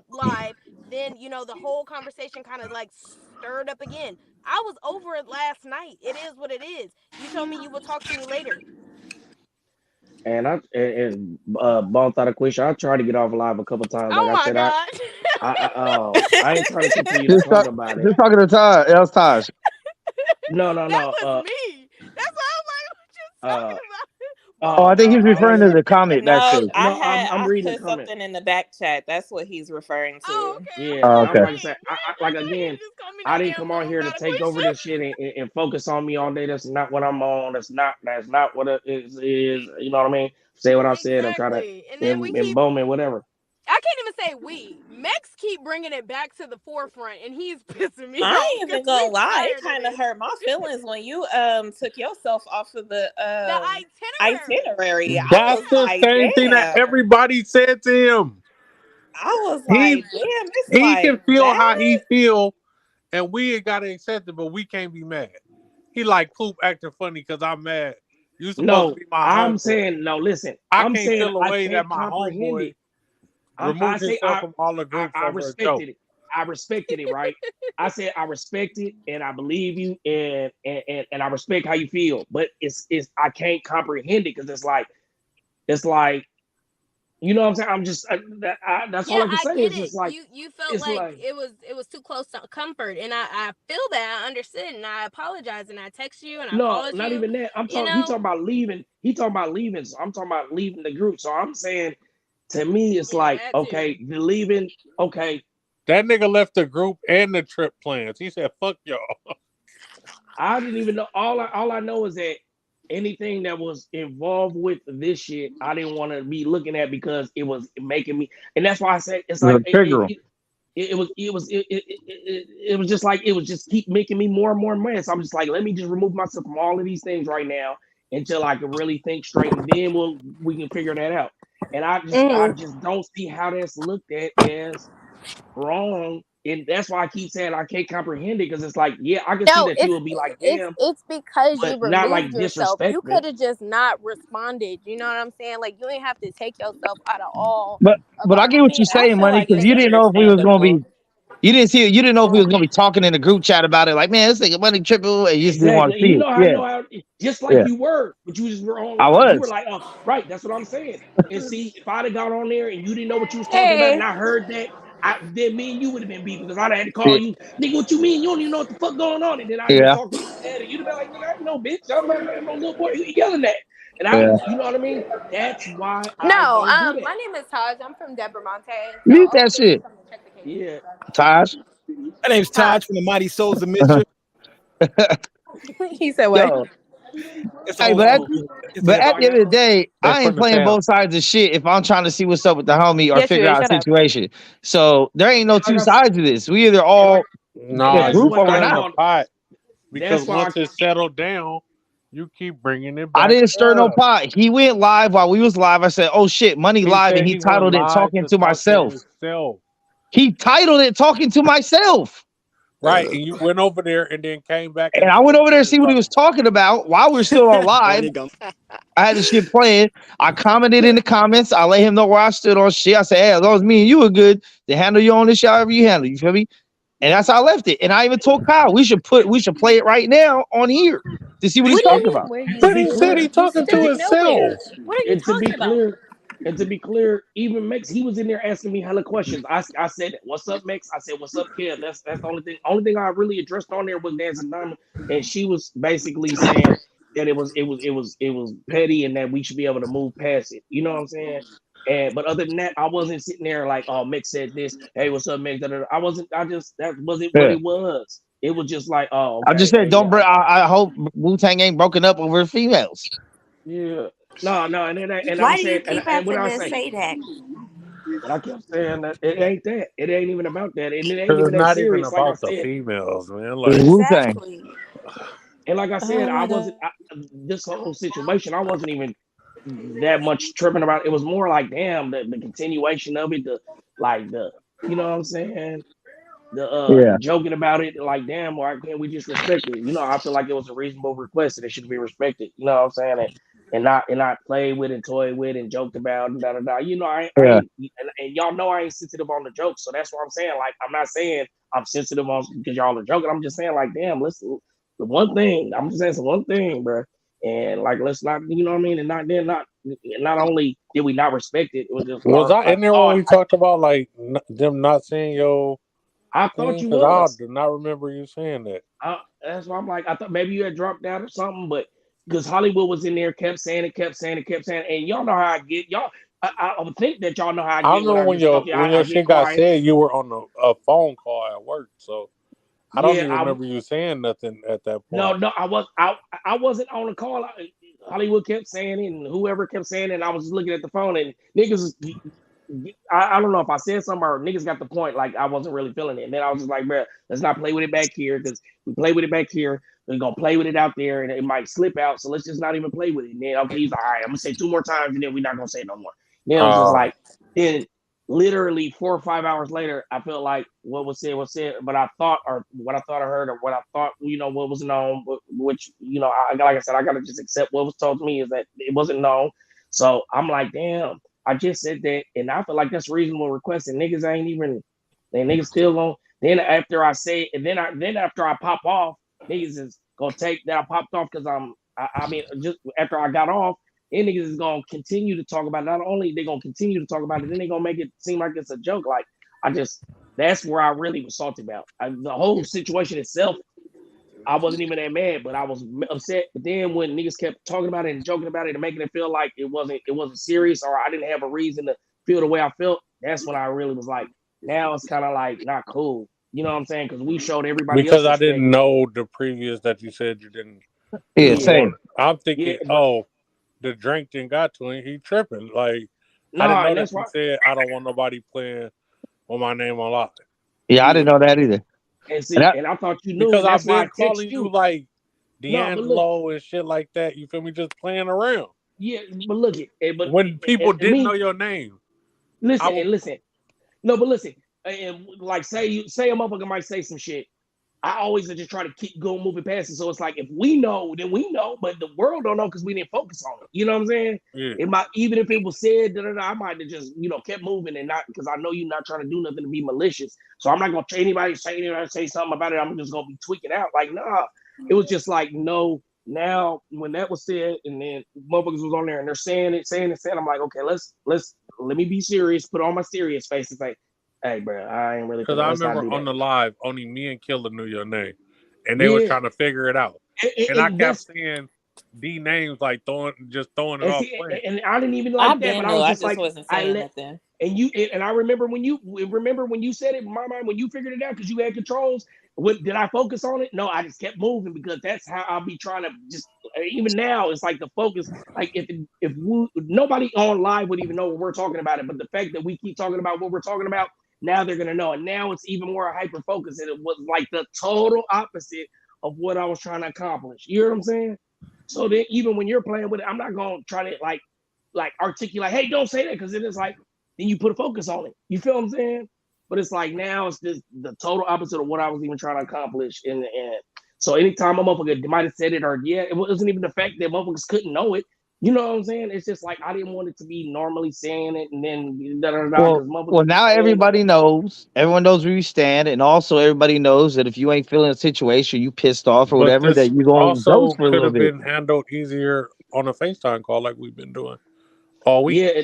live. Then, the whole conversation kind of like stirred up again. I was over it last night. It is what it is. You told me you would talk to me later.
and Bone thought a question. I tried to get off live a couple times. Like
Oh
I
my
said, I
God.
I ain't trying to continue to talk about it.
Just talking to Taj. That was Taj.
No,
That was me. That's why I'm like, what you
uh,
talking about?
Oh, I think he's
oh
referring
yeah.
to the comment back
No,
there.
No, I'm
I
reading the
put
comment.
something in the back chat. That's what he's referring
Oh,
to.
okay.
Yeah,
Oh,
and I'm
okay.
like I said, like again,
Just call me no
I didn't
damn
come on
bone,
here to
not a
take over
question.
this shit and focus on me all day. That's not what I'm on. That's not what it is. You know what I mean? Say what I said and try to
Exactly. And then we keep,
Bowman, whatever.
I can't even say we. Mex keep bringing it back to the forefront, and he's pissing me
I
off
ain't even
because
gonna
we
lie, it
tired of
kind of
this.
hurt my feelings when you took yourself off of the
The
itinerary. I
That's
was
the
like,
same thing that
damn.
everybody said to him.
I was
He
like, damn, it's
he can
like
feel how
that.
he feel, and we ain't gotta accept it, but we can't be mad. He like Coop acting funny because I'm mad. You supposed to
No,
be my
I'm
homeboy.
saying no. Listen,
I
I'm
can't
saying
feel a
I
way that
can't
my
comprehend it.
homeboy
I
removed
say
himself from all the groups
I
over a joke.
respected it. I respected it, right? I said I respect it and I believe you and I respect how you feel, but it's I can't comprehend it because it's like you know what I'm saying. I'm just that's all
Yeah,
I can
I
say.
get
It's
it.
just like
You felt
it's
like
like
it was too close to comfort, and I feel that. I understood, and I apologize, and I text you, and I
no,
called
not
you.
even that. I'm
You
talking. He
know,
talking about leaving. He talking about leaving. So I'm talking about leaving the group. So I'm saying to me, it's
yeah,
like
that too.
okay, the leaving. Okay,
That nigga left the group and the trip plans. He said, "Fuck y'all."
I didn't even know. All I know is that anything that was involved with this shit, I didn't want to be looking at because it was making me. And that's why I said it's like it was just like it was just keep making me more and more mad. So I'm just like, let me just remove myself from all of these things right now until I can really think straight, and then we can figure that out. And I just don't see how that's looked at as wrong. And that's why I keep saying I can't comprehend it because it's like, yeah, I can see
No,
that you will be like, damn,
it's because you
but not
removed
like
yourself. You
disrespectful.
could have just not responded. You know what I'm saying? Like you ain't have to take yourself out of all of
But I
our
get
I
what you're
mean, I
saying,
feel
Money,
like
because
it's
you didn't know if we was gonna
understandable.
be. You didn't know if we was gonna be talking in the group chat about it. Like, man, this nigga Money triple, and you just didn't want
Exactly.
to
And
see
you
it.
know how just like
Yeah.
you were, but you just were on
I
live. You were
was.
like, oh, right, that's what I'm saying. And see, if I'd have got on there and you didn't know what you was talking about, and
Hey.
I heard that, then me and you would have been beef because I'd have had to call
Yeah.
you, nigga, what you mean? You don't even know what the fuck going on. And then I'd have been
Yeah.
talking to you bad, and you'd have been like, nigga, I ain't no bitch. I'm not no little boy. Who you yelling at? And
Yeah.
you know what I mean? That's why I
No,
don't do that.
my name is Taj. I'm from Deborah Monte. So
Mute
all I
that
did was
shit,
come to check the case.
Yeah.
Taj.
My name's
Huh?
Taj from the Mighty Souls of Mischief.
He said what?
Yo.
It's
Hey,
old school. It's
but
hip
at
hop.
the end of the day,
They
I ain't
from the
playing
town.
both sides of shit if I'm trying to see what's up with the homie or
Yes, you
figure
is.
out a
Shut up.
situation. So there ain't no
And like
two
I said,
sides to this. We either
and like
all in
and
a
Nah,
that's
you
group
what
or we're
I
stirring
not.
the
call
pot because
that's why
once it settled down, you keep bringing it
I
back
didn't stir no
up.
pot. He went live while we was live. I said, "Oh shit, Money
He
live," and
said
he
he went
titled it
live
"Talking
to
to
talk to
Myself."
himself.
He titled it "Talking to Myself,"
Right, and you went over there and then came back
and
and
I
said
went over
what
there to
you was
see what he
talking
was
about.
talking about while we're still on live. I had the shit playing. I commented in the comments. I let him know where I stood on shit. I said, "Hey, as long as me and you were good, to handle you on this, however you handle. You feel me?" And that's how I left it. And I even told Kyle we should play it right now on here to see what he's
What do you
talking
mean?
about.
Where you
But
to be
he said
clear,
he
You
talking to
stood
himself.
nowhere. What are you
and to be
talking about?
clear, And to be clear, even Mex, he was in there asking me hella questions. I said, "What's up, Mex?" I said, "What's up, Kev?" That's the only thing. Only thing I really addressed on there was dancing diamond, and she was basically saying that it was petty and that we should be able to move past it. You know what I'm saying? And but other than that, I wasn't sitting there like, "Oh, Mex said this. Hey, what's up, Mex?" Da, da, da. I wasn't. I just that wasn't what
Yeah.
it was. It was just like, "Oh,
I just
okay,
said,
hey,
don't.
yeah,
I hope Wu Tang ain't broken up over females.
yeah." No, no, and I'm
Why do you
saying,
keep
and what
having
I
to
say.
say that?
And I kept saying that it ain't that. It ain't even about that. And it ain't
Because
even
it's
that
not even
serious. Like I
about the
said,
females, man. Like,
Wu Tang.
Exactly.
and like I said,
Oh
I
my
wasn't
god.
this whole situation. I wasn't even that much tripping about it. It was more like, damn, the continuation of it, you know what I'm saying? The
Yeah.
joking about it, like, damn, why can't we just respect it? You know, I feel like it was a reasonable request and it should be respected. You know what I'm saying? And not play with and toy with and joked about and da da da. You know, I
Yeah.
ain't and y'all know I ain't sensitive on the jokes, so that's what I'm saying. Like, I'm not saying I'm sensitive on because y'all are joking. I'm just saying, like, damn, listen, the one thing I'm just saying, it's the one thing, bro. And like, let's not, you know what I mean? And not only did we not respect it, it was just
was
our
I
I
in there when
thought
we talked about like them not seeing your
I thought
thing?
you
Because I
was.
do not remember you saying that.
That's why I'm like, I thought maybe you had dropped out or something, but because Hollywood was in there, kept saying it, kept saying it, kept saying it, and y'all know how I get. Y'all, I would think that y'all know how I
I
get when
remember
I
when
just talk
your
to you.
when
I
your
get
shit got
quiet.
said, you were on a phone call at work, so I don't
Yeah,
even remember you saying nothing at that
no,
point.
no, I wasn't on the call. Hollywood kept saying it, and whoever kept saying it, and I was just looking at the phone, and niggas. I don't know if I said something or niggas got the point. Like I wasn't really feeling it, and then I was just like, bro, let's not play with it back here because we play with it back here. We're gonna play with it out there, and it might slip out. So let's just not even play with it. And then okay, he's like, all right. I'm gonna say two more times, and then we're not gonna say it no more. And then I was just like, then literally 4 or 5 hours later, I felt like what was said, but I thought, or what I thought I heard, or what I thought, what was known, which, like I said, I gotta just accept what was told to me is that it wasn't known. So I'm like, damn, I just said that, and I feel like that's reasonable request, and niggas ain't even, and niggas still going. Then after I say, and then after I pop off, niggas is gonna take that I popped off because I mean, just after I got off. And niggas is gonna continue to talk about it. Not only they gonna continue to talk about it, then they gonna make it seem like it's a joke. Like that's where I really was salty about the whole situation itself. I wasn't even that mad, but I was upset. But then when niggas kept talking about it and joking about it and making it feel like it wasn't serious or I didn't have a reason to feel the way I felt, that's when I really was like, now it's kind of like not cool. You know what I'm saying? Because we showed everybody else
Because I
respect.
didn't know the previous that you said you didn't
Yeah.
you
Yeah,
want.
Same.
I'm
yeah,
thinking,
but
oh, the drink didn't got to him. He tripping. Like I didn't
nah,
know
and
that
that's
you
why.
said I don't want nobody playing with my name on live.
Yeah, I
Yeah,
didn't know that either.
and
And
see, and I thought you knew,
Because
and that's
I've
why I
been
text
calling you
you.
like
No, but look,
D'Angelo and shit like that. You feel me? Just playing around.
yeah, but look it,
When people
and
didn't know
me,
your name, I
listen
will.
and listen. No, but listen, and like say a motherfucker might say some shit. I always just try to keep going, moving past it. So it's like if we know, then we know, but the world don't know because we didn't focus on it. You know what I'm saying?
Yeah.
It might, even if it was said, I might have just kept moving and not, because I know you're not trying to do nothing to be malicious. So I'm not gonna say something about it. I'm just gonna be tweaking out. Like nah, it was just like no. Now when that was said, and then motherfuckers was on there and they're saying it. I'm like, okay, let me be serious. Put on my serious face and say, hey, bro, I ain't really
Because
feeling.
I
Let's not
remember
do
on
that.
the live, only me and Killer knew your name, and they was
Yeah,
trying to figure it out. And I
and
kept
that's
saying D names like throwing it
and
off
see,
playing.
and I didn't even
I
like that, but
been
I
knew.
was
I
just
just
like,
wasn't
I
saying
let
nothing.
and I remember when you said it in my mind when you figured it out because you had controls. What did I focus on it? No, I just kept moving because that's how I'll be trying to just. Even now, it's like the focus. Like nobody on live would even know what we're talking about it, but the fact that we keep talking about what we're talking about, now they're gonna know, and now it's even more hyper focus, and it was like the total opposite of what I was trying to accomplish. You know what I'm saying? So then, even when you're playing with it, I'm not gonna try to like articulate, hey, don't say that, because it is like then you put a focus on it. You feel what I'm saying? But it's like now it's just the total opposite of what I was even trying to accomplish in the end. So anytime a motherfucker might have said it, or it wasn't even the fact that motherfuckers couldn't know it. You know what I'm saying? It's just like I didn't want it to be normally saying it and then da da da
well,
because motherfuckers
well,
be
now
saying it.
everybody knows. Everyone knows where you stand, and also everybody knows that if you ain't feeling a situation, you pissed off or
But
whatever, that
this
you going to
also
ghost for a
could
little
have
bit.
been handled easier on a FaceTime call like we've been doing all week.
Yeah,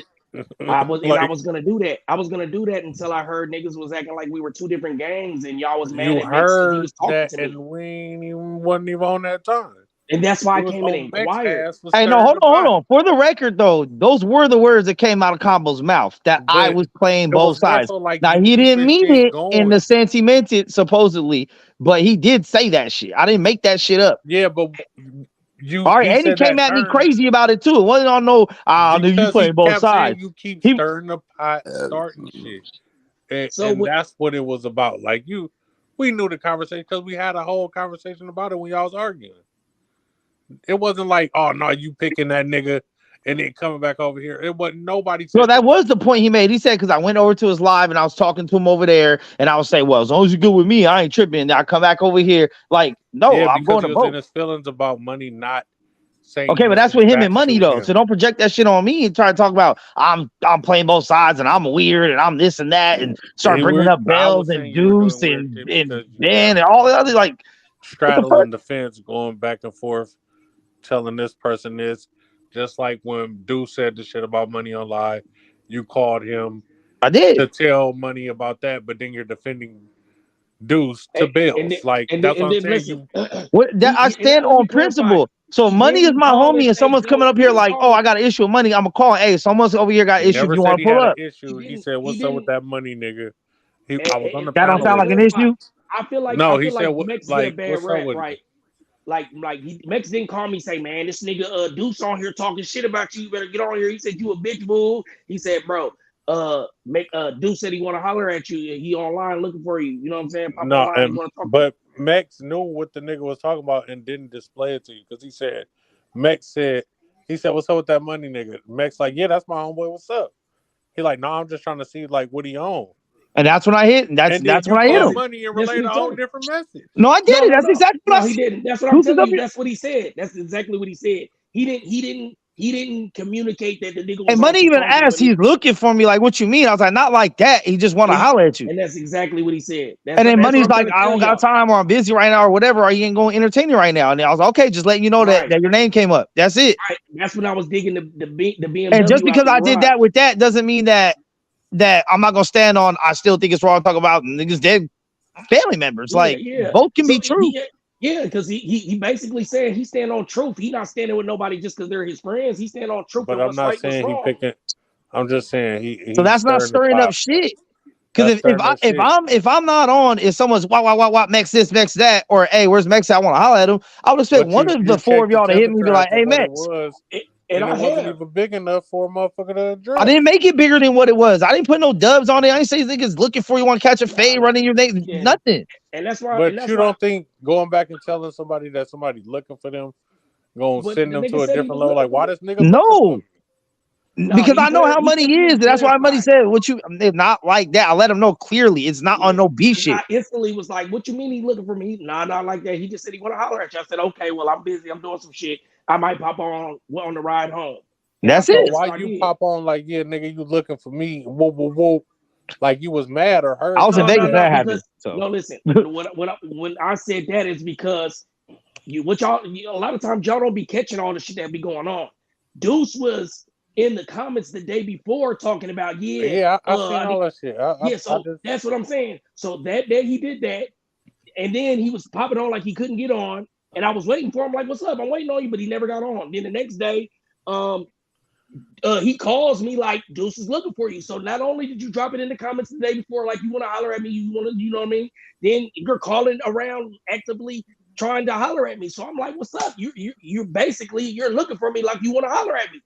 I was
Like
gonna do that. I was gonna do that until I heard niggas was acting like we were two different gangs, and y'all was mad
you
at Mex because he
heard
was talking
that,
to
and
me,
wasn't even on that time.
and that's why
It
I
was
came in and
on Mex
inquired.
ass for
Hey, no,
stirring
hold
the
on, hold
pot.
on. For the record, though, those were the words that came out of Combo's mouth that I
But
was playing
it was
both
more
sides.
so like
Now
you
he didn't
keeping
mean
shit
it in the
going.
sense he meant it supposedly, but he did say that shit. I didn't make that shit up.
Yeah, but
All right,
he
and he
said
came
that
at me
term
crazy about it too. It wasn't on no. Dude, you
because he
playing both
kept saying
sides.
you keep
He
stirring the pot, starting shit,
So
and
what?
that's what it was about. Like we knew the conversation because we had a whole conversation about it when y'all was arguing. It wasn't like, oh no, you picking that nigga and then coming back over here. It wasn't. Nobody
So
said
that
that.
was the point he made. He said, because I went over to his live and I was talking to him over there, and I was saying, well, as long as you're good with me, I ain't tripping. And I come back over here. Like, no,
Yeah,
I'm
because
going
he
to
was in
both.
his feelings about money not saying
Okay, but that's
nothing
with him
back
and money
to
though. So
him.
don't project that shit on me and try to talk about I'm playing both sides and I'm weird and I'm this and that and start bringing up
I
Bells
was
and
saying you were
Deuce
doing weird shit
and
because you
Ben
kept
and all the other like what the fuck?
straddling the fence, going back and forth, telling this person this. Just like when Deuce said the shit about money on live, you called him
I did.
to tell money about that, but then you're defending Deuce to
And
Bills. Like that's what I'm
then
saying.
listen.
You
What that I stand
Let me
on
clarify.
principle. So
He
money is
didn't
my
call and
homie, and
say,
someone's
"Yo,"
coming up
he
here
didn't
like,
call
oh,
and
I got an issue with money. I'm gonna call. Hey, someone's over here got
he
issues.
never
You want
said
to
he
pull
had an
up?
issue. He
he
said,
he
"What's up with
didn't.
that money, nigga?" I was on the
That don't
panel
Let me
sound
with
like an
him.
clarify.
issue.
No,
I
he
feel
said,
like
"What?
Mex get a
Like,
bad
what's up
rap,
with it?"
right? Mex didn't call me say, man, this nigga Deuce on here talking shit about you. You better get on here. He said you a bitch bull. He said, bro, Deuce said he want to holler at you. He online looking for you. You know what I'm saying? Pop
No,
online. He
and
want to talk to you.
but Mex knew what the nigga was talking about and didn't display it to you because he said, he said, "What's up with that money, nigga?" Mex like, "Yeah, that's my homeboy. What's up?" He like, "No, I'm just trying to see like what he own."
And that's when I hit. And
And then
that's
you
when I hit
called
him.
money and
That's what
relayed
he
a whole
told him.
different message.
No, I did it. That's exactly what I
No, he
said.
didn't. That's what I'm
Deuce is
telling
up
you.
here.
That's what he said. That's exactly what he said. He didn't communicate that the nigga
And
was on
money
some
even
talking
asked,
with me.
he's looking for me. Like, what you mean? I was like, not like that. He just want to holler at you.
And that's exactly what he said.
And then
That's what
money's
I'm trying
like,
to
I
tell
don't got
y'all.
time, or I'm busy right now, or whatever, or you ain't going to entertain you right now. And I was like, okay, just letting you know that,
Right.
that your name came up. That's it.
Right. That's when I was digging the
And just
BMW out
because
the
I did
garage.
that with that doesn't mean that I'm not gonna stand on. I still think it's wrong to talk about niggas dead family members. Like
Yeah.
both can
So
be true.
because he basically said he stand on truth. He not standing with nobody just because they're his friends. He stand on truth
But
and
I'm
what's
not
right, what's
saying he
wrong.
picking. I'm just saying
So
he's
that's not
stirring the
stirring up
pot.
shit.
That's
Because
stirring up shit.
if I'm not on, if someone's what Mex this, Mex that, or hey, where's Mex? I want to holler at him. I would expect
But
one of
you
the four of
checked the
y'all to hit me and be
temperature as
like,
to
hey,
what it
Mex.
was,
And
and
I
it wasn't
have.
even big enough for a motherfucker to
I
address.
didn't make it bigger than what it was. I didn't put no dubs on it. I didn't say niggas looking for you, want to catch a fade, running your name, nothing.
And that's why.
But you don't think going back and telling somebody that somebody's looking for them, gonna
But
send
the
them
nigga
to a
said he
different
was
level?
looking
Like,
for
why
me.
this nigga looking for
No.
me?
No,
Because I know how money
he
is. That's why money
clarified.
said what you it's not like that. I let him know clearly. It's not on no B shit.
I instantly was like, "What you mean he looking for me?" Nah, not like that. He just said he want to holler at you. I said, "Okay, well, I'm busy. I'm doing some shit. I might pop on the ride home." And
That's
So
it.
why
what I
you
did.
pop on like, yeah, nigga, you looking for me? Whoa, whoa, whoa. Like you was mad or hurt
I was in
about
Vegas when that
that?
happened.
Because
So
no, listen. When I said that is because a lot of times y'all don't be catching all the shit that be going on. Deuce was in the comments the day before talking about
Yeah, I seen all that shit. I
so
just
that's what I'm saying. So that day he did that, and then he was popping on like he couldn't get on, and I was waiting for him like, "What's up? I'm waiting on you," but he never got on. Then the next day, um, he calls me like Deuce is looking for you. So not only did you drop it in the comments the day before, like you want to holler at me, you want to, you know what I mean? Then you're calling around actively trying to holler at me. So I'm like, what's up? You're basically you're looking for me like you want to holler at me.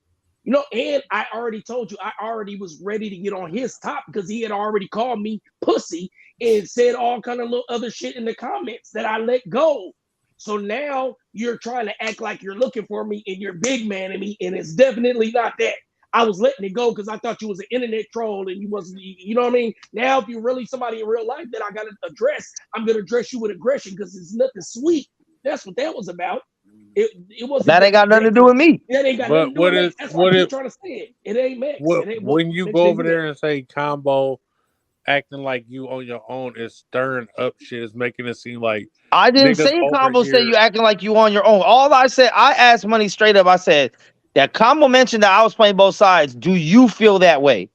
You know, and I already told you I already was ready to get on his top because he had already called me pussy and said all kind of little other shit in the comments that I let go. So now you're trying to act like you're looking for me and you're big man in me, and it's definitely not that. I was letting it go because I thought you was an internet troll and you wasn't, you know what I mean? Now, if you're really somebody in real life that I got to address, I'm going to address you with aggression because it's nothing sweet. That's what that was about. It wasn't
that ain't
that
got nothing to do with me.
that ain't got nothing to
but
do with
what
Max.
is
That's why I
what
keep
it
trying to say it. It ain't Max.
what
It ain't
when you
Max
go
didn't
over
do that.
there and say combo acting like you on your own is stirring up shit, is making it seem like
I didn't
niggas
say in
over
combo say
here.
you acting like you on your own. All I said, I asked money straight up. I said, that Combo mentioned that I was playing both sides. Do you feel that way?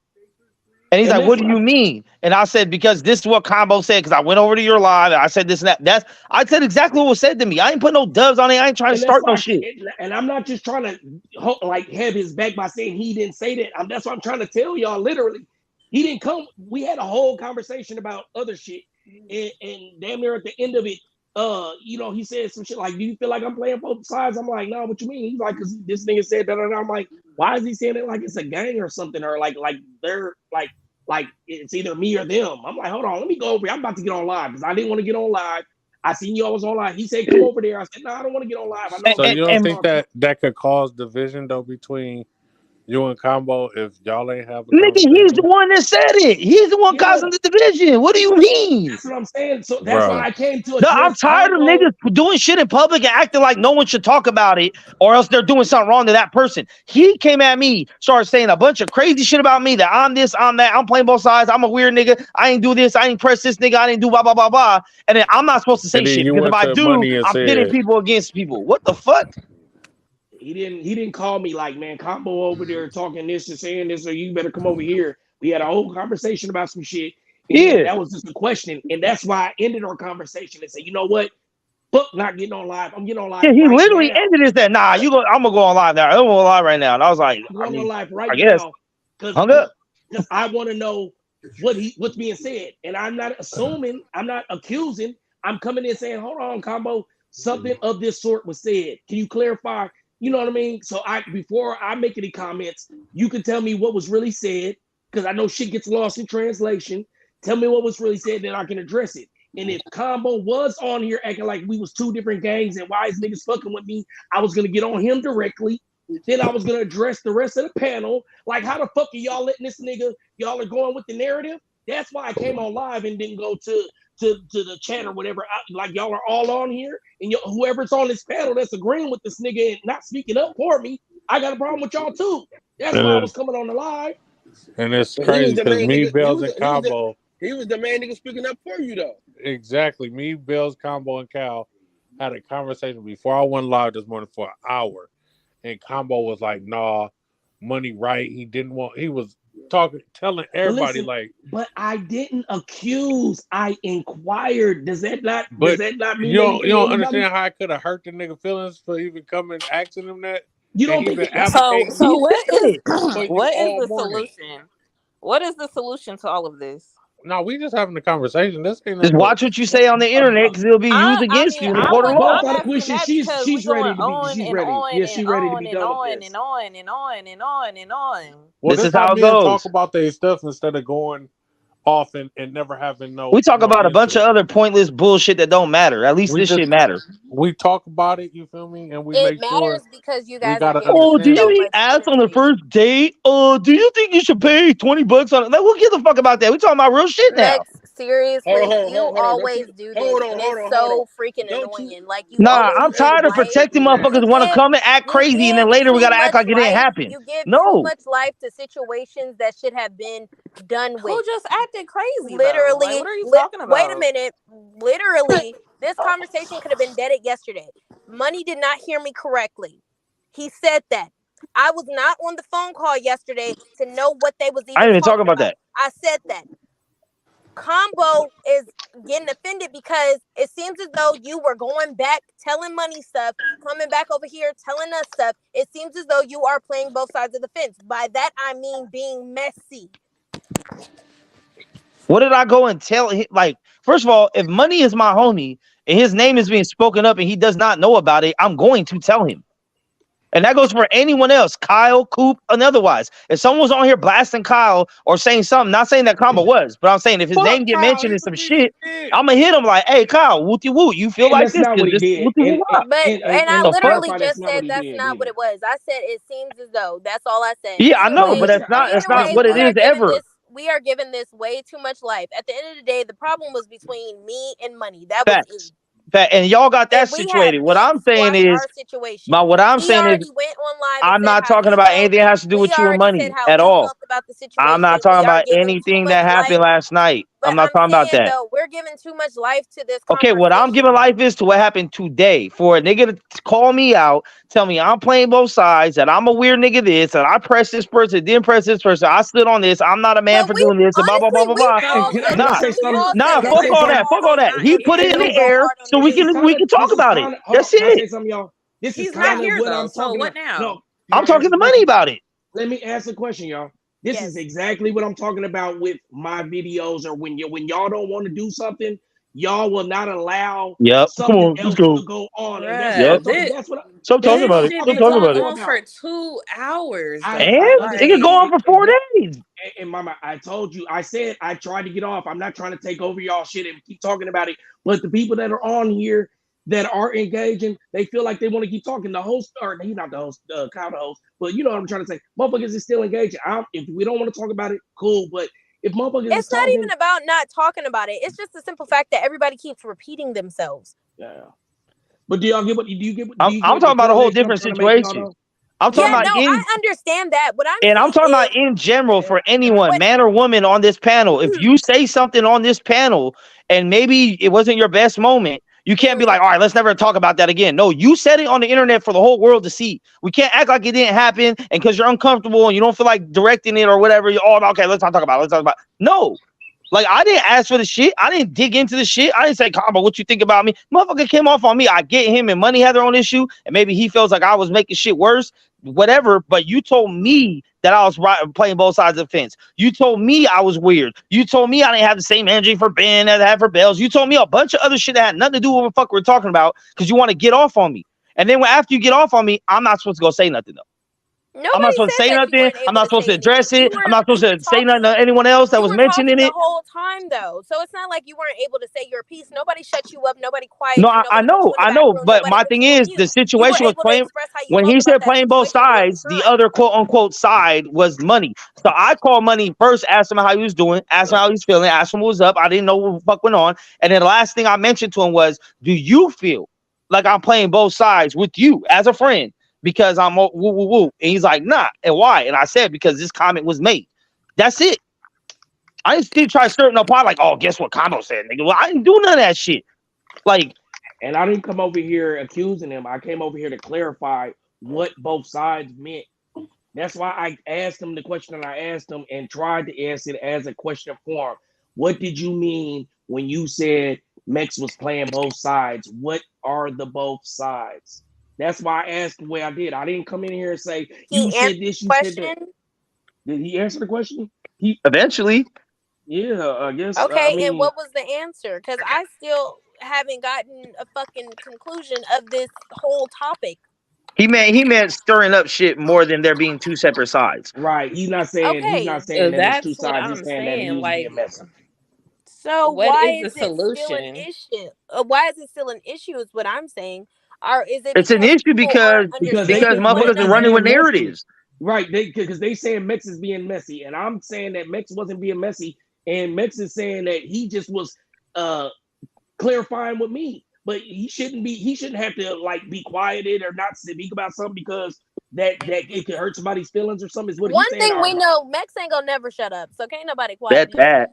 And he's
And
like,
that's
what do
what
you mean? And I said, because this is what Combo said, because I went over to your live and I said this and that. I said exactly what was said to me. I ain't put no dubs on it. I ain't trying to
and that's
start no
why,
shit.
and I'm not just trying to like have his back by saying he didn't say that. That's what I'm trying to tell y'all. Literally, he didn't come. We had a whole conversation about other shit, and damn near at the end of it, he said some shit like, "Do you feel like I'm playing both sides?" I'm like, "No, what you mean?" He's like, "Cause this nigga said that." I'm like, "Why is he saying it like it's a gang or something, or like they're like it's either me or them?" I'm like, "Hold on, let me go over here. I'm about to get on live because I didn't want to get on live. I seen y'all was on live." He said, "Come over there." I said, "No, I don't want to get on live. I know
So you don't think
talk."
that could cause division though between you and Combo if y'all ain't have a
Nigga, he's
conversation?
the one that said it. He's the one causing the division. What do you mean?
That's what I'm saying. So that's why
Bro.
I came to
No, I'm
address
tired of
Combo.
niggas doing shit in public and acting like no one should talk about it, or else they're doing something wrong to that person. He came at me, started saying a bunch of crazy shit about me, that I'm this, I'm that, I'm playing both sides, I'm a weird nigga, I ain't do this, I ain't press this nigga, I didn't do blah blah blah blah. And then I'm not supposed to say
And then
shit
you
because if
went
I
to
do,
Money and
I'm pitting
said,
people against people. What the fuck?
He didn't call me like, "Man, Combo over there talking this and saying this, or you better come over here." We had a whole conversation about some shit, and then
Yeah.
that was just a question, and that's why I ended our conversation and said, "You know what? Fuck not getting on live. I'm getting on live
Yeah, he
right
literally
now.
ended it that, nah, I'm gonna go on live now. I'm gonna go on live right now. And I was like,
I'm
I
going on
mean,
live
I
right
guess.
now because
Hung up.
I want to know what's being said, and I'm not assuming, I'm not accusing. I'm coming in saying, hold on, Combo, something of this sort was said. Can you clarify? You know what I mean? So before I make any comments, you can tell me what was really said, because I know shit gets lost in translation. Tell me what was really said, then I can address it. And if Combo was on here acting like we was two different gangs and why is niggas fucking with me, I was gonna get on him directly. Then I was gonna address the rest of the panel. Like, how the fuck are y'all letting this nigga? Y'all are going with the narrative. That's why I came on live and didn't go to the chat or whatever. Like, y'all are all on here, and whoever's on this panel that's agreeing with this nigga and not speaking up for me, I got a problem with y'all too. That's why I was coming on the live.
and it's
But he was
crazy
the
because
main
me,
nigga.
Bells, and Combo.
He was the main nigga speaking up for you though.
Exactly. Me, Bells, Combo, and Cal had a conversation before I went live this morning for an hour. And Combo was like, nah, Money right. He was telling everybody like.
But I didn't accuse. I inquired. Does that not
But
mean
you
anything to
don't
anybody?
understand how I could have hurt the nigga feelings for even coming asking him that?
You
And
don't
he
think
been
that's
So
advocating
so what is
for you
what is
all
the
morning.
solution? What is the solution to all of this?
No, we just having a conversation. This ain't
Just
nothing
watch what you say on the internet because it'll be used
I
against
mean
you in the court of law.
I'm asking that because we
she's
going
ready to be.
on
She's
and
ready.
on
Yeah,
and
she's ready to
on
be
and
done with
on
this.
and on and on and on and on.
Well,
This
this
is
how
how it
men talk
goes.
about their stuff instead of going off and never having
We
no
talk about a bunch of
answer.
other pointless bullshit that don't matter. At least this shit matter.
We talk about it, you feel me? And we
It
make sure
matters because you
we
guys are
got an
giving
Oh,
it
do
so
you
understanding.
eat
much
ass on the
energy.
first date? Do you think you should pay $20 on it? Like, we'll give a fuck about that. We talking about real shit now.
Max, seriously, you
Hold on. Don't you
always do this,
hold on,
and
hold
it's
on, hold on.
so freaking
Don't you
annoying. Like, you
Nah,
always
I'm tired of
invite,
protecting
you
motherfuckers who want to
give,
come and act
you
crazy, and then
give
later we
too
gotta act
much
like it didn't
life.
happen.
You give too
No.
much life to situations that should have been done with.
Who just acted crazy though?
Literally,
Like, what are you talking about?
wait a minute. Literally, this conversation could have been deaded yesterday. Money did not hear me correctly. He said that. I was not on the phone call yesterday to know what they was
I
even
didn't even talk
talking
about
about.
that.
I said that. Combo is getting offended because it seems as though you were going back telling Money stuff, coming back over here telling us stuff. It seems as though you are playing both sides of the fence. By that I mean being messy.
What did I go and tell him? Like, first of all, if Money is my homie and his name is being spoken up and he does not know about it, I'm going to tell him. And that goes for anyone else, Kyle, Coop, and otherwise. If someone's on here blasting Kyle or saying something, not saying that Combo was, but I'm saying if his name get
Kyle,
mentioned in
he's a
some
piece of
shit,
shit.
I'm gonna hit him like, "Hey, Kyle, wooty woo, you feel
And
like
that's
this?
not
Cause
what he
this
did.
wooty woo up."
But I
And to
The fuck?
literally
clarify, that's
just
not what
said
he
that's
did
not what
either.
it was. I said it seems as though. That's all I said.
Yeah, I know, but
Anyway,
that's not what it
we are
is
giving
ever.
this. We are giving this way too much life. At the end of the day, the problem was between me and Money. That was it.
Facts. And y'all got that
And we had
situated. What I'm saying
squashed
is,
our situation.
what I'm
He
saying is,
already went on live and
I'm
said
not
how
talking
he
about
felt.
anything that has to do
We
with you and
already said
Money
how
at
we
all.
felt about the
I'm
situation.
not talking
We are
about
giving too
anything
much
that happened
life.
last night.
But
I'm not
I'm
talking about
saying
that.
though, we're
are giving too much life to this
Okay, what I'm giving life is to what happened today. For a nigga to call me out, tell me I'm playing both sides, that I'm a weird nigga this, that I pressed this person, didn't press this person, I stood on this, I'm not a man for doing this, and blah, blah, blah, blah, blah.
Can I say something?
Nah,
Can I
fuck
say
all
something?
that. Fuck all that. He put it in the air so we can talk about it.
Hold on.
That's
Can I say
it.
something, y'all? This is
He's
kind
not
of
here
what
though.
I'm
So
talking
what
about.
now?
No,
I'm talking to Money about it.
Let me ask a question, y'all. This is exactly what I'm talking about with my videos, or when y'all don't want to do something, y'all will not allow
Yep. Come
something
on, let's
else
go.
to go on, and that's what
Yep.
I'm talking. That's what.
So
That's
talking
what
about
I'm
it.
Shit
So
been
talking
talking
going
about
about.
it.
on for 2 hours though.
And
I
it could go
understand.
on for 4 days.
And Mama, I told you, I said I tried to get off. I'm not trying to take over y'all shit and keep talking about it. But the people that are on here that are engaging, they feel like they want to keep talking. The host, or he's not the host, Kyle the host, but you know what I'm trying to say. Motherfuckers is still engaging. If we don't want to talk about it, cool. But if motherfuckers is
It's not
talking,
even about not talking about it. It's just the simple fact that everybody keeps repeating themselves.
yeah. But do y'all get what? Do you get?
I'm talking
the
about a whole
correlation I'm
different
trying to make, y'all?
situation. I'm talking
Yeah,
about
no, I understand that. What I'm
and I'm
saying
talking about
is,
in general for anyone, man or woman on this panel. If you say something on this panel and maybe it wasn't your best moment, you can't be like, all right, let's never talk about that again. No, you said it on the internet for the whole world to see. We can't act like it didn't happen, and because you're uncomfortable and you don't feel like directing it or whatever, you're all okay, let's not talk about it. Let's talk about it. No. Like, I didn't ask for the shit. I didn't dig into the shit. I didn't say, Combo, what you think about me? Motherfucker came off on me. I get him and Money had their own issue, and maybe he feels like I was making shit worse, whatever. But you told me that I was playing both sides of the fence. You told me I was weird. You told me I didn't have the same energy for Ben as I had for Bells. You told me a bunch of other shit that had nothing to do with what the fuck we're talking about because you want to get off on me. And then after you get off on me, I'm not supposed to go say nothing, though. I'm not supposed to say nothing. I'm not supposed to address it. I'm not supposed to say nothing to anyone else that was mentioning
the
it.
whole time though, so it's not like you weren't able to say your piece. Nobody shut you up. Nobody quiet
No,
you.
I
Nobody put you in the back
know.
room.
But
Nobody
my
put
thing
you on
is,
mute.
the
You were
situation was
able to
playing
express how you
when
felt
he
about
said
that
playing both
situation real
sides. The
time.
other quote unquote side was Money. So I called Money first, asked him how he was doing, asked him how he's feeling, asked him what was up. I didn't know what the fuck went on. And then the last thing I mentioned to him was, do you feel like I'm playing both sides with you as a friend? Because I'm woo woo woo. And he's like, nah. And why? And I said, because this comment was made. That's it. I didn't still try to stir no pot like, oh, guess what Combo said, nigga. Well, I didn't do none of that shit. Like,
and I didn't come over here accusing him. I came over here to clarify what both sides meant. That's why I asked him the question I asked him and tried to answer it as a question form. What did you mean when you said Mex was playing both sides? What are the both sides? That's why I asked the way I did. I didn't come in here and say, you said this, you said that. Did he answer the question?
Eventually.
Yeah, I guess.
Okay,
I mean,
and what was the answer? Because I still haven't gotten a fucking conclusion of this whole topic.
He meant stirring up shit more than there being two separate sides.
Right. He's not saying that there's two sides. He's saying that he was being messy.
So
what
why
is the
is it still an
solution?
issue? Why is it still an issue? Is what I'm saying. Or is it
It's an
because
issue
people aren't
because they
understanding
think
what
Mex
motherfuckers are
is
running
being
with
messy.
narratives.
Right. Because they saying Mex is being messy, and I'm saying that Mex wasn't being messy, and Mex is saying that he just was clarifying with me. But he shouldn't have to like be quieted or not speak about something because that it could hurt somebody's feelings or something. Is what
One
he's saying.
thing we know, Mex ain't gonna never shut up. So can't nobody quiet
Bet
him.
that.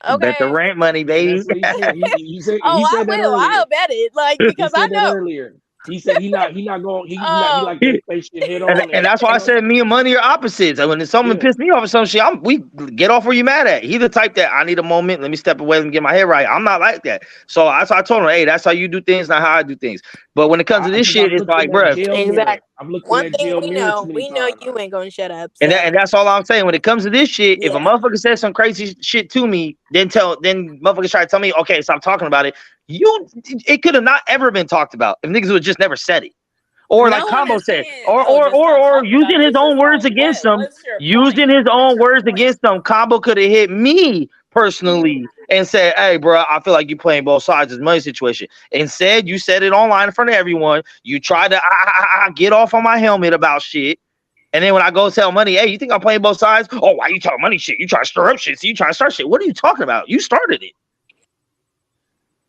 Okay.
Bet the rent money,
And
baby.
that's what he said. He said
I
that
will.
earlier.
I'll bet it. Like,
He
because I
said that
know.
earlier. He said he not going. He like to face shit head on.
And that's why I said me and Money are opposites. And when someone pissed me off or some shit, we get off where you mad at. He the type that I need a moment. Let me step away and get my head right. I'm not like that. So I told him, hey, that's how you do things, not how I do things. But when it comes to this shit, it's like, bro.
Exactly.
I'm looking
One
in that
thing
jail
we
mirror
know,
too many
we know
times.
you ain't gonna shut up.
And
So.
that's all I'm saying. When it comes to this shit, if a
Yeah.
motherfucker says some crazy shit to me, then motherfuckers try to tell me, okay, stop talking about it. It could have not ever been talked about if niggas would just never said it. Or
No
like
one
Combo
is
said,
saying,
or
oh, just stop talking
using
about it.
his
It's
own
just
words
like,
against them.
what's your
Using
point?
his own words against them, Combo could have hit me personally and said, hey, bro, I feel like you playing both sides of the money situation. Instead, you said it online in front of everyone. You tried to get off on my helmet about shit. And then when I go tell Money, hey, you think I'm playing both sides? Oh, why you talking Money shit? You try to stir up shit. So you trying to start shit. What are you talking about? You started it.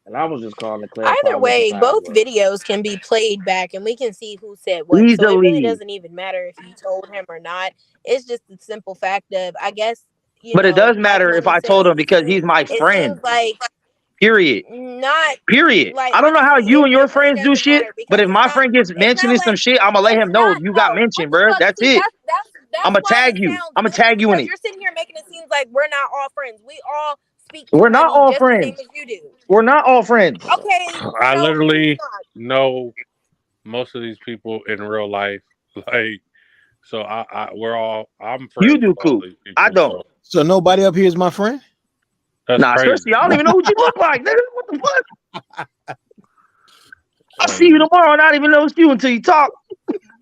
And I was just calling to clarify.
Either way, both videos can be played back and we can see who said what. So it really doesn't even matter if you told him or not. It's just the simple fact of, I guess,
But it does matter if I told him because he's my
it
friend.
seems like
Period.
Not
Period.
like
I don't know how
honestly,
you and your
it really
friends do
doesn't
shit,
matter
but
because
if my friend gets
it's
mentioned
not
in some
like
shit, I'm gonna let
it's
him know
not
you got
no what
mentioned,
the
bro.
fuck.
That's
See,
it. I'm
that's
gonna
why
tag
it
you.
sounds
I'm gonna
weird
tag you in
because
it.
you're sitting here making it seem like we're not all friends. We all speak
We're not
money
all
just the same
friends.
as you do.
We're not all friends.
Okay,
I
so who's
literally
not?
know most of these people in real life. Like, so I'm
You
friends
do
with all
cool.
these
I
people.
don't.
So nobody up here is my friend.
That's
Nah,
crazy.
especially I don't even know what you look like, nigga. What the fuck? I'll see
Hey,
you tomorrow and not even know it's you until you talk.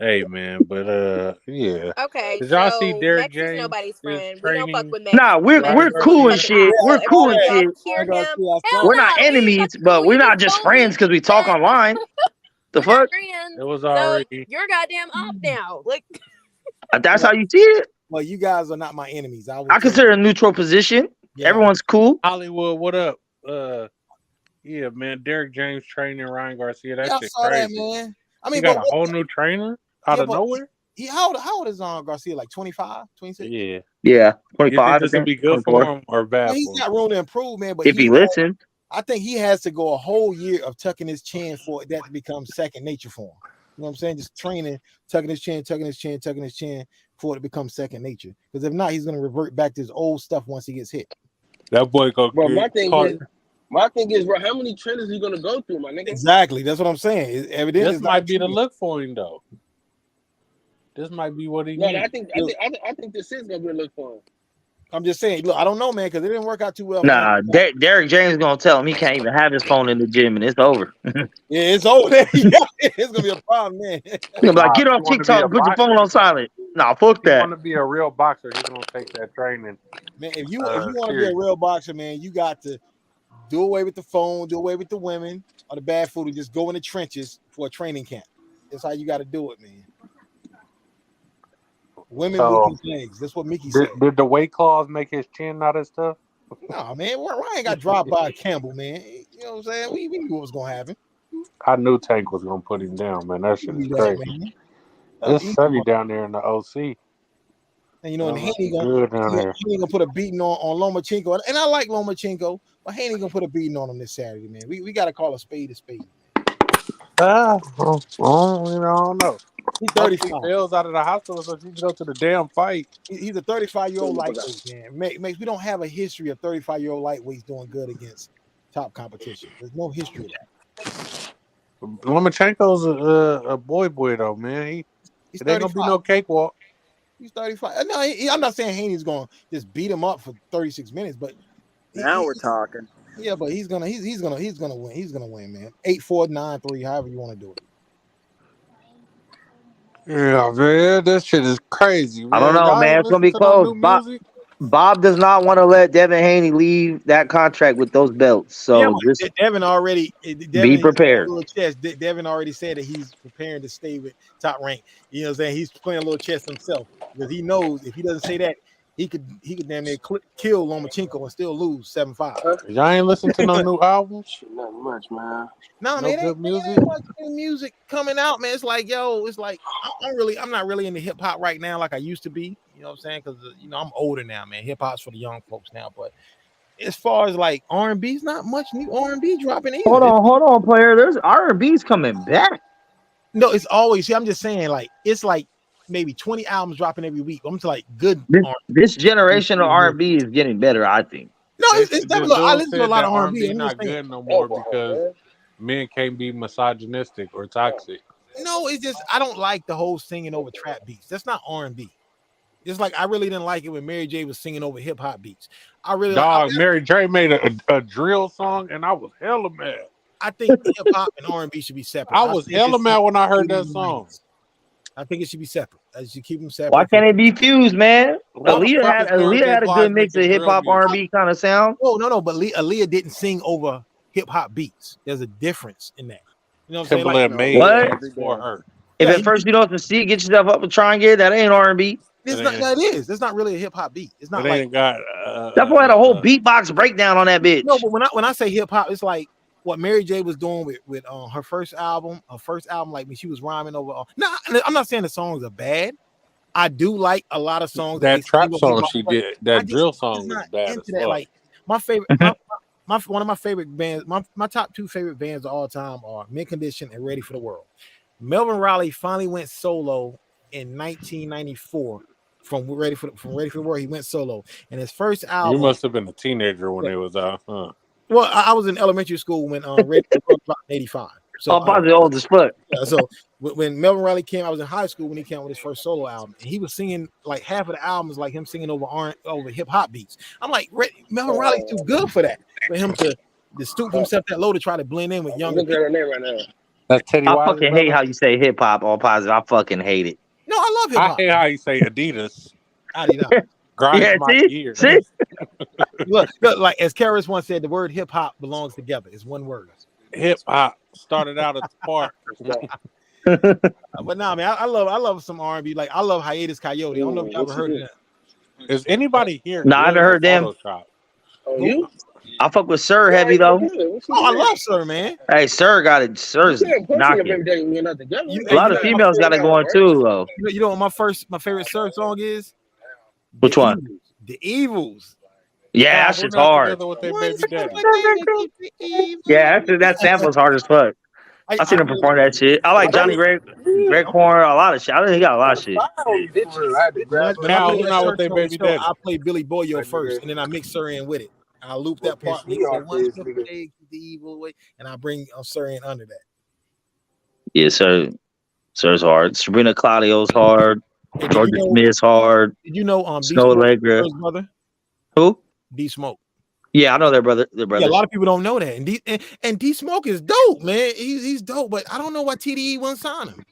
hey, man, but yeah.
Okay,
Did y'all see
so
Derek
Mex is
James
nobody's
is
friend. We don't fuck
training
with Mex.
Nah,
Ryan
we're
Mex is a
cool and
Garcia?
fucking
shit.
asshole.
We're
Every
cool
time
and
y'all
shit.
hear him, hell
We're
no,
not
we ain't
enemies,
fucking
but
cool.
we're
You
not
just
just
told me
friends because we talk
that
online. The
we're not
fuck?
friends.
It was
So
already.
you're goddamn off now. Like
That's how you see it.
Well, you guys are not my enemies. I will
I
tell
consider
you.
a neutral position.
Yeah.
Everyone's cool.
Hollywood, what up? Yeah, man. Derek James training Ryan Garcia. That
Yeah, I
shit
saw that,
crazy.
man. I
He
mean,
got
but
a whole new trainer out
yeah,
of
but
nowhere.
how old is Garcia? Like 25, 26?
Yeah.
Yeah,
You think
25, I
this will
think.
be good
24.
for him or
Man,
bad
he's
for him?
got room to improve, man. But
If he listens.
I think he has to go a whole year of tucking his chin for that to become second nature for him. You know what I'm saying? Just training, tucking his chin for it to become second nature. Because if not, he's gonna revert back to his old stuff once he gets hit.
That boy go
Bro,
get caught.
my thing is, bro, how many trainers are you gonna go through, my nigga?
Exactly. That's what I'm saying. Evidently,
This
it's not
might be the
true.
look for him though. This might be what he
No,
needs.
I think this is gonna be a look for him.
I'm just saying. Look, I don't know, man, because it didn't work out too well for him.
Nah, Derek James gonna tell him he can't even have his phone in the gym and it's over.
Yeah, it's over. Yeah, it's gonna be a problem, man.
He's gonna be like, get off
He want to be
TikTok
a
and put your
boxer.
phone on silent. Nah, fuck
He
that.
want to be a real boxer. He's gonna take that training.
Man, if you want to be a real boxer, man, you got to do away with the phone, do away with the women or the bad food, and just go in the trenches for a training camp. That's how you got to do it, man. Women
So,
weakens legs. That's what Mickey said.
Did the weight claws make his chin not as tough?
No, man, Ryan got dropped by Campbell, man. You know what I'm saying? We knew what was gonna happen.
I knew Tank was gonna put him down, man. That shit is crazy. It's sunny down there in the OC.
And you know, and Haney
good down there.
gonna put a beating on Lomachenko, and I like Lomachenko, but Haney gonna put a beating on him this Saturday, man. We got to call a spade a spade.
I don't know.
He's 35.
He fails out of the hospital so he can go to the damn fight.
He's a 35-year-old lightweight, man. Makes we don't have a history of 35-year-old lightweights doing good against top competition. There's no history of that.
Lomachenko's a boy though, man. It ain't gonna be no cakewalk.
He's 35. No, I'm not saying Haney's gonna just beat him up for 36 minutes, but
now we're talking.
Yeah, but he's gonna win. He's gonna win, man. 8-4, 9-3, however you want to do it.
Yeah, man, that shit is crazy, man.
I don't know,
Y'all
man.
ain't
It's gonna
listen
be
to no
close.
new music?
Bob does not want to let Devin Haney leave that contract with those belts. So just
Devin already
be prepared.
Devin already said that he's preparing to stay with Top Rank. You know what I'm saying? He's playing a little chess himself because he knows if he doesn't say that, he could damn near kill Lomachenko and still lose 7-5.
Y'all ain't listen to no new albums?
Not much, man.
No, man,
good music.
ain't much new music coming out, man. It's like, I'm not really into hip hop right now like I used to be. You know what I'm saying? Because I'm older now, man. Hip hop's for the young folks now. But as far as like R&B's, not much new R&B dropping either.
Hold on, player. There's R&B's coming back.
No, it's always. See, I'm just saying, like it's like maybe 20 albums dropping every week. I'm to like good.
This generation of R&B is getting better, I think.
No, it's definitely. I listen to a lot of R&B. I'm
not
just saying.
good no more because men can't be misogynistic or toxic.
No, it's just I don't like the whole singing over trap beats. That's not R&B. Just like I really didn't like it when Mary J was singing over hip hop beats.
Mary J made a drill song and I was hella mad.
I think hip hop and R&B should be separate.
I was hella mad when I heard that song.
I think it should be separate. I should keep them separate.
Why can't it be fused, man? Aaliyah had a good mix of hip hop R&B kind of sound.
No, but Aaliyah didn't sing over hip hop beats. There's a difference in that. You know what I'm saying?
Timbaland made it for her.
If at first you don't have to see it, get yourself up and try and get it, that ain't R&B.
That is. That's not really a hip hop beat. It's not like
that boy had a whole beatbox breakdown on that bitch.
No, but when I say hip hop, it's like what Mary J was doing with her first album. Like when she was rhyming over. No, I'm not saying the songs are bad. I do like a lot of songs.
That trap song she did, that drill song was bad as fuck.
Like my favorite, one of my favorite bands, my top 2 favorite bands of all time are Mint Condition and Ready for the World. Melvin Riley finally went solo in 1994 from Ready for the World. He went solo, and his first album.
You must have been a teenager when it was out, huh?
Well, I was in elementary school when Ready for the World was out in 85. So
I'm probably old as fuck.
Yeah, so when Melvin Riley came, I was in high school when he came out with his first solo album, and he was singing like half of the album is like him singing over hip hop beats. I'm like, Melvin Riley's too good for that, for him to stoop himself that low to try to blend in with younger people.
Look at her name right now.
That's Teddy
I
Wilder,
fucking
brother?
hate how you say hip hop all positive. I fucking hate it.
No, I love hip
I
hop.
hate how you say Adidas.
I do not.
Grinds
Yeah,
my
see?
ears.
See?
Look, like as Karis once said, the word hip hop belongs together. It's one word.
Hip hop started out at the park.
But nah, man, I love some R&B. Like I love Hiatus Coyote. I don't know if you ever heard of that.
Is anybody here?
Nah, I
good
never heard
with
them.
Photoshop?
Oh, you?
I fuck with Sir heavy though.
Oh, I love Sir, man.
Hey, Sir got it. Sir's knocking. A lot of females got it going too though.
You know what my favorite Sir song is?
Which one?
The Evils.
Yeah, that shit's hard.
With their baby daddy.
Yeah, that sample's hard as fuck. I seen him perform that shit. I like Johnny Greg Horn, a lot of shit. I think he got a lot of shit.
I play Billy Boyo first, and then I mix Sir in with it. And I loop that part. The evil way, and I bring Sir in under that.
Yeah, Sir's hard. Sabrina Claudio's hard. Georgia Smith's hard.
Did you know
Snow Allegra?
Brother?
Who?
D Smoke.
Yeah, I know their brother.
Yeah, a lot of people don't know that. And D Smoke is dope, man. He's dope, but I don't know why TDE won't sign him.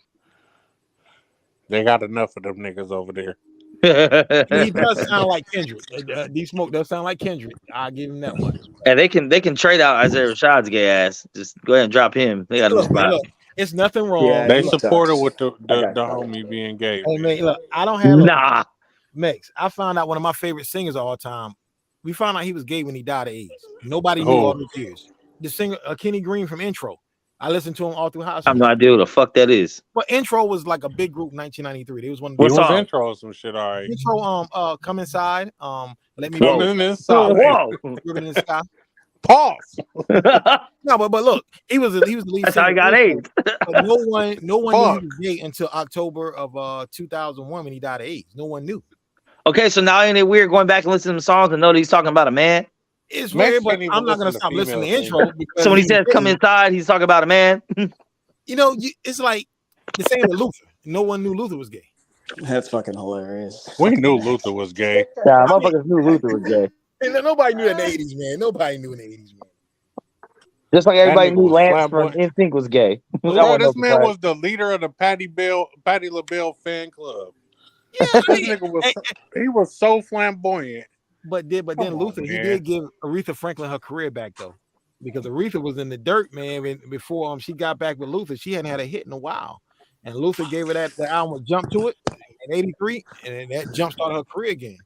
They got enough of them niggas over there.
He does sound like Kendrick. D Smoke does sound like Kendrick. I'll give him that one.
And they can trade out Isaiah Rashad's gay ass. Just go ahead and drop him. They got a spot.
It's nothing wrong.
Yeah, they supported with the homie being gay.
Hey, man, look, I don't have
nah.
Max, I found out one of my favorite singers of all time. We found out he was gay when he died of AIDS. Nobody knew all these years. The singer Kenny Green from Intro. I listened to him all through high school.
I have no idea who the fuck that is.
But Intro was like a big group in 1993. They was one of
the was Intro some shit, all right.
Intro, Come Inside. Let me
Come inside.
Whoa.
Living in the Sky.
Pause.
No, but look, he was the lead.
That's how he got AIDS.
But no one knew he was gay until October of 2001 when he died of AIDS. No one knew.
Okay, so now ain't it weird going back and listening to some songs and know that he's talking about a man?
It's weird, but I'm not gonna stop listening to Intro.
So when he says "come inside," he's talking about a man.
You know, it's like the same with Luther. No one knew Luther was gay.
That's fucking hilarious.
We knew Luther was gay.
Yeah, motherfuckers knew Luther was gay.
And nobody knew in the 80s, man. Nobody knew in the 80s, man.
Just like everybody knew Lance from NSYNC was gay.
Bro, this man was the leader of the Patti LaBelle fan club.
Yeah,
he was so flamboyant.
But then Luther, he did give Aretha Franklin her career back though, because Aretha was in the dirt, man. Before she got back with Luther, she hadn't had a hit in a while, and Luther gave her the album with Jump to It in '83, and that jump started her career again.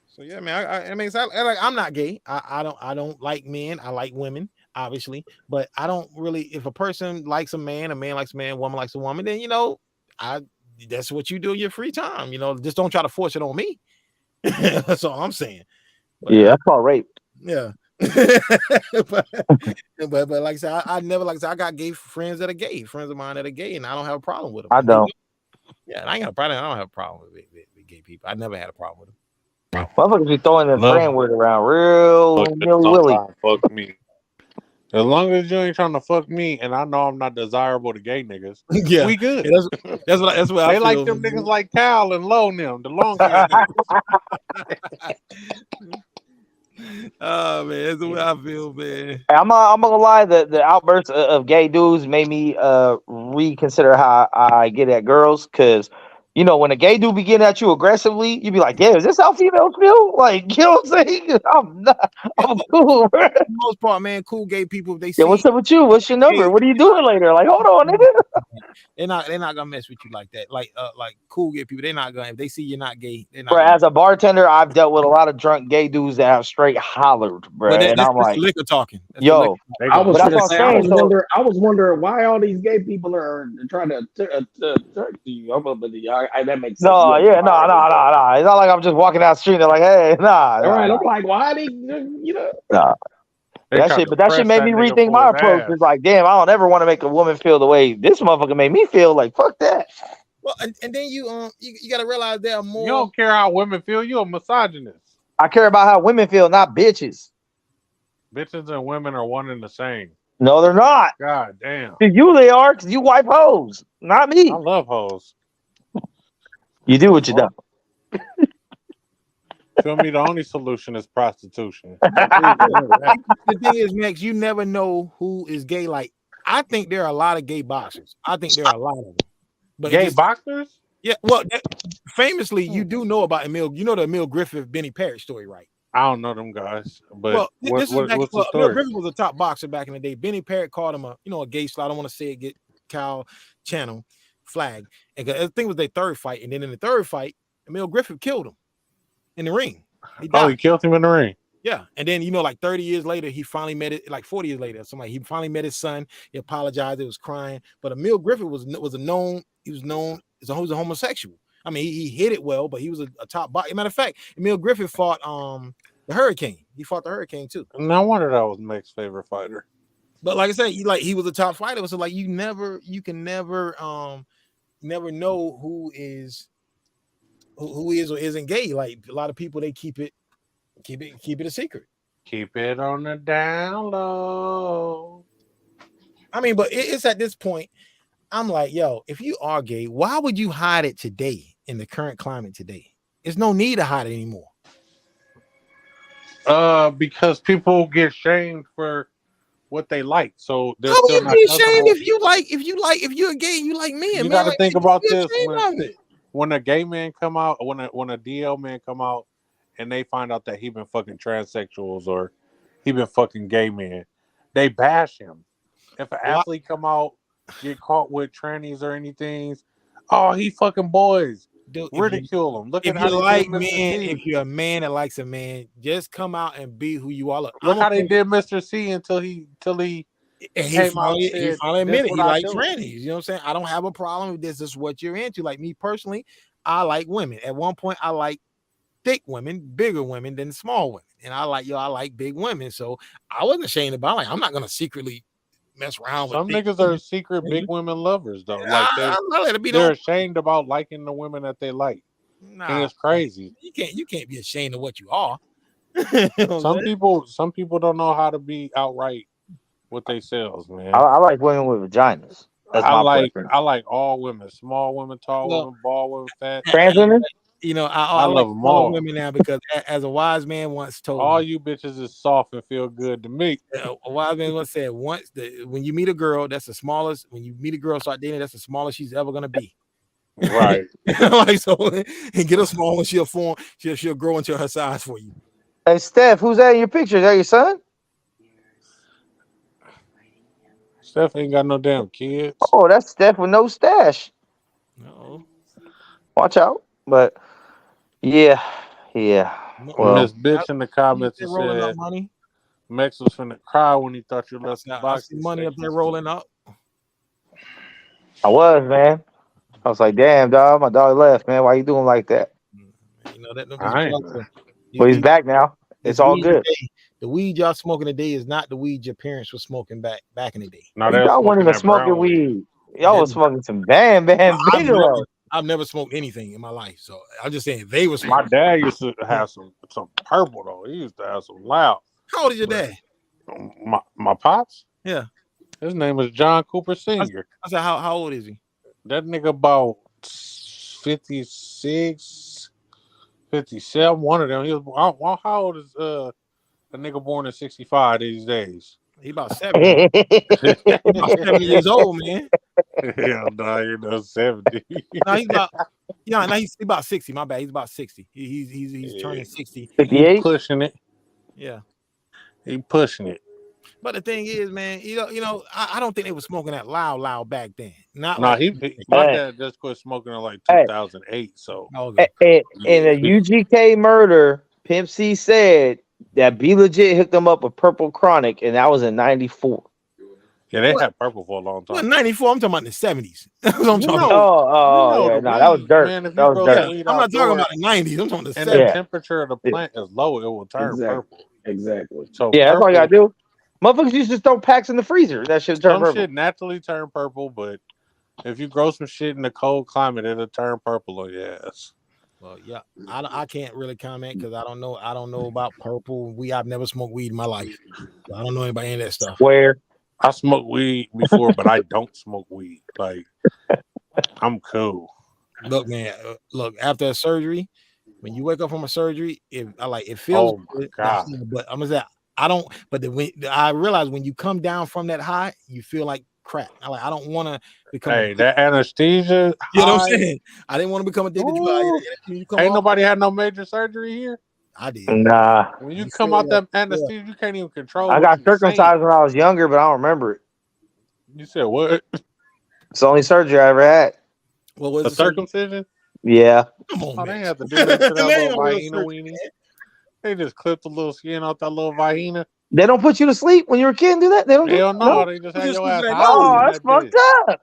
So yeah, man. I mean, I'm not gay. I don't like men. I like women, obviously, but I don't really. If a person likes a man likes a man, woman likes a woman, then that's what you do in your free time. Just don't try to force it on me. That's all I'm saying. But,
yeah, that's called rape.
Yeah. but like I said, I never I got gay friends that are gay, friends of mine that are gay, and I don't have a problem with them.
I don't.
Yeah, I don't have a problem with gay people. I never had a problem with them.
Motherfuckers be throwing the friend word around real willy.
Fuck me. As long as you ain't trying to fuck me, and I know I'm not desirable to gay niggas,
yeah,
we good.
Yeah, that's what
they
I
like
feel.
them niggas like Cal and Low and them, the long hair niggas.
Oh man, that's the way I feel, man.
I'm not gonna lie, the outbursts of gay dudes made me reconsider how I get at girls, because when a gay dude be getting at you aggressively, you be like, yeah, is this how females feel? Like, you know what I'm saying? I'm cool.
For the most part, man, cool gay people, they say,
what's up with you? What's your number? What are you doing later? Like, hold on, nigga.
they're not gonna mess with you like that. Like cool gay people, they're not gonna. If they see you're not gay, they're not.
Bro,
Gonna,
as a bartender, I've dealt with a lot of drunk gay dudes that have straight hollered, bro.
but
And
that's
I'm like,
liquor talking. That's the
yo,
liquor.
I was
but that's
gonna
what I'm
say,
saying. So
I was wondering why all these gay people are trying to talk to you. That makes sense. You
no,
ain't
yeah, no.
fired anything.
It's not like I'm just walking down the street. They're like, hey,
All right, I'm like, why they,
nah.
They
That
tried
shit,
to
but that shit
press
made
that
me
nigga
rethink
for
my
his
approach.
ass.
It's like, damn, I don't ever want to make a woman feel the way this motherfucker made me feel. Like, fuck that.
Well, and then you got to realize there are more.
You don't care how women feel. You're a misogynist.
I care about how women feel, not bitches.
Bitches and women are one and the same.
No, they're not.
God damn.
To you, they are, because you wipe hoes, not me.
I love hoes.
You do what you do.
Feel me? The only solution is prostitution.
The thing is, Max, you never know who is gay. Like, I think there are a lot of gay boxers. I think there are a lot of them. But
gay boxers?
Yeah. Well, famously, you do know about Emil. You know the Emil Griffith, Benny Parrott story, right?
I don't know them guys. But
Well,
what's the
Emil
story?
Griffith was a top boxer back in the day. Benny Parrott called him a gay slot. I don't want to say it, get Kyle Channel flag. And I think it was their third fight. And then in the third fight, Emil Griffith killed him in the ring. He died.
Oh, he killed him in the ring.
Yeah, and then like 30 years later, he finally met it. Like 40 years later, he finally met his son. He apologized. He was crying. But Emil Griffith was known as a homosexual. I mean, he hit it well, but he was a top boxer. Matter of fact, Emil Griffith fought the Hurricane. He fought the Hurricane too.
No wonder that was Mick's favorite fighter.
But like I said, he was a top fighter. So like you can never know who is or isn't gay. Like a lot of people, they keep it a secret.
Keep it on the down low.
I mean, but it's at this point, I'm like, yo, if you are gay, why would you hide it today in the current climate today? There's no need to hide it anymore.
Because people get shamed for what they like. So they're
How
still
would
not
you be ashamed
comfortable.
if you're gay and you like men?
You
man,
got to
like,
think
you
about
be
this
ashamed of it.
when a gay man come out, when a DL man come out, and they find out that he been fucking transsexuals or he been fucking gay men, they bash him. If an athlete come out, get caught with trannies or anything, oh, he fucking boys.
Dude,
ridicule him. Look
if
at how
you
they
like
did Mr.
men,
C.
if you're a man that likes a man, just come out and be who you are.
Look how they did Mr. C until he came out and said,
he finally admitted he likes
do.
trannies. You know what I'm saying? I don't have a problem with this. This is what you're into. Like me personally, I like women. At one point, I like thick women, bigger women than small women. And I like big women. So I wasn't ashamed about it. Like, I'm not gonna secretly mess around with
some niggas are secret big women lovers though. Like they're ashamed about liking the women that they like.
Nah,
and it's crazy.
You can't be ashamed of what you are.
Some people don't know how to be outright with themselves, man.
I like women with vaginas. That's my preference.
I like all women, small women, tall women, bald women, fat.
Trans women?
You know,
I
like
love them all.
women now because as a wise man once told
all
me,
you bitches is soft and feel good to me.
A wise man once said, when you meet a girl, that's the smallest. When you meet a girl, start dating, that's the smallest she's ever gonna be.
Right.
Like so, and get a small one, she'll grow into her size for you.
Hey Steph, who's that in your picture? Is that your son?
Steph ain't got no damn kids.
Oh, that's Steph with no stash.
No.
Watch out. But yeah. Well,
Miss Bitch in the comments said
money.
Mex was finna cry when he thought you left the box.
Money up there rolling up.
I was, man. I was like, damn, dog, my dog left, man. Why you doing like that?
You know that.
Well, he's back now. It's all good.
The weed y'all smoking today is not the weed your parents were smoking back in the day.
No,
y'all weren't even smoking weed. Y'all was smoking some Bam Bigelow.
I've never smoked anything in my life, so I'm just saying they was.
My dad used to have some purple though. He used to have some loud.
How old is your dad?
My pops?
Yeah.
His name is John Cooper Sr.
I said, how old is he?
That nigga about 56, 57, one of them. He was, how old is a nigga born in 65 these days?
He about 70. He about 70 years old, man.
Hell no, you know 70.
No, he's about he's about 60. My bad. He's about 60. He's turning 60.
58?
Pushing it.
Yeah.
He pushing it.
But the thing is, man, I don't think they were smoking that loud back then. Not
No,
like
my
Hey,
dad just quit smoking in like
hey,
2008. So
in a UGK murder, Pimp C said that B Legit hooked them up with Purple Chronic, and that was in '94.
yeah, they
what?
had purple for a long
What
time.
94? I'm talking about in the 70s. That's what I'm
You
talking
know,
about.
Yeah,
the
no, that was
weed,
dirt.
man. If
That
you
was
grow
Yeah,
some
dirt.
weed
I'm not talking about
outdoors
the 90s. I'm talking about the
and the
70s.
Yeah,
temperature of the
yeah,
plant is low, it will turn purple.
Exactly.
So
yeah. That's all you gotta
purple,
do. Motherfuckers used to throw packs in the freezer. That shit turn
some
purple.
shit naturally turn purple, but if you grow some shit in a cold climate, it'll turn purple on your ass.
Well, yeah, I can't really comment because I don't know about purple. I've never smoked weed in my life. So I don't know anybody in that stuff.
Where?
I smoked weed before, but I don't smoke weed. Like, I'm cool.
Look, man, look, after a surgery, when you wake up from a surgery, it feels
Oh my
good.
god.
But I'm gonna say I don't. But I realize when you come down from that high, you feel like crap. I don't want to become
Hey,
addicted.
that anesthesia
You know what I'm
high.
saying? I didn't want to become addicted to
Ooh,
you come
ain't
off.
nobody had no major surgery here.
I did.
Nah,
When you
You
come
feel
out
like
that anesthesia, you can't even control
I
what
got
you saying.
circumcised when I was younger, but I don't remember it.
You said what?
It's the only surgery I ever had.
what was
A
the surgery?
circumcision?
Yeah.
Come on,
Oh, they
man.
ain't have to do nothing to that
That ain't
little
no real
vagina
surgery,
weenie.
man.
They just clipped the little skin off that little vagina.
They don't put you to sleep when you're a kid and do that? They don't do
Hell
that?
no,
No?
they just
Put
had
your
your
sleep
ass
like,
howling
Oh,
in
no,
that's
that bitch.
fucked up.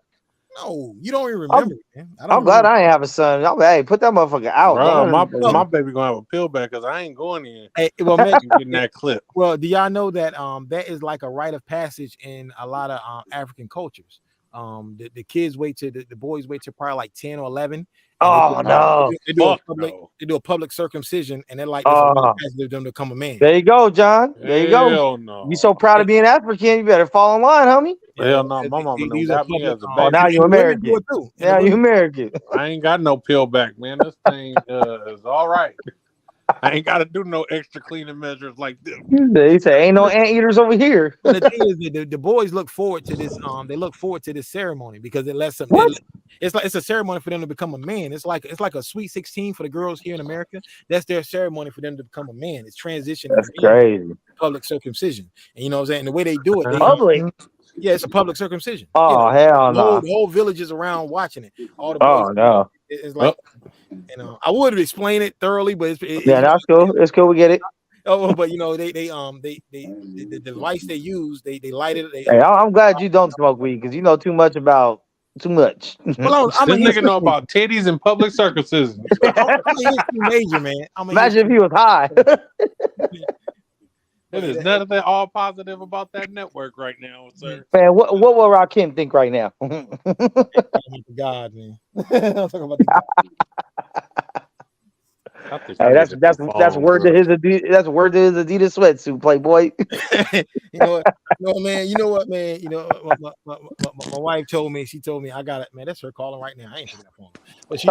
no, you don't even
I'm,
remember it, man. I don't
I'm glad
remember.
I ain't have a son. Hey, put that motherfucker out. Don't
Bro,
let
my
him.
Look,
my baby gonna have a pill back because I ain't going in
hey, well, man,
and getting that clip.
well, do y'all know that that is like a rite of passage in a lot of African cultures? The kids wait till the boys wait till probably like 10 or 11, and
Oh, no.
they do a
Fuck
public
no.
they do a public circumcision, and they're like it's a rite of
Oh,
passage for them to become a man.
there you go, John. There you go.
Hell
You so
no.
proud of being African, you better fall in line, homie.
Hell no. My mama done
These are
got me
public,
as a
Oh, now
baby.
you
and the women do
American.
it too, and the
Now you
women.
American.
I ain't got no pill back, man. This thing is all right. I ain't got to do no extra cleaning measures like this.
He said, ain't no anteaters over here.
But the thing is that the boys look forward to this. They look forward to this ceremony because it lets them.
What?
It's a ceremony for them to become a man. It's like a sweet 16 for the girls here in America. That's their ceremony for them to become a man. It's transitioning
That's
man,
crazy.
public circumcision. And you know what I'm saying? The way they do it,
Public?
yeah, it's a public circumcision. Yeah,
Oh, hell no.
the whole village is around watching it. All the boys.
Oh, no.
It's like, I would explain it thoroughly, but
Yeah, that's cool. It's cool. We get it.
oh, but the device they use, they light it.
Hey, I'm glad you don't smoke weed because you know too much about too much.
Well, I'm a
This nigga
history
know about titties and public circumcision.
I'm a history major, man.
Imagine if he was high.
It is nothing all positive about that network right now, sir.
Man, what will Rakim think right now?
God, man. I'm talking about the God.
Hey, that's word to his Adidas sweatsuit, Playboy.
You know what, man. My wife told me. She told me I got it, man. That's her calling right now. I ain't picking up phone, but she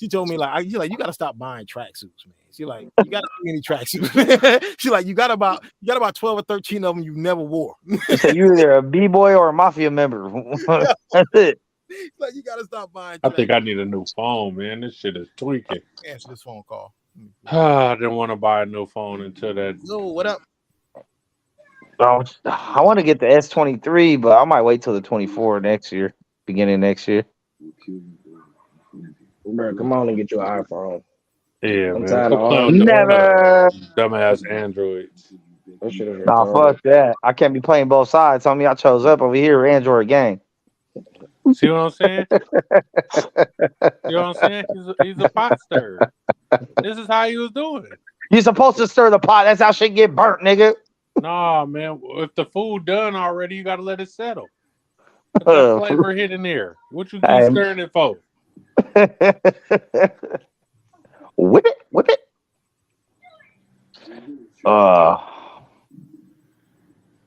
told me like you got to stop buying tracksuits, man. She like you got too many tracksuits. She like you got about 12 or 13 of them you never wore.
So you either a b-boy or a mafia member. That's it.
Like you got to stop buying.
I think I need a new phone, man. This shit is tweaking.
Answer this phone call.
I didn't want to buy a new phone until that.
Yo, what up?
I want to get the S23, but I might wait till the 24 next year, beginning next year.
Bro, come on and get your iPhone.
Yeah,
I'm
man.
tired of all
Never.
Dumbass Androids.
That shit is
Nah,
retarded.
fuck that. I can't be playing both sides. Tell me I chose up over here, Android gang.
See what I'm saying? You know what I'm saying? He's a pot stirrer. This is how he was doing it.
You're supposed to stir the pot. That's how shit get burnt, nigga.
Nah, man. If the food done already, you gotta let it settle. Let that flavor hit in there. What you keep stirring it for?
Whip it.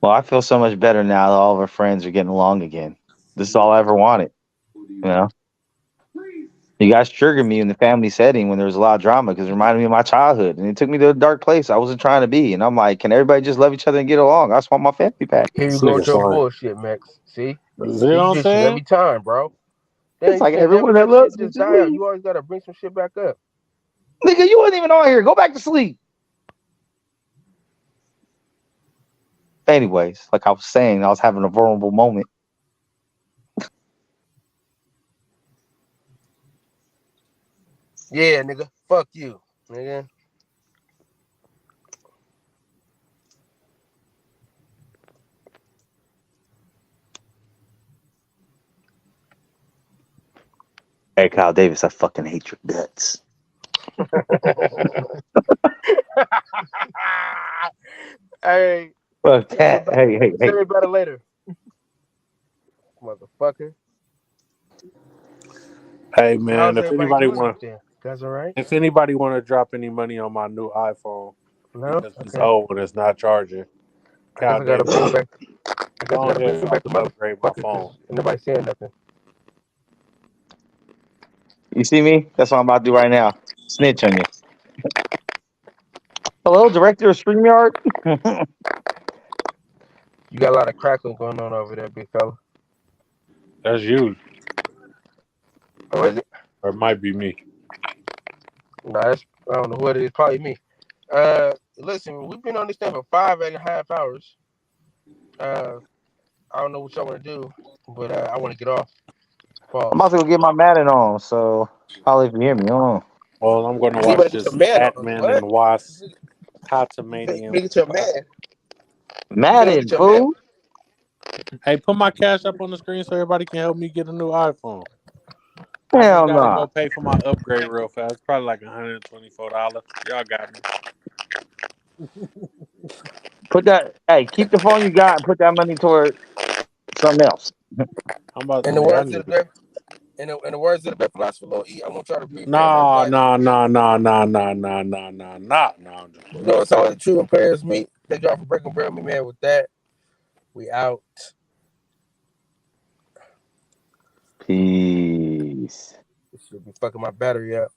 Well, I feel so much better now that all of our friends are getting along again. This is all I ever wanted. You know? You guys triggered me in the family setting when there was a lot of drama because it reminded me of my childhood. And it took me to a dark place I wasn't trying to be. And I'm like, can everybody just love each other and get along? I just want my family back.
Here you go with your bullshit, Max. See?
You know what I'm
Get you
saying?
every time, bro.
It's
You
like
can
everyone
never
that
let
loves
shit
me
just
just
die out.
leave.
You always gotta bring some shit back up.
Nigga, you wasn't even on here. Go back to sleep. anyways, like I was saying, I was having a vulnerable moment.
Yeah, nigga. Fuck you, nigga.
Hey, Kyle Davis, I fucking hate your guts.
Hey,
Fuck that. Hey.
say it better later, motherfucker.
Hey man,
How's
if
everybody
anybody
doing
want,
out there? Guys, all right?
if anybody want to drop any money on my new iPhone
No.
because it's
Okay.
old and it's not charging,
I guess
Cal
I gotta bring
Davis,
it back. I guess I
go
gotta
ahead
bring
so
it
I
back to
can upgrade my
motherfucker
phone.
because nobody's saying nothing.
You see me? That's what I'm about to do right now. Snitch on you. Hello, director of StreamYard.
You got a lot of crackling going on over there, big fella.
That's you,
Oh, is it?
or it might be me.
No, I don't know what it is. Probably me. Listen, we've been on this thing for 5.5 hours. I don't know what y'all want to do, but I want to get off.
I'm about
Pause.
to go get my Madden on, so holler if you hear me. Hold on.
Well, I'm gonna
You
watch
better get your
this
man on.
Ant-Man
What?
and Wasp
You
Quantumanium.
better get your man. You better
Madden,
get your man.
fool.
Hey, put my cash up on the screen so everybody can help me get a new iPhone. I just
Hell
gotta
nah.
go pay for my upgrade real fast. It's probably like $124. Y'all got me.
Put that. Hey, keep the phone you got and put that money toward something else.
I'm about
In
to
the
say I
words of
need
the great, in the words of the great philosopher Lil E, I want y'all to be praying more
nah,
black.
nah, nah, nah, nah, nah, nah, nah, nah, nah. No, I'm just
You
playing.
know, it's all the true and prayers meet. Thank y'all for breaking bread with me, man. With that, we out.
Peace.
This should be fucking my battery up.